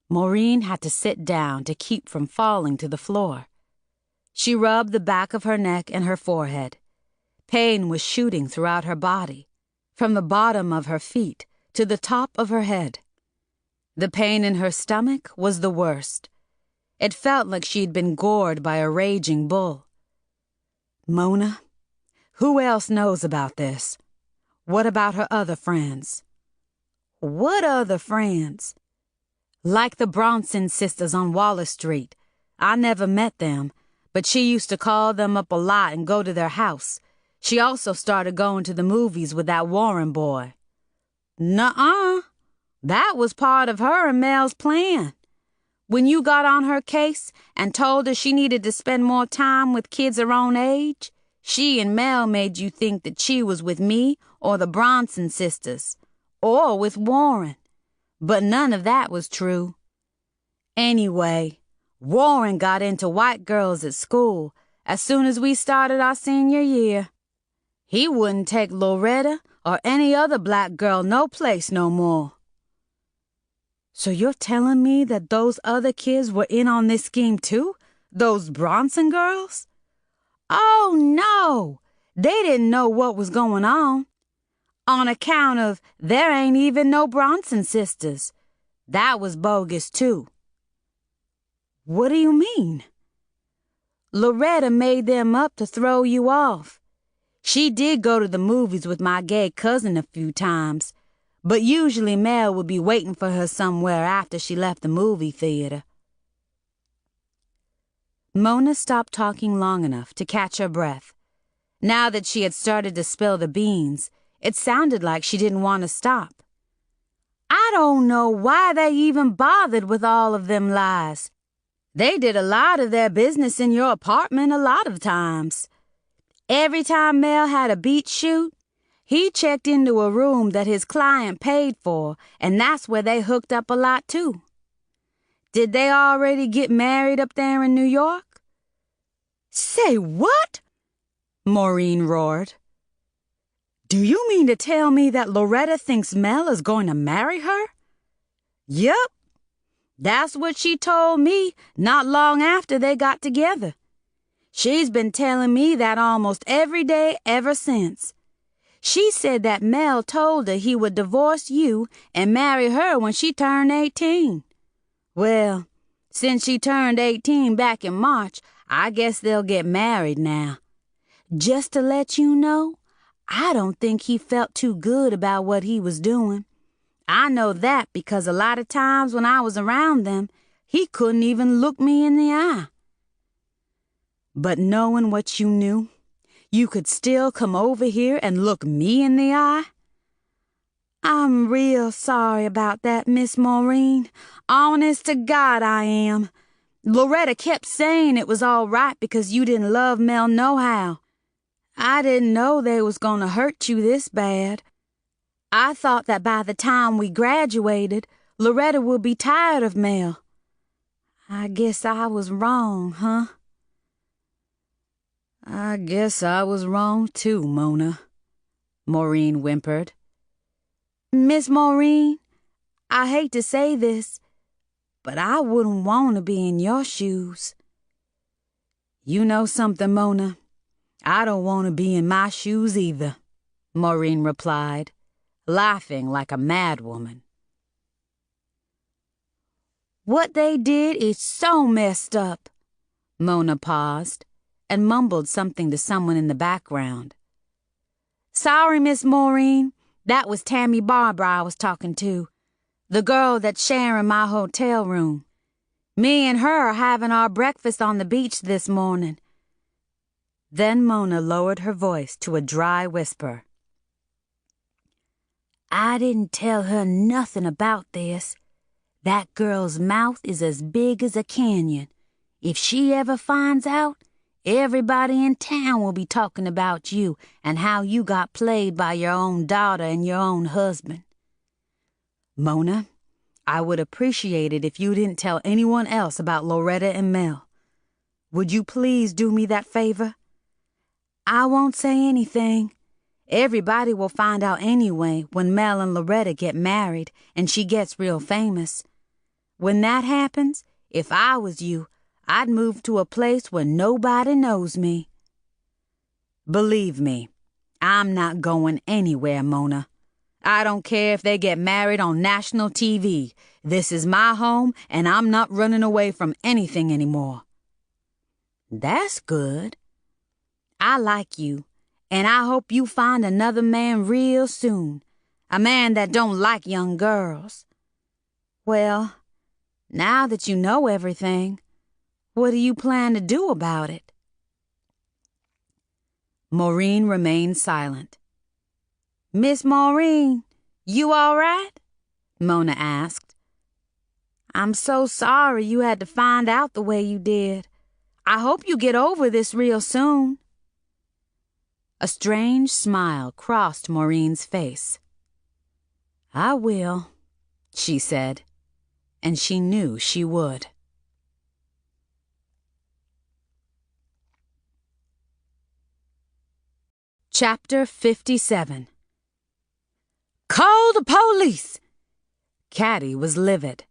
Maureen had to sit down to keep from falling to the floor. She rubbed the back of her neck and her forehead. Pain was shooting throughout her body, from the bottom of her feet to the top of her head. The pain in her stomach was the worst. It felt like she'd been gored by a raging bull. Mona, who else knows about this? What about her other friends? What other friends? Like the Bronson sisters on Wallace Street. I never met them, but she used to call them up a lot and go to their house. She also started going to the movies with that Warren boy. Nuh-uh. That was part of her and Mel's plan. When you got on her case and told her she needed to spend more time with kids her own age, she and Mel made you think that she was with me or the Bronson sisters, or with Warren. But none of that was true. Anyway, Warren got into white girls at school as soon as we started our senior year. He wouldn't take Loretta or any other black girl no place no more. So you're telling me that those other kids were in on this scheme too? Those Bronson girls? Oh, no. They didn't know what was going on. On account of there ain't even no Bronson sisters. That was bogus too. What do you mean? Loretta made them up to throw you off. She did go to the movies with my gay cousin a few times, but usually Mel would be waiting for her somewhere after she left the movie theater. Mona stopped talking long enough to catch her breath. Now that she had started to spill the beans, it sounded like she didn't want to stop. I don't know why they even bothered with all of them lies. They did a lot of their business in your apartment a lot of times. Every time Mel had a beat shoot, he checked into a room that his client paid for, and that's where they hooked up a lot too. Did they already get married up there in New York? Say what? Maureen roared. Do you mean to tell me that Loretta thinks Mel is going to marry her? Yup. That's what she told me not long after they got together. She's been telling me that almost every day ever since. She said that Mel told her he would divorce you and marry her when she turned 18. Well, since she turned 18 back in March, I guess they'll get married now. Just to let you know, I don't think he felt too good about what he was doing. I know that because a lot of times when I was around them, he couldn't even look me in the eye. But knowing what you knew, you could still come over here and look me in the eye? I'm real sorry about that, Miss Maureen. Honest to God, I am. Loretta kept saying it was all right because you didn't love Mel nohow. I didn't know they was going to hurt you this bad. I thought that by the time we graduated, Loretta would be tired of Mel. I guess I was wrong, huh? I guess I was wrong too, Mona, Maureen whimpered. Miss Maureen, I hate to say this, but I wouldn't want to be in your shoes. You know something, Mona? I don't want to be in my shoes either, Maureen replied, laughing like a madwoman. What they did is so messed up. Mona paused and mumbled something to someone in the background. Sorry, Miss Maureen, that was Tammy Barbara I was talking to, the girl that's sharing my hotel room. Me and her are having our breakfast on the beach this morning. Then Mona lowered her voice to a dry whisper. I didn't tell her nothing about this. That girl's mouth is as big as a canyon. If she ever finds out, everybody in town will be talking about you and how you got played by your own daughter and your own husband. Mona, I would appreciate it if you didn't tell anyone else about Loretta and Mel. Would you please do me that favor? I won't say anything. Everybody will find out anyway when Mel and Loretta get married and she gets real famous. When that happens, if I was you, I'd move to a place where nobody knows me. Believe me, I'm not going anywhere, Mona. I don't care if they get married on national TV. This is my home, and I'm not running away from anything anymore. That's good. I like you, and I hope you find another man real soon. A man that don't like young girls. Well, now that you know everything, what do you plan to do about it? Maureen remained silent. Miss Maureen, you all right? Mona asked. I'm so sorry you had to find out the way you did. I hope you get over this real soon. A strange smile crossed Maureen's face. I will, she said, and she knew she would. Chapter 57. Call the police! Caddy was livid.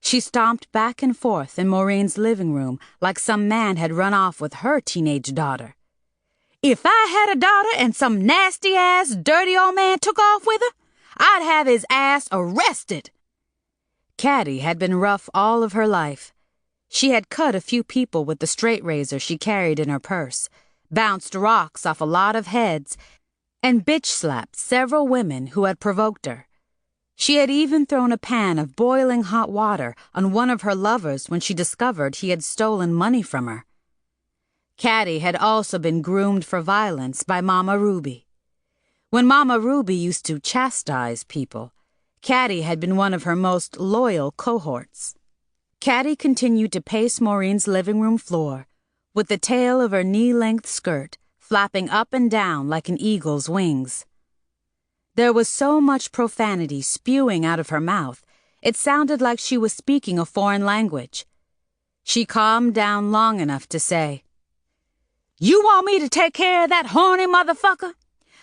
She stomped back and forth in Maureen's living room like some man had run off with her teenage daughter. If I had a daughter and some nasty-ass, dirty old man took off with her, I'd have his ass arrested. Caddy had been rough all of her life. She had cut a few people with the straight razor she carried in her purse, bounced rocks off a lot of heads, and bitch-slapped several women who had provoked her. She had even thrown a pan of boiling hot water on one of her lovers when she discovered he had stolen money from her. Caddy had also been groomed for violence by Mama Ruby. When Mama Ruby used to chastise people, Caddy had been one of her most loyal cohorts. Caddy continued to pace Maureen's living room floor, with the tail of her knee-length skirt flapping up and down like an eagle's wings. There was so much profanity spewing out of her mouth, it sounded like she was speaking a foreign language. She calmed down long enough to say, You want me to take care of that horny motherfucker?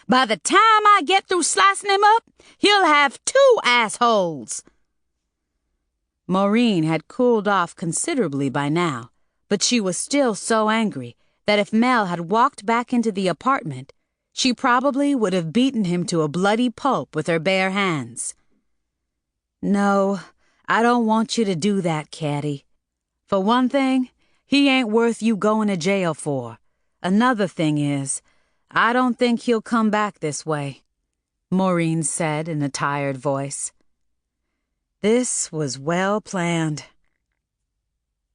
By the time I get through slicing him up, he'll have 2 assholes. Maureen had cooled off considerably by now, but she was still so angry that if Mel had walked back into the apartment, she probably would have beaten him to a bloody pulp with her bare hands. No, I don't want you to do that, Caddy. For one thing, he ain't worth you going to jail for. Another thing is, I don't think he'll come back this way, Maureen said in a tired voice. This was well planned.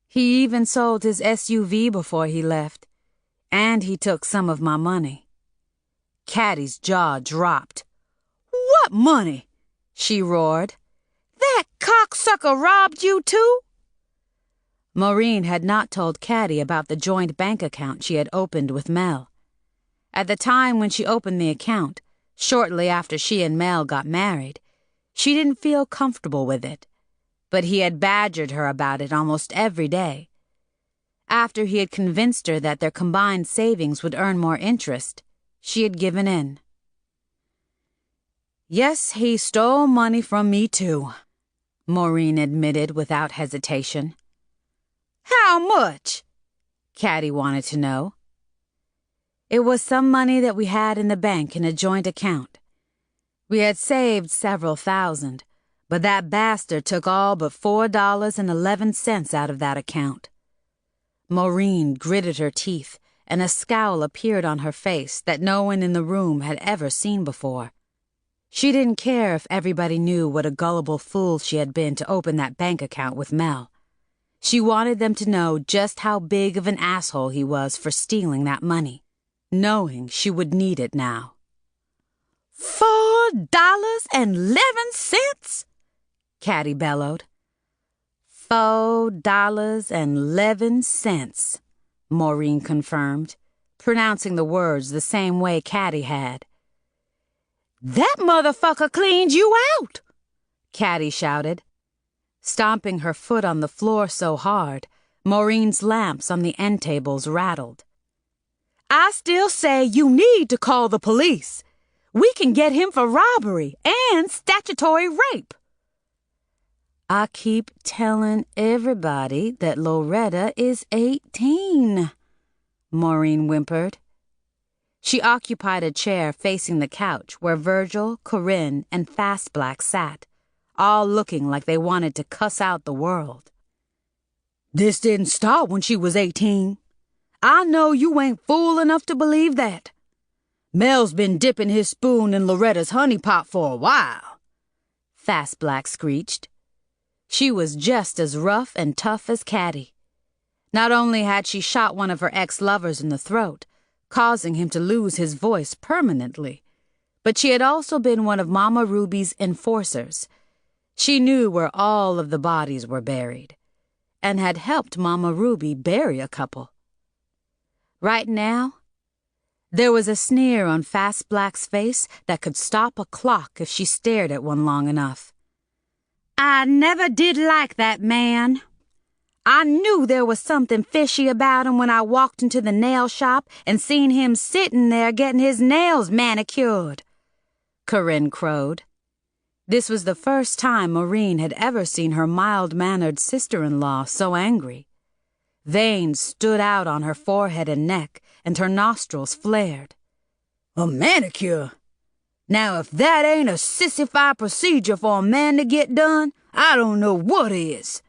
He even sold his SUV before he left, and he took some of my money. Caddy's jaw dropped. What money? She roared. That cocksucker robbed you too? Maureen had not told Caddy about the joint bank account she had opened with Mel. At the time when she opened the account, shortly after she and Mel got married, she didn't feel comfortable with it, but he had badgered her about it almost every day. After he had convinced her that their combined savings would earn more interest, she had given in. Yes, he stole money from me too, Maureen admitted without hesitation. How much? Caddy wanted to know. It was some money that we had in the bank in a joint account. We had saved several thousand, but that bastard took all but $4.11 out of that account. Maureen gritted her teeth, and a scowl appeared on her face that no one in the room had ever seen before. She didn't care if everybody knew what a gullible fool she had been to open that bank account with Mel. She wanted them to know just how big of an asshole he was for stealing that money, knowing she would need it now. $4.11? Caddy bellowed. $4.11, Maureen confirmed, pronouncing the words the same way Caddy had. That motherfucker cleaned you out, Caddy shouted. Stomping her foot on the floor so hard, Maureen's lamps on the end tables rattled. I still say you need to call the police. We can get him for robbery and statutory rape. I keep telling everybody that Loretta is 18, Maureen whimpered. She occupied a chair facing the couch where Virgil, Corinne, and Fast Black sat, all looking like they wanted to cuss out the world. This didn't start when she was 18. I know you ain't fool enough to believe that. Mel's been dipping his spoon in Loretta's honey pot for a while, Fast Black screeched. She was just as rough and tough as Caddy. Not only had she shot one of her ex-lovers in the throat, causing him to lose his voice permanently, but she had also been one of Mama Ruby's enforcers. She knew where all of the bodies were buried, and had helped Mama Ruby bury a couple. Right now, there was a sneer on Fast Black's face that could stop a clock if she stared at one long enough. I never did like that man. I knew there was something fishy about him when I walked into the nail shop and seen him sitting there getting his nails manicured, Corinne crowed. This was the first time Maureen had ever seen her mild-mannered sister-in-law so angry. Veins stood out on her forehead and neck, and her nostrils flared. A manicure? Now if that ain't a sissified procedure for a man to get done, I don't know what is,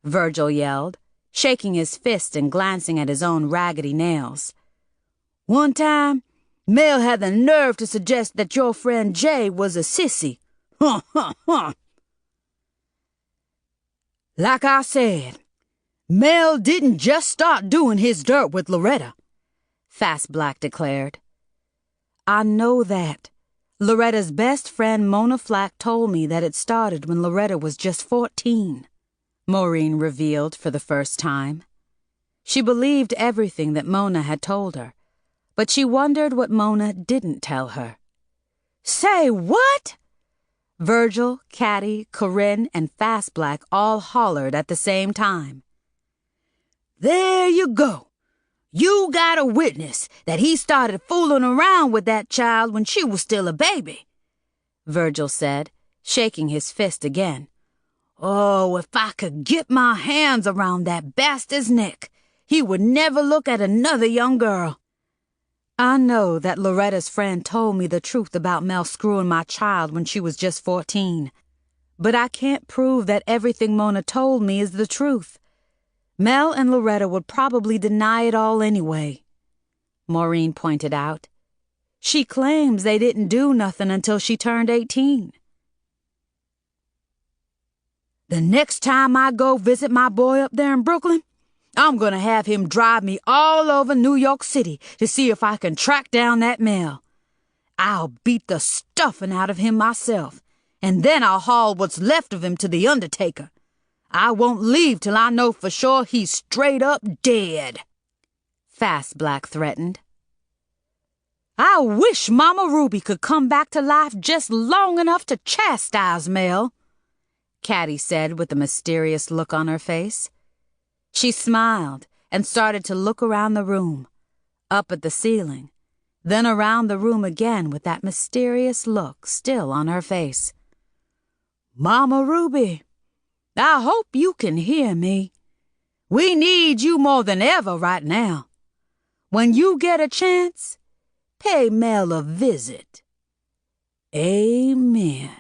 Virgil yelled, shaking his fist and glancing at his own raggedy nails. One time, Mel had the nerve to suggest that your friend Jay was a sissy. Huh, huh, huh. Like I said, Mel didn't just start doing his dirt with Loretta, Fast Black declared. I know that. Loretta's best friend Mona Flack told me that it started when Loretta was just 14, Maureen revealed for the first time. She believed everything that Mona had told her, but she wondered what Mona didn't tell her. Say what? Virgil, Caddy, Corinne, and Fast Black all hollered at the same time. There you go. You got a witness that he started fooling around with that child when she was still a baby, Virgil said, shaking his fist again. Oh, if I could get my hands around that bastard's neck, he would never look at another young girl. I know that Loretta's friend told me the truth about Mel screwing my child when she was just 14, but I can't prove that everything Mona told me is the truth. Mel and Loretta would probably deny it all anyway, Maureen pointed out. She claims they didn't do nothing until she turned 18. The next time I go visit my boy up there in Brooklyn, I'm going to have him drive me all over New York City to see if I can track down that Mel. I'll beat the stuffing out of him myself, and then I'll haul what's left of him to the undertaker. I won't leave till I know for sure he's straight up dead, Fast Black threatened. I wish Mama Ruby could come back to life just long enough to chastise Mel, Caddy said with a mysterious look on her face. She smiled and started to look around the room, up at the ceiling, then around the room again with that mysterious look still on her face. Mama Ruby, I hope you can hear me. We need you more than ever right now. When you get a chance, pay Mel a visit. Amen.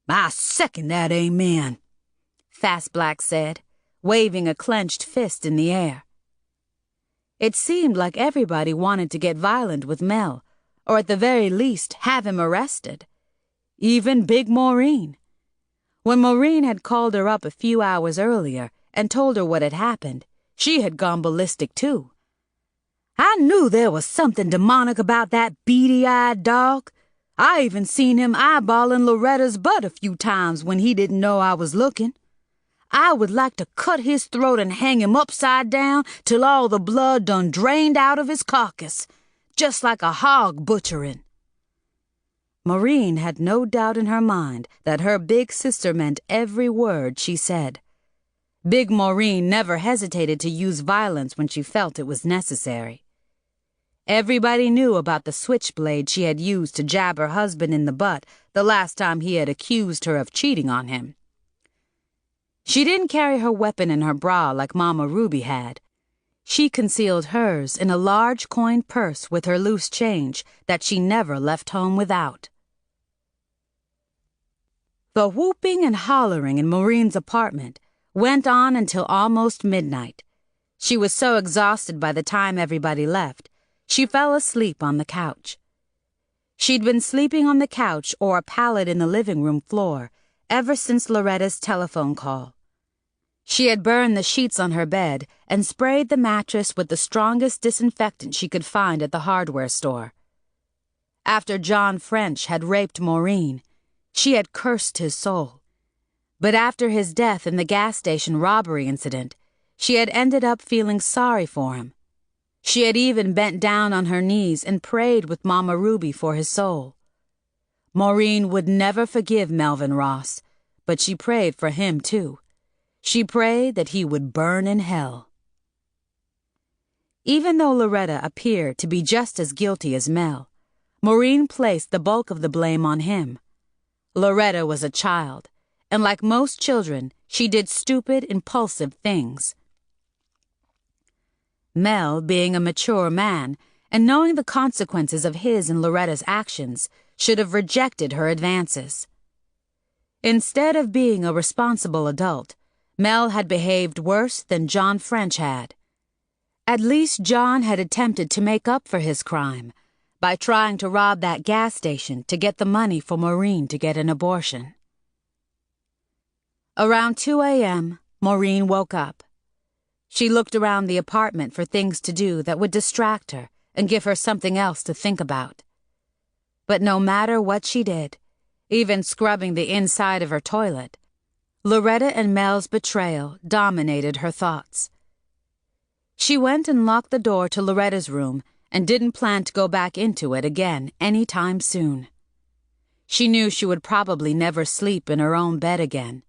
I second that amen, Fast Black said, waving a clenched fist in the air. It seemed like everybody wanted to get violent with Mel, or at the very least have him arrested. Even Big Maureen. When Maureen had called her up a few hours earlier and told her what had happened, she had gone ballistic too. I knew there was something demonic about that beady-eyed dog. I even seen him eyeballing Loretta's butt a few times when he didn't know I was looking. I would like to cut his throat and hang him upside down till all the blood done drained out of his carcass, just like a hog butchering. Maureen had no doubt in her mind that her big sister meant every word she said. Big Maureen never hesitated to use violence when she felt it was necessary. Everybody knew about the switchblade she had used to jab her husband in the butt the last time he had accused her of cheating on him. She didn't carry her weapon in her bra like Mama Ruby had. She concealed hers in a large coin purse with her loose change that she never left home without. The whooping and hollering in Maureen's apartment went on until almost midnight. She was so exhausted by the time everybody left, she fell asleep on the couch. She'd been sleeping on the couch or a pallet in the living room floor ever since Loretta's telephone call. She had burned the sheets on her bed and sprayed the mattress with the strongest disinfectant she could find at the hardware store. After John French had raped Maureen, she had cursed his soul. But after his death in the gas station robbery incident, she had ended up feeling sorry for him. She had even bent down on her knees and prayed with Mama Ruby for his soul. Maureen would never forgive Melvin Ross, but she prayed for him too. She prayed that he would burn in hell. Even though Loretta appeared to be just as guilty as Mel, Maureen placed the bulk of the blame on him. Loretta was a child, and like most children, she did stupid, impulsive things. Mel, being a mature man, and knowing the consequences of his and Loretta's actions, should have rejected her advances. Instead of being a responsible adult, Mel had behaved worse than John French had. At least John had attempted to make up for his crime by trying to rob that gas station to get the money for Maureen to get an abortion. Around 2 a.m., Maureen woke up. She looked around the apartment for things to do that would distract her and give her something else to think about. But no matter what she did, even scrubbing the inside of her toilet, Loretta and Mel's betrayal dominated her thoughts. She went and locked the door to Loretta's room and didn't plan to go back into it again any time soon. She knew she would probably never sleep in her own bed again,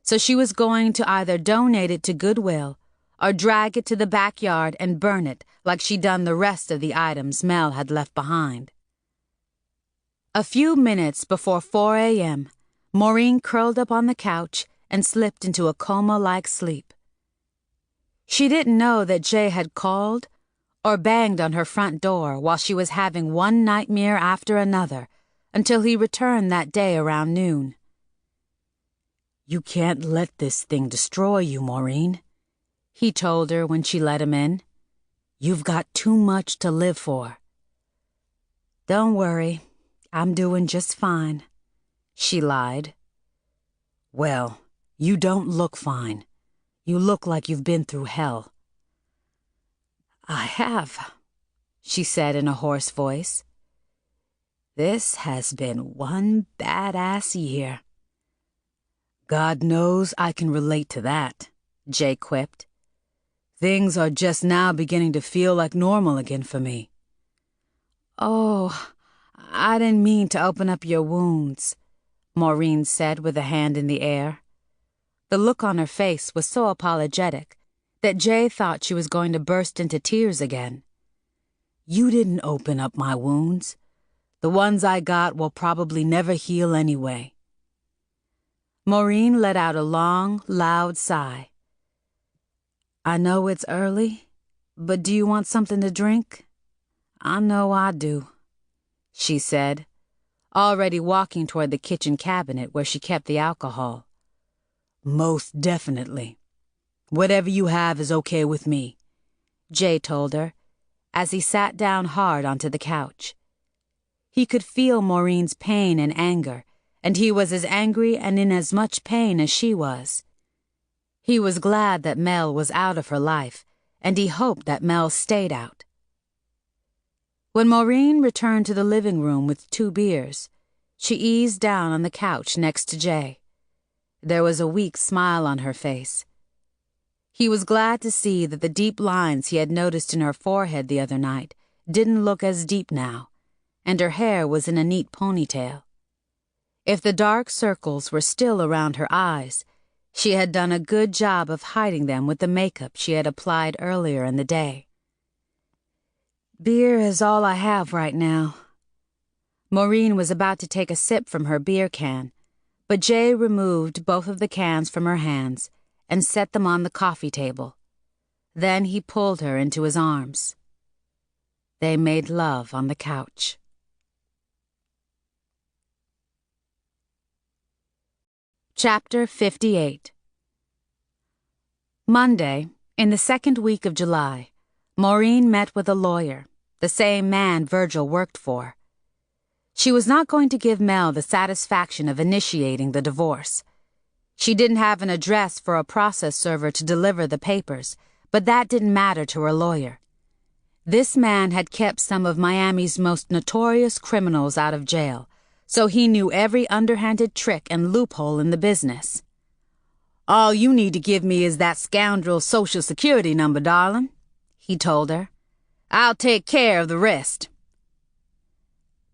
so she was going to either donate it to Goodwill or drag it to the backyard and burn it like she'd done the rest of the items Mel had left behind. A few minutes before 4 a.m., Maureen curled up on the couch and slipped into a coma-like sleep. She didn't know that Jay had called or banged on her front door while she was having one nightmare after another until he returned that day around noon. "You can't let this thing destroy you, Maureen," he told her when she let him in. "You've got too much to live for." "Don't worry, I'm doing just fine," she lied. "Well, you don't look fine. You look like you've been through hell." "I have," she said in a hoarse voice. "This has been one badass year." "God knows I can relate to that," Jay quipped. "Things are just now beginning to feel like normal again for me." "Oh, I didn't mean to open up your wounds," Maureen said with a hand in the air. The look on her face was so apologetic that Jay thought she was going to burst into tears again. "You didn't open up my wounds. The ones I got will probably never heal anyway." Maureen let out a long, loud sigh. "I know it's early, but do you want something to drink? I know I do," she said, already walking toward the kitchen cabinet where she kept the alcohol. "Most definitely. Whatever you have is okay with me," Jay told her, as he sat down hard onto the couch. He could feel Maureen's pain and anger, and he was as angry and in as much pain as she was. He was glad that Mel was out of her life, and he hoped that Mel stayed out. When Maureen returned to the living room with 2 beers, she eased down on the couch next to Jay. There was a weak smile on her face. He was glad to see that the deep lines he had noticed in her forehead the other night didn't look as deep now, and her hair was in a neat ponytail. If the dark circles were still around her eyes, she had done a good job of hiding them with the makeup she had applied earlier in the day. "Beer is all I have right now." Maureen was about to take a sip from her beer can, but Jay removed both of the cans from her hands and set them on the coffee table. Then he pulled her into his arms. They made love on the couch. Chapter 58. Monday, in the second week of July, Maureen met with a lawyer, the same man Virgil worked for. She was not going to give Mel the satisfaction of initiating the divorce. She didn't have an address for a process server to deliver the papers, but that didn't matter to her lawyer. This man had kept some of Miami's most notorious criminals out of jail, so he knew every underhanded trick and loophole in the business. "All you need to give me is that scoundrel's Social Security number, darling," he told her. "I'll take care of the rest."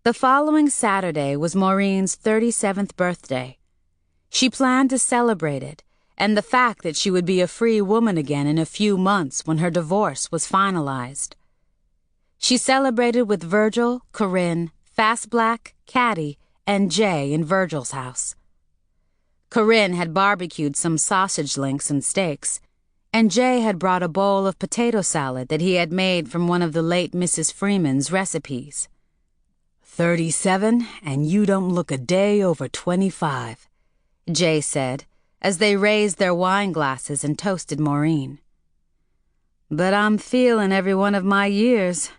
The following Saturday was Maureen's 37th birthday. She planned to celebrate it, and the fact that she would be a free woman again in a few months when her divorce was finalized. She celebrated with Virgil, Corinne, Fast Black, Caddy, and Jay in Virgil's house. Corinne had barbecued some sausage links and steaks, and Jay had brought a bowl of potato salad that he had made from one of the late Mrs. Freeman's recipes. 37, and you don't look a day over 25, Jay said, as they raised their wine glasses and toasted Maureen. "But I'm feeling every one of my years."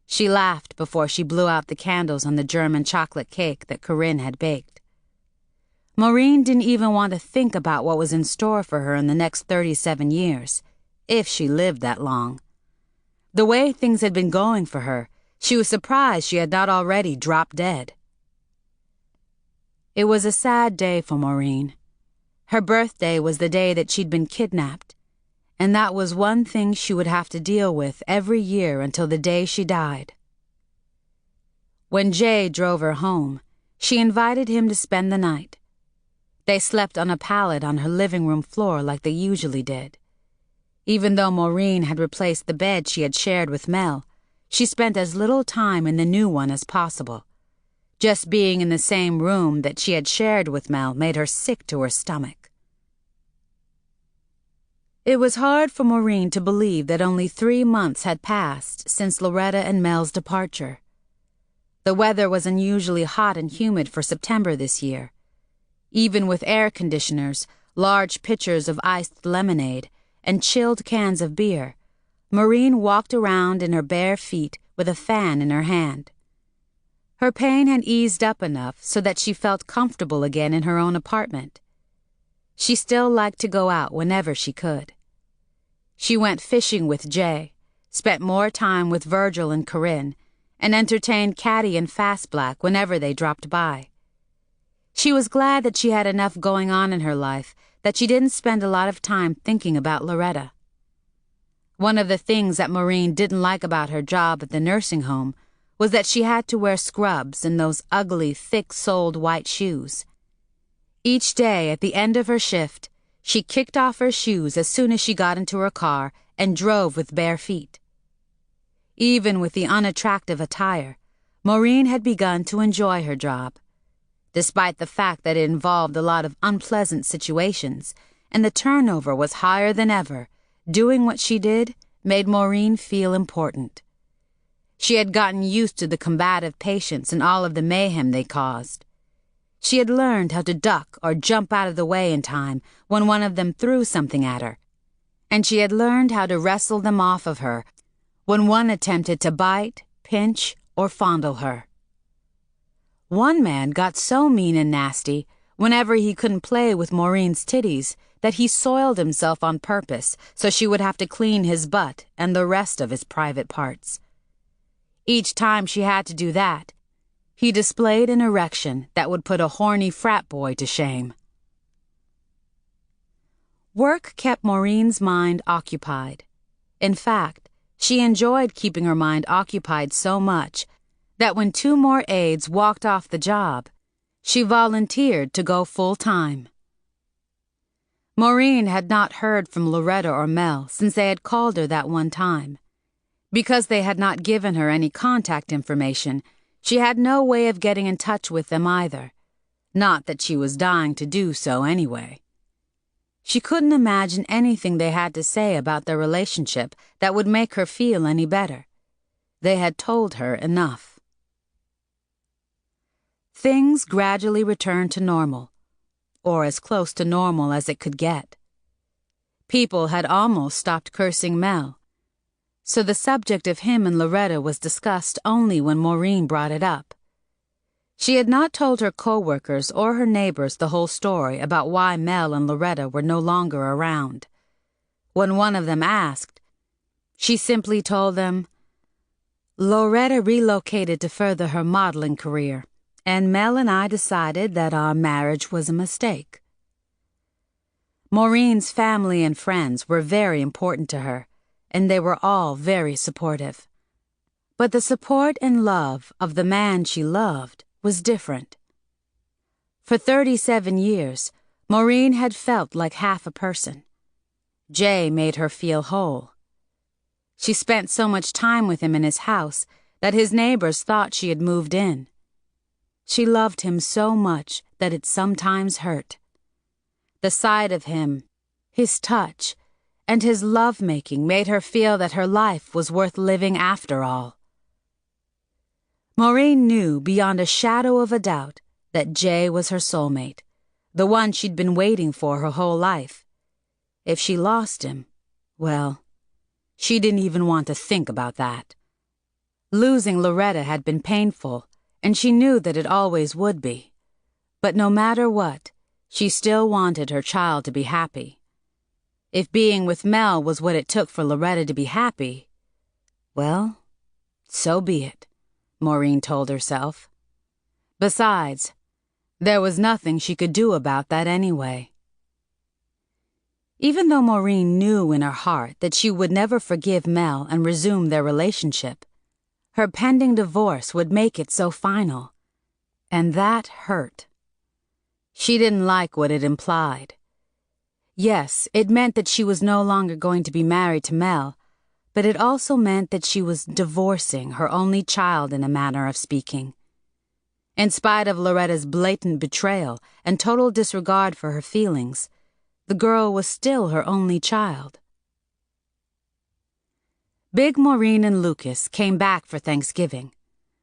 She laughed before she blew out the candles on the German chocolate cake that Corinne had baked. Maureen didn't even want to think about what was in store for her in the next 37 years, if she lived that long. The way things had been going for her, she was surprised she had not already dropped dead. It was a sad day for Maureen. Her birthday was the day that she'd been kidnapped, and that was one thing she would have to deal with every year until the day she died. When Jay drove her home, she invited him to spend the night. They slept on a pallet on her living room floor like they usually did. Even though Maureen had replaced the bed she had shared with Mel, she spent as little time in the new one as possible. Just being in the same room that she had shared with Mel made her sick to her stomach. It was hard for Maureen to believe that only 3 months had passed since Loretta and Mel's departure. The weather was unusually hot and humid for September this year. Even with air conditioners, large pitchers of iced lemonade, and chilled cans of beer, Maureen walked around in her bare feet with a fan in her hand. Her pain had eased up enough so that she felt comfortable again in her own apartment. She still liked to go out whenever she could. She went fishing with Jay, spent more time with Virgil and Corinne, and entertained Caddy and Fast Black whenever they dropped by. She was glad that she had enough going on in her life that she didn't spend a lot of time thinking about Loretta. One of the things that Maureen didn't like about her job at the nursing home was that she had to wear scrubs and those ugly, thick-soled white shoes. Each day at the end of her shift, she kicked off her shoes as soon as she got into her car and drove with bare feet. Even with the unattractive attire, Maureen had begun to enjoy her job. Despite the fact that it involved a lot of unpleasant situations and the turnover was higher than ever, doing what she did made Maureen feel important. She had gotten used to the combative patients and all of the mayhem they caused. She had learned how to duck or jump out of the way in time when one of them threw something at her, and she had learned how to wrestle them off of her when one attempted to bite, pinch, or fondle her. One man got so mean and nasty whenever he couldn't play with Maureen's titties that he soiled himself on purpose so she would have to clean his butt and the rest of his private parts. Each time she had to do that, he displayed an erection that would put a horny frat boy to shame. Work kept Maureen's mind occupied. In fact, she enjoyed keeping her mind occupied so much that when 2 more aides walked off the job, she volunteered to go full-time. Maureen had not heard from Loretta or Mel since they had called her that one time. Because they had not given her any contact information, she had no way of getting in touch with them either. Not that she was dying to do so anyway. She couldn't imagine anything they had to say about their relationship that would make her feel any better. They had told her enough. Things gradually returned to normal, or as close to normal as it could get. People had almost stopped cursing Mel, so the subject of him and Loretta was discussed only when Maureen brought it up. She had not told her co-workers or her neighbors the whole story about why Mel and Loretta were no longer around. When one of them asked, she simply told them, "Loretta relocated to further her modeling career, and Mel and I decided that our marriage was a mistake." Maureen's family and friends were very important to her, and they were all very supportive. But the support and love of the man she loved was different. For 37 years, Maureen had felt like half a person. Jay made her feel whole. She spent so much time with him in his house that his neighbors thought she had moved in. She loved him so much that it sometimes hurt. The sight of him, his touch, and his lovemaking made her feel that her life was worth living after all. Maureen knew beyond a shadow of a doubt that Jay was her soulmate, the one she'd been waiting for her whole life. If she lost him, well, she didn't even want to think about that. Losing Loretta had been painful, and she knew that it always would be. But no matter what, she still wanted her child to be happy. If being with Mel was what it took for Loretta to be happy, well, so be it, Maureen told herself. Besides, there was nothing she could do about that anyway. Even though Maureen knew in her heart that she would never forgive Mel and resume their relationship, her pending divorce would make it so final. And that hurt. She didn't like what it implied. Yes, it meant that she was no longer going to be married to Mel, but it also meant that she was divorcing her only child in a manner of speaking. In spite of Loretta's blatant betrayal and total disregard for her feelings, the girl was still her only child. Big Maureen and Lucas came back for Thanksgiving.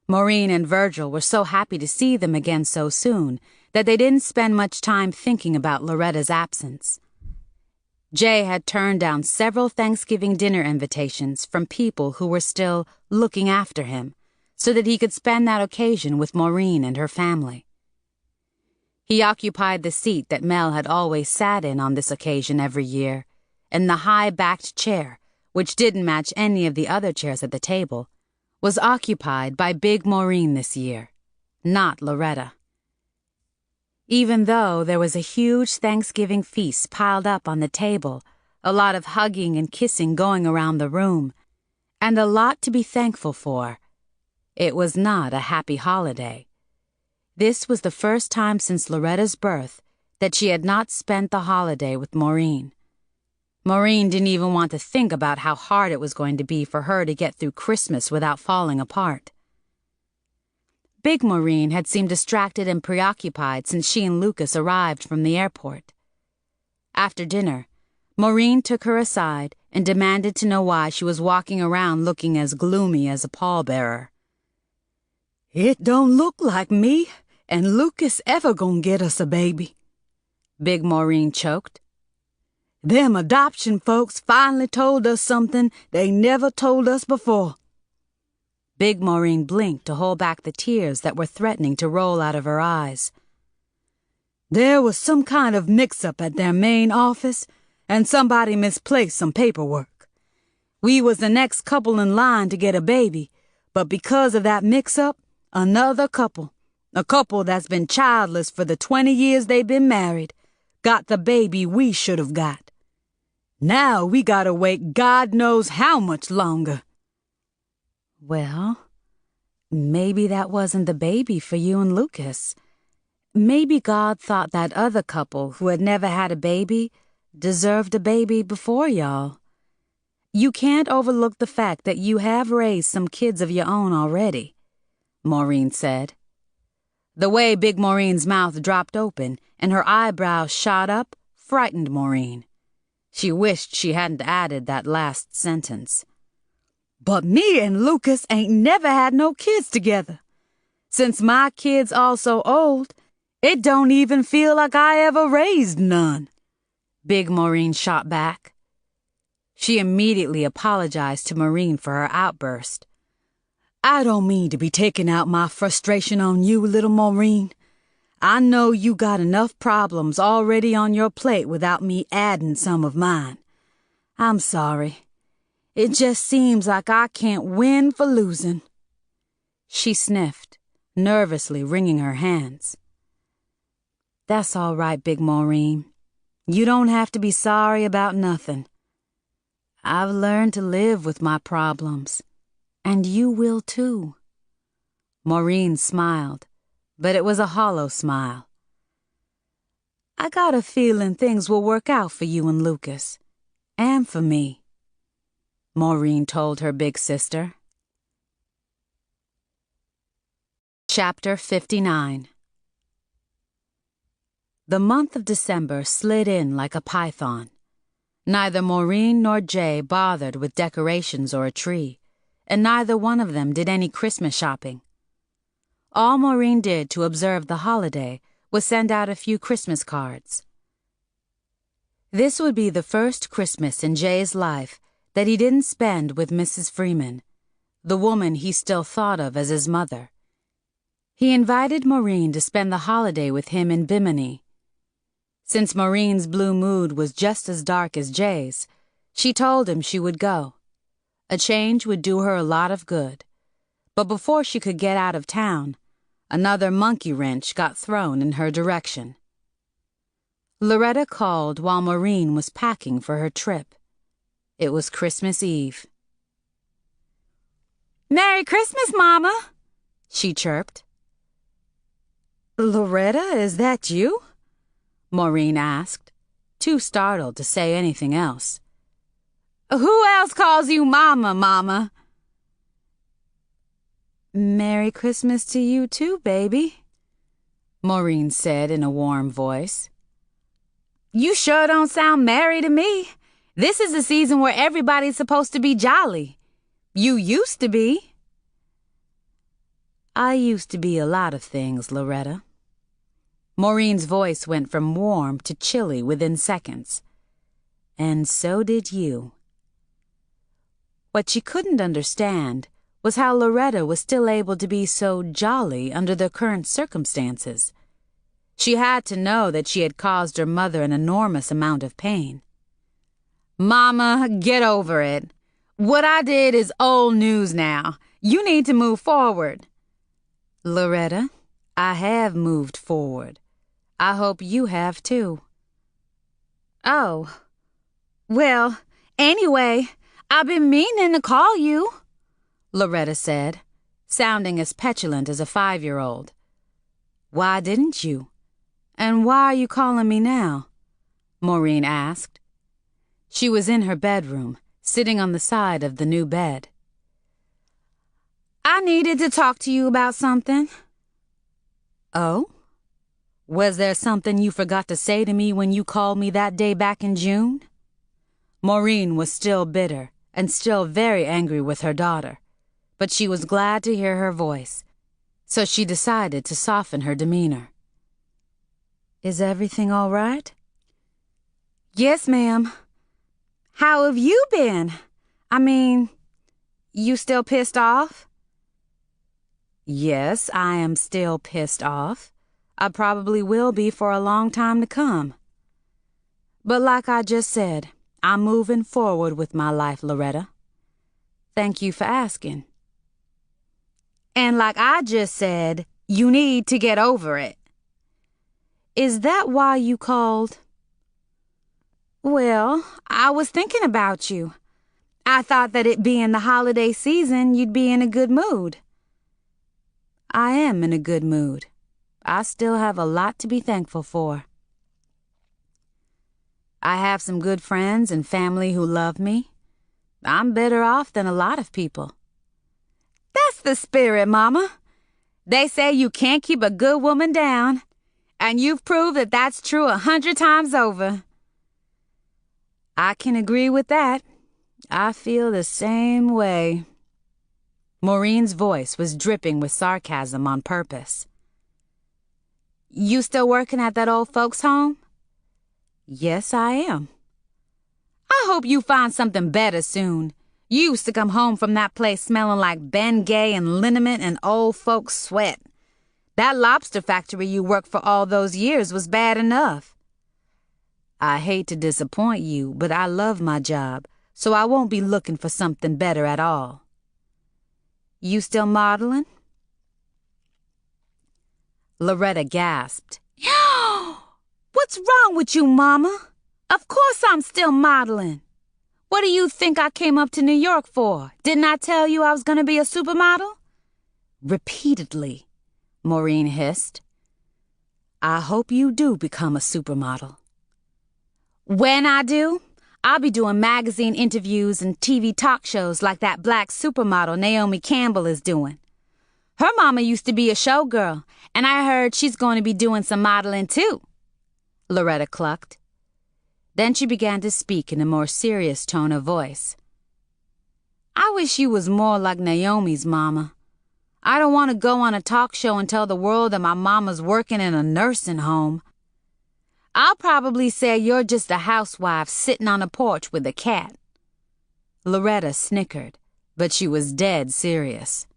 Maureen and Virgil were so happy to see them again so soon that they didn't spend much time thinking about Loretta's absence. Jay had turned down several Thanksgiving dinner invitations from people who were still looking after him so that he could spend that occasion with Maureen and her family. He occupied the seat that Mel had always sat in on this occasion every year, and the high-backed chair, which didn't match any of the other chairs at the table, was occupied by Big Maureen this year, not Loretta. Even though there was a huge Thanksgiving feast piled up on the table, a lot of hugging and kissing going around the room, and a lot to be thankful for, it was not a happy holiday. This was the first time since Loretta's birth that she had not spent the holiday with Maureen. Maureen didn't even want to think about how hard it was going to be for her to get through Christmas without falling apart. Big Maureen had seemed distracted and preoccupied since she and Lucas arrived from the airport. After dinner, Maureen took her aside and demanded to know why she was walking around looking as gloomy as a pallbearer. "It don't look like me and Lucas ever gonna get us a baby," Big Maureen choked. "Them adoption folks finally told us something they never told us before." Big Maureen blinked to hold back the tears that were threatening to roll out of her eyes. "There was some kind of mix-up at their main office, and somebody misplaced some paperwork. We was the next couple in line to get a baby, but because of that mix-up, another couple, a couple that's been childless for the 20 years they've been married, got the baby we should have got. Now we gotta wait God knows how much longer." Well, maybe that wasn't the baby for you and Lucas. Maybe God thought that other couple who had never had a baby deserved a baby before y'all. You can't overlook the fact that you have raised some kids of your own already, Maureen said. The way Big Maureen's mouth dropped open and her eyebrows shot up frightened Maureen. She wished she hadn't added that last sentence. But me and Lucas ain't never had no kids together. Since my kids all so old, it don't even feel like I ever raised none. Big Maureen shot back. She immediately apologized to Maureen for her outburst. I don't mean to be taking out my frustration on you, little Maureen. I know you got enough problems already on your plate without me adding some of mine. I'm sorry. It just seems like I can't win for losing. She sniffed, nervously wringing her hands. That's all right, Big Maureen. You don't have to be sorry about nothing. I've learned to live with my problems, and you will too. Maureen smiled, but it was a hollow smile. I got a feeling things will work out for you and Lucas, and for me, Maureen told her big sister. Chapter 59. The month of December slid in like a python. Neither Maureen nor Jay bothered with decorations or a tree, and neither one of them did any Christmas shopping. All Maureen did to observe the holiday was send out a few Christmas cards. This would be the first Christmas in Jay's life that he didn't spend with Mrs. Freeman, the woman he still thought of as his mother. He invited Maureen to spend the holiday with him in Bimini. Since Maureen's blue mood was just as dark as Jay's, she told him she would go. A change would do her a lot of good. But before she could get out of town, another monkey wrench got thrown in her direction. Loretta called while Maureen was packing for her trip. It was Christmas Eve. Merry Christmas, Mama, she chirped. Loretta, is that you? Maureen asked, too startled to say anything else. Who else calls you Mama, Mama? Merry Christmas to you too, baby, Maureen said in a warm voice. You sure don't sound merry to me. This is a season where everybody's supposed to be jolly. You used to be. I used to be a lot of things, Loretta. Maureen's voice went from warm to chilly within seconds. And so did you. What she couldn't understand was how Loretta was still able to be so jolly under the current circumstances. She had to know that she had caused her mother an enormous amount of pain. Mama, get over it. What I did is old news now. You need to move forward. Loretta, I have moved forward. I hope you have too. Oh. Well, anyway, I've been meaning to call you, Loretta said, sounding as petulant as a 5-year-old. Why didn't you? And why are you calling me now? Maureen asked. She was in her bedroom, sitting on the side of the new bed. I needed to talk to you about something. Oh? Was there something you forgot to say to me when you called me that day back in June? Maureen was still bitter and still very angry with her daughter, but she was glad to hear her voice, so she decided to soften her demeanor. Is everything all right? Yes, ma'am. How have you been? I mean, you still pissed off? Yes, I am still pissed off. I probably will be for a long time to come. But like I just said, I'm moving forward with my life, Loretta. Thank you for asking. And like I just said, you need to get over it. Is that why you called? Well, I was thinking about you. I thought that it being the holiday season, you'd be in a good mood. I am in a good mood. I still have a lot to be thankful for. I have some good friends and family who love me. I'm better off than a lot of people. That's the spirit, Mama. They say you can't keep a good woman down, and you've proved that that's true 100 times over. I can agree with that. I feel the same way. Maureen's voice was dripping with sarcasm on purpose. You still working at that old folks' home? Yes, I am. I hope you find something better soon. You used to come home from that place smelling like Bengay and liniment and old folks' sweat. That lobster factory you worked for all those years was bad enough. I hate to disappoint you, but I love my job, so I won't be looking for something better at all. You still modeling? Loretta gasped. What's wrong with you, Mama? Of course I'm still modeling. What do you think I came up to New York for? Didn't I tell you I was going to be a supermodel? Repeatedly, Maureen hissed. I hope you do become a supermodel. When I do, I'll be doing magazine interviews and TV talk shows like that black supermodel Naomi Campbell is doing. Her mama used to be a showgirl, and I heard she's going to be doing some modeling too, Loretta clucked. Then she began to speak in a more serious tone of voice. I wish you was more like Naomi's mama. I don't want to go on a talk show and tell the world that my mama's working in a nursing home. I'll probably say you're just a housewife sitting on a porch with a cat. Loretta snickered, but she was dead serious.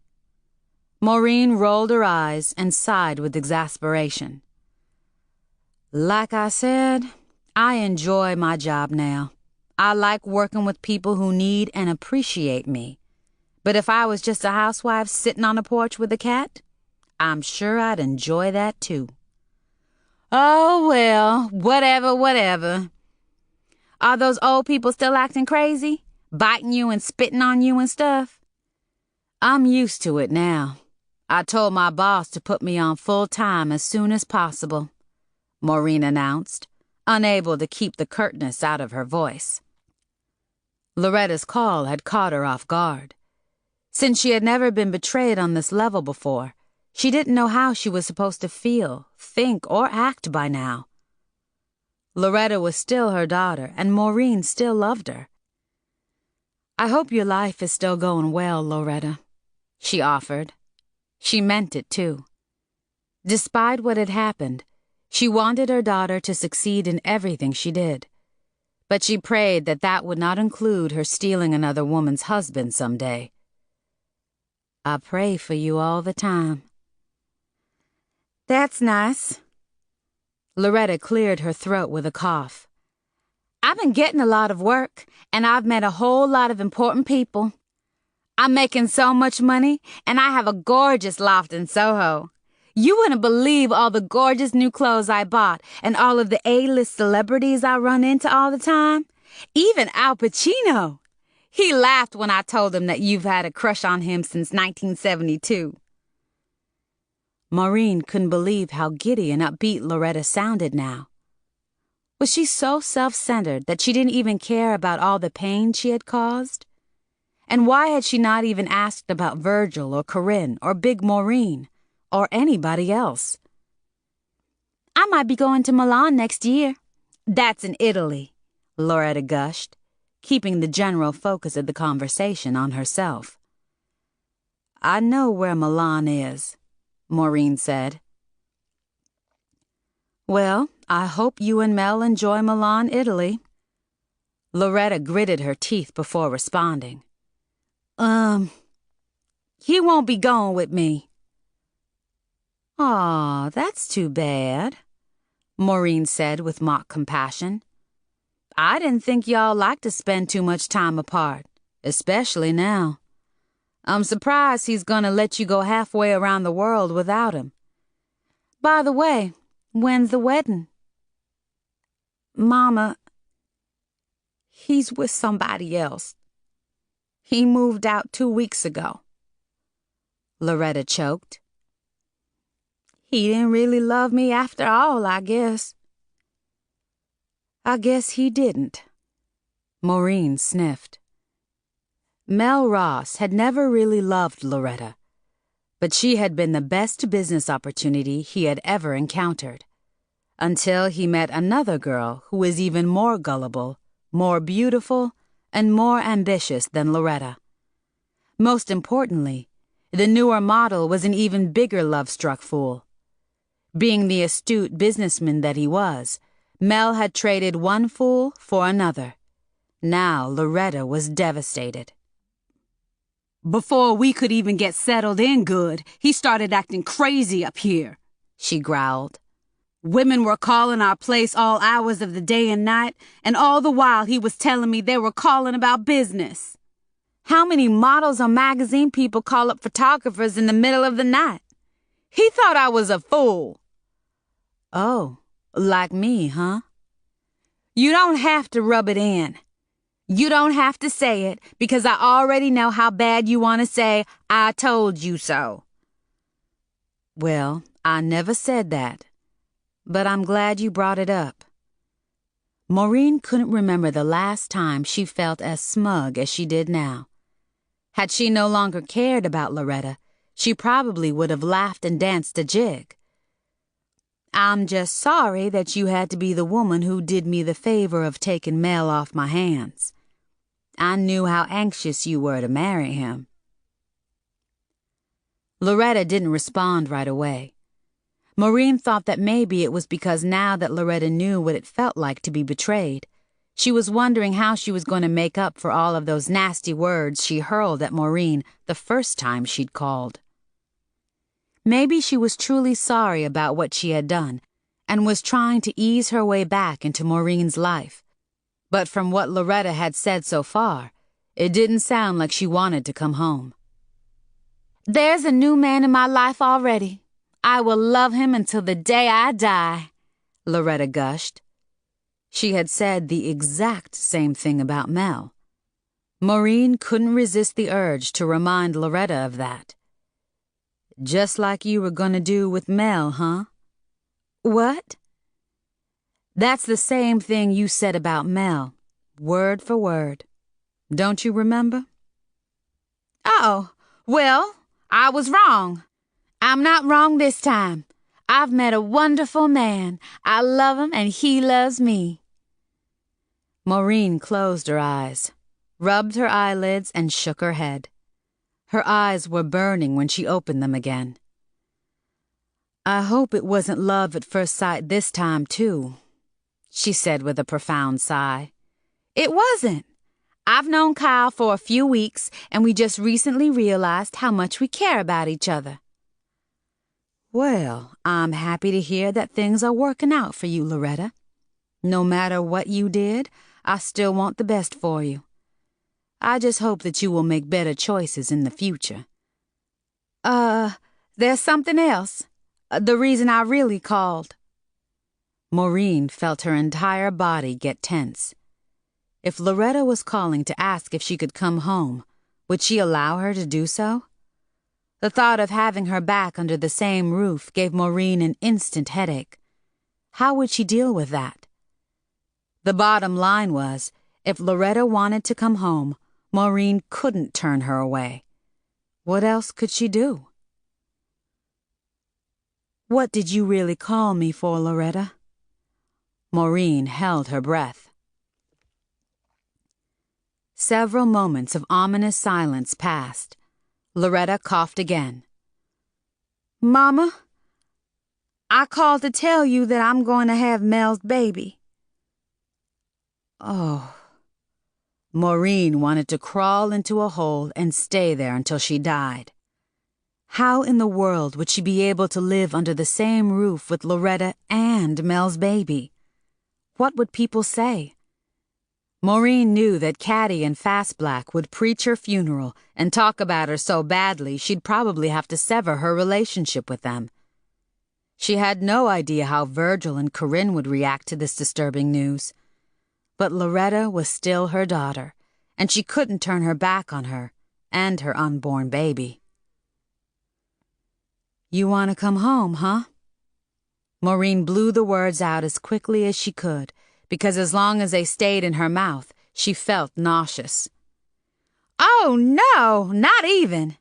Maureen rolled her eyes and sighed with exasperation. Like I said, I enjoy my job now. I like working with people who need and appreciate me. But if I was just a housewife sitting on a porch with a cat, I'm sure I'd enjoy that too. Oh, well, whatever. Are those old people still acting crazy? Biting you and spitting on you and stuff? I'm used to it now. I told my boss to put me on full time as soon as possible, Maureen announced, unable to keep the curtness out of her voice. Loretta's call had caught her off guard. Since she had never been betrayed on this level before, she didn't know how she was supposed to feel, think, or act by now. Loretta was still her daughter, and Maureen still loved her. I hope your life is still going well, Loretta, she offered. She meant it, too. Despite what had happened, she wanted her daughter to succeed in everything she did. But she prayed that that would not include her stealing another woman's husband someday. I pray for you all the time. That's nice. Loretta cleared her throat with a cough. I've been getting a lot of work, and I've met a whole lot of important people. I'm making so much money, and I have a gorgeous loft in Soho. You wouldn't believe all the gorgeous new clothes I bought and all of the A-list celebrities I run into all the time. Even Al Pacino. He laughed when I told him that you've had a crush on him since 1972. Maureen couldn't believe how giddy and upbeat Loretta sounded now. Was she so self-centered that she didn't even care about all the pain she had caused? And why had she not even asked about Virgil or Corinne or Big Maureen or anybody else? I might be going to Milan next year. That's in Italy, Loretta gushed, keeping the general focus of the conversation on herself. I know where Milan is, Maureen said. Well, I hope you and Mel enjoy Milan, Italy. Loretta gritted her teeth before responding. He won't be going with me. Aw, that's too bad, Maureen said with mock compassion. I didn't think y'all liked to spend too much time apart, especially now. I'm surprised he's gonna let you go halfway around the world without him. By the way, when's the wedding? Mama, he's with somebody else. He moved out 2 weeks ago. Loretta choked. He didn't really love me after all, I guess. I guess he didn't. Maureen sniffed. Mel Ross had never really loved Loretta, But she had been the best business opportunity he had ever encountered. Until he met another girl who was even more gullible, more beautiful, and more ambitious than Loretta. Most importantly, the newer model was an even bigger love-struck fool. Being the astute businessman that he was, Mel had traded one fool for another. Now Loretta was devastated. Before we could even get settled in good, he started acting crazy up here, she growled. Women were calling our place all hours of the day and night, and all the while he was telling me they were calling about business. How many models or magazine people call up photographers in the middle of the night? He thought I was a fool. Oh, like me, huh? You don't have to rub it in. You don't have to say it, because I already know how bad you want to say, I told you so. Well, I never said that, but I'm glad you brought it up. Maureen couldn't remember the last time she felt as smug as she did now. Had she no longer cared about Loretta, she probably would have laughed and danced a jig. I'm just sorry that you had to be the woman who did me the favor of taking Mel off my hands. I knew how anxious you were to marry him. Loretta didn't respond right away. Maureen thought that maybe it was because now that Loretta knew what it felt like to be betrayed, she was wondering how she was going to make up for all of those nasty words she hurled at Maureen the first time she'd called. Maybe she was truly sorry about what she had done and was trying to ease her way back into Maureen's life. But from what Loretta had said so far, it didn't sound like she wanted to come home. There's a new man in my life already. I will love him until the day I die, Loretta gushed. She had said the exact same thing about Mel. Maureen couldn't resist the urge to remind Loretta of that. Just like you were going to do with Mel, huh? What? That's the same thing you said about Mel, word for word. Don't you remember? Oh, well, I was wrong. I'm not wrong this time. I've met a wonderful man. I love him and he loves me. Maureen closed her eyes, rubbed her eyelids, and shook her head. Her eyes were burning when she opened them again. I hope it wasn't love at first sight this time, too, she said with a profound sigh. It wasn't. I've known Kyle for a few weeks, and we just recently realized how much we care about each other. Well, I'm happy to hear that things are working out for you, Loretta. No matter what you did, I still want the best for you. I just hope that you will make better choices in the future. There's something else. The reason I really called. Maureen felt her entire body get tense. If Loretta was calling to ask if she could come home, would she allow her to do so? The thought of having her back under the same roof gave Maureen an instant headache. How would she deal with that? The bottom line was, if Loretta wanted to come home, Maureen couldn't turn her away. What else could she do? What did you really call me for, Loretta? Maureen held her breath. Several moments of ominous silence passed. Loretta coughed again. Mama, I called to tell you that I'm going to have Mel's baby. Oh. Maureen wanted to crawl into a hole and stay there until she died. How in the world would she be able to live under the same roof with Loretta and Mel's baby? What would people say? Maureen knew that Caddy and Fast Black would preach her funeral and talk about her so badly she'd probably have to sever her relationship with them. She had no idea how Virgil and Corinne would react to this disturbing news. But Loretta was still her daughter, and she couldn't turn her back on her and her unborn baby. You want to come home, huh? Maureen blew the words out as quickly as she could, because as long as they stayed in her mouth, she felt nauseous. Oh, no, not even.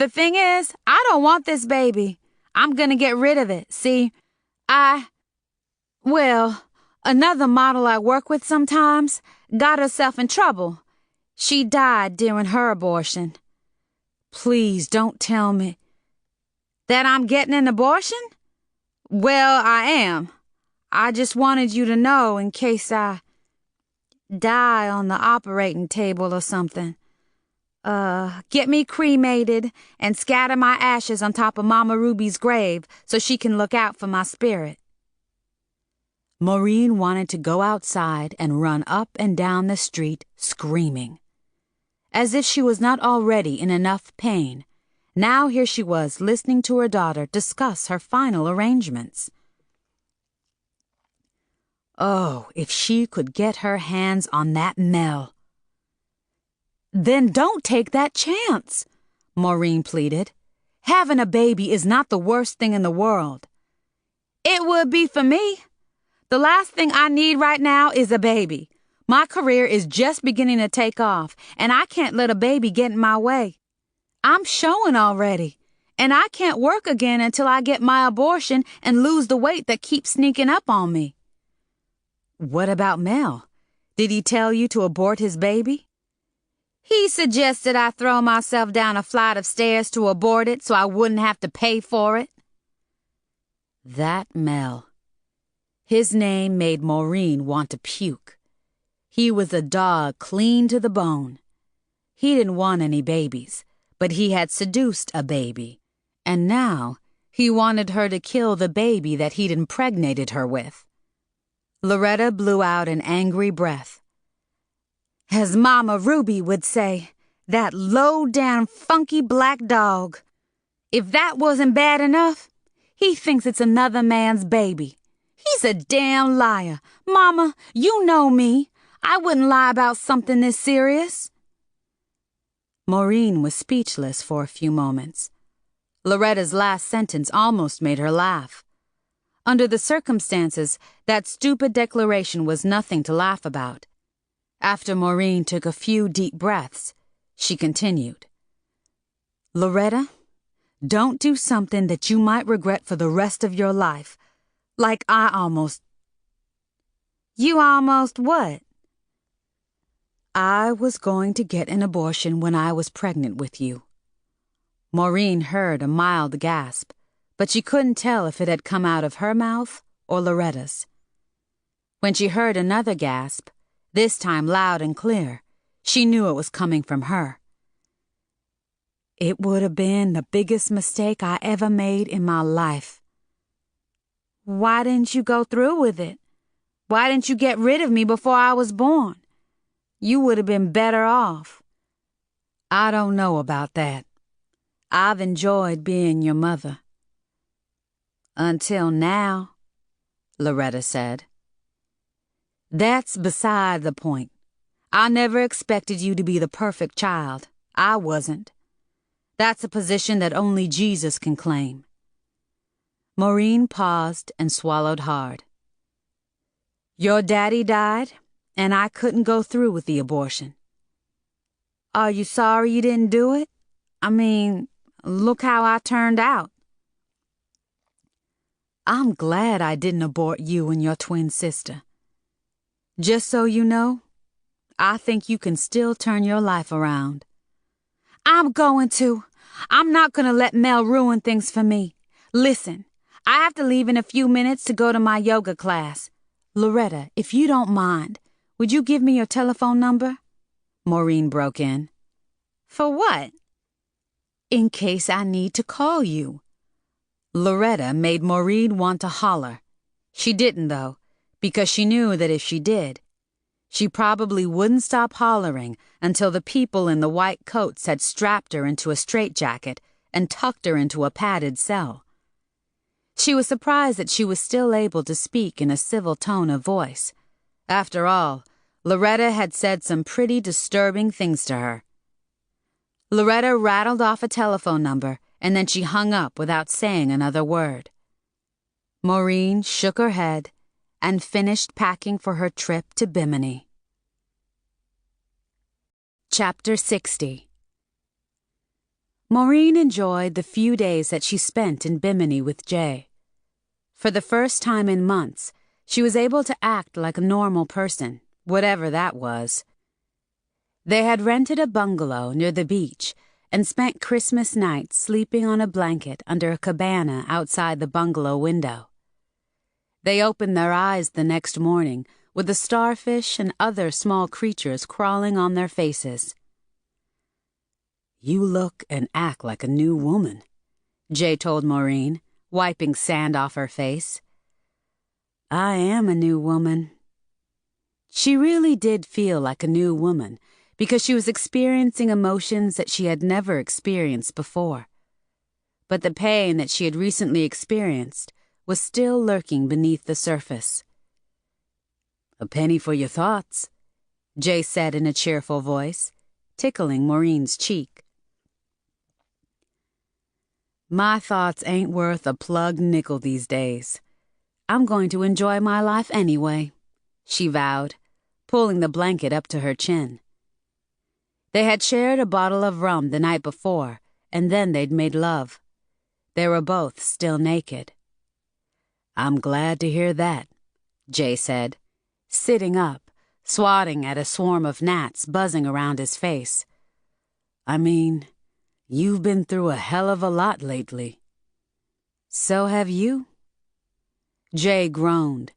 The thing is, I don't want this baby. I'm gonna get rid of it. See, another model I work with sometimes got herself in trouble. She died during her abortion. Please don't tell me. That I'm getting an abortion? Well, I am. I just wanted you to know in case I die on the operating table or something. Get me cremated and scatter my ashes on top of Mama Ruby's grave so she can look out for my spirit. Maureen wanted to go outside and run up and down the street screaming. As if she was not already in enough pain, now here she was listening to her daughter discuss her final arrangements. Oh, if she could get her hands on that Mel. Then don't take that chance, Maureen pleaded. Having a baby is not the worst thing in the world. It would be for me. The last thing I need right now is a baby. My career is just beginning to take off, and I can't let a baby get in my way. I'm showing already, and I can't work again until I get my abortion and lose the weight that keeps sneaking up on me. What about Mel? Did he tell you to abort his baby? He suggested I throw myself down a flight of stairs to abort it so I wouldn't have to pay for it. That Mel. His name made Maureen want to puke. He was a dog clean to the bone. He didn't want any babies, but he had seduced a baby, and now he wanted her to kill the baby that he'd impregnated her with. Loretta blew out an angry breath. As Mama Ruby would say, that low-down funky black dog. If that wasn't bad enough, he thinks it's another man's baby. He's a damn liar. Mama, you know me. I wouldn't lie about something this serious. Maureen was speechless for a few moments. Loretta's last sentence almost made her laugh. Under the circumstances, that stupid declaration was nothing to laugh about. After Maureen took a few deep breaths, she continued. Loretta, don't do something that you might regret for the rest of your life, like I almost... You almost what? I was going to get an abortion when I was pregnant with you. Maureen heard a mild gasp, but she couldn't tell if it had come out of her mouth or Loretta's. When she heard another gasp, this time loud and clear, she knew it was coming from her. It would have been the biggest mistake I ever made in my life. Why didn't you go through with it? Why didn't you get rid of me before I was born? You would have been better off. I don't know about that. I've enjoyed being your mother. Until now, Loretta said. That's beside the point. I never expected you to be the perfect child. I wasn't. That's a position that only Jesus can claim. Maureen paused and swallowed hard. Your daddy died, and I couldn't go through with the abortion. Are you sorry you didn't do it? I mean, look how I turned out. I'm glad I didn't abort you and your twin sister. Just so you know, I think you can still turn your life around. I'm going to. I'm not going to let Mel ruin things for me. Listen, I have to leave in a few minutes to go to my yoga class. Loretta, if you don't mind, would you give me your telephone number? Maureen broke in. For what? In case I need to call you. Loretta made Maureen want to holler. She didn't, though, because she knew that if she did, she probably wouldn't stop hollering until the people in the white coats had strapped her into a straitjacket and tucked her into a padded cell. She was surprised that she was still able to speak in a civil tone of voice. After all, Loretta had said some pretty disturbing things to her. Loretta rattled off a telephone number, and then she hung up without saying another word. Maureen shook her head and finished packing for her trip to Bimini. Chapter 60. Maureen enjoyed the few days that she spent in Bimini with Jay. For the first time in months, she was able to act like a normal person, whatever that was. They had rented a bungalow near the beach and spent Christmas night sleeping on a blanket under a cabana outside the bungalow window. They opened their eyes the next morning with the starfish and other small creatures crawling on their faces. "You look and act like a new woman," Jay told Maureen, wiping sand off her face. "I am a new woman." She really did feel like a new woman because she was experiencing emotions that she had never experienced before. But the pain that she had recently experienced was still lurking beneath the surface. "A penny for your thoughts," Jay said in a cheerful voice, tickling Maureen's cheek. "My thoughts ain't worth a plugged nickel these days. I'm going to enjoy my life anyway," she vowed, pulling the blanket up to her chin. They had shared a bottle of rum the night before, and then they'd made love. They were both still naked. "I'm glad to hear that," Jay said, sitting up, swatting at a swarm of gnats buzzing around his face. "I mean, you've been through a hell of a lot lately." "So have you." Jay groaned,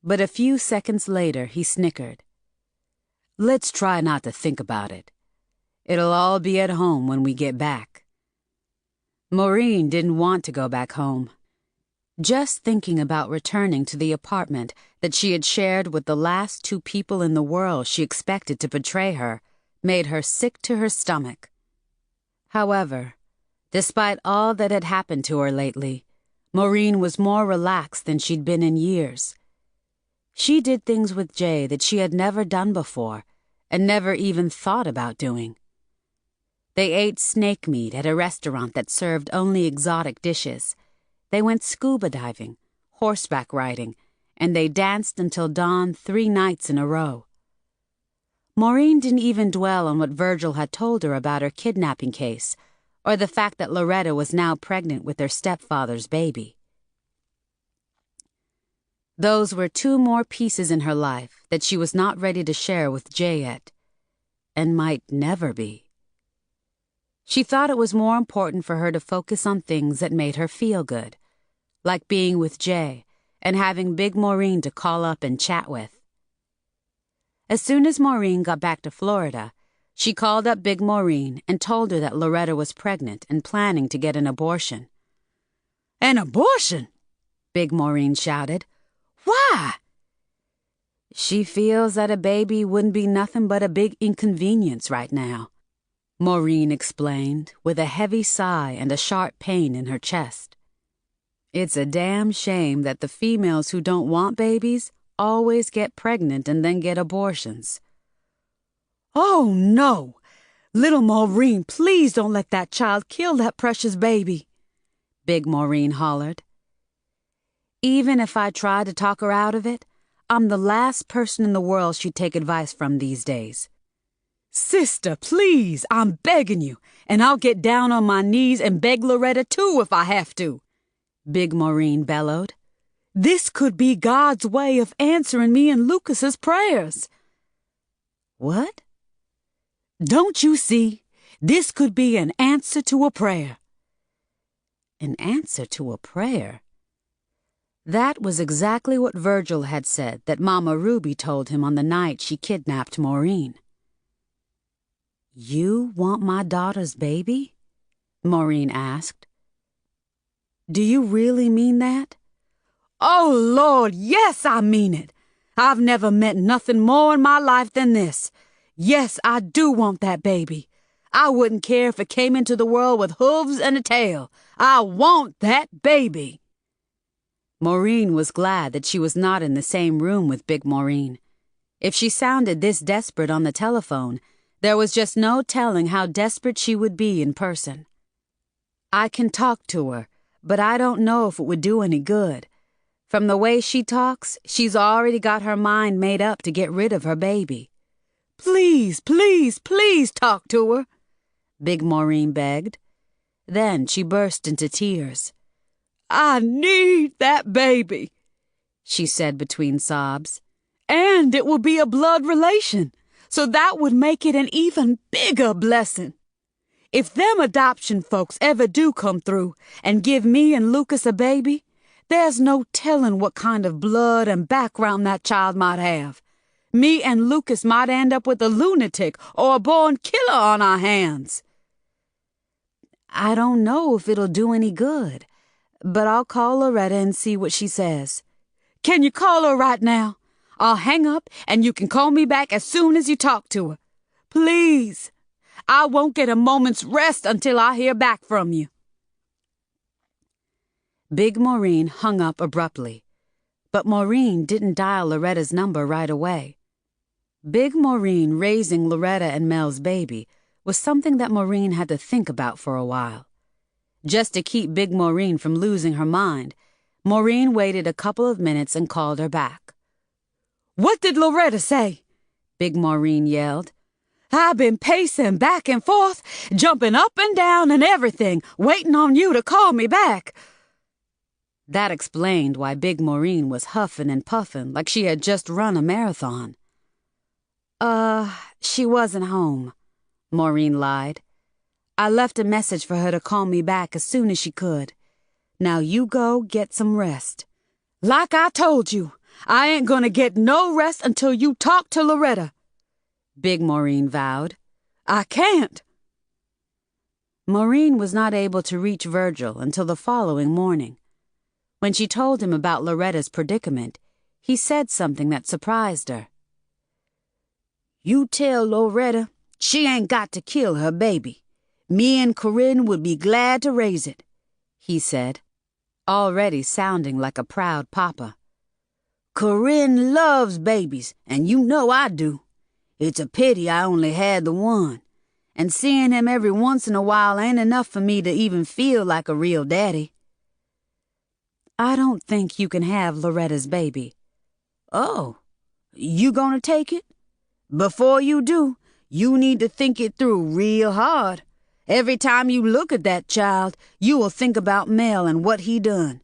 but a few seconds later he snickered. "Let's try not to think about it. It'll all be at home when we get back." Maureen didn't want to go back home. Just thinking about returning to the apartment that she had shared with the last two people in the world she expected to betray her made her sick to her stomach. However, despite all that had happened to her lately, Maureen was more relaxed than she'd been in years. She did things with Jay that she had never done before and never even thought about doing. They ate snake meat at a restaurant that served only exotic dishes. They went scuba diving, horseback riding, and they danced until dawn 3 nights in a row. Maureen didn't even dwell on what Virgil had told her about her kidnapping case, or the fact that Loretta was now pregnant with their stepfather's baby. Those were 2 more pieces in her life that she was not ready to share with Jay yet, and might never be. She thought it was more important for her to focus on things that made her feel good, like being with Jay and having Big Maureen to call up and chat with. As soon as Maureen got back to Florida, she called up Big Maureen and told her that Loretta was pregnant and planning to get an abortion. "An abortion?" Big Maureen shouted. "Why?" "She feels that a baby wouldn't be nothing but a big inconvenience right now," Maureen explained with a heavy sigh and a sharp pain in her chest. "It's a damn shame that the females who don't want babies always get pregnant and then get abortions." "Oh, no! Little Maureen, please don't let that child kill that precious baby," Big Maureen hollered. "Even if I tried to talk her out of it, I'm the last person in the world she'd take advice from these days." "Sister, please, I'm begging you, and I'll get down on my knees and beg Loretta too if I have to," Big Maureen bellowed. "This could be God's way of answering me and Lucas's prayers." "What?" "Don't you see? This could be an answer to a prayer." An answer to a prayer? That was exactly what Virgil had said that Mama Ruby told him on the night she kidnapped Maureen. "You want my daughter's baby?" Maureen asked. "Do you really mean that?" "Oh, Lord, yes, I mean it. I've never met nothing more in my life than this. Yes, I do want that baby. I wouldn't care if it came into the world with hooves and a tail. I want that baby." Maureen was glad that she was not in the same room with Big Maureen. If she sounded this desperate on the telephone, there was just no telling how desperate she would be in person. "I can talk to her, but I don't know if it would do any good. From the way she talks, she's already got her mind made up to get rid of her baby." "Please, please, please talk to her," Big Maureen begged. Then she burst into tears. "I need that baby," she said between sobs. "And it will be a blood relation, so that would make it an even bigger blessing. If them adoption folks ever do come through and give me and Lucas a baby, there's no telling what kind of blood and background that child might have. Me and Lucas might end up with a lunatic or a born killer on our hands." "I don't know if it'll do any good, but I'll call Loretta and see what she says." "Can you call her right now? I'll hang up and you can call me back as soon as you talk to her. Please. I won't get a moment's rest until I hear back from you." Big Maureen hung up abruptly, but Maureen didn't dial Loretta's number right away. Big Maureen raising Loretta and Mel's baby was something that Maureen had to think about for a while. Just to keep Big Maureen from losing her mind, Maureen waited a couple of minutes and called her back. "What did Loretta say?" Big Maureen yelled. "I've been pacing back and forth, jumping up and down and everything, waiting on you to call me back." That explained why Big Maureen was huffing and puffing like she had just run a marathon. She wasn't home," Maureen lied. "I left a message for her to call me back as soon as she could. Now you go get some rest." "Like I told you, I ain't gonna get no rest until you talk to Loretta," Big Maureen vowed. "I can't." Maureen was not able to reach Virgil until the following morning. When she told him about Loretta's predicament, he said something that surprised her. "You tell Loretta she ain't got to kill her baby. Me and Corinne would be glad to raise it," he said, already sounding like a proud papa. "Corinne loves babies, and you know I do. It's a pity I only had the one, and seeing him every once in a while ain't enough for me to even feel like a real daddy." "I don't think you can have Loretta's baby." "Oh, you gonna take it? Before you do, you need to think it through real hard. Every time you look at that child, you will think about Mel and what he done.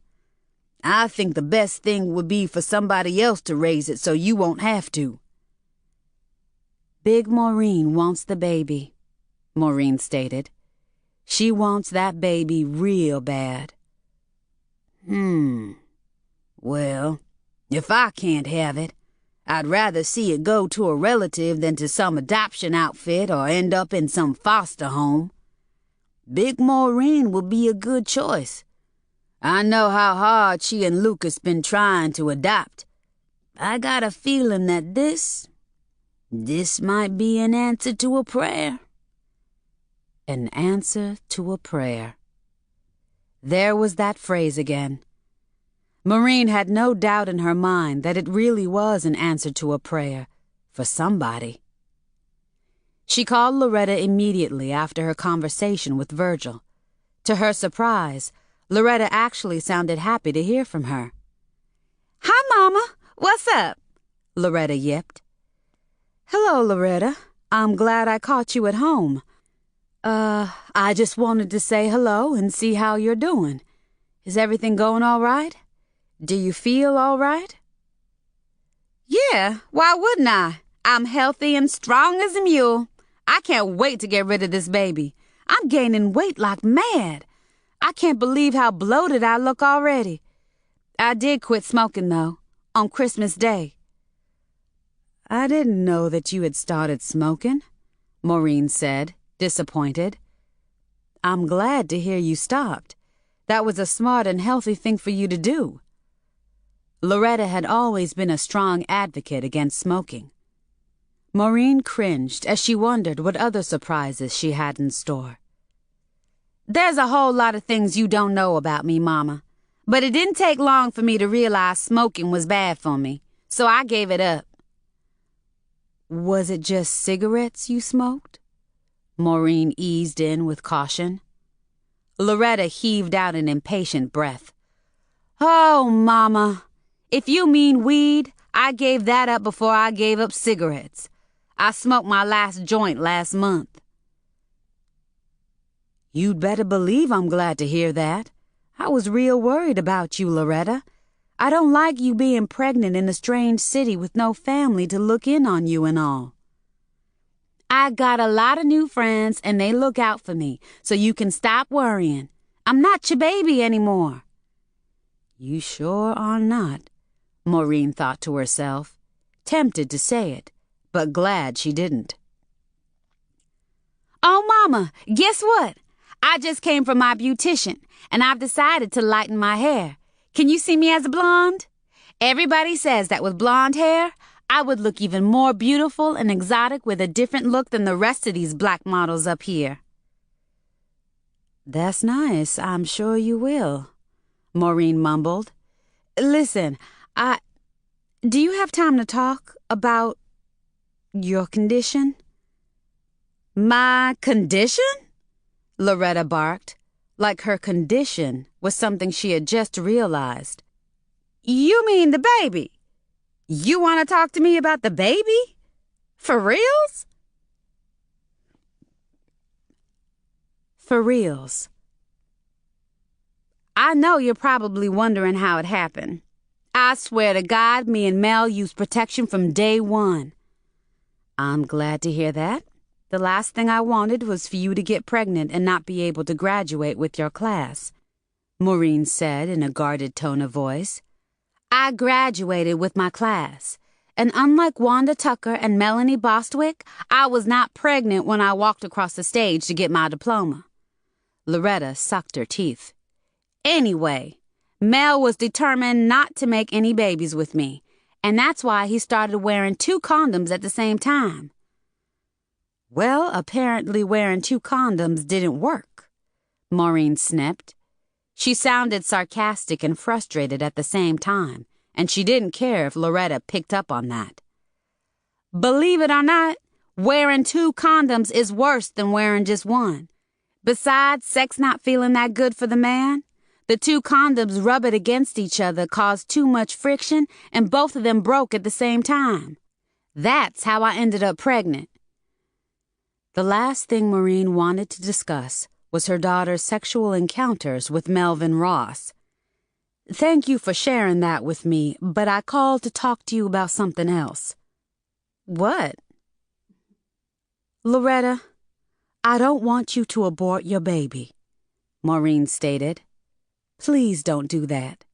I think the best thing would be for somebody else to raise it so you won't have to." "Big Maureen wants the baby," Maureen stated. "She wants that baby real bad." Well, if I can't have it, I'd rather see it go to a relative than to some adoption outfit or end up in some foster home. Big Maureen would be a good choice. I know how hard she and Lucas been trying to adopt. I got a feeling that this might be an answer to a prayer." An answer to a prayer. There was that phrase again. Maureen had no doubt in her mind that it really was an answer to a prayer for somebody. She called Loretta immediately after her conversation with Virgil. To her surprise, Loretta actually sounded happy to hear from her. "Hi, Mama. What's up?" Loretta yipped. "Hello, Loretta. I'm glad I caught you at home. I just wanted to say hello and see how you're doing. Is everything going all right? Do you feel all right?" "Yeah, why wouldn't I? I'm healthy and strong as a mule. I can't wait to get rid of this baby. I'm gaining weight like mad. I can't believe how bloated I look already. I did quit smoking, though, on Christmas Day." "I didn't know that you had started smoking," Maureen said, disappointed. "I'm glad to hear you stopped. That was a smart and healthy thing for you to do." Loretta had always been a strong advocate against smoking. Maureen cringed as she wondered what other surprises she had in store. "There's a whole lot of things you don't know about me, Mama. But it didn't take long for me to realize smoking was bad for me, so I gave it up." "Was it just cigarettes you smoked?" Maureen eased in with caution. Loretta heaved out an impatient breath. "Oh, Mama, if you mean weed, I gave that up before I gave up cigarettes. I smoked my last joint last month." You'd better believe I'm glad to hear that. I was real worried about you, Loretta. I don't like you being pregnant in a strange city with no family to look in on you and all. I got a lot of new friends and they look out for me, so you can stop worrying. I'm not your baby anymore. You sure are not, Maureen thought to herself, tempted to say it, but glad she didn't. Oh, Mama, guess what? I just came from my beautician, and I've decided to lighten my hair. Can you see me as a blonde? Everybody says that with blonde hair, I would look even more beautiful and exotic with a different look than the rest of these black models up here. That's nice, I'm sure you will, Maureen mumbled. Listen, do you have time to talk about your condition? My condition? Loretta barked, like her condition was something she had just realized. You mean the baby? You want to talk to me about the baby? For reals? For reals. I know you're probably wondering how it happened. I swear to God, me and Mel used protection from day one. I'm glad to hear that. The last thing I wanted was for you to get pregnant and not be able to graduate with your class, Maureen said in a guarded tone of voice. I graduated with my class, and unlike Wanda Tucker and Melanie Bostwick, I was not pregnant when I walked across the stage to get my diploma. Loretta sucked her teeth. Anyway, Mel was determined not to make any babies with me, and that's why he started wearing 2 condoms at the same time. Well, apparently wearing 2 condoms didn't work, Maureen snipped. She sounded sarcastic and frustrated at the same time, and she didn't care if Loretta picked up on that. Believe it or not, wearing 2 condoms is worse than wearing just 1. Besides sex not feeling that good for the man, the 2 condoms rubbing against each other caused too much friction, and both of them broke at the same time. That's how I ended up pregnant. The last thing Maureen wanted to discuss was her daughter's sexual encounters with Melvin Ross. Thank you for sharing that with me, but I called to talk to you about something else. What? Loretta, I don't want you to abort your baby, Maureen stated. Please don't do that.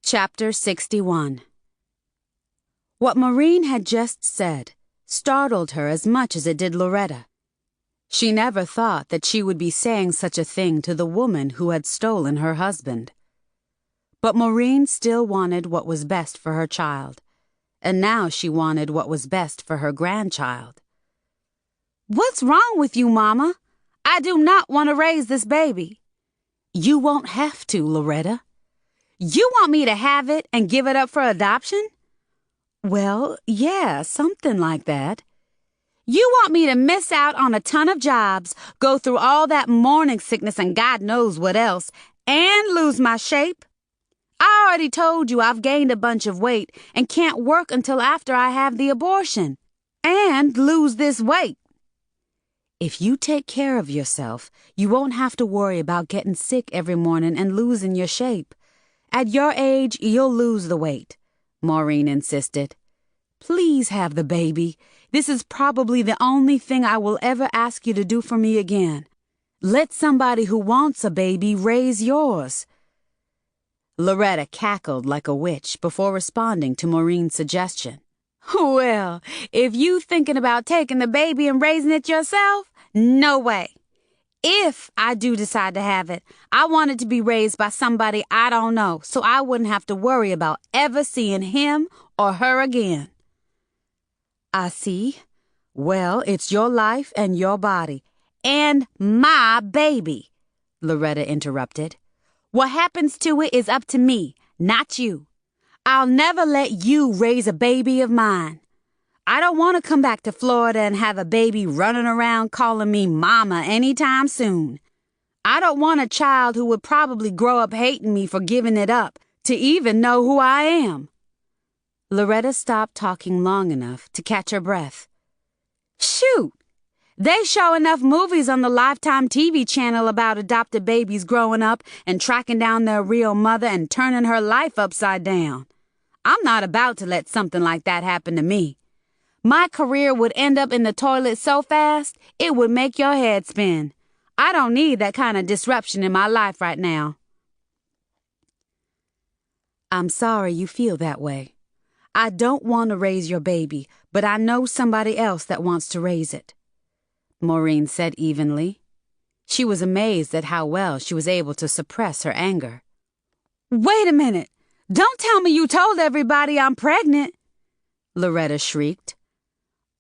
Chapter 61. What Maureen had just said startled her as much as it did Loretta. She never thought that she would be saying such a thing to the woman who had stolen her husband. But Maureen still wanted what was best for her child, and now she wanted what was best for her grandchild. What's wrong with you, Mama? I do not want to raise this baby. You won't have to, Loretta. You want me to have it and give it up for adoption? Well, yeah, something like that. You want me to miss out on a ton of jobs, go through all that morning sickness and God knows what else, and lose my shape? I already told you I've gained a bunch of weight and can't work until after I have the abortion, and lose this weight. If you take care of yourself, you won't have to worry about getting sick every morning and losing your shape. At your age, you'll lose the weight, Maureen insisted. Please have the baby. This is probably the only thing I will ever ask you to do for me again. Let somebody who wants a baby raise yours. Loretta cackled like a witch before responding to Maureen's suggestion. Well, if you thinking about taking the baby and raising it yourself, no way. If I do decide to have it, I want it to be raised by somebody I don't know, so I wouldn't have to worry about ever seeing him or her again. I see. Well, it's your life and your body, and my baby, Loretta interrupted. What happens to it is up to me, not you. I'll never let you raise a baby of mine. I don't want to come back to Florida and have a baby running around calling me mama anytime soon. I don't want a child who would probably grow up hating me for giving it up to even know who I am. Loretta stopped talking long enough to catch her breath. Shoot! They show enough movies on the Lifetime TV channel about adopted babies growing up and tracking down their real mother and turning her life upside down. I'm not about to let something like that happen to me. My career would end up in the toilet so fast, it would make your head spin. I don't need that kind of disruption in my life right now. I'm sorry you feel that way. I don't want to raise your baby, but I know somebody else that wants to raise it, Maureen said evenly. She was amazed at how well she was able to suppress her anger. Wait a minute! Don't tell me you told everybody I'm pregnant! Loretta shrieked.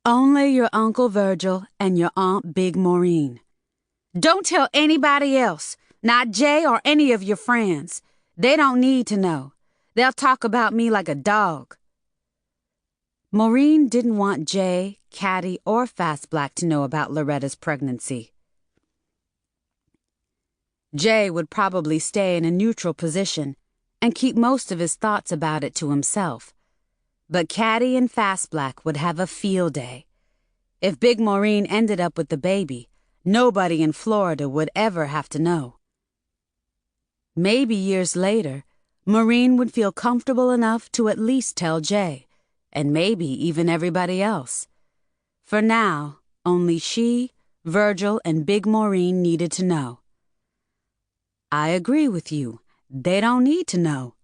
Only your Uncle Virgil and your Aunt Big Maureen. Don't tell anybody else, not Jay or any of your friends. They don't need to know. They'll talk about me like a dog. Maureen didn't want Jay, Caddy, or Fast Black to know about Loretta's pregnancy. Jay would probably stay in a neutral position and keep most of his thoughts about it to himself. But Caddy and Fast Black would have a field day. If Big Maureen ended up with the baby, nobody in Florida would ever have to know. Maybe years later, Maureen would feel comfortable enough to at least tell Jay, and maybe even everybody else. For now, only she, Virgil, and Big Maureen needed to know. I agree with you. They don't need to know.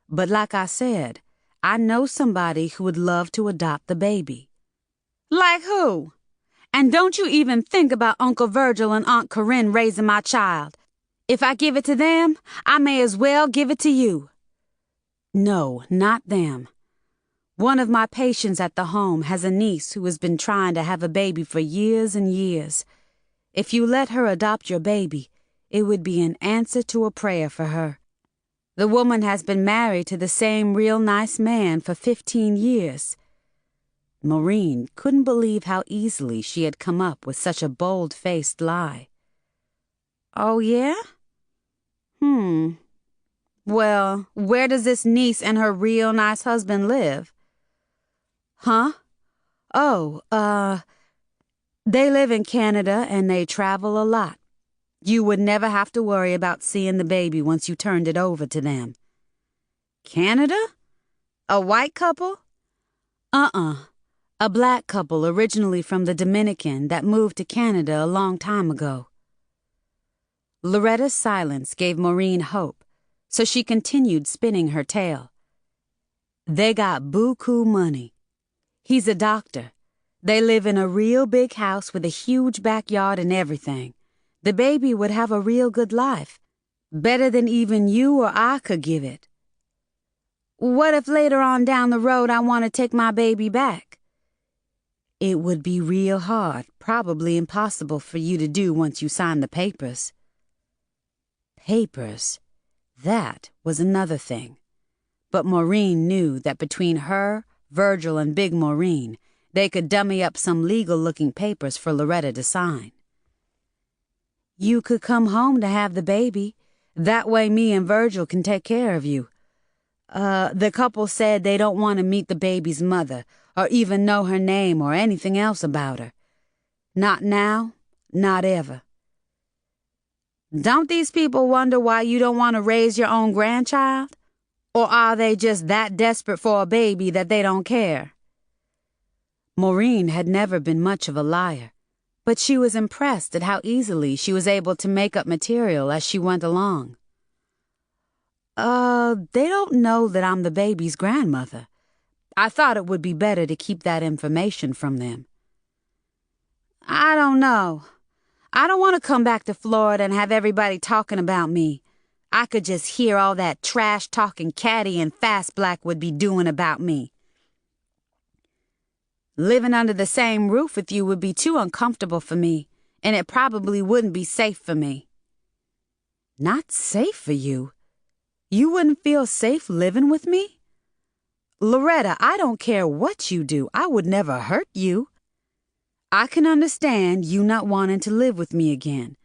But like I said, I know somebody who would love to adopt the baby. Like who? And don't you even think about Uncle Virgil and Aunt Corinne raising my child. If I give it to them, I may as well give it to you. No, not them. One of my patients at the home has a niece who has been trying to have a baby for years and years. If you let her adopt your baby, it would be an answer to a prayer for her. The woman has been married to the same real nice man for 15 years. Maureen couldn't believe how easily she had come up with such a bold-faced lie. Oh, yeah? Well, where does this niece and her real nice husband live? Huh? Oh, they live in Canada and they travel a lot. You would never have to worry about seeing the baby once you turned it over to them. Canada? A white couple? A black couple originally from the Dominican that moved to Canada a long time ago. Loretta's silence gave Maureen hope, so she continued spinning her tale. They got buku money. He's a doctor. They live in a real big house with a huge backyard and everything. The baby would have a real good life, better than even you or I could give it. What if later on down the road I want to take my baby back? It would be real hard, probably impossible for you to do once you sign the papers. Papers. That was another thing. But Maureen knew that between her, Virgil, and Big Maureen, they could dummy up some legal-looking papers for Loretta to sign. You could come home to have the baby. That way me and Virgil can take care of you. The couple said they don't want to meet the baby's mother or even know her name or anything else about her. Not now, not ever. Don't these people wonder why you don't want to raise your own grandchild? Or are they just that desperate for a baby that they don't care? Maureen had never been much of a liar, but she was impressed at how easily she was able to make up material as she went along. They don't know that I'm the baby's grandmother. I thought it would be better to keep that information from them. I don't know. I don't want to come back to Florida and have everybody talking about me. I could just hear all that trash-talking Caddy and Fast Black would be doing about me. Living under the same roof with you would be too uncomfortable for me, and it probably wouldn't be safe for me. Not safe for you? You wouldn't feel safe living with me? Loretta, I don't care what you do. I would never hurt you. I can understand you not wanting to live with me again.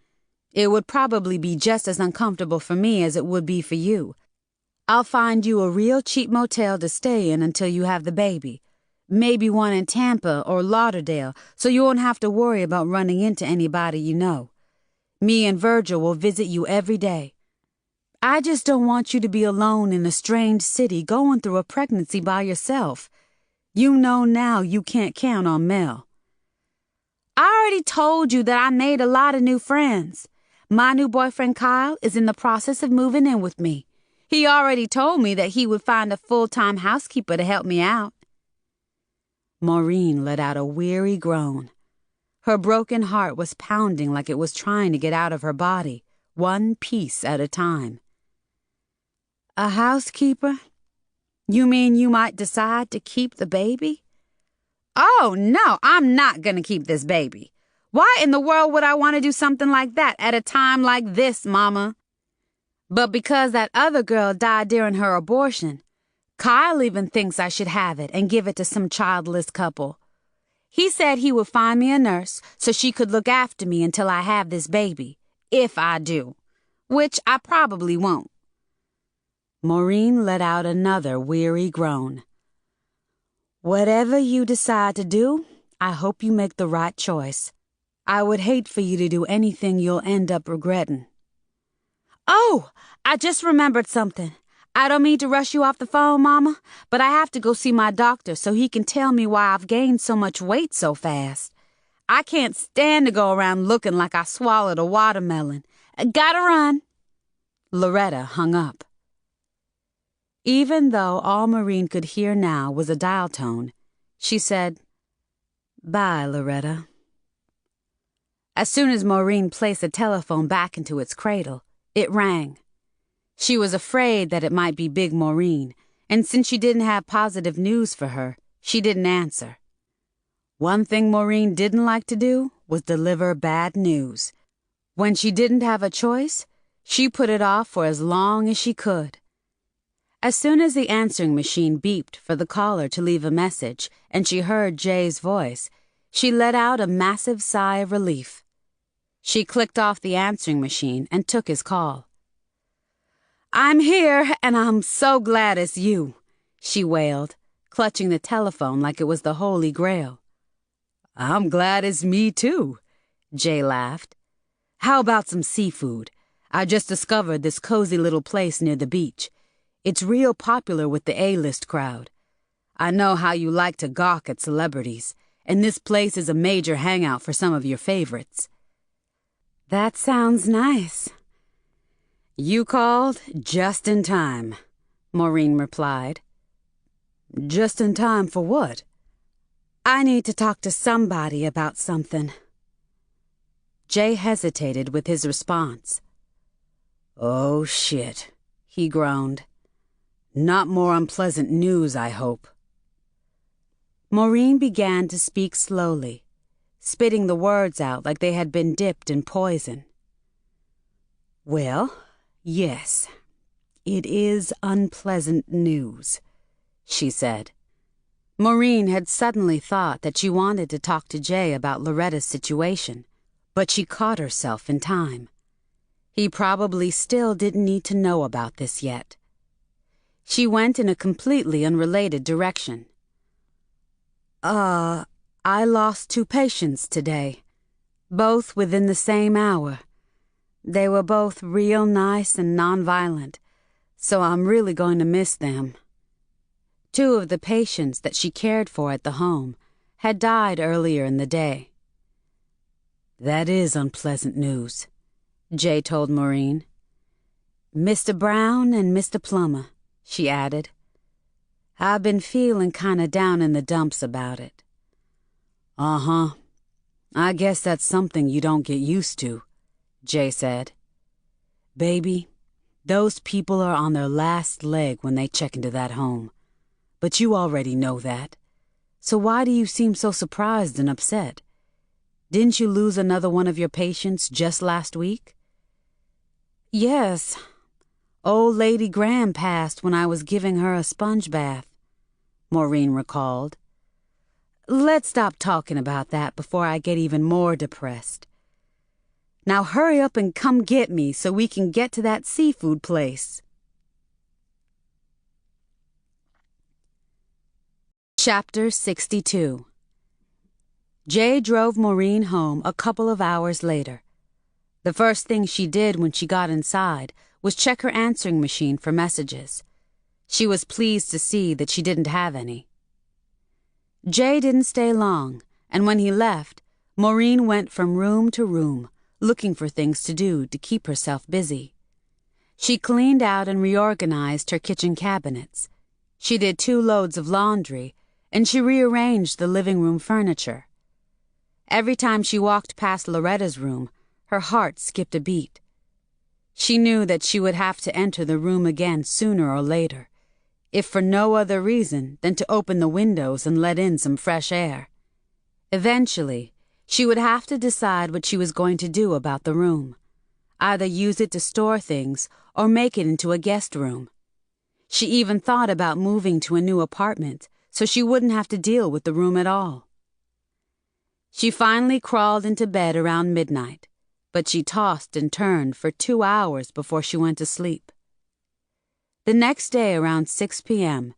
It would probably be just as uncomfortable for me as it would be for you. I'll find you a real cheap motel to stay in until you have the baby. Maybe one in Tampa or Lauderdale, so you won't have to worry about running into anybody you know. Me and Virgil will visit you every day. I just don't want you to be alone in a strange city going through a pregnancy by yourself. You know now you can't count on Mel. I already told you that I made a lot of new friends. My new boyfriend Kyle is in the process of moving in with me. He already told me that he would find a full-time housekeeper to help me out. Maureen let out a weary groan. Her broken heart was pounding like it was trying to get out of her body, one piece at a time. A housekeeper? You mean you might decide to keep the baby? Oh, no, I'm not going to keep this baby. Why in the world would I want to do something like that at a time like this, Mama? But because that other girl died during her abortion, Kyle even thinks I should have it and give it to some childless couple. He said he would find me a nurse so she could look after me until I have this baby, if I do, which I probably won't. Maureen let out another weary groan. Whatever you decide to do, I hope you make the right choice. I would hate for you to do anything you'll end up regretting. Oh, I just remembered something. I don't mean to rush you off the phone, Mama, but I have to go see my doctor so he can tell me why I've gained so much weight so fast. I can't stand to go around looking like I swallowed a watermelon. Gotta run. Loretta hung up. Even though all Maureen could hear now was a dial tone, she said, "Bye, Loretta." As soon as Maureen placed the telephone back into its cradle, it rang. She was afraid that it might be Big Maureen, and since she didn't have positive news for her, she didn't answer. One thing Maureen didn't like to do was deliver bad news. When she didn't have a choice, she put it off for as long as she could. As soon as the answering machine beeped for the caller to leave a message and she heard Jay's voice, she let out a massive sigh of relief. She clicked off the answering machine and took his call. "I'm here, and I'm so glad it's you," she wailed, clutching the telephone like it was the Holy Grail. "I'm glad it's me, too," Jay laughed. "How about some seafood? I just discovered this cozy little place near the beach. It's real popular with the A-list crowd. I know how you like to gawk at celebrities, and this place is a major hangout for some of your favorites." "That sounds nice." "You called just in time," Maureen replied. "Just in time for what?" "I need to talk to somebody about something." Jay hesitated with his response. "Oh, shit," he groaned. "Not more unpleasant news, I hope." Maureen began to speak slowly, spitting the words out like they had been dipped in poison. "Well, yes, it is unpleasant news," she said. Maureen had suddenly thought that she wanted to talk to Jay about Loretta's situation, but she caught herself in time. He probably still didn't need to know about this yet. She went in a completely unrelated direction. I lost 2 patients today, both within the same hour. They were both real nice and nonviolent, so I'm really going to miss them." 2 of the patients that she cared for at the home had died earlier in the day. "That is unpleasant news," Jay told Maureen. "Mr. Brown and Mr. Plummer," she added. "I've been feeling kind of down in the dumps about it." "Uh-huh. I guess that's something you don't get used to," Jay said. "Baby, those people are on their last leg when they check into that home. But you already know that. So why do you seem so surprised and upset? Didn't you lose another one of your patients just last week?" "Yes. Old Lady Graham passed when I was giving her a sponge bath," Maureen recalled. "Let's stop talking about that before I get even more depressed. Now hurry up and come get me so we can get to that seafood place." Chapter 62. Jay drove Maureen home a couple of hours later. The first thing she did when she got inside was check her answering machine for messages. She was pleased to see that she didn't have any. Jay didn't stay long, and when he left, Maureen went from room to room, looking for things to do to keep herself busy. She cleaned out and reorganized her kitchen cabinets. She did 2 loads of laundry, and she rearranged the living room furniture. Every time she walked past Loretta's room, her heart skipped a beat. She knew that she would have to enter the room again sooner or later, if for no other reason than to open the windows and let in some fresh air. Eventually, she would have to decide what she was going to do about the room. Either use it to store things or make it into a guest room. She even thought about moving to a new apartment so she wouldn't have to deal with the room at all. She finally crawled into bed around midnight, but she tossed and turned for 2 hours before she went to sleep. The next day around 6 p.m.,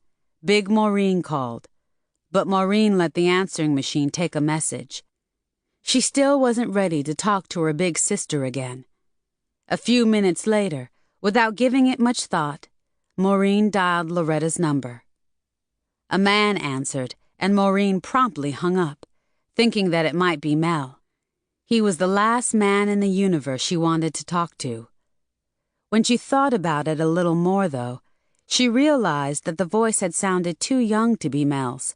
Big Maureen called, but Maureen let the answering machine take a message. She still wasn't ready to talk to her big sister again. A few minutes later, without giving it much thought, Maureen dialed Loretta's number. A man answered, and Maureen promptly hung up, thinking that it might be Mel. He was the last man in the universe she wanted to talk to. When she thought about it a little more, though, she realized that the voice had sounded too young to be Mel's.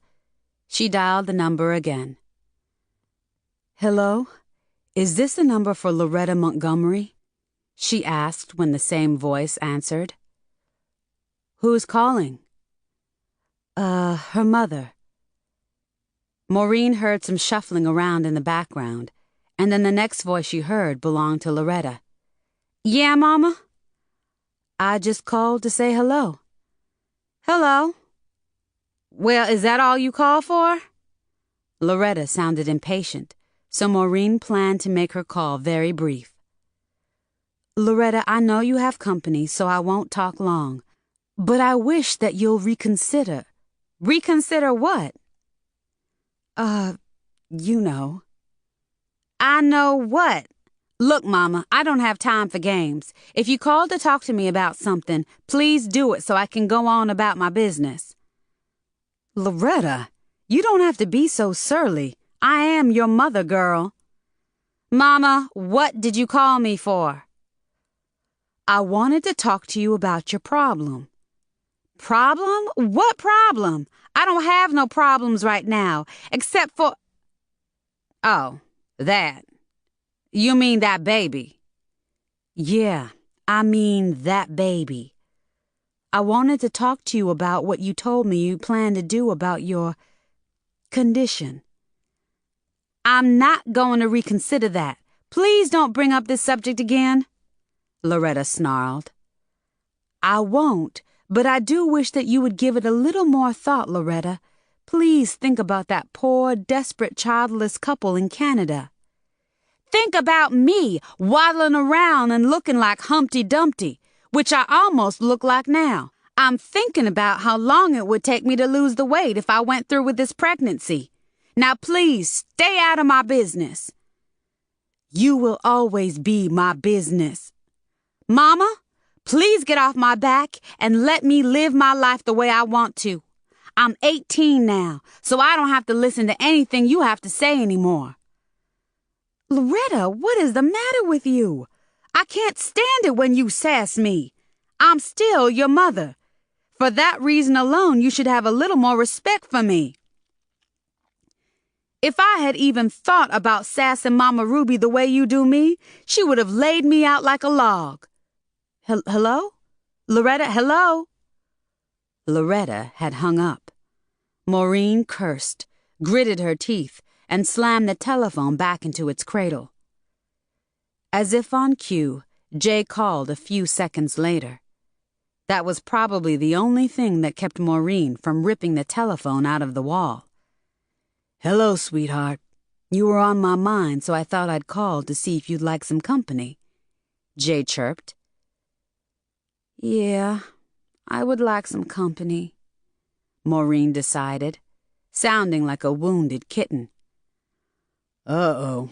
She dialed the number again. "Hello? Is this the number for Loretta Montgomery?" she asked when the same voice answered. "Who's calling?" Her mother." Maureen heard some shuffling around in the background, and then the next voice she heard belonged to Loretta. "Yeah, Mama?" "I just called to say hello." "Hello? Well, is that all you call for?" Loretta sounded impatient, so Maureen planned to make her call very brief. "Loretta, I know you have company, so I won't talk long, but I wish that you'll reconsider." "Reconsider what?" You know." "I know what? Look, Mama, I don't have time for games. If you called to talk to me about something, please do it so I can go on about my business." "Loretta, you don't have to be so surly. I am your mother, girl." "Mama, what did you call me for?" "I wanted to talk to you about your problem." "Problem? What problem? I don't have no problems right now, except for—" "Oh, that. You mean that baby?" "Yeah, I mean that baby. I wanted to talk to you about what you told me you planned to do about your condition." "I'm not going to reconsider that. Please don't bring up this subject again," Loretta snarled. "I won't. But I do wish that you would give it a little more thought, Loretta. Please think about that poor, desperate, childless couple in Canada." "Think about me waddling around and looking like Humpty Dumpty, which I almost look like now. I'm thinking about how long it would take me to lose the weight if I went through with this pregnancy. Now please stay out of my business." "You will always be my business." "Mama, please get off my back and let me live my life the way I want to. I'm 18 now, so I don't have to listen to anything you have to say anymore." "Loretta, what is the matter with you? I can't stand it when you sass me. I'm still your mother. For that reason alone, you should have a little more respect for me." "If I had even thought about sassing Mama Ruby the way you do me, she would have laid me out like a log." Hello? Loretta, hello?" Loretta had hung up. Maureen cursed, gritted her teeth, and slammed the telephone back into its cradle. As if on cue, Jay called a few seconds later. That was probably the only thing that kept Maureen from ripping the telephone out of the wall. "Hello, sweetheart. You were on my mind, so I thought I'd call to see if you'd like some company," Jay chirped. "Yeah, I would like some company," Maureen decided. sounding like a wounded kitten. "Uh-oh.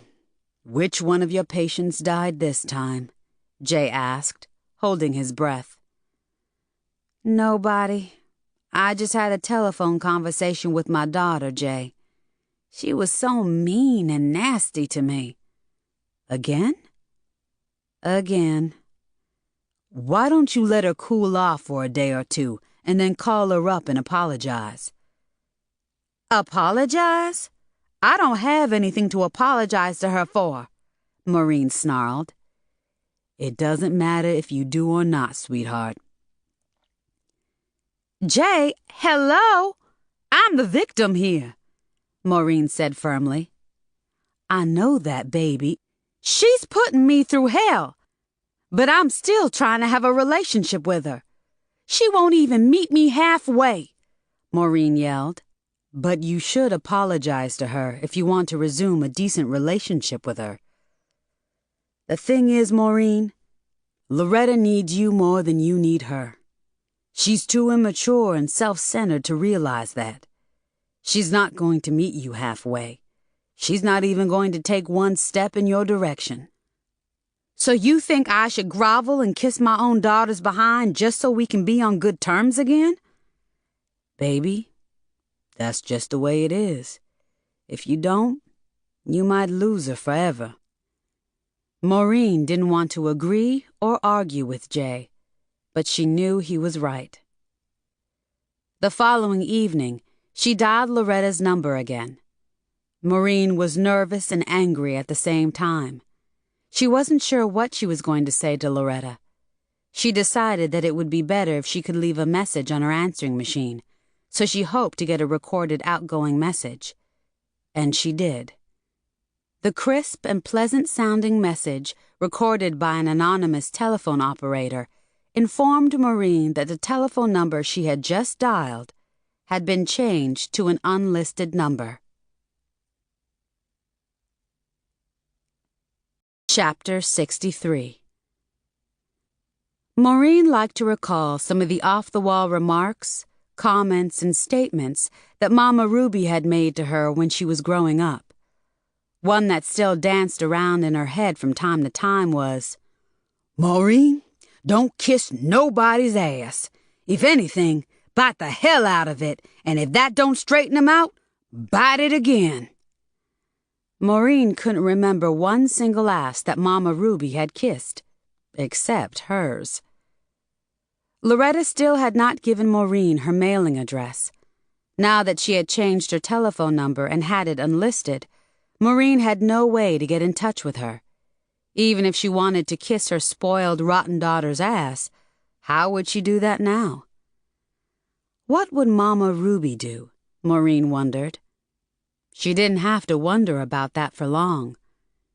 Which one of your patients died this time?" Jay asked, holding his breath. "Nobody. I just had a telephone conversation with my daughter, Jay. She was so mean and nasty to me." "Again?" "Again." "Why don't you let her cool off for a day or two and then call her up and apologize?" "Apologize? I don't have anything to apologize to her for," Maureen snarled. "It doesn't matter if you do or not, sweetheart." "Jay, hello? I'm the victim here," Maureen said firmly. "I know that, baby. She's putting me through hell. But I'm still trying to have a relationship with her. She won't even meet me halfway," Maureen yelled. "But you should apologize to her if you want to resume a decent relationship with her. The thing is, Maureen, Loretta needs you more than you need her. She's too immature and self-centered to realize that. She's not going to meet you halfway. She's not even going to take one step in your direction. So you think I should grovel and kiss my own daughter's behind just so we can be on good terms again?" "Baby, that's just the way it is. If you don't, you might lose her forever." Maureen didn't want to agree or argue with Jay, but she knew he was right. The following evening, she dialed Loretta's number again. Maureen was nervous and angry at the same time. She wasn't sure what she was going to say to Loretta. She decided that it would be better if she could leave a message on her answering machine, so she hoped to get a recorded outgoing message. And she did. The crisp and pleasant-sounding message, recorded by an anonymous telephone operator, informed Maureen that the telephone number she had just dialed had been changed to an unlisted number. Chapter 63. Maureen liked to recall some of the off-the-wall remarks, comments, and statements that Mama Ruby had made to her when she was growing up. One that still danced around in her head from time to time was, "Maureen, don't kiss nobody's ass. If anything, bite the hell out of it, and if that don't straighten 'em out, bite it again." Maureen couldn't remember one single ass that Mama Ruby had kissed, except hers. Loretta still had not given Maureen her mailing address. Now that she had changed her telephone number and had it unlisted, Maureen had no way to get in touch with her. Even if she wanted to kiss her spoiled, rotten daughter's ass, how would she do that now? What would Mama Ruby do? Maureen wondered. She didn't have to wonder about that for long.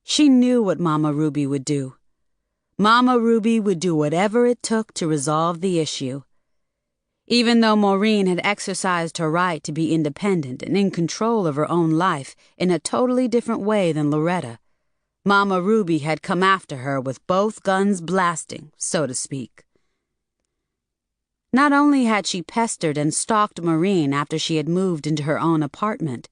She knew what Mama Ruby would do. Mama Ruby would do whatever it took to resolve the issue. Even though Maureen had exercised her right to be independent and in control of her own life in a totally different way than Loretta, Mama Ruby had come after her with both guns blasting, so to speak. Not only had she pestered and stalked Maureen after she had moved into her own apartment,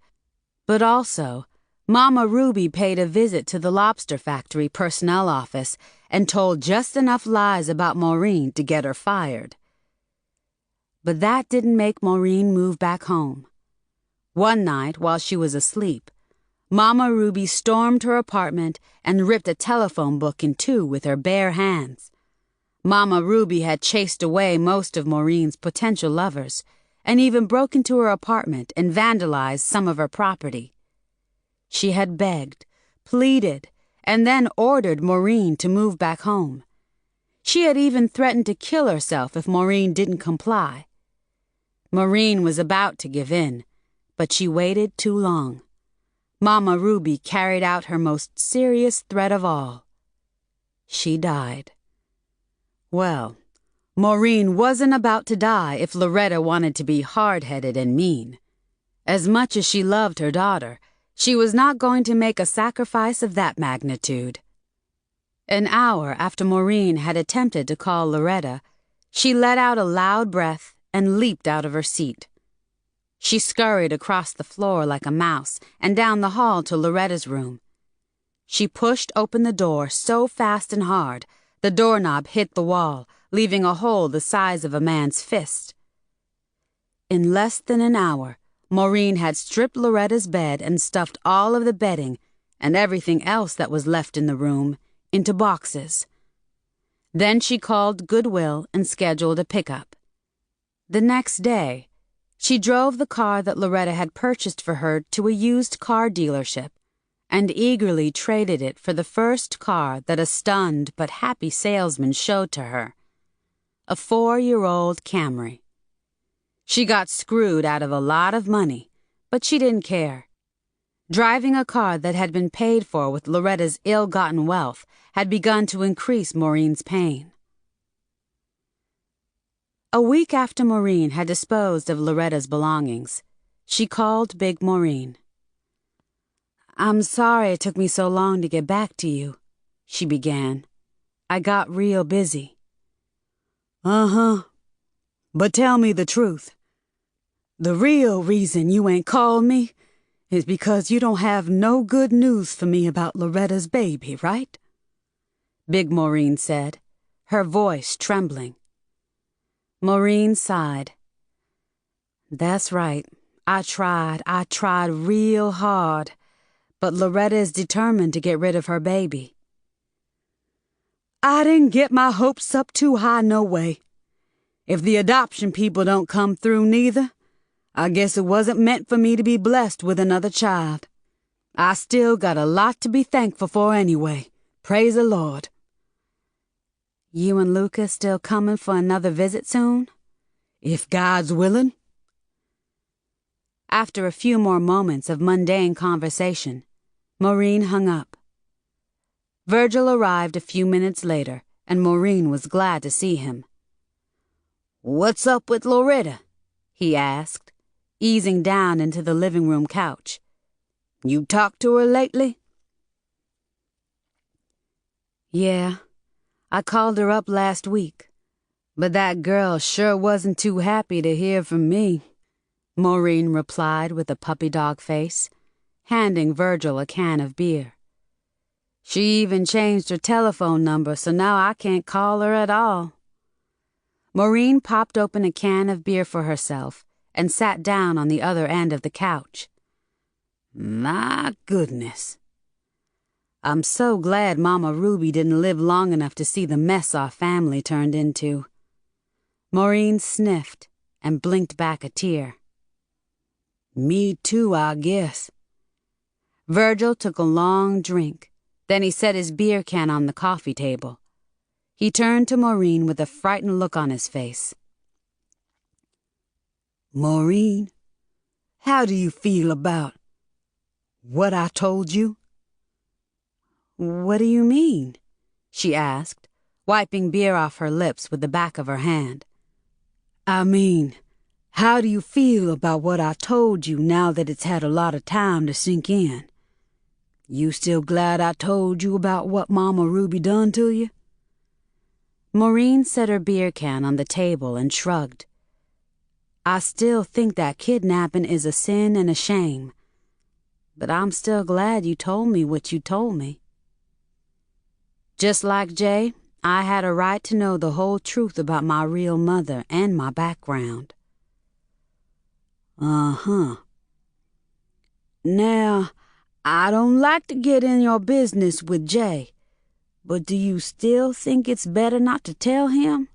but also, Mama Ruby paid a visit to the lobster factory personnel office and told just enough lies about Maureen to get her fired. But that didn't make Maureen move back home. One night, while she was asleep, Mama Ruby stormed her apartment and ripped a telephone book in two with her bare hands. Mama Ruby had chased away most of Maureen's potential lovers, and even broke into her apartment and vandalized some of her property. She had begged, pleaded, and then ordered Maureen to move back home. She had even threatened to kill herself if Maureen didn't comply. Maureen was about to give in, but she waited too long. Mama Ruby carried out her most serious threat of all. She died. Well, Maureen wasn't about to die if Loretta wanted to be hard-headed and mean. As much as she loved her daughter, she was not going to make a sacrifice of that magnitude. An hour after Maureen had attempted to call Loretta, she let out a loud breath and leaped out of her seat. She scurried across the floor like a mouse and down the hall to Loretta's room. She pushed open the door so fast and hard, the doorknob hit the wall, leaving a hole the size of a man's fist. In less than an hour, Maureen had stripped Loretta's bed and stuffed all of the bedding and everything else that was left in the room into boxes. Then she called Goodwill and scheduled a pickup. The next day, she drove the car that Loretta had purchased for her to a used car dealership and eagerly traded it for the first car that a stunned but happy salesman showed to her, a 4-year-old Camry. She got screwed out of a lot of money, but she didn't care. Driving a car that had been paid for with Loretta's ill-gotten wealth had begun to increase Maureen's pain. A week after Maureen had disposed of Loretta's belongings, she called Big Maureen. "I'm sorry it took me so long to get back to you," she began. "I got real busy." "Uh-huh. But tell me the truth. The real reason you ain't called me is because you don't have no good news for me about Loretta's baby, right?" Big Maureen said, her voice trembling. Maureen sighed. "That's right. I tried real hard, but Loretta is determined to get rid of her baby." "I didn't get my hopes up too high no way. If the adoption people don't come through neither, I guess it wasn't meant for me to be blessed with another child. I still got a lot to be thankful for anyway. Praise the Lord." "You and Lucas still coming for another visit soon?" "If God's willing." After a few more moments of mundane conversation, Maureen hung up. Virgil arrived a few minutes later, and Maureen was glad to see him. "What's up with Loretta?" he asked, easing down into the living room couch. "You talked to her lately?" "Yeah, I called her up last week, but that girl sure wasn't too happy to hear from me," Maureen replied with a puppy dog face, handing Virgil a can of beer. "She even changed her telephone number, so now I can't call her at all." Maureen popped open a can of beer for herself and sat down on the other end of the couch. "My goodness. I'm so glad Mama Ruby didn't live long enough to see the mess our family turned into." Maureen sniffed and blinked back a tear. "Me too, I guess." Virgil took a long drink. Then he set his beer can on the coffee table. He turned to Maureen with a frightened look on his face. "Maureen, how do you feel about what I told you?" "What do you mean?" she asked, wiping beer off her lips with the back of her hand. "I mean, how do you feel about what I told you now that it's had a lot of time to sink in? You still glad I told you about what Mama Ruby done to you?" Maureen set her beer can on the table and shrugged. "I still think that kidnapping is a sin and a shame, but I'm still glad you told me what you told me. Just like Jay, I had a right to know the whole truth about my real mother and my background." "Uh-huh. Now, I don't like to get in your business with Jay, but do you still think it's better not to tell him?"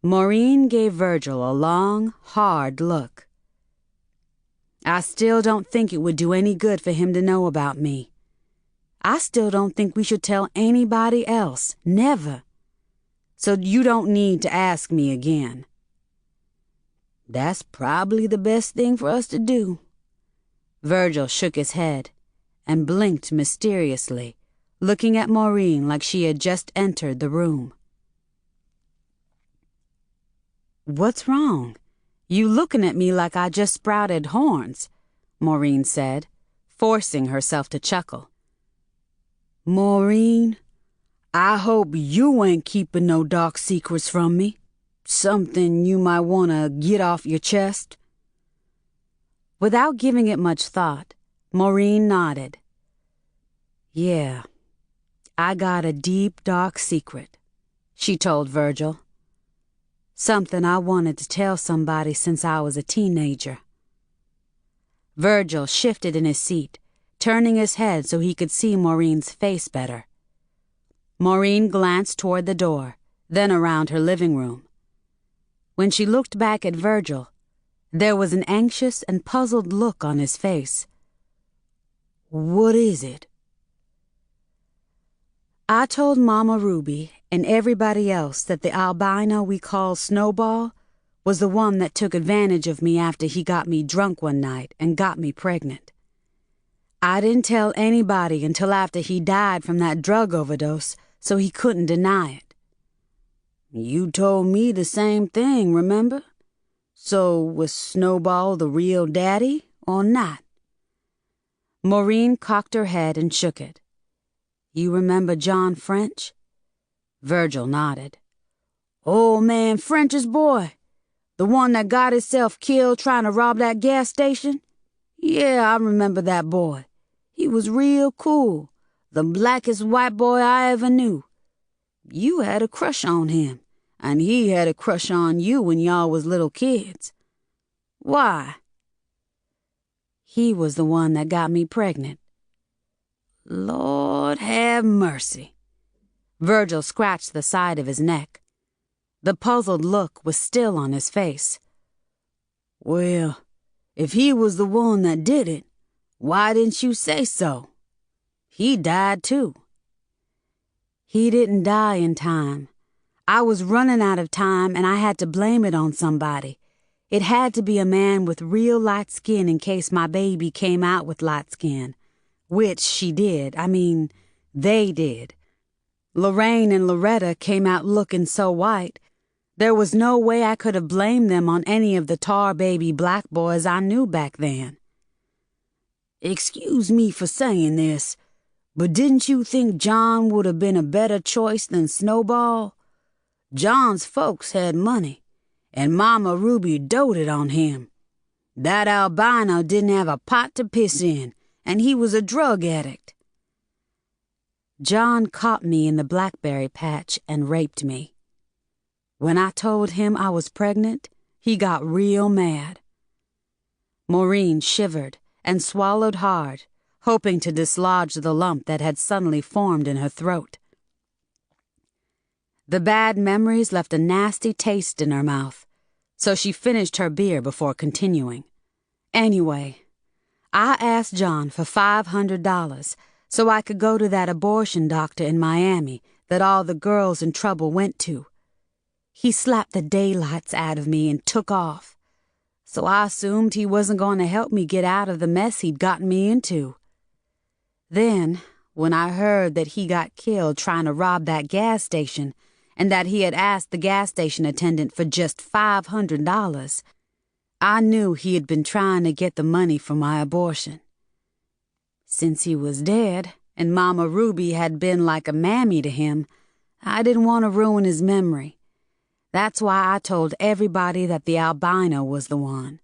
Maureen gave Virgil a long, hard look. "I still don't think it would do any good for him to know about me. I still don't think we should tell anybody else, never. So you don't need to ask me again." "That's probably the best thing for us to do." Virgil shook his head and blinked mysteriously, looking at Maureen like she had just entered the room. "What's wrong? You looking at me like I just sprouted horns," Maureen said, forcing herself to chuckle. "Maureen, I hope you ain't keeping no dark secrets from me. Something you might want to get off your chest." Without giving it much thought, Maureen nodded. Yeah, I got a deep, dark secret, she told Virgil. Something I wanted to tell somebody since I was a teenager. Virgil shifted in his seat, turning his head so he could see Maureen's face better. Maureen glanced toward the door, then around her living room. When she looked back at Virgil, there was an anxious and puzzled look on his face. What is it? I told Mama Ruby and everybody else that the albino we call Snowball was the one that took advantage of me after he got me drunk one night and got me pregnant. I didn't tell anybody until after he died from that drug overdose, so he couldn't deny it. You told me the same thing, remember? So was Snowball the real daddy or not? Maureen cocked her head and shook it. You remember John French? Virgil nodded. Old man French's boy. The one that got himself killed trying to rob that gas station? Yeah, I remember that boy. He was real cool. The blackest white boy I ever knew. You had a crush on him, and he had a crush on you when y'all was little kids. Why? He was the one that got me pregnant. Lord have mercy. Virgil scratched the side of his neck. The puzzled look was still on his face. Well, if he was the one that did it, why didn't you say so? He died too. He didn't die in time. I was running out of time and I had to blame it on somebody. It had to be a man with real light skin in case my baby came out with light skin. Which she did. They did. Lorraine and Loretta came out looking so white. There was no way I could have blamed them on any of the tar baby black boys I knew back then. Excuse me for saying this, but didn't you think John would have been a better choice than Snowball? John's folks had money, and Mama Ruby doted on him. That albino didn't have a pot to piss in, and he was a drug addict. John caught me in the blackberry patch and raped me. When I told him I was pregnant, he got real mad. Maureen shivered and swallowed hard, hoping to dislodge the lump that had suddenly formed in her throat. The bad memories left a nasty taste in her mouth, so she finished her beer before continuing. Anyway, I asked John for $500 so I could go to that abortion doctor in Miami that all the girls in trouble went to. He slapped the daylights out of me and took off, so I assumed he wasn't going to help me get out of the mess he'd gotten me into. Then, when I heard that he got killed trying to rob that gas station and that he had asked the gas station attendant for just $500, I knew he had been trying to get the money for my abortion. Since he was dead, and Mama Ruby had been like a mammy to him, I didn't want to ruin his memory. That's why I told everybody that the albino was the one.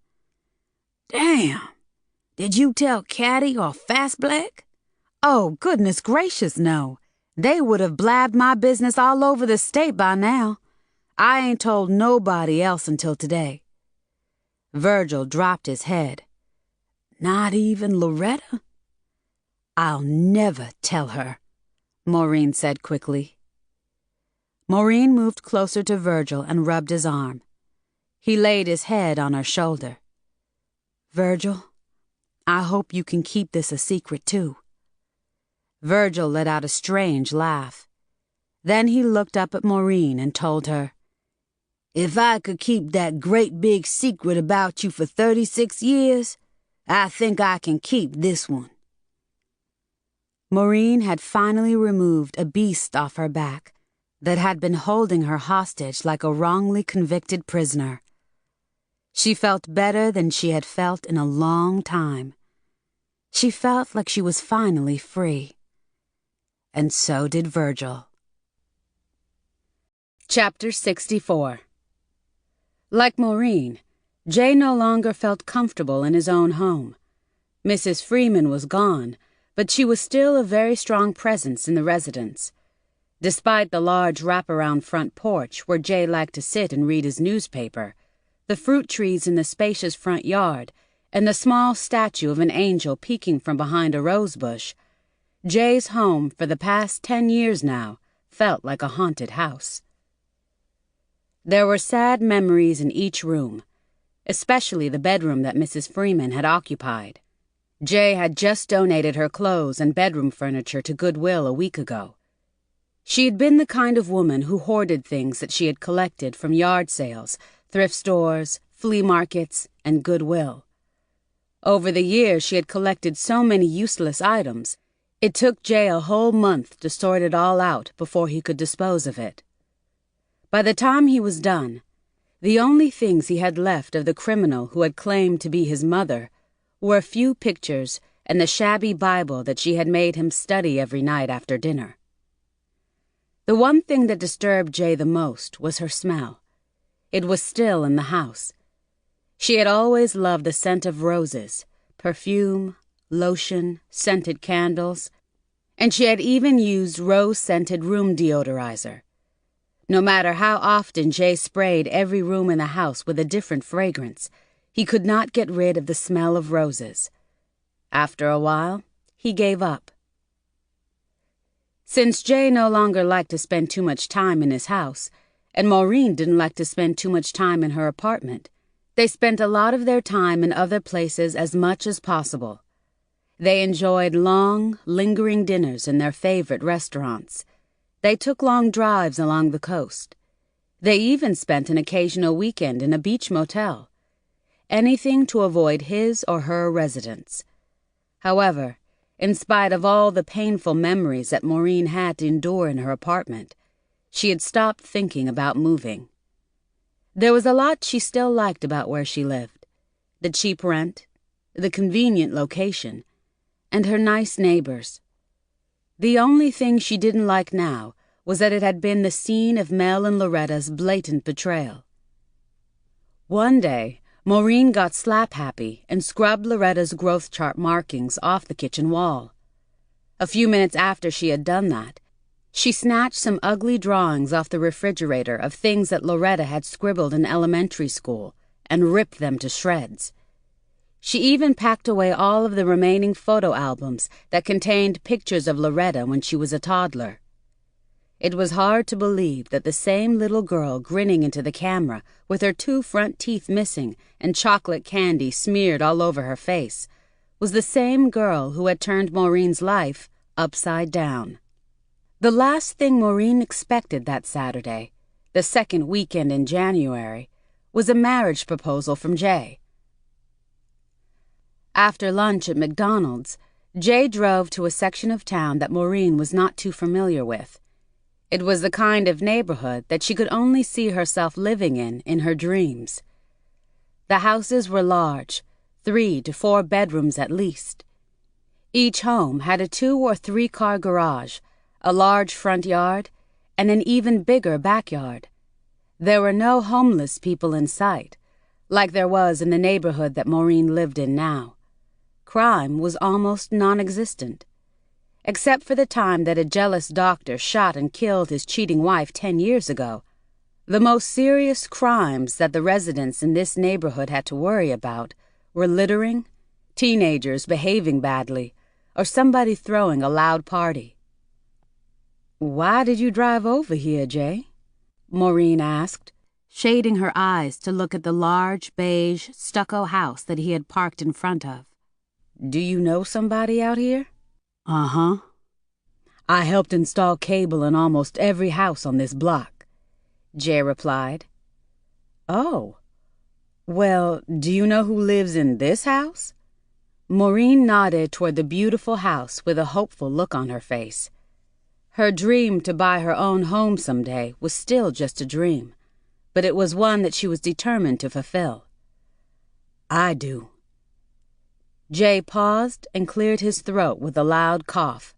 Damn! Did you tell Caddy or Fast Black? Oh, goodness gracious, no. They would have blabbed my business all over the state by now. I ain't told nobody else until today. Virgil dropped his head. Not even Loretta? I'll never tell her, Maureen said quickly. Maureen moved closer to Virgil and rubbed his arm. He laid his head on her shoulder. Virgil, I hope you can keep this a secret too. Virgil let out a strange laugh. Then he looked up at Maureen and told her, If I could keep that great big secret about you for 36 years, I think I can keep this one. Maureen had finally removed a beast off her back that had been holding her hostage like a wrongly convicted prisoner. She felt better than she had felt in a long time. She felt like she was finally free. And so did Virgil. Chapter 64. Like Maureen, Jay no longer felt comfortable in his own home. Mrs. Freeman was gone, but she was still a very strong presence in the residence. Despite the large wraparound front porch where Jay liked to sit and read his newspaper, the fruit trees in the spacious front yard, and the small statue of an angel peeking from behind a rose bush, Jay's home for the past 10 years now felt like a haunted house. There were sad memories in each room, especially the bedroom that Mrs. Freeman had occupied. Jay had just donated her clothes and bedroom furniture to Goodwill a week ago. She had been the kind of woman who hoarded things that she had collected from yard sales, thrift stores, flea markets, and Goodwill. Over the years, she had collected so many useless items, it took Jay a whole month to sort it all out before he could dispose of it. By the time he was done, the only things he had left of the criminal who had claimed to be his mother were a few pictures and the shabby Bible that she had made him study every night after dinner. The one thing that disturbed Jay the most was her smell. It was still in the house. She had always loved the scent of roses, perfume, lotion, scented candles, and she had even used rose-scented room deodorizer. No matter how often Jay sprayed every room in the house with a different fragrance, he could not get rid of the smell of roses. After a while, he gave up. Since Jay no longer liked to spend too much time in his house, and Maureen didn't like to spend too much time in her apartment, they spent a lot of their time in other places as much as possible. They enjoyed long, lingering dinners in their favorite restaurants. They took long drives along the coast. They even spent an occasional weekend in a beach motel. Anything to avoid his or her residence. However, in spite of all the painful memories that Maureen had to endure in her apartment, she had stopped thinking about moving. There was a lot she still liked about where she lived: the cheap rent, the convenient location, and her nice neighbors. The only thing she didn't like now was that it had been the scene of Mel and Loretta's blatant betrayal. One day, Maureen got slap-happy and scrubbed Loretta's growth chart markings off the kitchen wall. A few minutes after she had done that, she snatched some ugly drawings off the refrigerator of things that Loretta had scribbled in elementary school and ripped them to shreds. She even packed away all of the remaining photo albums that contained pictures of Loretta when she was a toddler. It was hard to believe that the same little girl grinning into the camera with her 2 front teeth missing and chocolate candy smeared all over her face was the same girl who had turned Maureen's life upside down. The last thing Maureen expected that Saturday, the second weekend in January, was a marriage proposal from Jay. After lunch at McDonald's, Jay drove to a section of town that Maureen was not too familiar with. It was the kind of neighborhood that she could only see herself living in her dreams. The houses were large, 3 to 4 bedrooms at least. Each home had a 2 or 3 car garage, a large front yard, and an even bigger backyard. There were no homeless people in sight, like there was in the neighborhood that Maureen lived in now. Crime was almost non-existent. Except for the time that a jealous doctor shot and killed his cheating wife 10 years ago, the most serious crimes that the residents in this neighborhood had to worry about were littering, teenagers behaving badly, or somebody throwing a loud party. "Why did you drive over here, Jay?" Maureen asked, shading her eyes to look at the large, beige, stucco house that he had parked in front of. "Do you know somebody out here?" "Uh-huh. I helped install cable in almost every house on this block," Jay replied. "Oh. Well, do you know who lives in this house?" Maureen nodded toward the beautiful house with a hopeful look on her face. Her dream to buy her own home someday was still just a dream, but it was one that she was determined to fulfill. "I do." Jay paused and cleared his throat with a loud cough.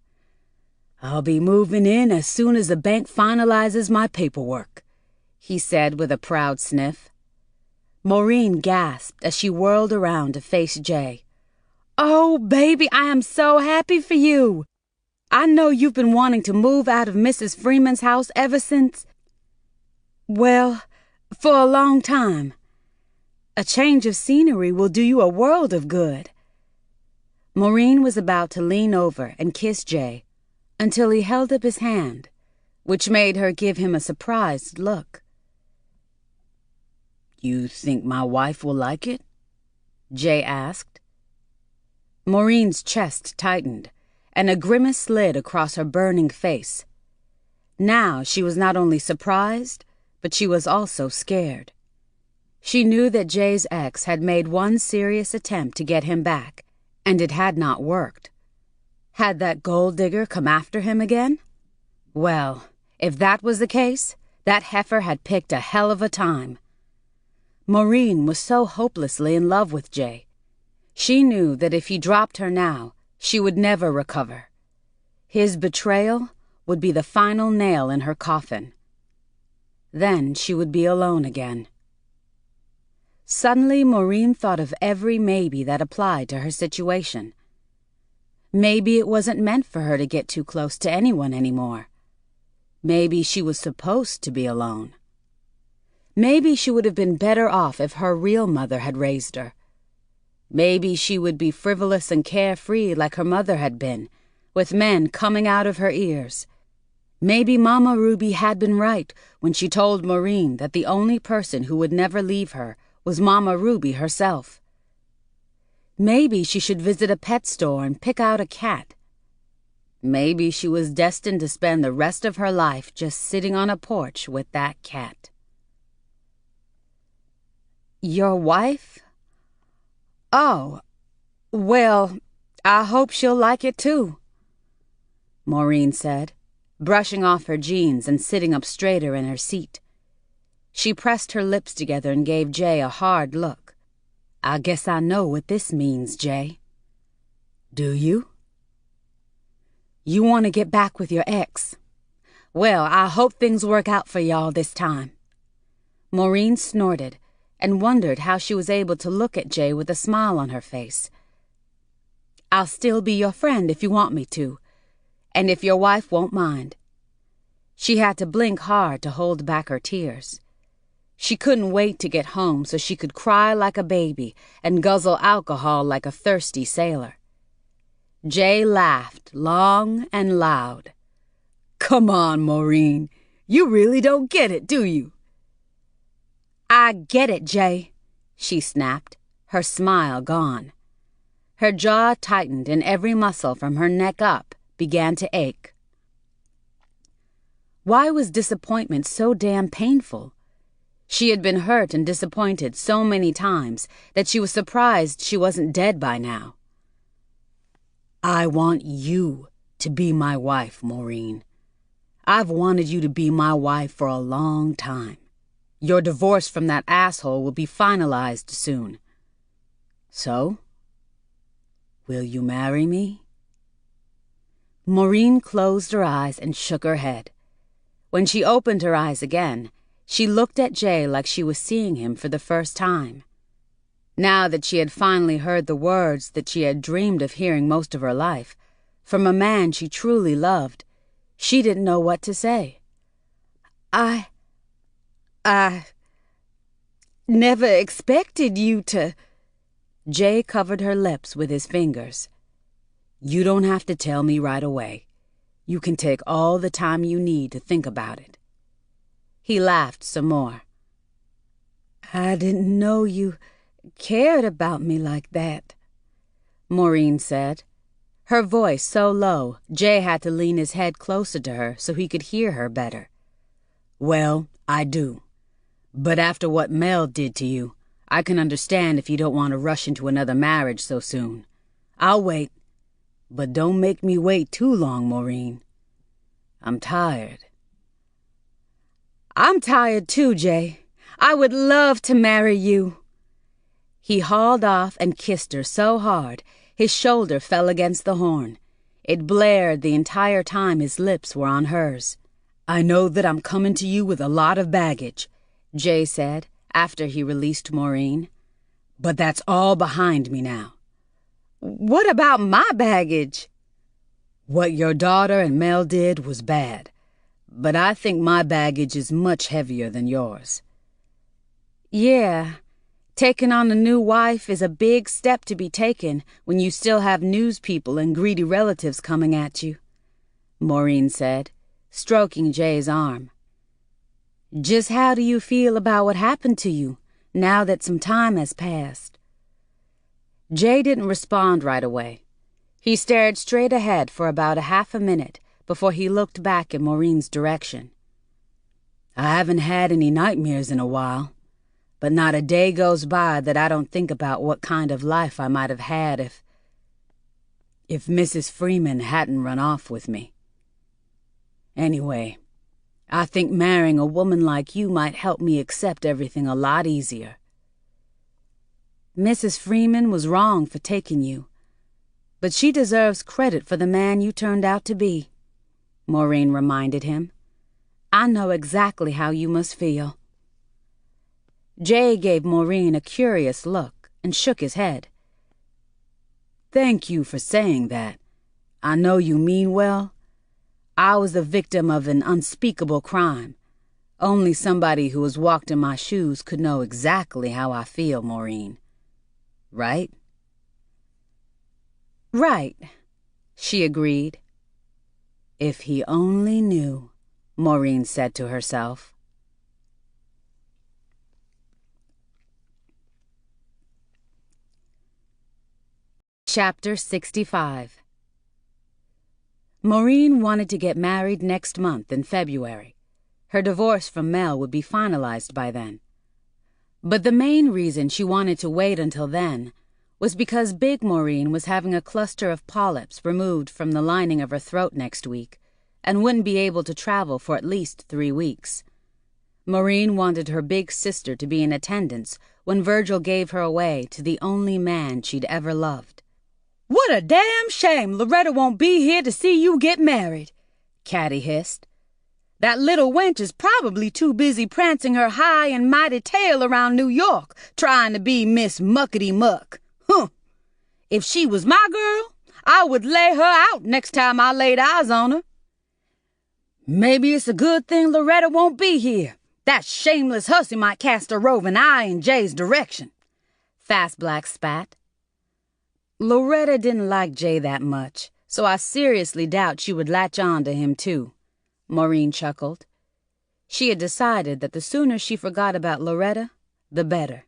"I'll be moving in as soon as the bank finalizes my paperwork," he said with a proud sniff. Maureen gasped as she whirled around to face Jay. "Oh, baby, I am so happy for you. I know you've been wanting to move out of Mrs. Freeman's house ever since, well, for a long time. A change of scenery will do you a world of good." Maureen was about to lean over and kiss Jay until he held up his hand, which made her give him a surprised look. "You think my wife will like it?" Jay asked. Maureen's chest tightened, and a grimace slid across her burning face. Now she was not only surprised, but she was also scared. She knew that Jay's ex had made one serious attempt to get him back, and it had not worked. Had that gold digger come after him again? Well, if that was the case, that heifer had picked a hell of a time. Maureen was so hopelessly in love with Jay. She knew that if he dropped her now, she would never recover. His betrayal would be the final nail in her coffin. Then she would be alone again. Suddenly, Maureen thought of every maybe that applied to her situation. Maybe it wasn't meant for her to get too close to anyone anymore. Maybe she was supposed to be alone. Maybe she would have been better off if her real mother had raised her. Maybe she would be frivolous and carefree like her mother had been, with men coming out of her ears. Maybe Mama Ruby had been right when she told Maureen that the only person who would never leave her was Mama Ruby herself. Maybe she should visit a pet store and pick out a cat. Maybe she was destined to spend the rest of her life just sitting on a porch with that cat. "Your wife? Oh, well, I hope she'll like it too," Maureen said, brushing off her jeans and sitting up straighter in her seat. She pressed her lips together and gave Jay a hard look. "I guess I know what this means, Jay." "Do you?" "You want to get back with your ex. Well, I hope things work out for y'all this time." Maureen snorted and wondered how she was able to look at Jay with a smile on her face. "I'll still be your friend if you want me to, and if your wife won't mind." She had to blink hard to hold back her tears. She couldn't wait to get home so she could cry like a baby and guzzle alcohol like a thirsty sailor. Jay laughed long and loud. "Come on, Maureen. You really don't get it, do you?" "I get it, Jay," she snapped, her smile gone. Her jaw tightened and every muscle from her neck up began to ache. Why was disappointment so damn painful? She had been hurt and disappointed so many times that she was surprised she wasn't dead by now. "I want you to be my wife, Maureen. I've wanted you to be my wife for a long time. Your divorce from that asshole will be finalized soon. So, will you marry me?" Maureen closed her eyes and shook her head. When she opened her eyes again, she looked at Jay like she was seeing him for the first time. Now that she had finally heard the words that she had dreamed of hearing most of her life, from a man she truly loved, she didn't know what to say. I never expected you to..." Jay covered her lips with his fingers. "You don't have to tell me right away. You can take all the time you need to think about it." He laughed some more. "I didn't know you cared about me like that," Maureen said. Her voice so low, Jay had to lean his head closer to her so he could hear her better. "Well, I do. But after what Mel did to you, I can understand if you don't want to rush into another marriage so soon. I'll wait. But don't make me wait too long, Maureen. I'm tired." "I'm tired too, Jay. I would love to marry you." He hauled off and kissed her so hard, his shoulder fell against the horn. It blared the entire time his lips were on hers. "I know that I'm coming to you with a lot of baggage," Jay said, after he released Maureen. "But that's all behind me now." "What about my baggage?" "What your daughter and Mel did was bad, but I think my baggage is much heavier than yours." "Yeah, taking on a new wife is a big step to be taken when you still have news people and greedy relatives coming at you," Maureen said, stroking Jay's arm. "Just how do you feel about what happened to you, now that some time has passed?" Jay didn't respond right away. He stared straight ahead for about a half a minute before he looked back in Maureen's direction. "I haven't had any nightmares in a while, but not a day goes by that I don't think about what kind of life I might have had if Mrs. Freeman hadn't run off with me. Anyway, I think marrying a woman like you might help me accept everything a lot easier." "Mrs. Freeman was wrong for taking you, but she deserves credit for the man you turned out to be," Maureen reminded him. "I know exactly how you must feel." Jay gave Maureen a curious look and shook his head. "Thank you for saying that. I know you mean well. I was the victim of an unspeakable crime. Only somebody who has walked in my shoes could know exactly how I feel, Maureen. Right?" "Right," she agreed. "If he only knew," Maureen said to herself. Chapter 65. Maureen wanted to get married next month in February. Her divorce from Mel would be finalized by then. But the main reason she wanted to wait until then was because Big Maureen was having a cluster of polyps removed from the lining of her throat next week and wouldn't be able to travel for at least 3 weeks. Maureen wanted her big sister to be in attendance when Virgil gave her away to the only man she'd ever loved. "What a damn shame Loretta won't be here to see you get married," Caddy hissed. "That little wench is probably too busy prancing her high and mighty tail around New York, trying to be Miss Muckety-Muck. Huh! If she was my girl, I would lay her out next time I laid eyes on her. Maybe it's a good thing Loretta won't be here. That shameless hussy might cast a roving eye in Jay's direction." Fast Black spat. "Loretta didn't like Jay that much, so I seriously doubt she would latch on to him too," Maureen chuckled. She had decided that the sooner she forgot about Loretta, the better.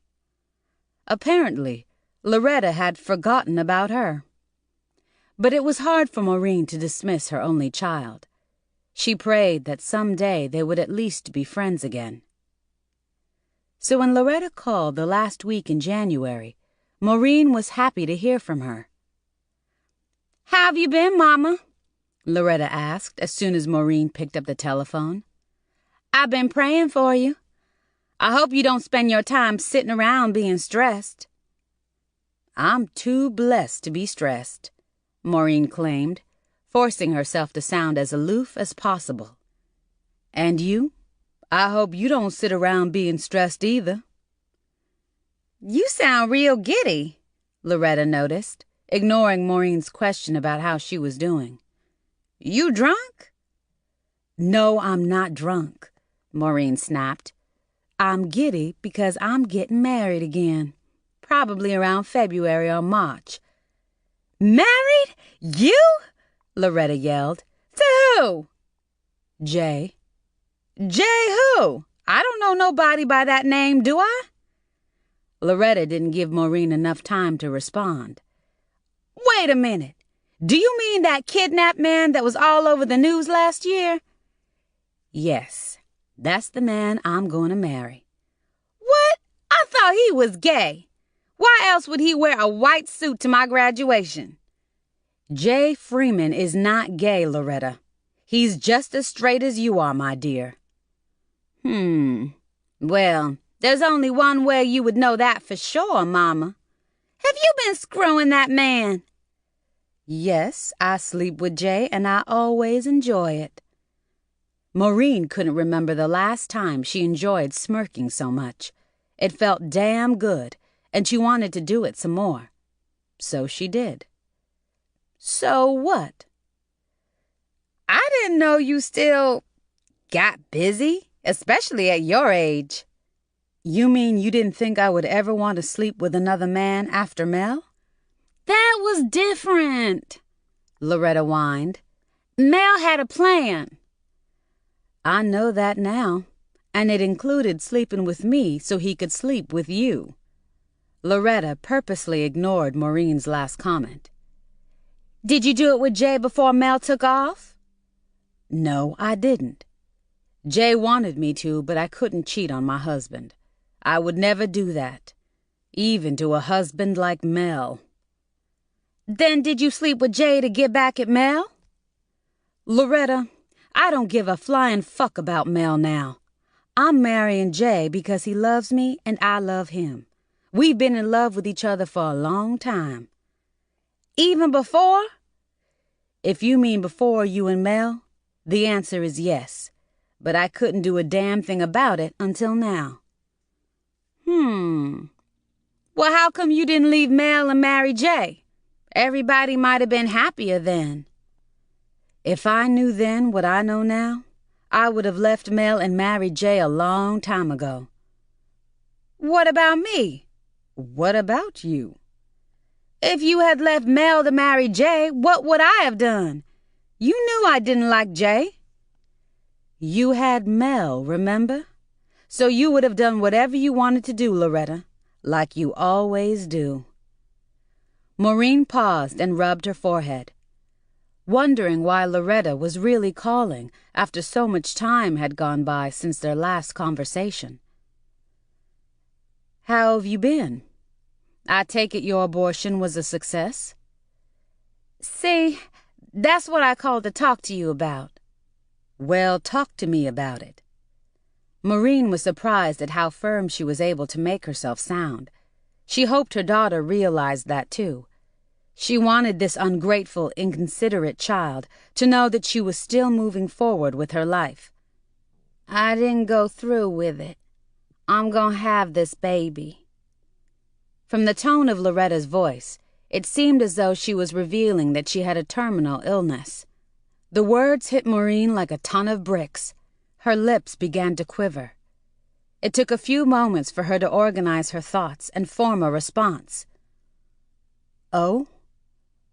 Apparently, Loretta had forgotten about her. But it was hard for Maureen to dismiss her only child. She prayed that someday they would at least be friends again. So when Loretta called the last week in January, Maureen was happy to hear from her. "How have you been, Mama?" Loretta asked as soon as Maureen picked up the telephone. "I've been praying for you. I hope you don't spend your time sitting around being stressed." "I'm too blessed to be stressed," Maureen claimed, forcing herself to sound as aloof as possible. "And you? I hope you don't sit around being stressed either." "You sound real giddy," Loretta noticed, ignoring Maureen's question about how she was doing. "You drunk?" "No, I'm not drunk," Maureen snapped. "I'm giddy because I'm getting married again, probably around February or March." "Married? You?" Loretta yelled. "To who?" "Jay." "Jay who? I don't know nobody by that name, do I?" Loretta didn't give Maureen enough time to respond. "Wait a minute. Do you mean that kidnapped man that was all over the news last year?" "Yes, that's the man I'm going to marry." "What? I thought he was gay. Why else would he wear a white suit to my graduation?" "Jay Freeman is not gay, Loretta. He's just as straight as you are, my dear." Well, there's only one way you would know that for sure, Mama. Have you been screwing that man?" "Yes, I sleep with Jay, and I always enjoy it." Maureen couldn't remember the last time she enjoyed smirking so much. It felt damn good, and she wanted to do it some more. So she did. So what? I didn't know you still got busy, especially at your age. You mean you didn't think I would ever want to sleep with another man after Mel? That was different, Loretta whined. Mel had a plan. I know that now, and it included sleeping with me so he could sleep with you. Loretta purposely ignored Maureen's last comment. Did you do it with Jay before Mel took off? No, I didn't. Jay wanted me to, but I couldn't cheat on my husband. I would never do that, even to a husband like Mel. Then did you sleep with Jay to get back at Mel? Loretta, I don't give a flying fuck about Mel now. I'm marrying Jay because he loves me and I love him. We've been in love with each other for a long time. Even before? If you mean before you and Mel, the answer is yes. But I couldn't do a damn thing about it until now. Well, how come you didn't leave Mel and marry Jay? Everybody might have been happier then. If I knew then what I know now, I would have left Mel and married Jay a long time ago. What about me? What about you? If you had left Mel to marry Jay, what would I have done? You knew I didn't like Jay. You had Mel, remember? So you would have done whatever you wanted to do, Loretta, like you always do. Maureen paused and rubbed her forehead, wondering why Loretta was really calling after so much time had gone by since their last conversation. How have you been? I take it your abortion was a success? See, that's what I called to talk to you about. Well, talk to me about it. Maureen was surprised at how firm she was able to make herself sound. She hoped her daughter realized that too. She wanted this ungrateful, inconsiderate child to know that she was still moving forward with her life. I didn't go through with it. I'm gonna have this baby. From the tone of Loretta's voice, it seemed as though she was revealing that she had a terminal illness. The words hit Maureen like a ton of bricks. Her lips began to quiver. It took a few moments for her to organize her thoughts and form a response. "Oh?"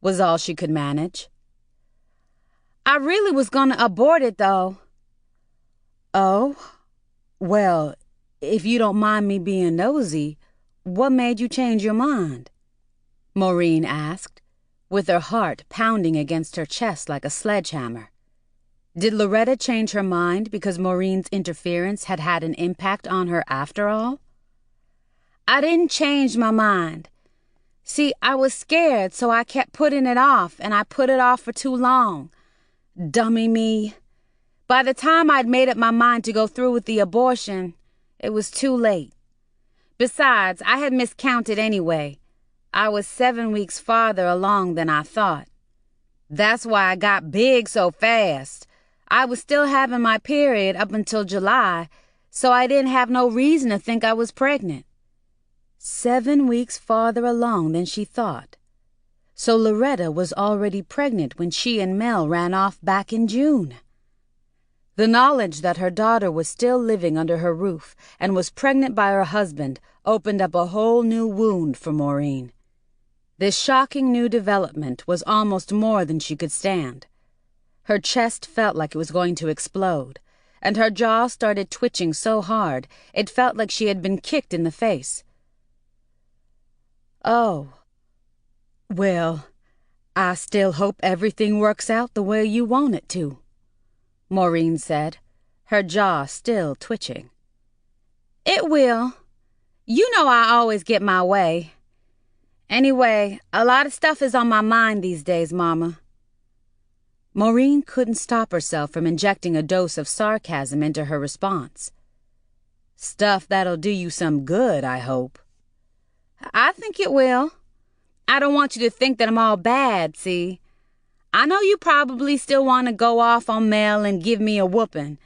was all she could manage. I really was gonna abort it, though. Oh? Well, if you don't mind me being nosy, what made you change your mind? Maureen asked, with her heart pounding against her chest like a sledgehammer. Did Loretta change her mind because Maureen's interference had had an impact on her after all? I didn't change my mind. See, I was scared, so I kept putting it off, and I put it off for too long. Dummy me. By the time I'd made up my mind to go through with the abortion, it was too late. Besides, I had miscounted anyway. I was 7 weeks farther along than I thought. That's why I got big so fast. I was still having my period up until July, so I didn't have no reason to think I was pregnant. 7 weeks farther along than she thought. So Loretta was already pregnant when she and Mel ran off back in June. The knowledge that her daughter was still living under her roof and was pregnant by her husband opened up a whole new wound for Maureen. This shocking new development was almost more than she could stand. Her chest felt like it was going to explode, and her jaw started twitching so hard it felt like she had been kicked in the face. "Oh. Well, I still hope everything works out the way you want it to," Maureen said, her jaw still twitching. It will. You know I always get my way. Anyway, a lot of stuff is on my mind these days, Mama. Maureen couldn't stop herself from injecting a dose of sarcasm into her response. "Stuff that'll do you some good, I hope." I think it will. I don't want you to think that I'm all bad, see? I know you probably still want to go off on Mel and give me a whooping,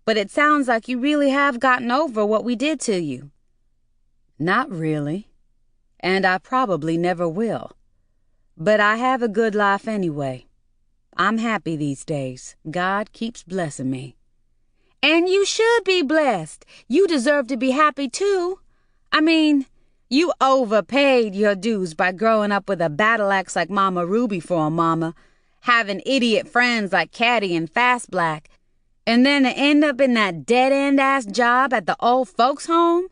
but it sounds like you really have gotten over what we did to you. Not really, and I probably never will. But I have a good life anyway. I'm happy these days. God keeps blessing me. And you should be blessed. You deserve to be happy too. I mean, you overpaid your dues by growing up with a battle axe like Mama Ruby for a mama, having idiot friends like Caddy and Fast Black, and then to end up in that dead-end-ass job at the old folks' home?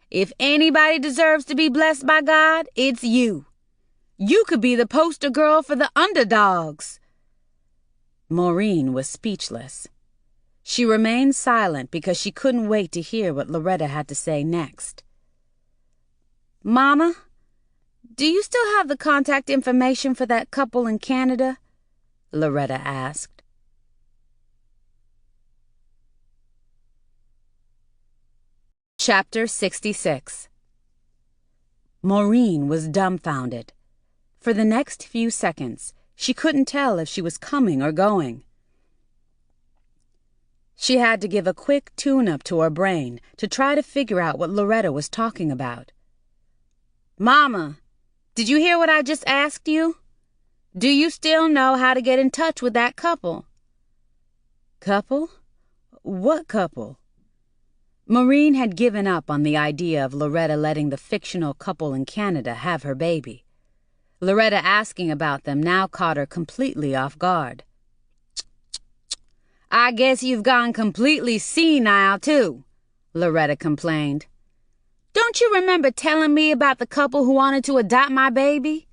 If anybody deserves to be blessed by God, it's you. You could be the poster girl for the underdogs. Maureen was speechless. She remained silent because she couldn't wait to hear what Loretta had to say next. Mama, do you still have the contact information for that couple in Canada? Loretta asked. Chapter 66. Maureen was dumbfounded. For the next few seconds, she couldn't tell if she was coming or going. She had to give a quick tune-up to her brain to try to figure out what Loretta was talking about. Mama, did you hear what I just asked you? Do you still know how to get in touch with that couple? Couple? What couple? Maureen had given up on the idea of Loretta letting the fictional couple in Canada have her baby. Loretta asking about them now caught her completely off guard. I guess you've gone completely senile, too, Loretta complained. Don't you remember telling me about the couple who wanted to adopt my baby?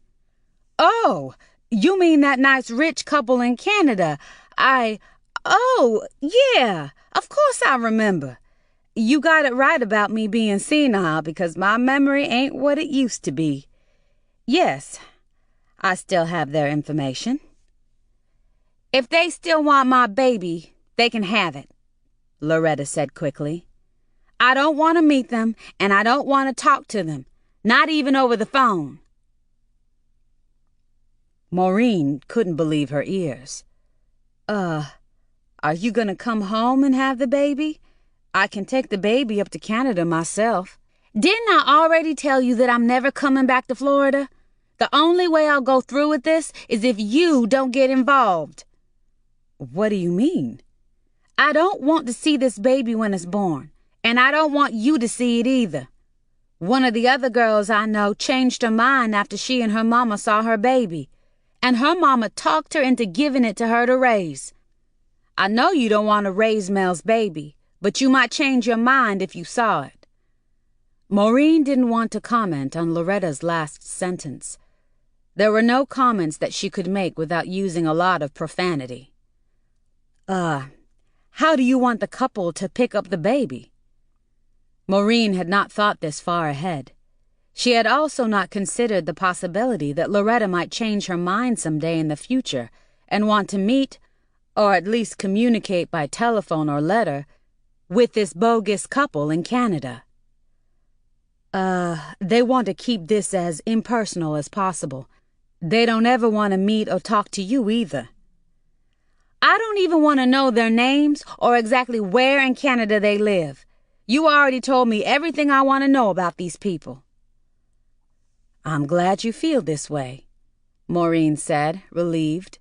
Oh, you mean that nice rich couple in Canada. Oh, yeah, of course I remember. You got it right about me being senile because my memory ain't what it used to be. Yes, I still have their information. If they still want my baby, they can have it, Loretta said quickly. I don't want to meet them, and I don't want to talk to them, not even over the phone. Maureen couldn't believe her ears. Are you gonna come home and have the baby? I can take the baby up to Canada myself. Didn't I already tell you that I'm never coming back to Florida? The only way I'll go through with this is if you don't get involved. What do you mean? I don't want to see this baby when it's born, and I don't want you to see it either. One of the other girls I know changed her mind after she and her mama saw her baby, and her mama talked her into giving it to her to raise. I know you don't want to raise Mel's baby, but you might change your mind if you saw it. Maureen didn't want to comment on Loretta's last sentence. There were no comments that she could make without using a lot of profanity. How do you want the couple to pick up the baby? Maureen had not thought this far ahead. She had also not considered the possibility that Loretta might change her mind someday in the future and want to meet, or at least communicate by telephone or letter, with this bogus couple in Canada. They want to keep this as impersonal as possible. They don't ever want to meet or talk to you either. I don't even want to know their names or exactly where in Canada they live. You already told me everything I want to know about these people. I'm glad you feel this way, Maureen said, relieved.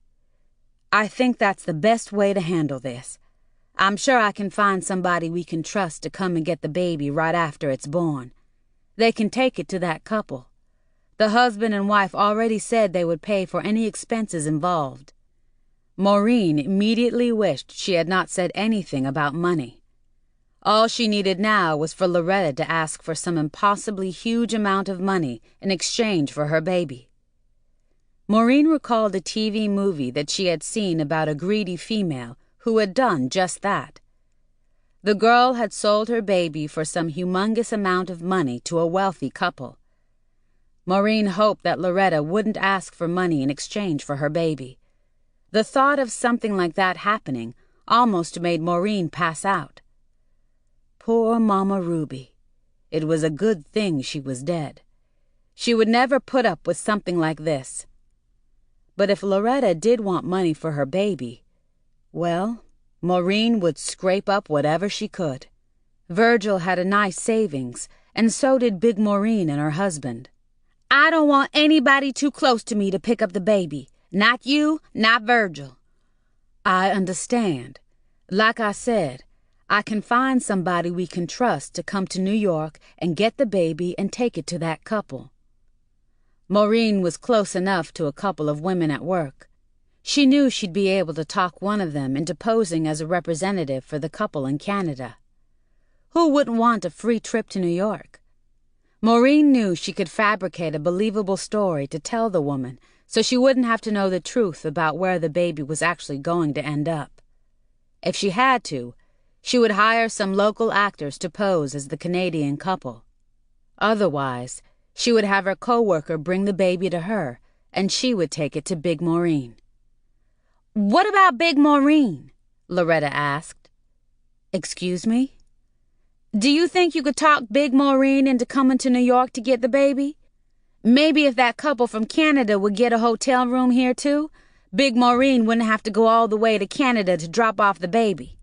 I think that's the best way to handle this. I'm sure I can find somebody we can trust to come and get the baby right after it's born. They can take it to that couple. The husband and wife already said they would pay for any expenses involved. Maureen immediately wished she had not said anything about money. All she needed now was for Loretta to ask for some impossibly huge amount of money in exchange for her baby. Maureen recalled a TV movie that she had seen about a greedy female who had done just that. The girl had sold her baby for some humongous amount of money to a wealthy couple. Maureen hoped that Loretta wouldn't ask for money in exchange for her baby. The thought of something like that happening almost made Maureen pass out. Poor Mama Ruby. It was a good thing she was dead. She would never put up with something like this. But if Loretta did want money for her baby, well, Maureen would scrape up whatever she could. Virgil had a nice savings, and so did Big Maureen and her husband. I don't want anybody too close to me to pick up the baby. Not you, not Virgil. I understand. Like I said, I can find somebody we can trust to come to New York and get the baby and take it to that couple. Maureen was close enough to a couple of women at work. She knew she'd be able to talk one of them into posing as a representative for the couple in Canada. Who wouldn't want a free trip to New York? Maureen knew she could fabricate a believable story to tell the woman so she wouldn't have to know the truth about where the baby was actually going to end up. If she had to, she would hire some local actors to pose as the Canadian couple. Otherwise, she would have her co-worker bring the baby to her, and she would take it to Big Maureen. What about Big Maureen? Loretta asked. Excuse me? Do you think you could talk Big Maureen into coming to New York to get the baby? Maybe if that couple from Canada would get a hotel room here too, Big Maureen wouldn't have to go all the way to Canada to drop off the baby.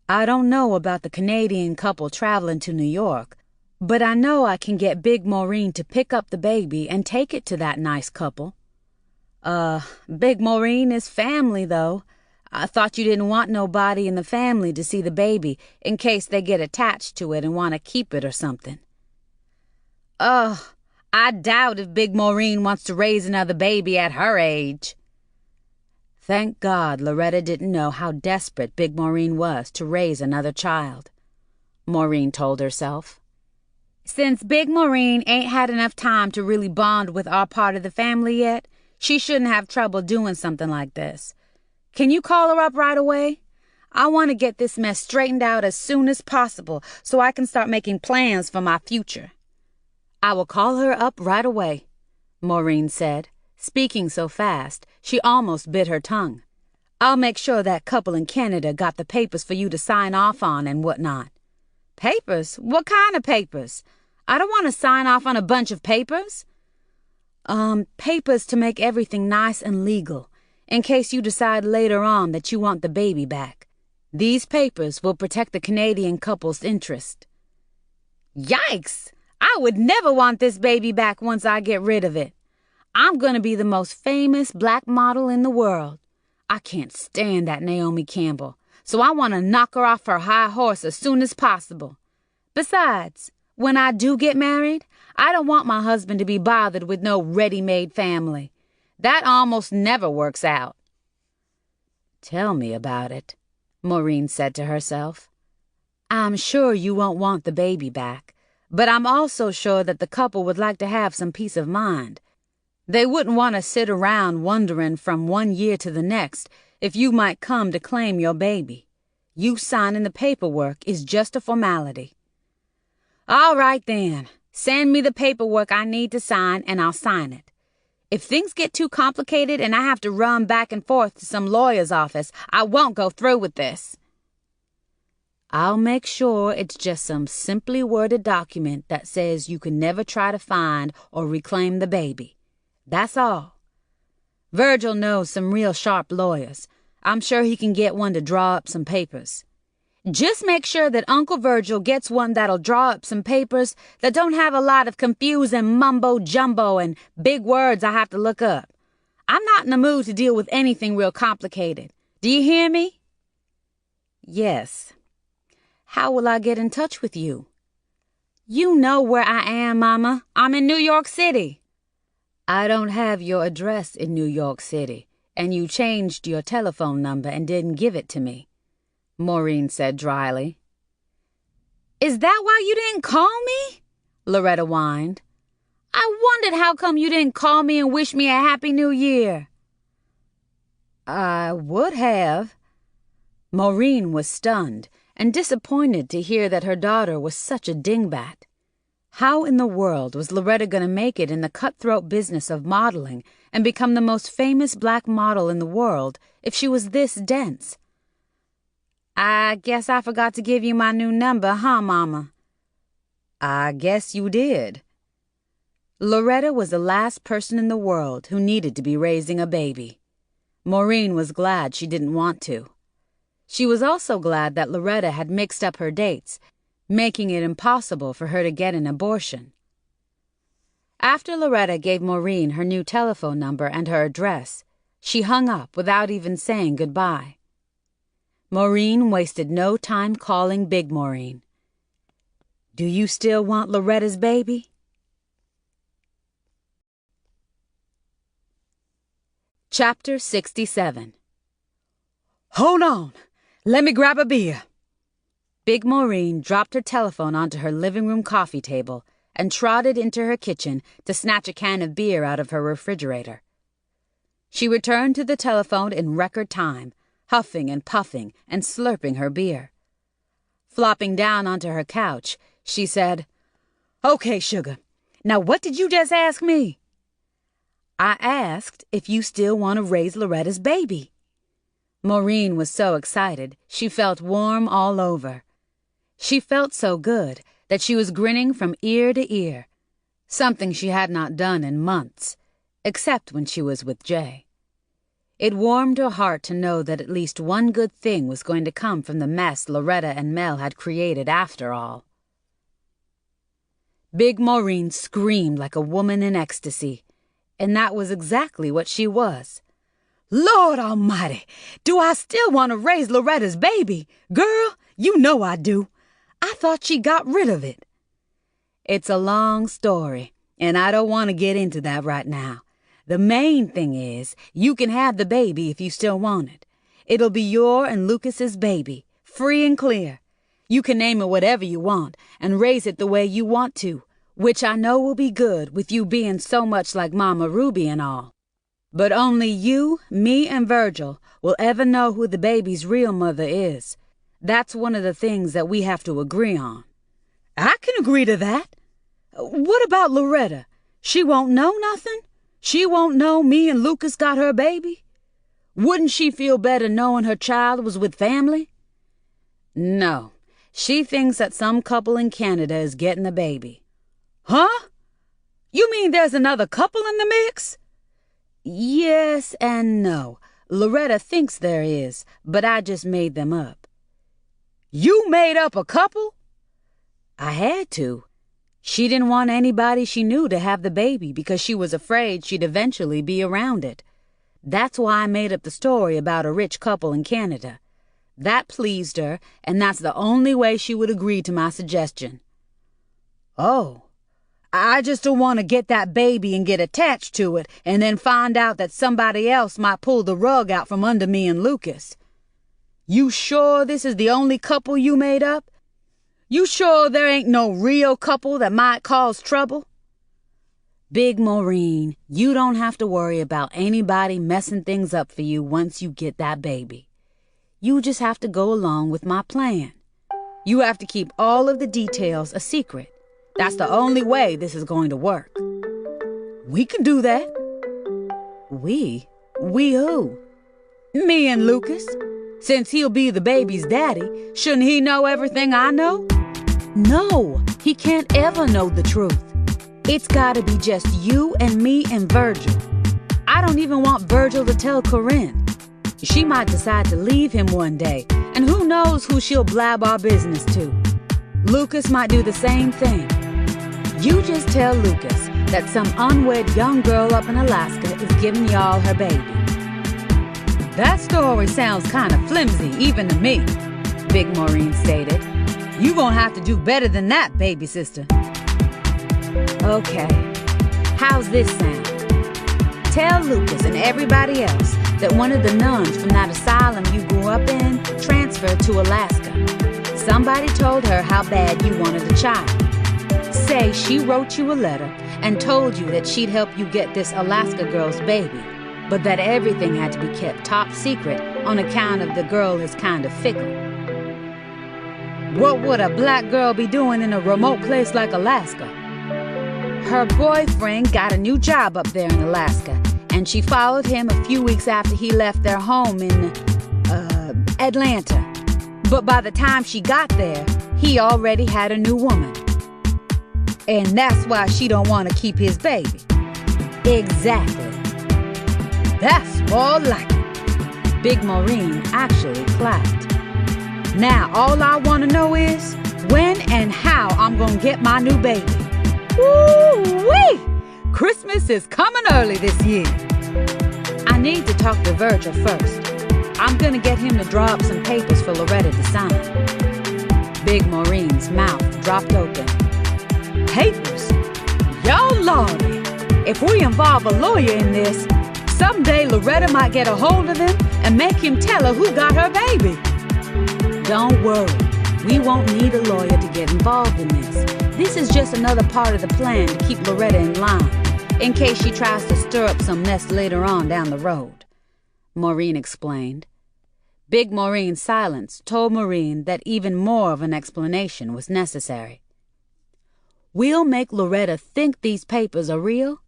I don't know about the Canadian couple traveling to New York, but I know I can get Big Maureen to pick up the baby and take it to that nice couple. Big Maureen is family, though. I thought you didn't want nobody in the family to see the baby in case they get attached to it and want to keep it or something. I doubt if Big Maureen wants to raise another baby at her age. Thank God Loretta didn't know how desperate Big Maureen was to raise another child, Maureen told herself. Since Big Maureen ain't had enough time to really bond with our part of the family yet, she shouldn't have trouble doing something like this. Can you call her up right away? I want to get this mess straightened out as soon as possible so I can start making plans for my future. I will call her up right away, Maureen said, speaking so fast she almost bit her tongue. I'll make sure that couple in Canada got the papers for you to sign off on and whatnot. Papers? What kind of papers? I don't want to sign off on a bunch of papers. Papers to make everything nice and legal, in case you decide later on that you want the baby back. These papers will protect the Canadian couple's interest. Yikes! I would never want this baby back once I get rid of it. I'm going to be the most famous black model in the world. I can't stand that Naomi Campbell, so I want to knock her off her high horse as soon as possible. Besides, when I do get married, I don't want my husband to be bothered with no ready-made family. That almost never works out. Tell me about it, Maureen said to herself. I'm sure you won't want the baby back, but I'm also sure that the couple would like to have some peace of mind. They wouldn't want to sit around wondering from one year to the next if you might come to claim your baby. You signing the paperwork is just a formality. All right then, send me the paperwork I need to sign and I'll sign it. If things get too complicated and I have to run back and forth to some lawyer's office, I won't go through with this. I'll make sure it's just some simply worded document that says you can never try to find or reclaim the baby. That's all. Virgil knows some real sharp lawyers. I'm sure he can get one to draw up some papers. Just make sure that Uncle Virgil gets one that'll draw up some papers that don't have a lot of confusing mumbo-jumbo and big words I have to look up. I'm not in the mood to deal with anything real complicated. Do you hear me? Yes. How will I get in touch with you? You know where I am, Mama. I'm in New York City. I don't have your address in New York City, and you changed your telephone number and didn't give it to me, Maureen said dryly. Is that why you didn't call me? Loretta whined. I wondered how come you didn't call me and wish me a Happy New Year. I would have. Maureen was stunned and disappointed to hear that her daughter was such a dingbat. How in the world was Loretta going to make it in the cutthroat business of modeling and become the most famous black model in the world if she was this dense? I guess I forgot to give you my new number, huh, Mama? I guess you did. Loretta was the last person in the world who needed to be raising a baby. Maureen was glad she didn't want to. She was also glad that Loretta had mixed up her dates. making it impossible for her to get an abortion. After Loretta gave Maureen her new telephone number and her address, she hung up without even saying goodbye. Maureen wasted no time calling Big Maureen. "Do you still want Loretta's baby?" Chapter 67. Hold on. Let me grab a beer. Big Maureen dropped her telephone onto her living room coffee table and trotted into her kitchen to snatch a can of beer out of her refrigerator. She returned to the telephone in record time, huffing and puffing and slurping her beer. Flopping down onto her couch, she said, "Okay, sugar. Now what did you just ask me?" "I asked if you still want to raise Loretta's baby." Maureen was so excited, she felt warm all over. She felt so good that she was grinning from ear to ear, something she had not done in months, except when she was with Jay. It warmed her heart to know that at least one good thing was going to come from the mess Loretta and Mel had created after all. Big Maureen screamed like a woman in ecstasy, and that was exactly what she was. Lord Almighty, do I still want to raise Loretta's baby? Girl, you know I do. I thought she got rid of it. It's a long story, and I don't want to get into that right now. The main thing is, you can have the baby if you still want it. It'll be your and Lucas's baby, free and clear. You can name it whatever you want and raise it the way you want to, which I know will be good with you being so much like Mama Ruby and all. But only you, me, and Virgil will ever know who the baby's real mother is. That's one of the things that we have to agree on. I can agree to that. What about Loretta? She won't know nothing? She won't know me and Lucas got her baby? Wouldn't she feel better knowing her child was with family? No, she thinks that some couple in Canada is getting the baby. Huh? You mean there's another couple in the mix? Yes and no. Loretta thinks there is, but I just made them up. You made up a couple? I had to. She didn't want anybody she knew to have the baby because she was afraid she'd eventually be around it. That's why I made up the story about a rich couple in Canada. That pleased her, and that's the only way she would agree to my suggestion. Oh. I just don't want to get that baby and get attached to it and then find out that somebody else might pull the rug out from under me and Lucas. You sure this is the only couple you made up? You sure there ain't no real couple that might cause trouble? Big Maureen, you don't have to worry about anybody messing things up for you once you get that baby. You just have to go along with my plan. You have to keep all of the details a secret. That's the only way this is going to work. We can do that. We? We who? Me and Lucas. Since he'll be the baby's daddy, shouldn't he know everything I know? No, he can't ever know the truth. It's gotta be just you and me and Virgil. I don't even want Virgil to tell Corinne. She might decide to leave him one day, and who knows who she'll blab our business to. Lucas might do the same thing. You just tell Lucas that some unwed young girl up in Alaska is giving y'all her baby. That story sounds kind of flimsy, even to me, Big Maureen stated. You gonna have to do better than that, baby sister. Okay, how's this sound? Tell Lucas and everybody else that one of the nuns from that asylum you grew up in transferred to Alaska. Somebody told her how bad you wanted a child. Say she wrote you a letter and told you that she'd help you get this Alaska girl's baby, but that everything had to be kept top secret on account of the girl is kind of fickle. What would a black girl be doing in a remote place like Alaska? Her boyfriend got a new job up there in Alaska, and she followed him a few weeks after he left their home in, Atlanta. But by the time she got there, he already had a new woman. And that's why she don't want to keep his baby. Exactly. That's more like it. Big Maureen actually clapped. Now all I want to know is, when and how I'm gonna get my new baby. Woo-wee! Christmas is coming early this year. I need to talk to Virgil first. I'm gonna get him to draw up some papers for Loretta to sign. Big Maureen's mouth dropped open. Papers? Yo, Lordy! If we involve a lawyer in this, someday Loretta might get a hold of him and make him tell her who got her baby. Don't worry. We won't need a lawyer to get involved in this. This is just another part of the plan to keep Loretta in line, in case she tries to stir up some mess later on down the road, Maureen explained. Big Maureen's silence told Maureen that even more of an explanation was necessary. We'll make Loretta think these papers are real,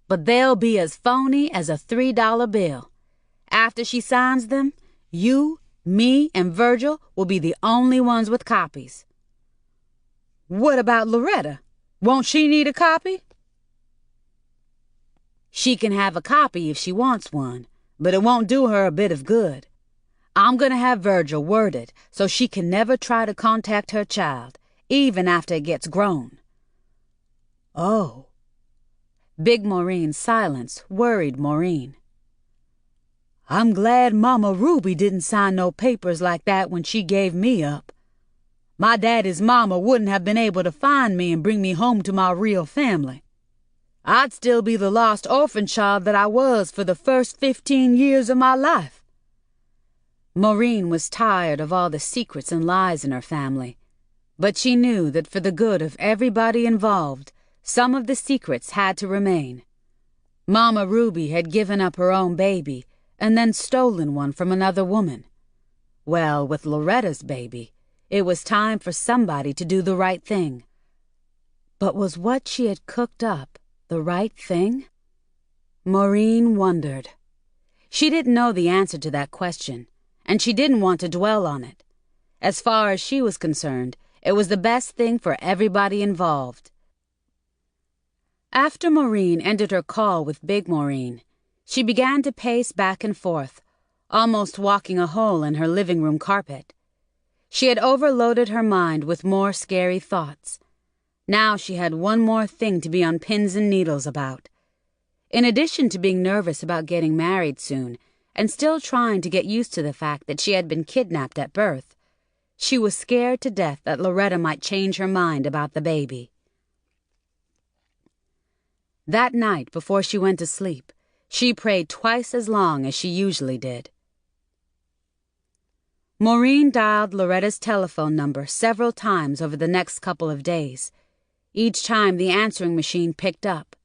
but they'll be as phony as a $3 bill. After she signs them, you, me, and Virgil will be the only ones with copies. What about Loretta? Won't she need a copy? She can have a copy if she wants one, but it won't do her a bit of good. I'm going to have Virgil word it so she can never try to contact her child, even after it gets grown. Oh. Big Maureen's silence worried Maureen. I'm glad Mama Ruby didn't sign no papers like that when she gave me up. My daddy's mama wouldn't have been able to find me and bring me home to my real family. I'd still be the lost orphan child that I was for the first 15 years of my life. Maureen was tired of all the secrets and lies in her family, but she knew that for the good of everybody involved, some of the secrets had to remain. Mama Ruby had given up her own baby and then stolen one from another woman. Well, with Loretta's baby, it was time for somebody to do the right thing. But was what she had cooked up the right thing? Maureen wondered. She didn't know the answer to that question, and she didn't want to dwell on it. As far as she was concerned, it was the best thing for everybody involved. After Maureen ended her call with Big Maureen, she began to pace back and forth, almost walking a hole in her living room carpet. She had overloaded her mind with more scary thoughts. Now she had one more thing to be on pins and needles about. In addition to being nervous about getting married soon, and still trying to get used to the fact that she had been kidnapped at birth, she was scared to death that Loretta might change her mind about the baby. That night, before she went to sleep, she prayed twice as long as she usually did. Maureen dialed Loretta's telephone number several times over the next couple of days. Each time the answering machine picked up.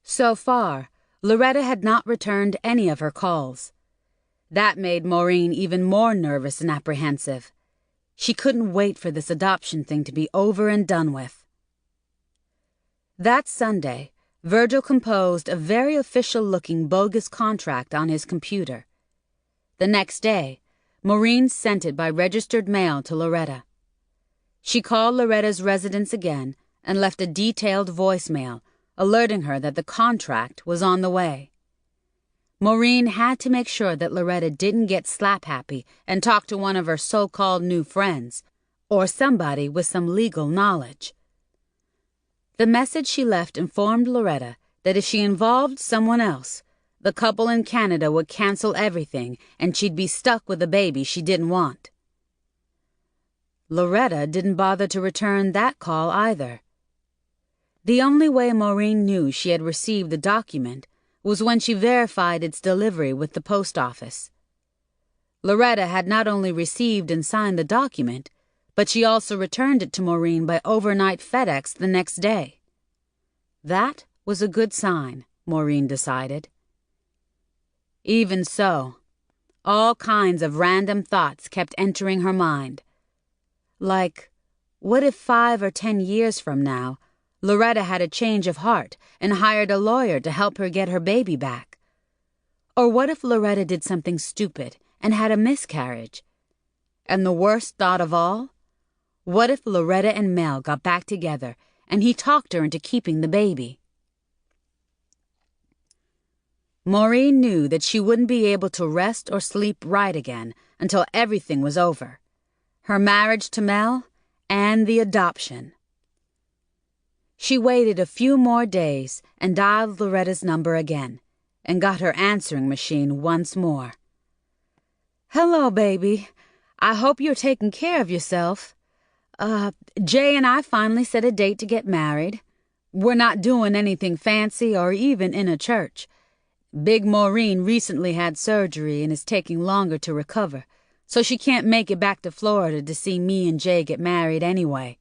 So far, Loretta had not returned any of her calls. That made Maureen even more nervous and apprehensive. She couldn't wait for this adoption thing to be over and done with. That Sunday, Virgil composed a very official-looking bogus contract on his computer. The next day, Maureen sent it by registered mail to Loretta. She called Loretta's residence again and left a detailed voicemail, alerting her that the contract was on the way. Maureen had to make sure that Loretta didn't get slap-happy and talk to one of her so-called new friends, or somebody with some legal knowledge. The message she left informed Loretta that if she involved someone else, the couple in Canada would cancel everything and she'd be stuck with a baby she didn't want. Loretta didn't bother to return that call either. The only way Maureen knew she had received the document was when she verified its delivery with the post office. Loretta had not only received and signed the document, but she also returned it to Maureen by overnight FedEx the next day. That was a good sign, Maureen decided. Even so, all kinds of random thoughts kept entering her mind. Like, what if 5 or 10 years from now, Loretta had a change of heart and hired a lawyer to help her get her baby back? Or what if Loretta did something stupid and had a miscarriage? And the worst thought of all? What if Loretta and Mel got back together and he talked her into keeping the baby? Maureen knew that she wouldn't be able to rest or sleep right again until everything was over. Her marriage to Mel and the adoption. She waited a few more days and dialed Loretta's number again and got her answering machine once more. "Hello, baby. I hope you're taking care of yourself. Jay and I finally set a date to get married. We're not doing anything fancy or even in a church. Big Maureen recently had surgery and is taking longer to recover, so she can't make it back to Florida to see me and Jay get married anyway.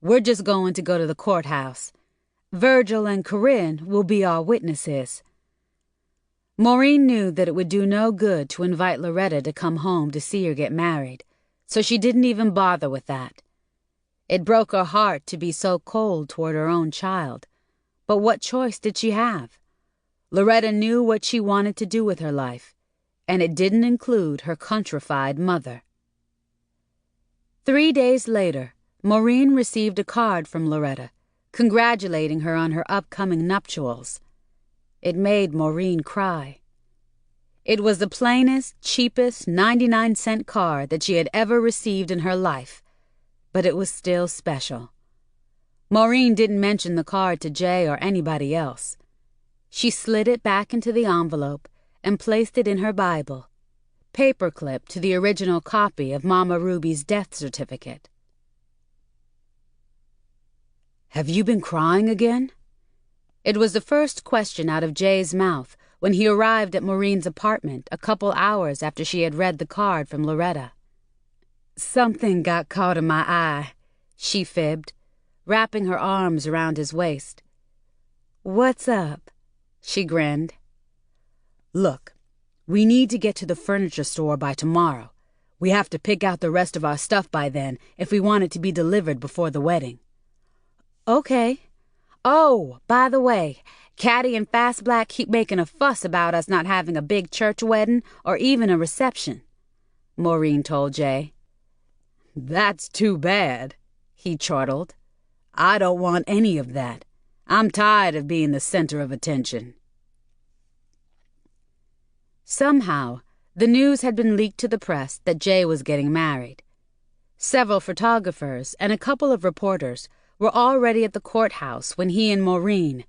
We're just going to go to the courthouse. Virgil and Corinne will be our witnesses." Maureen knew that it would do no good to invite Loretta to come home to see her get married, so she didn't even bother with that. It broke her heart to be so cold toward her own child, but what choice did she have? Loretta knew what she wanted to do with her life, and it didn't include her countrified mother. 3 days later, Maureen received a card from Loretta, congratulating her on her upcoming nuptials. It made Maureen cry. It was the plainest, cheapest 99-cent card that she had ever received in her life, but it was still special. Maureen didn't mention the card to Jay or anybody else. She slid it back into the envelope and placed it in her Bible, paperclipped to the original copy of Mama Ruby's death certificate. "Have you been crying again?" It was the first question out of Jay's mouth when he arrived at Maureen's apartment a couple hours after she had read the card from Loretta. "Something got caught in my eye," she fibbed, wrapping her arms around his waist. "What's up?" She grinned. "Look, we need to get to the furniture store by tomorrow. We have to pick out the rest of our stuff by then if we want it to be delivered before the wedding." "Okay. Oh, by the way, Caddy and Fast Black keep making a fuss about us not having a big church wedding or even a reception," Maureen told Jay. "That's too bad," he chortled. "I don't want any of that. I'm tired of being the center of attention." Somehow, the news had been leaked to the press that Jay was getting married. Several photographers and a couple of reporters were already at the courthouse when he and Maureen,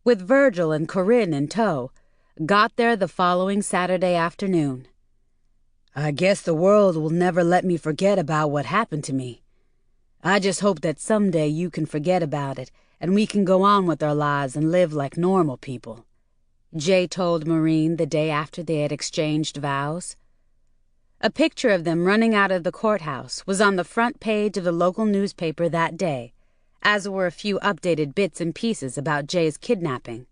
with Virgil and Corinne in tow, got there the following Saturday afternoon. "I guess the world will never let me forget about what happened to me. I just hope that someday you can forget about it and we can go on with our lives and live like normal people," Jay told Maureen the day after they had exchanged vows. A picture of them running out of the courthouse was on the front page of the local newspaper that day, as were a few updated bits and pieces about Jay's kidnapping.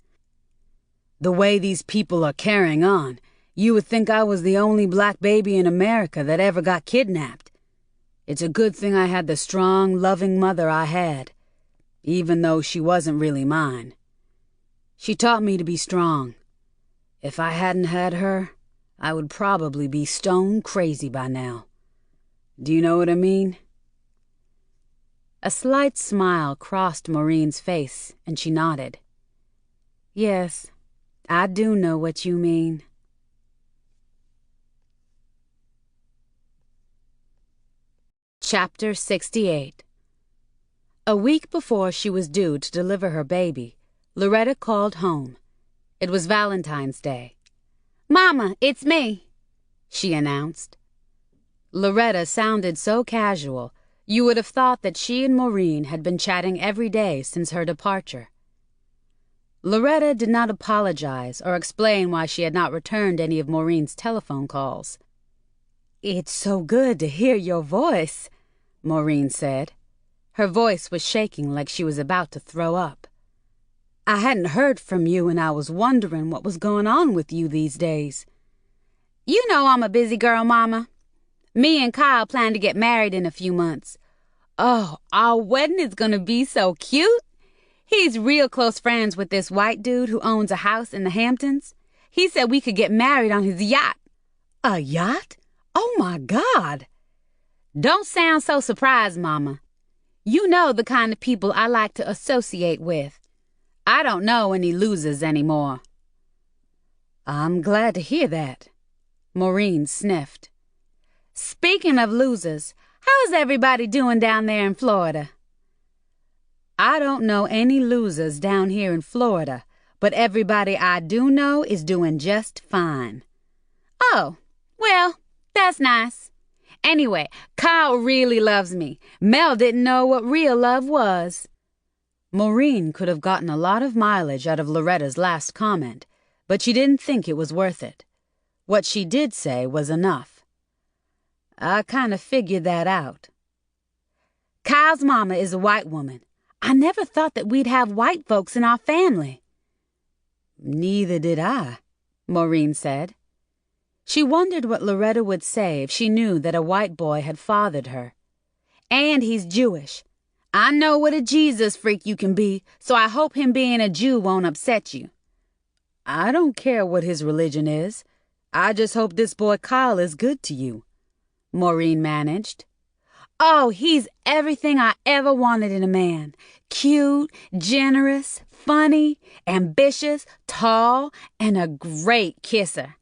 "The way these people are carrying on, you would think I was the only black baby in America that ever got kidnapped. It's a good thing I had the strong, loving mother I had, even though she wasn't really mine. She taught me to be strong. If I hadn't had her, I would probably be stone crazy by now. Do you know what I mean?" A slight smile crossed Maureen's face, and she nodded. "Yes, I do know what you mean." Chapter 68. A week before she was due to deliver her baby, Loretta called home. It was Valentine's Day. "Mama, it's me," she announced. Loretta sounded so casual, you would have thought that she and Maureen had been chatting every day since her departure. Loretta did not apologize or explain why she had not returned any of Maureen's telephone calls. "It's so good to hear your voice," Maureen said. Her voice was shaking like she was about to throw up. "I hadn't heard from you and I was wondering what was going on with you these days." "You know I'm a busy girl, Mama. Me and Kyle plan to get married in a few months. Oh, our wedding is going to be so cute. He's real close friends with this white dude who owns a house in the Hamptons. He said we could get married on his yacht." "A yacht? Oh, my God." "Don't sound so surprised, Mama. You know the kind of people I like to associate with. I don't know any losers anymore." "I'm glad to hear that." Maureen sniffed. "Speaking of losers, How's everybody doing down there in Florida? I don't know any losers down here in Florida, but everybody I do know is doing just fine. Oh, well, that's nice. Anyway, Kyle really loves me. Mel didn't know what real love was. Maureen could have gotten a lot of mileage out of Loretta's last comment, but she didn't think it was worth it. What she did say was enough. I kind of figured that out. Kyle's mama is a white woman. I never thought that we'd have white folks in our family. Neither did I, Maureen said. She wondered what Loretta would say if she knew that a white boy had fathered her. And he's Jewish. I know what a Jesus freak you can be, so I hope him being a Jew won't upset you. I don't care what his religion is. I just hope this boy Kyle is good to you, Maureen managed. Oh, he's everything I ever wanted in a man. Cute, generous, funny, ambitious, tall, and a great kisser.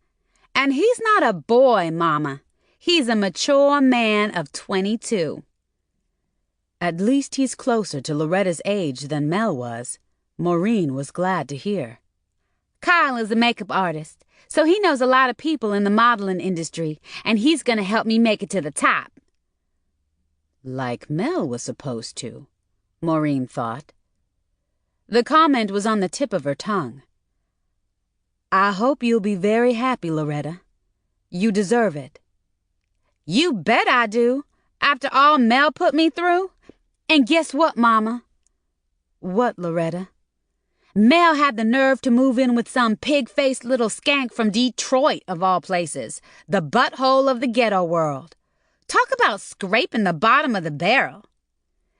And he's not a boy, Mama. He's a mature man of 22. At least he's closer to Loretta's age than Mel was, Maureen was glad to hear. Kyle is a makeup artist, so he knows a lot of people in the modeling industry, and he's going to help me make it to the top. Like Mel was supposed to, Maureen thought. The comment was on the tip of her tongue. I hope you'll be very happy, Loretta. You deserve it. You bet I do, after all Mel put me through. And guess what, Mama? What, Loretta? Mel had the nerve to move in with some pig-faced little skank from Detroit, of all places, the butthole of the ghetto world. Talk about scraping the bottom of the barrel.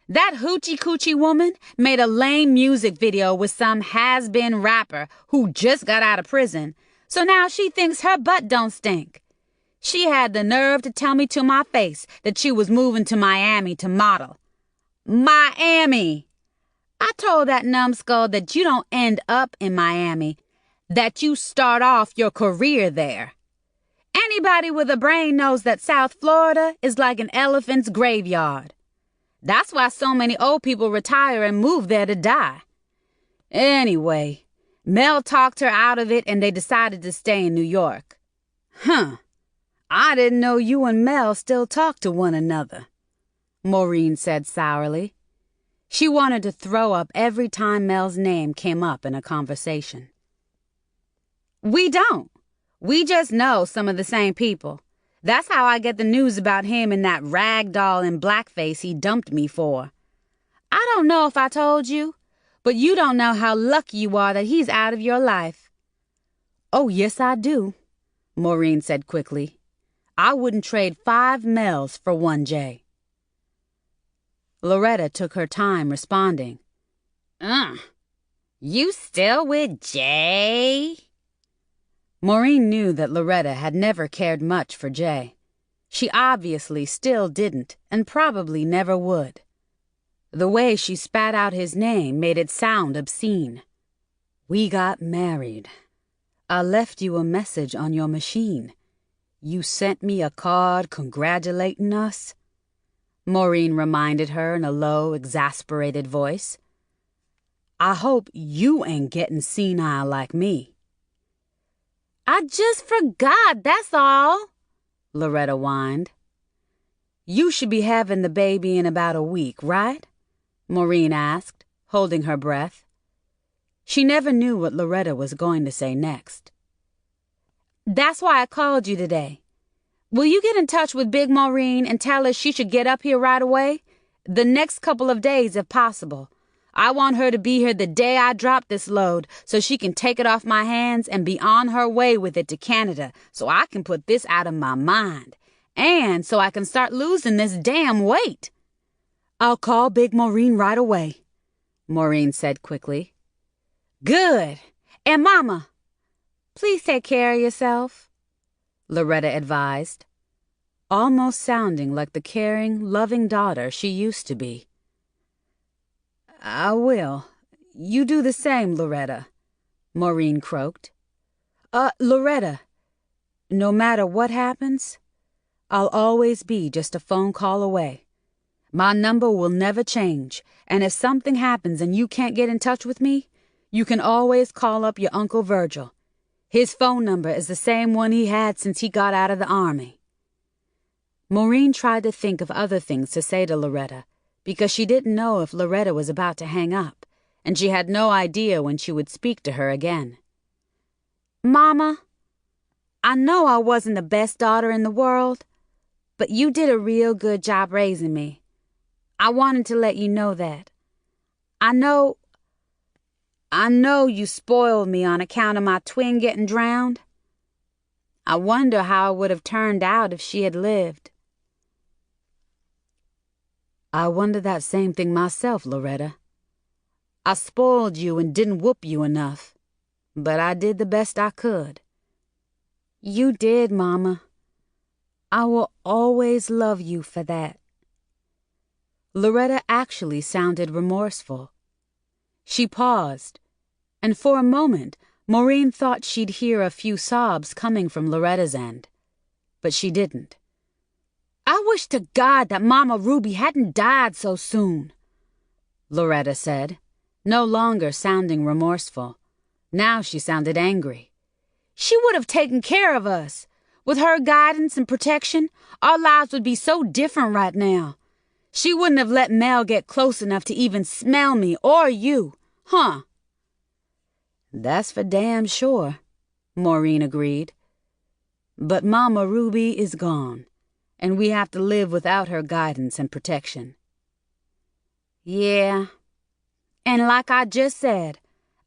That hoochie-coochie woman made a lame music video with some has-been rapper who just got out of prison, so now she thinks her butt don't stink. She had the nerve to tell me to my face that she was moving to Miami to model. Miami! I told that numbskull that you don't end up in Miami, that you start off your career there. Anybody with a brain knows that South Florida is like an elephant's graveyard. That's why so many old people retire and move there to die. Anyway, Mel talked her out of it and they decided to stay in New York. I didn't know you and Mel still talk to one another, Maureen said sourly. She wanted to throw up every time Mel's name came up in a conversation. We don't. We just know some of the same people. That's how I get the news about him and that rag doll in blackface he dumped me for. I don't know if I told you, but you don't know how lucky you are that he's out of your life. Oh, yes, I do, Maureen said quickly. I wouldn't trade 5 Mels for 1 J. Loretta took her time responding. You still with Jay? Maureen knew that Loretta had never cared much for Jay. She obviously still didn't, and probably never would. The way she spat out his name made it sound obscene. We got married. I left you a message on your machine. You sent me a card congratulating us? Maureen reminded her in a low, exasperated voice. I hope you ain't getting senile like me. I just forgot, that's all, Loretta whined. You should be having the baby in about a week, right? Maureen asked, holding her breath. She never knew what Loretta was going to say next. That's why I called you today. Will you get in touch with Big Maureen and tell her she should get up here right away? The next couple of days, if possible. I want her to be here the day I drop this load so she can take it off my hands and be on her way with it to Canada so I can put this out of my mind. And so I can start losing this damn weight. I'll call Big Maureen right away, Maureen said quickly. Good. And Mama, please take care of yourself, Loretta advised, almost sounding like the caring, loving daughter she used to be. I will. You do the same, Loretta, Maureen croaked. Loretta, no matter what happens, I'll always be just a phone call away. My number will never change, and if something happens and you can't get in touch with me, you can always call up your Uncle Virgil. His phone number is the same one he had since he got out of the army." Maureen tried to think of other things to say to Loretta, because she didn't know if Loretta was about to hang up, and she had no idea when she would speak to her again. "Mama, I know I wasn't the best daughter in the world, but you did a real good job raising me. I wanted to let you know that. I know you spoiled me on account of my twin getting drowned. I wonder how it would have turned out if she had lived." "I wonder that same thing myself, Loretta. I spoiled you and didn't whoop you enough, but I did the best I could." "You did, Mama. I will always love you for that." Loretta actually sounded remorseful. She paused, and for a moment Maureen thought she'd hear a few sobs coming from Loretta's end, but she didn't. "I wish to God that Mama Ruby hadn't died so soon," Loretta said, no longer sounding remorseful. Now she sounded angry. "She would have taken care of us. With her guidance and protection, our lives would be so different right now. She wouldn't have let Mel get close enough to even smell me or you, huh?" "That's for damn sure," Maureen agreed. "But Mama Ruby is gone, and we have to live without her guidance and protection." "Yeah, and like I just said,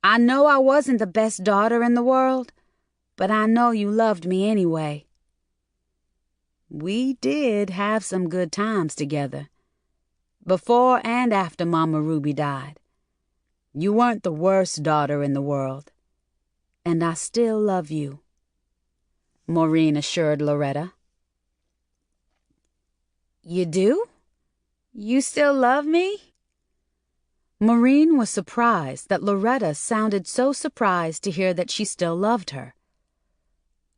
I know I wasn't the best daughter in the world, but I know you loved me anyway." "We did have some good times together, before and after Mama Ruby died. You weren't the worst daughter in the world, and I still love you," Maureen assured Loretta. "You do? You still love me?" Maureen was surprised that Loretta sounded so surprised to hear that she still loved her.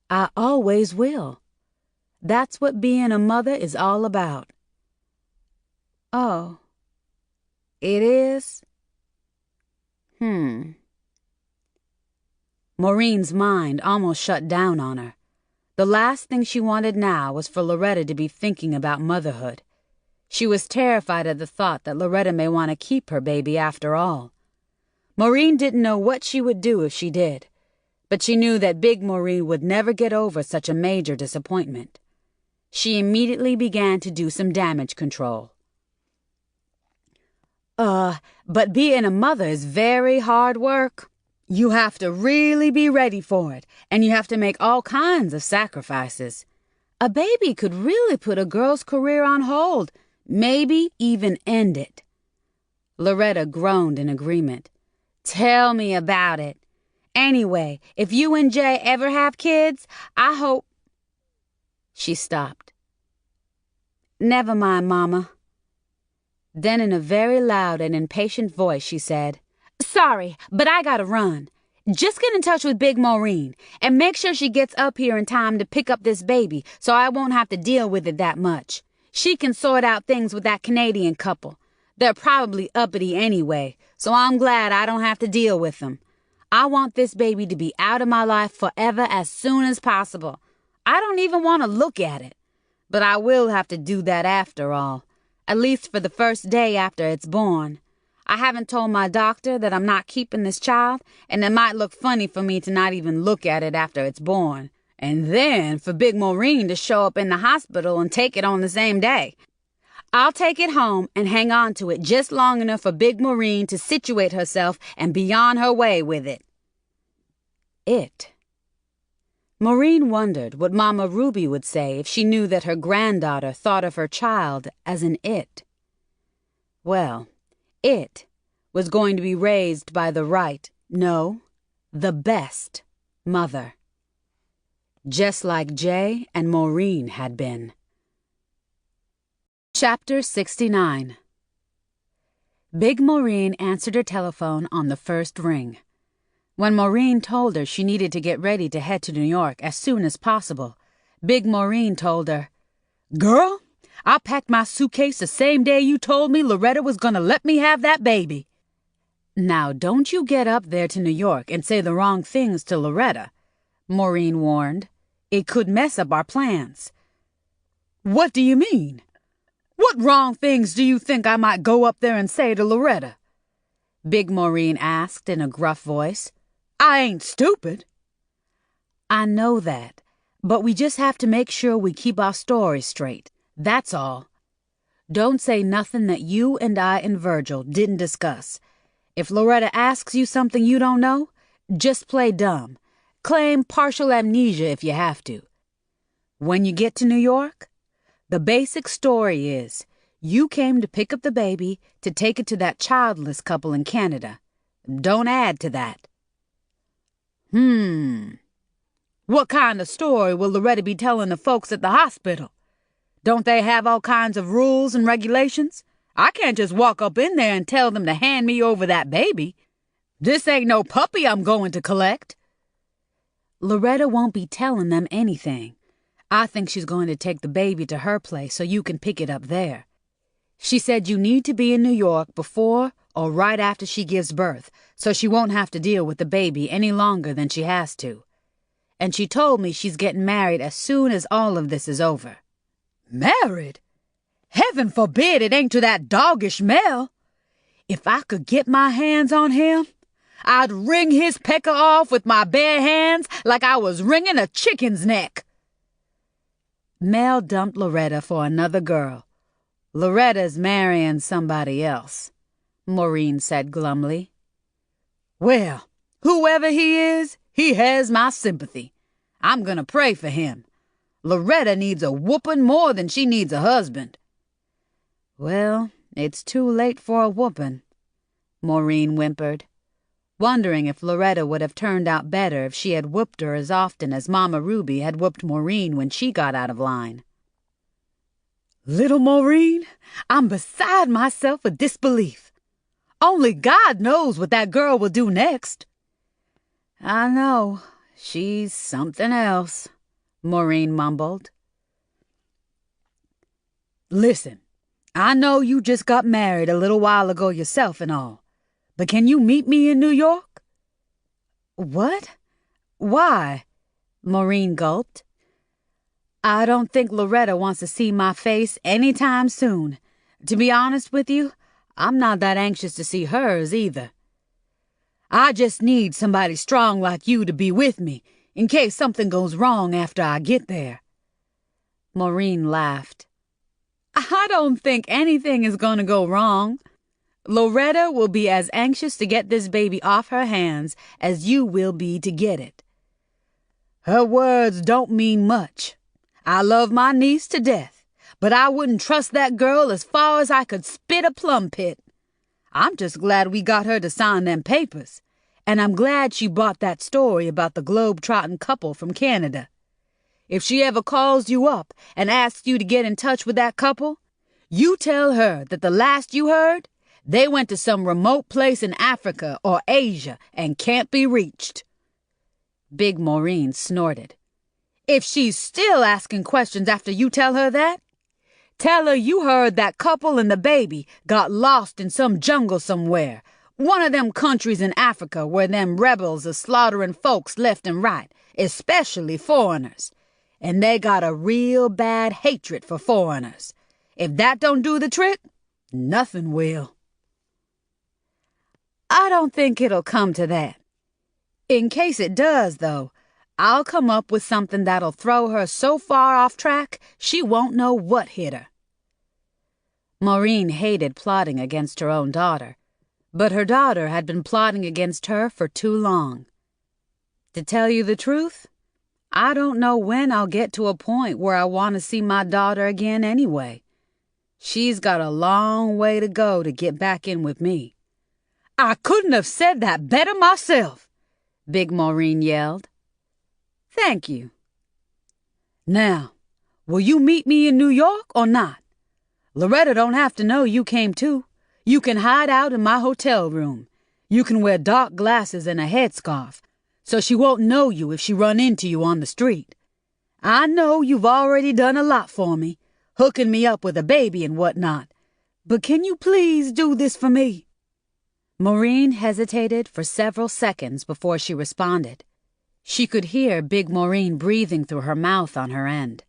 "I always will. That's what being a mother is all about." "Oh, it is? Maureen's mind almost shut down on her. The last thing she wanted now was for Loretta to be thinking about motherhood. She was terrified at the thought that Loretta may want to keep her baby after all. Maureen didn't know what she would do if she did, but she knew that Big Maureen would never get over such a major disappointment. She immediately began to do some damage control. But being a mother is very hard work. You have to really be ready for it, and you have to make all kinds of sacrifices. A baby could really put a girl's career on hold, maybe even end it." Loretta groaned in agreement. "Tell me about it. Anyway, if you and Jay ever have kids, I hope—" She stopped. "Never mind, Mama." Then in a very loud and impatient voice she said, "Sorry, but I gotta run. Just get in touch with Big Maureen and make sure she gets up here in time to pick up this baby so I won't have to deal with it that much. She can sort out things with that Canadian couple. They're probably uppity anyway, so I'm glad I don't have to deal with them. I want this baby to be out of my life forever as soon as possible. I don't even want to look at it. But I will have to do that after all, at least for the first day after it's born. I haven't told my doctor that I'm not keeping this child, and it might look funny for me to not even look at it after it's born. And then for Big Maureen to show up in the hospital and take it on the same day. I'll take it home and hang on to it just long enough for Big Maureen to situate herself and be on her way with it." It. Maureen wondered what Mama Ruby would say if she knew that her granddaughter thought of her child as an it. Well, it was going to be raised by the right, no, the best mother. Just like Jay and Maureen had been. Chapter 69. Big Maureen answered her telephone on the first ring. When Maureen told her she needed to get ready to head to New York as soon as possible, Big Maureen told her, Girl, I packed my suitcase the same day you told me Loretta was gonna let me have that baby. Now, don't you get up there to New York and say the wrong things to Loretta, Maureen warned. It could mess up our plans. What do you mean? What wrong things do you think I might go up there and say to Loretta? Big Maureen asked in a gruff voice. I ain't stupid. I know that, but we just have to make sure we keep our story straight. That's all. Don't say nothing that you and I and Virgil didn't discuss. If Loretta asks you something you don't know, just play dumb. Claim partial amnesia if you have to. When you get to New York, the basic story is you came to pick up the baby to take it to that childless couple in Canada. Don't add to that. What kind of story will Loretta be telling the folks at the hospital? Don't they have all kinds of rules and regulations? I can't just walk up in there and tell them to hand me over that baby. This ain't no puppy I'm going to collect. Loretta won't be telling them anything. I think she's going to take the baby to her place so you can pick it up there. She said you need to be in New York before or right after she gives birth, so she won't have to deal with the baby any longer than she has to. And she told me she's getting married as soon as all of this is over. Married? Heaven forbid it ain't to that doggish Mel. If I could get my hands on him, I'd wring his pecker off with my bare hands like I was wringing a chicken's neck. Mel dumped Loretta for another girl. Loretta's marrying somebody else, Maureen said glumly. Well, whoever he is, he has my sympathy. I'm gonna pray for him. Loretta needs a whooping more than she needs a husband. Well, it's too late for a whooping, Maureen whimpered, wondering if Loretta would have turned out better if she had whooped her as often as Mama Ruby had whooped Maureen when she got out of line. Little Maureen, I'm beside myself with disbelief. Only God knows what that girl will do next. I know. She's something else, Maureen mumbled. Listen, I know you just got married a little while ago yourself and all, but can you meet me in New York? What? Why? Maureen gulped. I don't think Loretta wants to see my face any time soon. To be honest with you, I'm not that anxious to see hers either. I just need somebody strong like you to be with me in case something goes wrong after I get there. Maureen laughed. I don't think anything is going to go wrong. Loretta will be as anxious to get this baby off her hands as you will be to get it. Her words don't mean much. I love my niece to death, but I wouldn't trust that girl as far as I could spit a plum pit. I'm just glad we got her to sign them papers, and I'm glad she brought that story about the globe-trotting couple from Canada. If she ever calls you up and asks you to get in touch with that couple, you tell her that the last you heard, they went to some remote place in Africa or Asia and can't be reached. Big Maureen snorted. If she's still asking questions after you tell her that, tell her you heard that couple and the baby got lost in some jungle somewhere, one of them countries in Africa where them rebels are slaughtering folks left and right, especially foreigners. And they got a real bad hatred for foreigners. If that don't do the trick, nothing will. I don't think it'll come to that. In case it does, though, I'll come up with something that'll throw her so far off track she won't know what hit her. Maureen hated plotting against her own daughter, but her daughter had been plotting against her for too long. To tell you the truth, I don't know when I'll get to a point where I want to see my daughter again anyway. She's got a long way to go to get back in with me. I couldn't have said that better myself, Big Maureen yelled. Thank you. Now, will you meet me in New York or not? Loretta don't have to know you came too. You can hide out in my hotel room. You can wear dark glasses and a headscarf, so she won't know you if she run into you on the street. I know you've already done a lot for me. hooking me up with a baby and whatnot. But can you please do this for me?" Maureen hesitated for several seconds before she responded. She could hear Big Maureen breathing through her mouth on her end.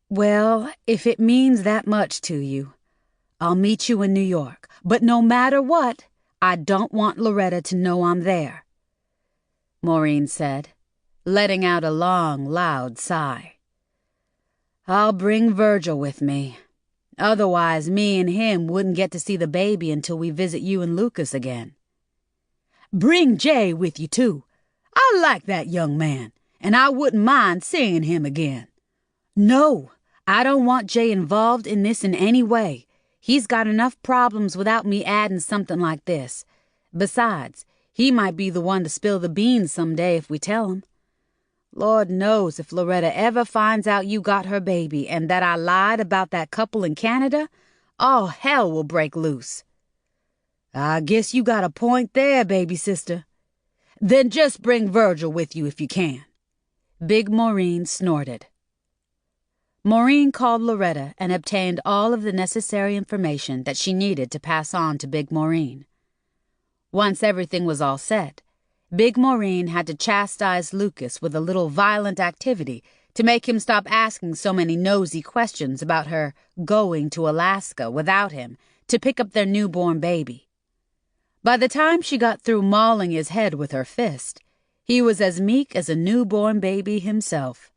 "Well, if it means that much to you, I'll meet you in New York. But no matter what, I don't want Loretta to know I'm there," Maureen said, letting out a long, loud sigh. "I'll bring Virgil with me. Otherwise, me and him wouldn't get to see the baby until we visit you and Lucas again. Bring Jay with you, too. I like that young man, and I wouldn't mind seeing him again." "No, I don't want Jay involved in this in any way. He's got enough problems without me adding something like this. Besides, he might be the one to spill the beans someday if we tell him. Lord knows if Loretta ever finds out you got her baby and that I lied about that couple in Canada, all hell will break loose." "I guess you got a point there, baby sister. Then just bring Virgil with you if you can." Big Maureen snorted. Maureen called Loretta and obtained all of the necessary information that she needed to pass on to Big Maureen. Once everything was all set, Big Maureen had to chastise Lucas with a little violent activity to make him stop asking so many nosy questions about her going to Alaska without him to pick up their newborn baby. By the time she got through mauling his head with her fist, he was as meek as a newborn baby himself.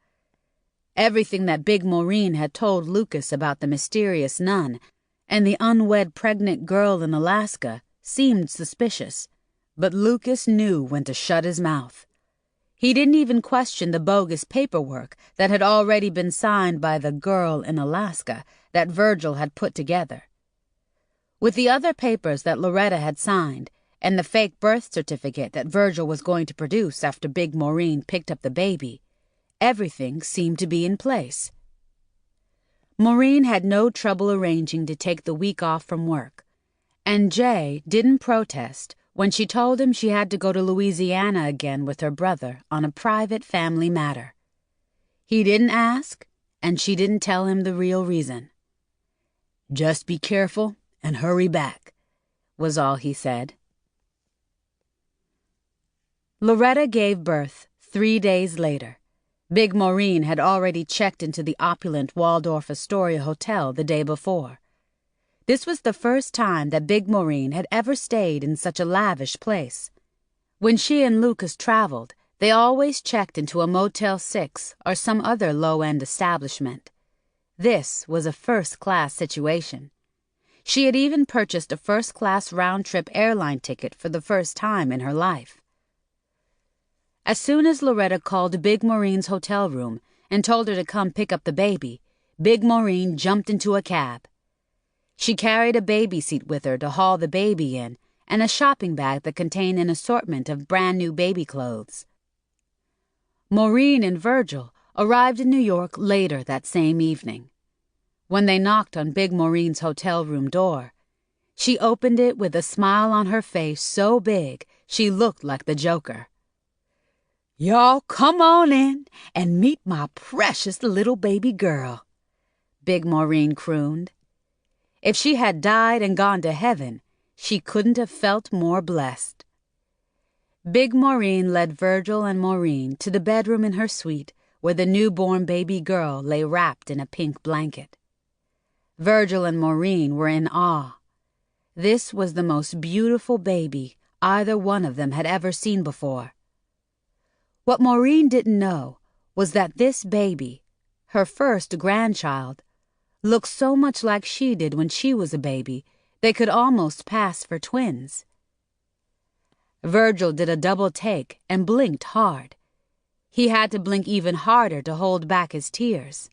Everything that Big Maureen had told Lucas about the mysterious nun and the unwed pregnant girl in Alaska seemed suspicious, but Lucas knew when to shut his mouth. He didn't even question the bogus paperwork that had already been signed by the girl in Alaska that Virgil had put together. With the other papers that Loretta had signed and the fake birth certificate that Virgil was going to produce after Big Maureen picked up the baby, everything seemed to be in place. Maureen had no trouble arranging to take the week off from work, and Jay didn't protest when she told him she had to go to Louisiana again with her brother on a private family matter. He didn't ask, and she didn't tell him the real reason. "Just be careful and hurry back," was all he said. Loretta gave birth 3 days later. Big Maureen had already checked into the opulent Waldorf Astoria Hotel the day before. This was the first time that Big Maureen had ever stayed in such a lavish place. When she and Lucas traveled, they always checked into a Motel 6 or some other low-end establishment. This was a first-class situation. She had even purchased a first-class round-trip airline ticket for the first time in her life. As soon as Loretta called Big Maureen's hotel room and told her to come pick up the baby, Big Maureen jumped into a cab. She carried a baby seat with her to haul the baby in and a shopping bag that contained an assortment of brand-new baby clothes. Maureen and Virgil arrived in New York later that same evening. When they knocked on Big Maureen's hotel room door, she opened it with a smile on her face so big she looked like the Joker. "Y'all come on in and meet my precious little baby girl," Big Maureen crooned. If she had died and gone to heaven, she couldn't have felt more blessed. Big Maureen led Virgil and Maureen to the bedroom in her suite where the newborn baby girl lay wrapped in a pink blanket. Virgil and Maureen were in awe. This was the most beautiful baby either one of them had ever seen before. What Maureen didn't know was that this baby, her first grandchild, looked so much like she did when she was a baby, they could almost pass for twins. Virgil did a double take and blinked hard. He had to blink even harder to hold back his tears.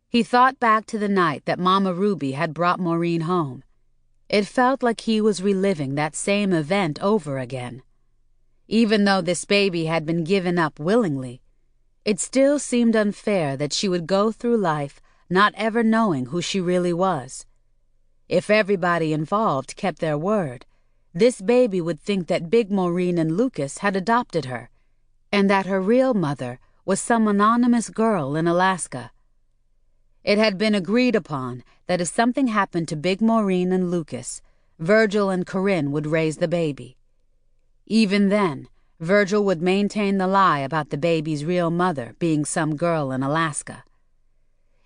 He thought back to the night that Mama Ruby had brought Maureen home. It felt like he was reliving that same event over again. Even though this baby had been given up willingly, it still seemed unfair that she would go through life not ever knowing who she really was. If everybody involved kept their word, this baby would think that Big Maureen and Lucas had adopted her, and that her real mother was some anonymous girl in Alaska. It had been agreed upon that if something happened to Big Maureen and Lucas, Virgil and Corinne would raise the baby. Even then, Virgil would maintain the lie about the baby's real mother being some girl in Alaska.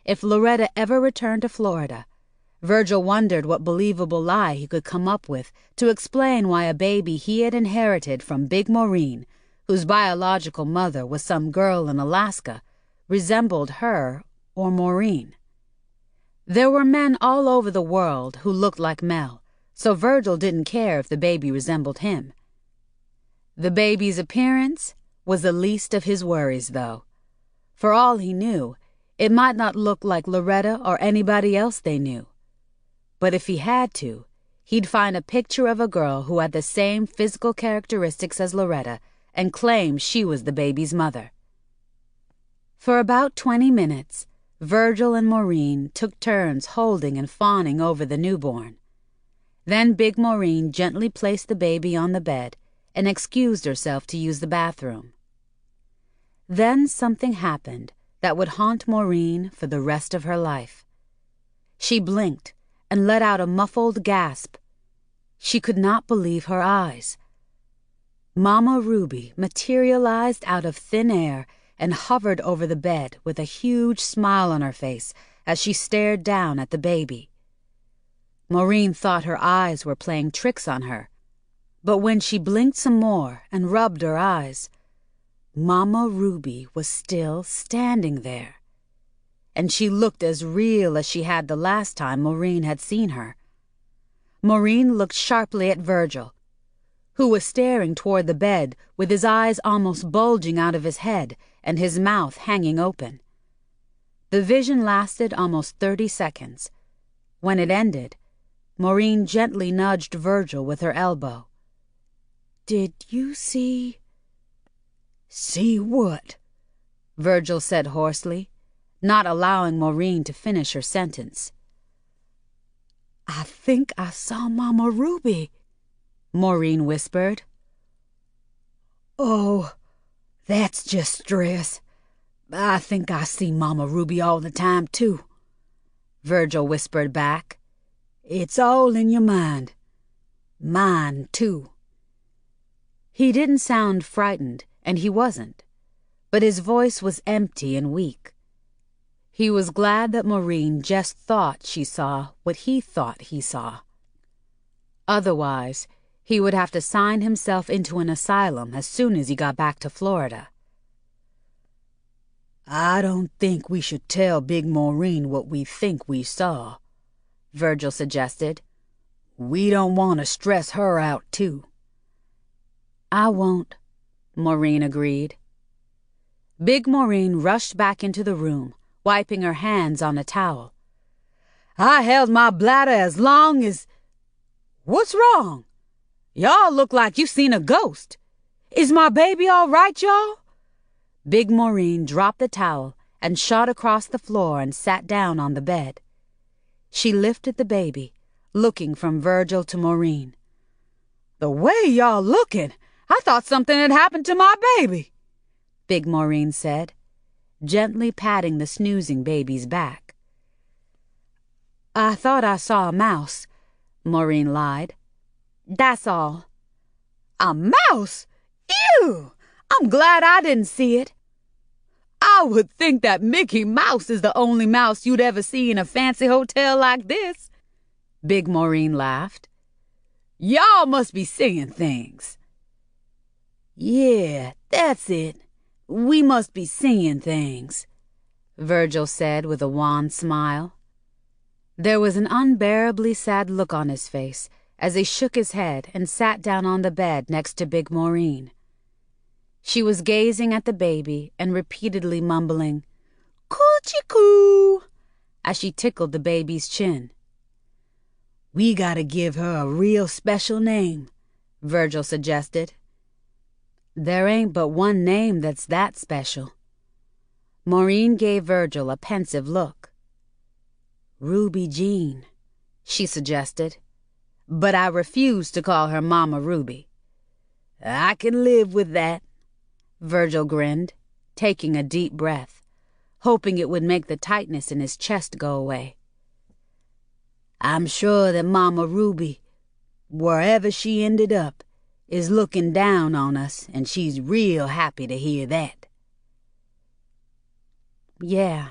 If Loretta ever returned to Florida, Virgil wondered what believable lie he could come up with to explain why a baby he had inherited from Big Maureen, whose biological mother was some girl in Alaska, resembled her or Maureen. There were men all over the world who looked like Mel, so Virgil didn't care if the baby resembled him. The baby's appearance was the least of his worries, though. For all he knew, it might not look like Loretta or anybody else they knew. But if he had to, he'd find a picture of a girl who had the same physical characteristics as Loretta and claim she was the baby's mother. For about 20 minutes, Virgil and Maureen took turns holding and fawning over the newborn. Then Big Maureen gently placed the baby on the bed and excused herself to use the bathroom. Then something happened that would haunt Maureen for the rest of her life. She blinked and let out a muffled gasp. She could not believe her eyes. Mama Ruby materialized out of thin air and hovered over the bed with a huge smile on her face as she stared down at the baby. Maureen thought her eyes were playing tricks on her, but when she blinked some more and rubbed her eyes, Mama Ruby was still standing there, and she looked as real as she had the last time Maureen had seen her. Maureen looked sharply at Virgil, who was staring toward the bed with his eyes almost bulging out of his head and his mouth hanging open. The vision lasted almost 30 seconds. When it ended, Maureen gently nudged Virgil with her elbow. "Did you see—" "See what?" Virgil said hoarsely, not allowing Maureen to finish her sentence. "I think I saw Mama Ruby," Maureen whispered. "Oh, that's just stress. I think I see Mama Ruby all the time, too," Virgil whispered back. "It's all in your mind. Mine, too." He didn't sound frightened, and he wasn't, but his voice was empty and weak. He was glad that Maureen just thought she saw what he thought he saw. Otherwise, he would have to sign himself into an asylum as soon as he got back to Florida. "I don't think we should tell Big Maureen what we think we saw," Virgil suggested. "We don't want to stress her out, too." "I won't," Maureen agreed. Big Maureen rushed back into the room, wiping her hands on a towel. "I held my bladder as long as—" "What's wrong? Y'all look like you seen a ghost. Is my baby all right, y'all?" Big Maureen dropped the towel and shot across the floor and sat down on the bed. She lifted the baby, looking from Virgil to Maureen. "The way y'all looking, I thought something had happened to my baby," Big Maureen said, gently patting the snoozing baby's back. "I thought I saw a mouse," Maureen lied. "That's all." "A mouse? Ew! I'm glad I didn't see it." "I would think that Mickey Mouse is the only mouse you'd ever see in a fancy hotel like this," Big Maureen laughed. "Y'all must be seeing things." "Yeah, that's it. We must be seeing things," Virgil said with a wan smile. There was an unbearably sad look on his face as he shook his head and sat down on the bed next to Big Maureen. She was gazing at the baby and repeatedly mumbling, "Coochie-coo," as she tickled the baby's chin. "We gotta give her a real special name," Virgil suggested. "There ain't but one name that's that special." Maureen gave Virgil a pensive look. "Ruby Jean," she suggested, but I refused to call her Mama Ruby. "I can live with that," Virgil grinned, taking a deep breath, hoping it would make the tightness in his chest go away. "I'm sure that Mama Ruby, wherever she ended up, is looking down on us, and she's real happy to hear that." "Yeah,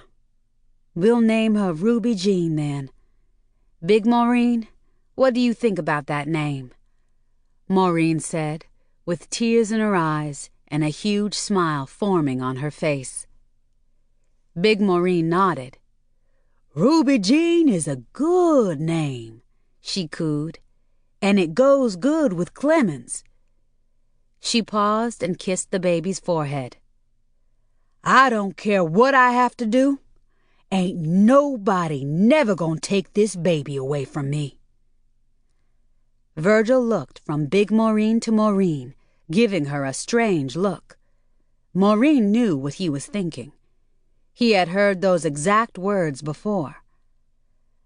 we'll name her Ruby Jean then. Big Maureen, what do you think about that name?" Maureen said, with tears in her eyes and a huge smile forming on her face. Big Maureen nodded. "Ruby Jean is a good name," she cooed, "and it goes good with Clemens." She paused and kissed the baby's forehead. "I don't care what I have to do. Ain't nobody never gonna take this baby away from me." Virgil looked from Big Maureen to Maureen, giving her a strange look. Maureen knew what he was thinking. He had heard those exact words before.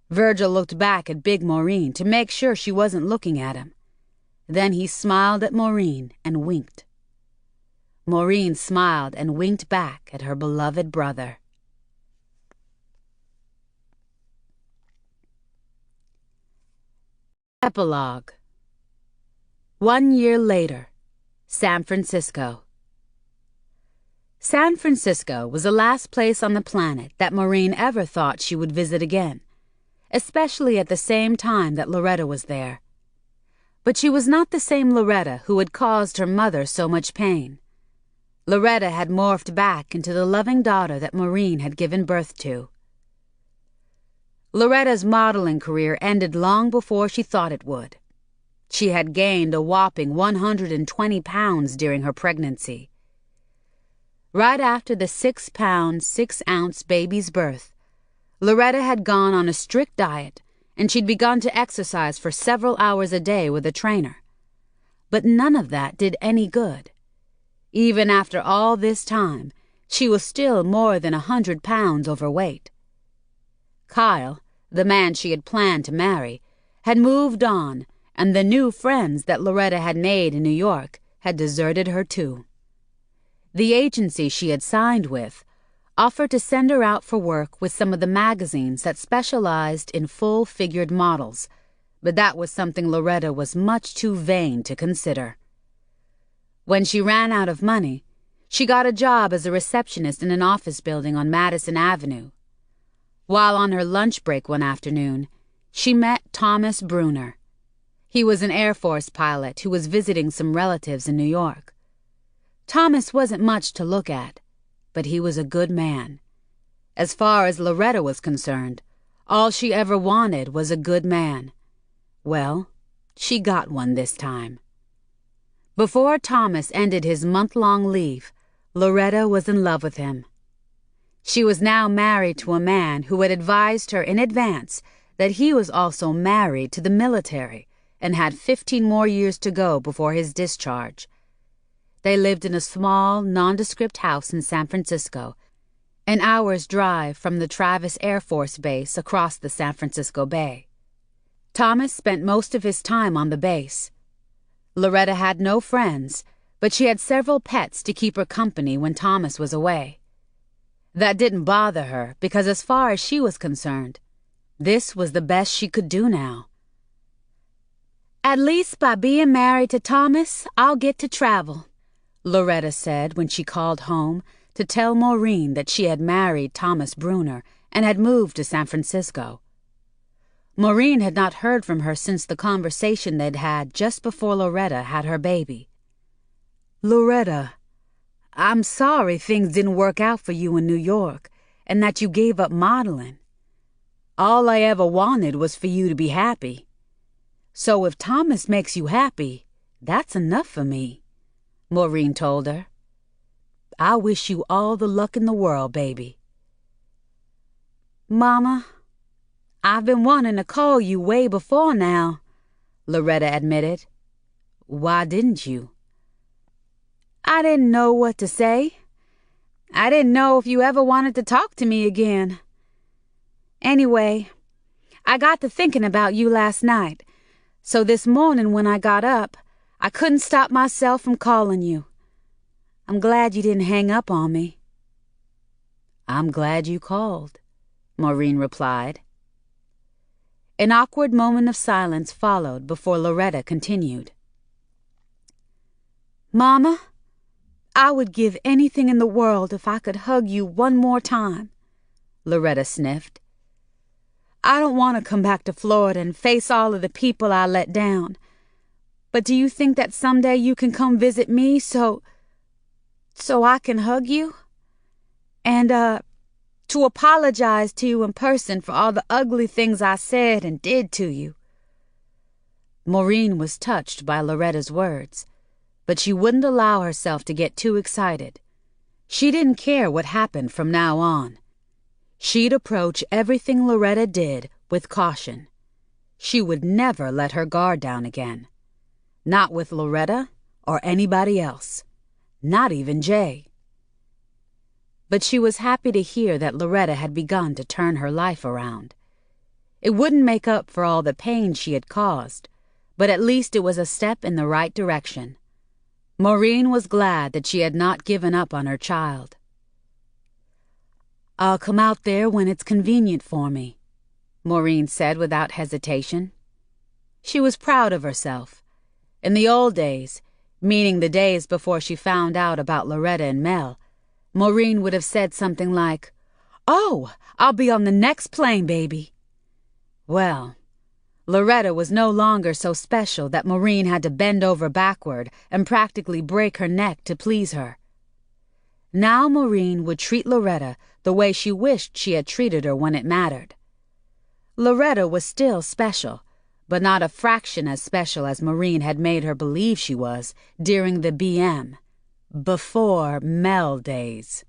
Virgil looked back at Big Maureen to make sure she wasn't looking at him. Then he smiled at Maureen and winked. Maureen smiled and winked back at her beloved brother. Epilogue. 1 year later, San Francisco. San Francisco was the last place on the planet that Maureen ever thought she would visit again, especially at the same time that Loretta was there. But she was not the same Loretta who had caused her mother so much pain. Loretta had morphed back into the loving daughter that Maureen had given birth to. Loretta's modeling career ended long before she thought it would. She had gained a whopping 120 pounds during her pregnancy. Right after the 6-pound, 6-ounce baby's birth, Loretta had gone on a strict diet, and she'd begun to exercise for several hours a day with a trainer. But none of that did any good. Even after all this time, she was still more than 100 pounds overweight. Kyle, the man she had planned to marry, had moved on, and the new friends that Loretta had made in New York had deserted her too. The agency she had signed with offered to send her out for work with some of the magazines that specialized in full-figured models, but that was something Loretta was much too vain to consider. When she ran out of money, she got a job as a receptionist in an office building on Madison Avenue. While on her lunch break one afternoon, she met Thomas Bruner. He was an Air Force pilot who was visiting some relatives in New York. Thomas wasn't much to look at, but he was a good man. As far as Loretta was concerned, all she ever wanted was a good man. Well, she got one this time. Before Thomas ended his month-long leave, Loretta was in love with him. She was now married to a man who had advised her in advance that he was also married to the military and had 15 more years to go before his discharge. They lived in a small, nondescript house in San Francisco, an hour's drive from the Travis Air Force Base across the San Francisco Bay. Thomas spent most of his time on the base. Loretta had no friends, but she had several pets to keep her company when Thomas was away. That didn't bother her because as far as she was concerned, this was the best she could do now. "At least by being married to Thomas, I'll get to travel," Loretta said when she called home to tell Maureen that she had married Thomas Bruner and had moved to San Francisco. Maureen had not heard from her since the conversation they'd had just before Loretta had her baby. "Loretta, I'm sorry things didn't work out for you in New York and that you gave up modeling. All I ever wanted was for you to be happy. So if Thomas makes you happy, that's enough for me," Maureen told her. "I wish you all the luck in the world, baby." "Mama, I've been wanting to call you way before now," Loretta admitted. "Why didn't you?" "I didn't know what to say. I didn't know if you ever wanted to talk to me again. Anyway, I got to thinking about you last night, so this morning when I got up, I couldn't stop myself from calling you. I'm glad you didn't hang up on me." "I'm glad you called," Maureen replied. An awkward moment of silence followed before Loretta continued. "Mama, I would give anything in the world if I could hug you one more time," Loretta sniffed. "I don't want to come back to Florida and face all of the people I let down. But do you think that someday you can come visit me so I can hug you? And, to apologize to you in person for all the ugly things I said and did to you." Maureen was touched by Loretta's words, but she wouldn't allow herself to get too excited. She didn't care what happened from now on. She'd approach everything Loretta did with caution. She would never let her guard down again. Not with Loretta or anybody else. Not even Jay. But she was happy to hear that Loretta had begun to turn her life around. It wouldn't make up for all the pain she had caused, but at least it was a step in the right direction. Maureen was glad that she had not given up on her child. "I'll come out there when it's convenient for me," Maureen said without hesitation. She was proud of herself. In the old days, meaning the days before she found out about Loretta and Mel, Maureen would have said something like, "Oh, I'll be on the next plane, baby." Well, Loretta was no longer so special that Maureen had to bend over backward and practically break her neck to please her. Now Maureen would treat Loretta the way she wished she had treated her when it mattered. Loretta was still special, but not a fraction as special as Maureen had made her believe she was during the before Mel days.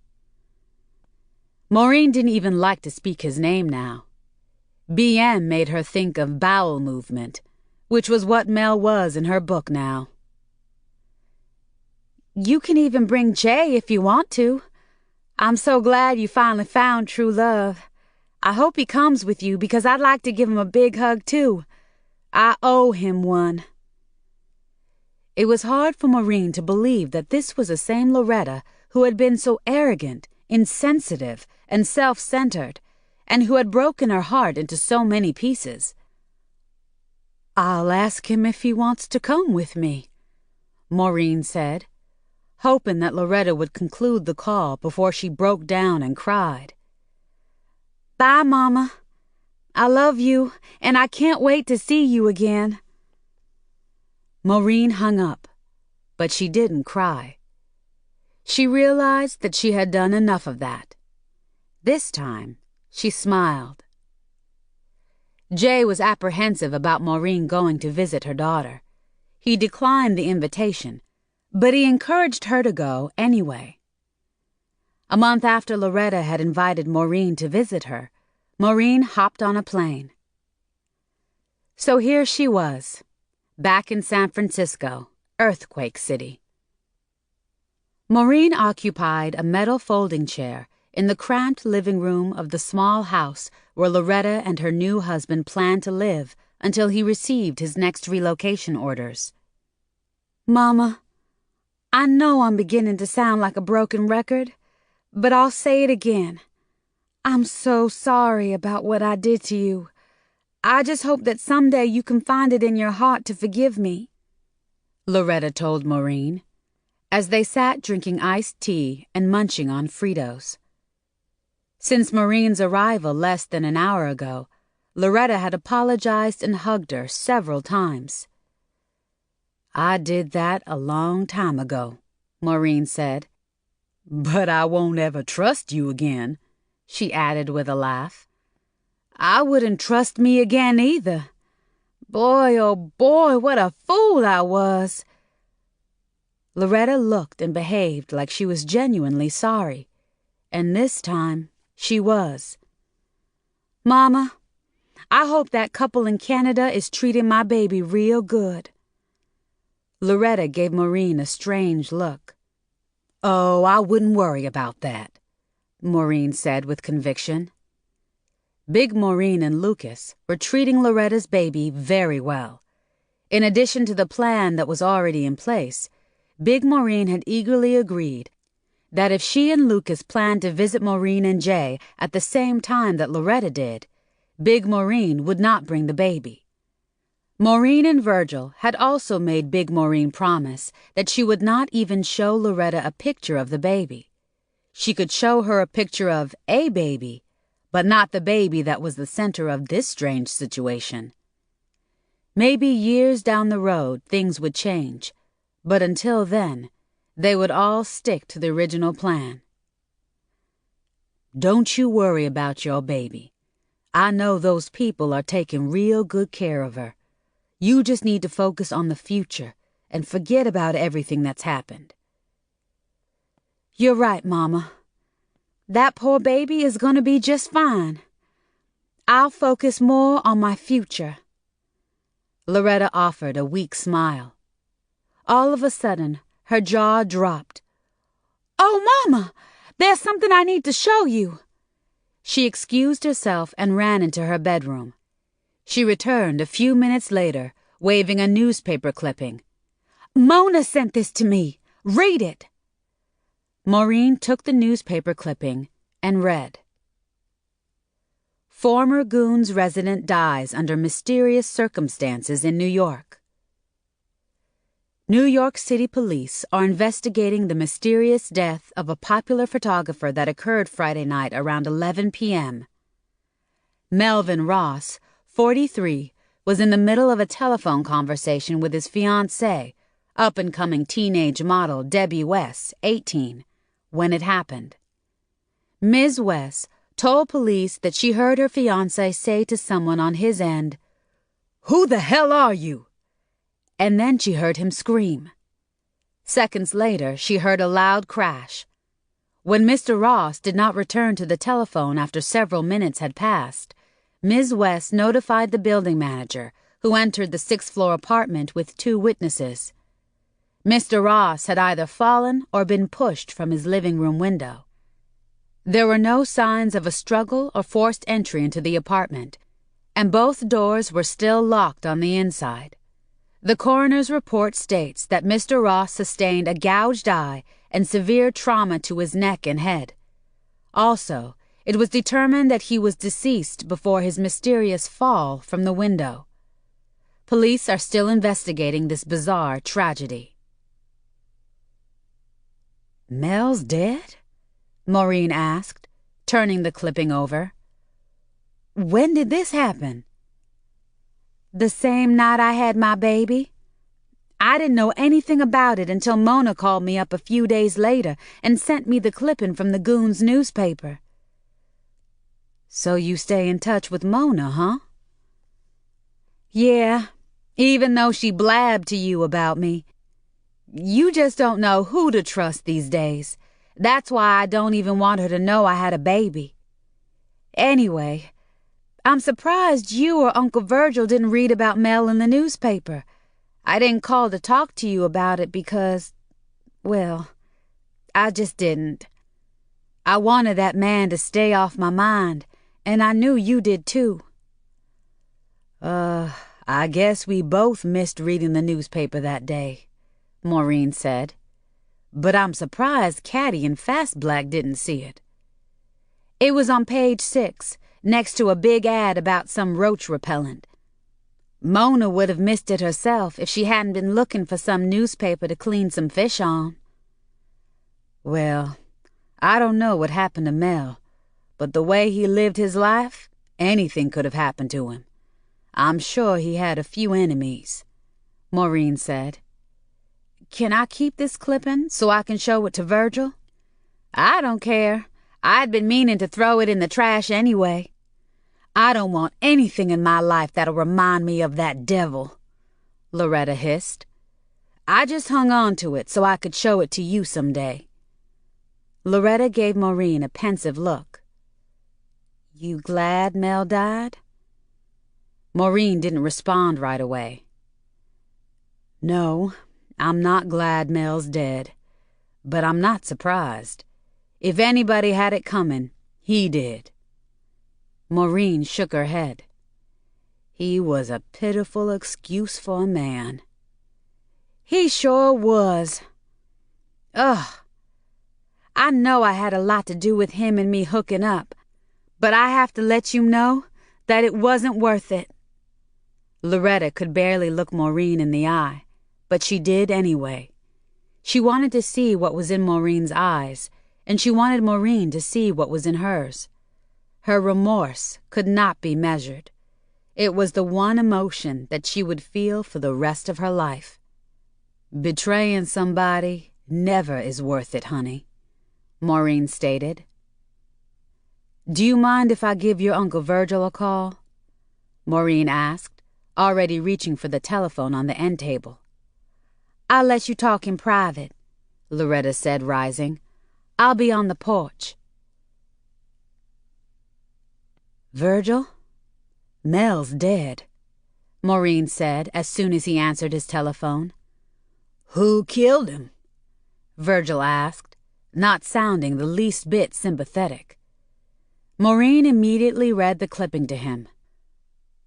Maureen didn't even like to speak his name now. BM made her think of bowel movement, which was what Mel was in her book now. "You can even bring Jay if you want to. I'm so glad you finally found true love. I hope he comes with you because I'd like to give him a big hug too. I owe him one." It was hard for Maureen to believe that this was the same Loretta who had been so arrogant, insensitive, and self-centered, and who had broken her heart into so many pieces. "I'll ask him if he wants to come with me," Maureen said, hoping that Loretta would conclude the call before she broke down and cried. "Bye, Mama. I love you, and I can't wait to see you again." Maureen hung up, but she didn't cry. She realized that she had done enough of that. This time, she smiled. Jay was apprehensive about Maureen going to visit her daughter. He declined the invitation, but he encouraged her to go anyway. A month after Loretta had invited Maureen to visit her, Maureen hopped on a plane. So here she was, back in San Francisco, Earthquake City. Maureen occupied a metal folding chair in the cramped living room of the small house where Loretta and her new husband planned to live until he received his next relocation orders. "Mama, I know I'm beginning to sound like a broken record, but I'll say it again. I'm so sorry about what I did to you. I just hope that someday you can find it in your heart to forgive me," Loretta told Maureen, as they sat drinking iced tea and munching on Fritos. Since Maureen's arrival less than an hour ago, Loretta had apologized and hugged her several times. "I did that a long time ago," Maureen said. "But I won't ever trust you again," she added with a laugh. "I wouldn't trust me again either. Boy, oh boy, what a fool I was." Loretta looked and behaved like she was genuinely sorry, and this time she was. "Mama, I hope that couple in Canada is treating my baby real good." Loretta gave Maureen a strange look. "Oh, I wouldn't worry about that," Maureen said with conviction. Big Maureen and Lucas were treating Loretta's baby very well. In addition to the plan that was already in place, Big Maureen had eagerly agreed that if she and Lucas planned to visit Maureen and Jay at the same time that Loretta did, Big Maureen would not bring the baby. Maureen and Virgil had also made Big Maureen promise that she would not even show Loretta a picture of the baby. She could show her a picture of a baby, but not the baby that was the center of this strange situation. Maybe years down the road things would change, but until then, they would all stick to the original plan. Don't you worry about your baby. I know those people are taking real good care of her. You just need to focus on the future and forget about everything that's happened. You're right, Mama. That poor baby is going to be just fine. I'll focus more on my future. Loretta offered a weak smile. All of a sudden, her jaw dropped. Oh, Mama, there's something I need to show you. She excused herself and ran into her bedroom. She returned a few minutes later, waving a newspaper clipping. Mona sent this to me. Read it. Maureen took the newspaper clipping and read. Former Goons resident dies under mysterious circumstances in New York. New York City police are investigating the mysterious death of a popular photographer that occurred Friday night around 11 p.m. Melvin Ross, 43, was in the middle of a telephone conversation with his fiancée, up-and-coming teenage model Debbie West, 18, when it happened. Ms. West told police that she heard her fiancé say to someone on his end, "Who the hell are you?" And then she heard him scream. Seconds later, she heard a loud crash. When Mr. Ross did not return to the telephone after several minutes had passed, Ms. West notified the building manager, who entered the sixth-floor apartment with 2 witnesses. Mr. Ross had either fallen or been pushed from his living room window. There were no signs of a struggle or forced entry into the apartment, and both doors were still locked on the inside. The coroner's report states that Mr. Ross sustained a gouged eye and severe trauma to his neck and head. Also, it was determined that he was deceased before his mysterious fall from the window. Police are still investigating this bizarre tragedy. Mel's dead? Maureen asked, turning the clipping over. When did this happen? The same night I had my baby. I didn't know anything about it until Mona called me up a few days later and sent me the clipping from the Goons newspaper. So you stay in touch with Mona, huh? Yeah, even though she blabbed to you about me. You just don't know who to trust these days. That's why I don't even want her to know I had a baby. Anyway, I'm surprised you or Uncle Virgil didn't read about Mel in the newspaper. I didn't call to talk to you about it because, well, I just didn't. I wanted that man to stay off my mind, and I knew you did too. I guess we both missed reading the newspaper that day, Maureen said. But I'm surprised Caddy and Fast Black didn't see it. It was on page 6, next to a big ad about some roach repellent. Mona would have missed it herself if she hadn't been looking for some newspaper to clean some fish on. Well, I don't know what happened to Mel, but the way he lived his life, anything could have happened to him. I'm sure he had a few enemies, Maureen said. Can I keep this clipping so I can show it to Virgil? I don't care. I'd been meaning to throw it in the trash anyway. I don't want anything in my life that'll remind me of that devil, Loretta hissed. I just hung on to it so I could show it to you someday. Loretta gave Maureen a pensive look. You glad Mel died? Maureen didn't respond right away. No, I'm not glad Mel's dead, but I'm not surprised. If anybody had it coming, he did. Maureen shook her head. He was a pitiful excuse for a man. He sure was. Ugh. I know I had a lot to do with him and me hooking up, but I have to let you know that it wasn't worth it." Loretta could barely look Maureen in the eye, but she did anyway. She wanted to see what was in Maureen's eyes, and she wanted Maureen to see what was in hers. Her remorse could not be measured. It was the one emotion that she would feel for the rest of her life. "Betraying somebody never is worth it, honey," Maureen stated. "Do you mind if I give your Uncle Virgil a call?" Maureen asked, already reaching for the telephone on the end table. "I'll let you talk in private," Loretta said, rising. "I'll be on the porch." "Virgil? Mel's dead," Maureen said as soon as he answered his telephone. "Who killed him?" Virgil asked, not sounding the least bit sympathetic. Maureen immediately read the clipping to him.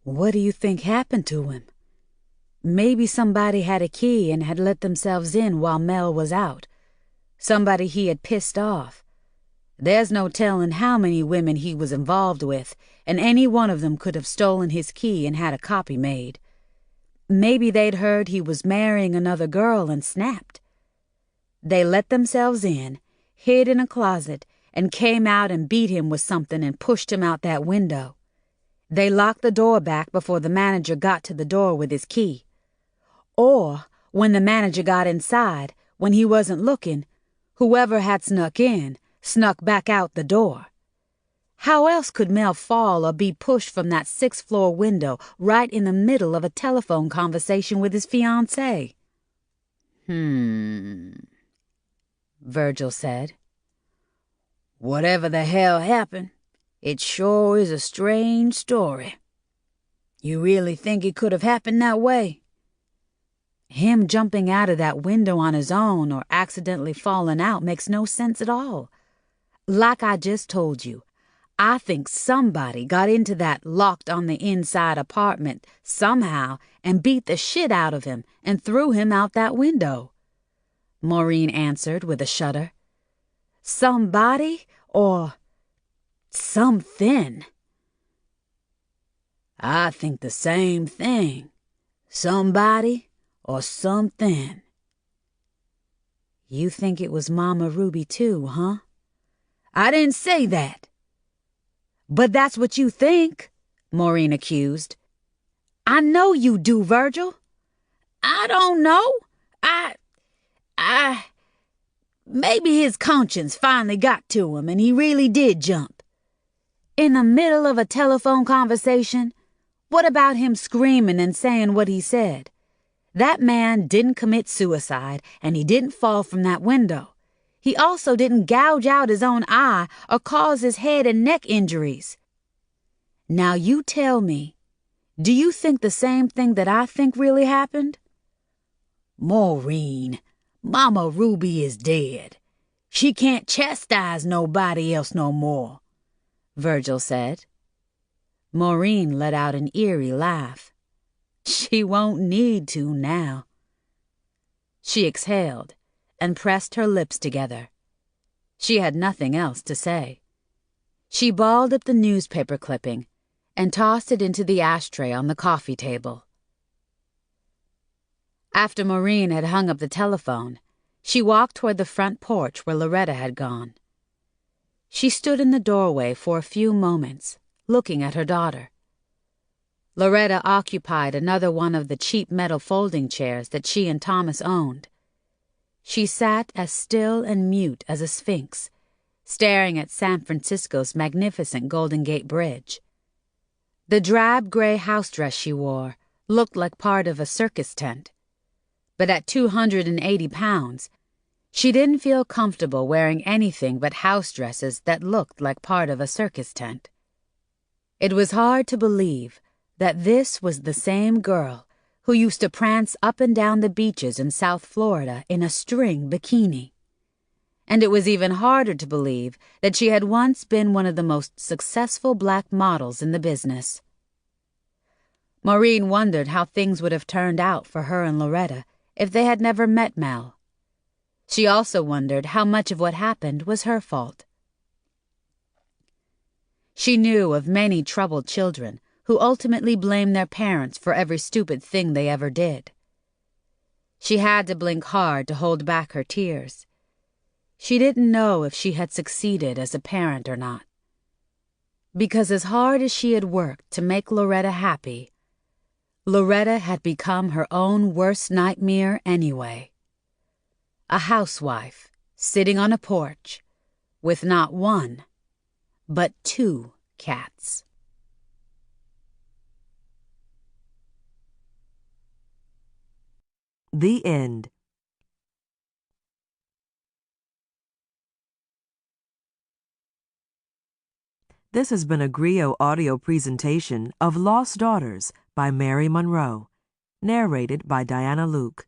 "What do you think happened to him? Maybe somebody had a key and had let themselves in while Mel was out. Somebody he had pissed off. There's no telling how many women he was involved with, and any one of them could have stolen his key and had a copy made. Maybe they'd heard he was marrying another girl and snapped. They let themselves in, hid in a closet, and came out and beat him with something and pushed him out that window. They locked the door back before the manager got to the door with his key. Or, when the manager got inside, when he wasn't looking, whoever had snuck in, snuck back out the door. How else could Mel fall or be pushed from that 6th-floor window right in the middle of a telephone conversation with his fiancée?" Virgil said. "Whatever the hell happened, it sure is a strange story. You really think it could have happened that way?" "Him jumping out of that window on his own or accidentally falling out makes no sense at all. Like I just told you, I think somebody got into that locked-on-the-inside apartment somehow and beat the shit out of him and threw him out that window," Maureen answered with a shudder. "Somebody or something." "I think the same thing. Somebody or something." "You think it was Mama Ruby too, huh?" "I didn't say that." "But that's what you think," Maureen accused. "I know you do, Virgil." "I don't know. Maybe his conscience finally got to him and he really did jump." "In the middle of a telephone conversation? What about him screaming and saying what he said? That man didn't commit suicide and he didn't fall from that window. He also didn't gouge out his own eye or cause his head and neck injuries. Now you tell me, do you think the same thing that I think really happened?" "Maureen, Mama Ruby is dead. She can't chastise nobody else no more," Virgil said. Maureen let out an eerie laugh. "She won't need to now." She exhaled and pressed her lips together. She had nothing else to say. She balled up the newspaper clipping and tossed it into the ashtray on the coffee table. After Maureen had hung up the telephone, she walked toward the front porch where Loretta had gone. She stood in the doorway for a few moments, looking at her daughter. Loretta occupied another one of the cheap metal folding chairs that she and Thomas owned. She sat as still and mute as a sphinx, staring at San Francisco's magnificent Golden Gate Bridge. The drab gray house dress she wore looked like part of a circus tent. But at 280 pounds, she didn't feel comfortable wearing anything but house dresses that looked like part of a circus tent. It was hard to believe that this was the same girl who used to prance up and down the beaches in South Florida in a string bikini. And it was even harder to believe that she had once been one of the most successful black models in the business. Maureen wondered how things would have turned out for her and Loretta if they had never met Mel. She also wondered how much of what happened was her fault. She knew of many troubled children who ultimately blamed their parents for every stupid thing they ever did. She had to blink hard to hold back her tears. She didn't know if she had succeeded as a parent or not. Because as hard as she had worked to make Loretta happy, Loretta had become her own worst nightmare anyway. A housewife sitting on a porch with not one, but 2 cats. The end. This has been a Griot audio presentation of Lost Daughters by Maureen Monroe, narrated by Diana Luke.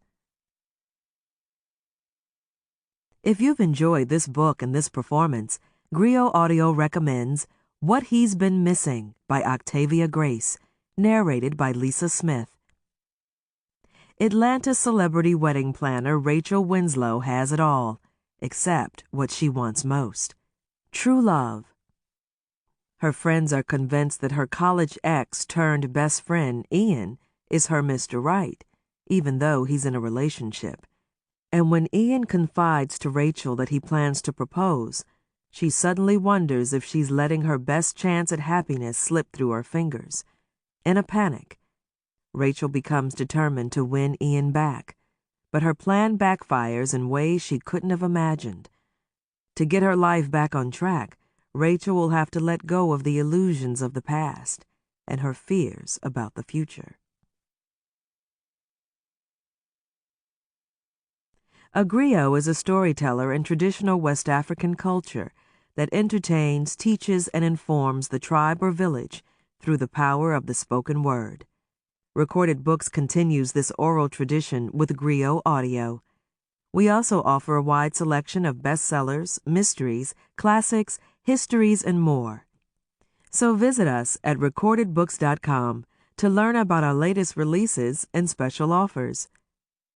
If you've enjoyed this book and this performance, Griot Audio recommends What He's Been Missing by Octavia Grace, narrated by Lisa Smith. Atlanta celebrity wedding planner Rachel Winslow has it all, except what she wants most: true love. Her friends are convinced that her college ex turned best friend, Ian, is her Mr. Right, even though he's in a relationship. And when Ian confides to Rachel that he plans to propose, she suddenly wonders if she's letting her best chance at happiness slip through her fingers. In a panic, Rachel becomes determined to win Ian back, but her plan backfires in ways she couldn't have imagined. To get her life back on track, Rachel will have to let go of the illusions of the past and her fears about the future. A griot is a storyteller in traditional West African culture that entertains, teaches, and informs the tribe or village through the power of the spoken word. Recorded Books continues this oral tradition with Griot Audio. We also offer a wide selection of bestsellers, mysteries, classics, histories, and more. So visit us at recordedbooks.com to learn about our latest releases and special offers.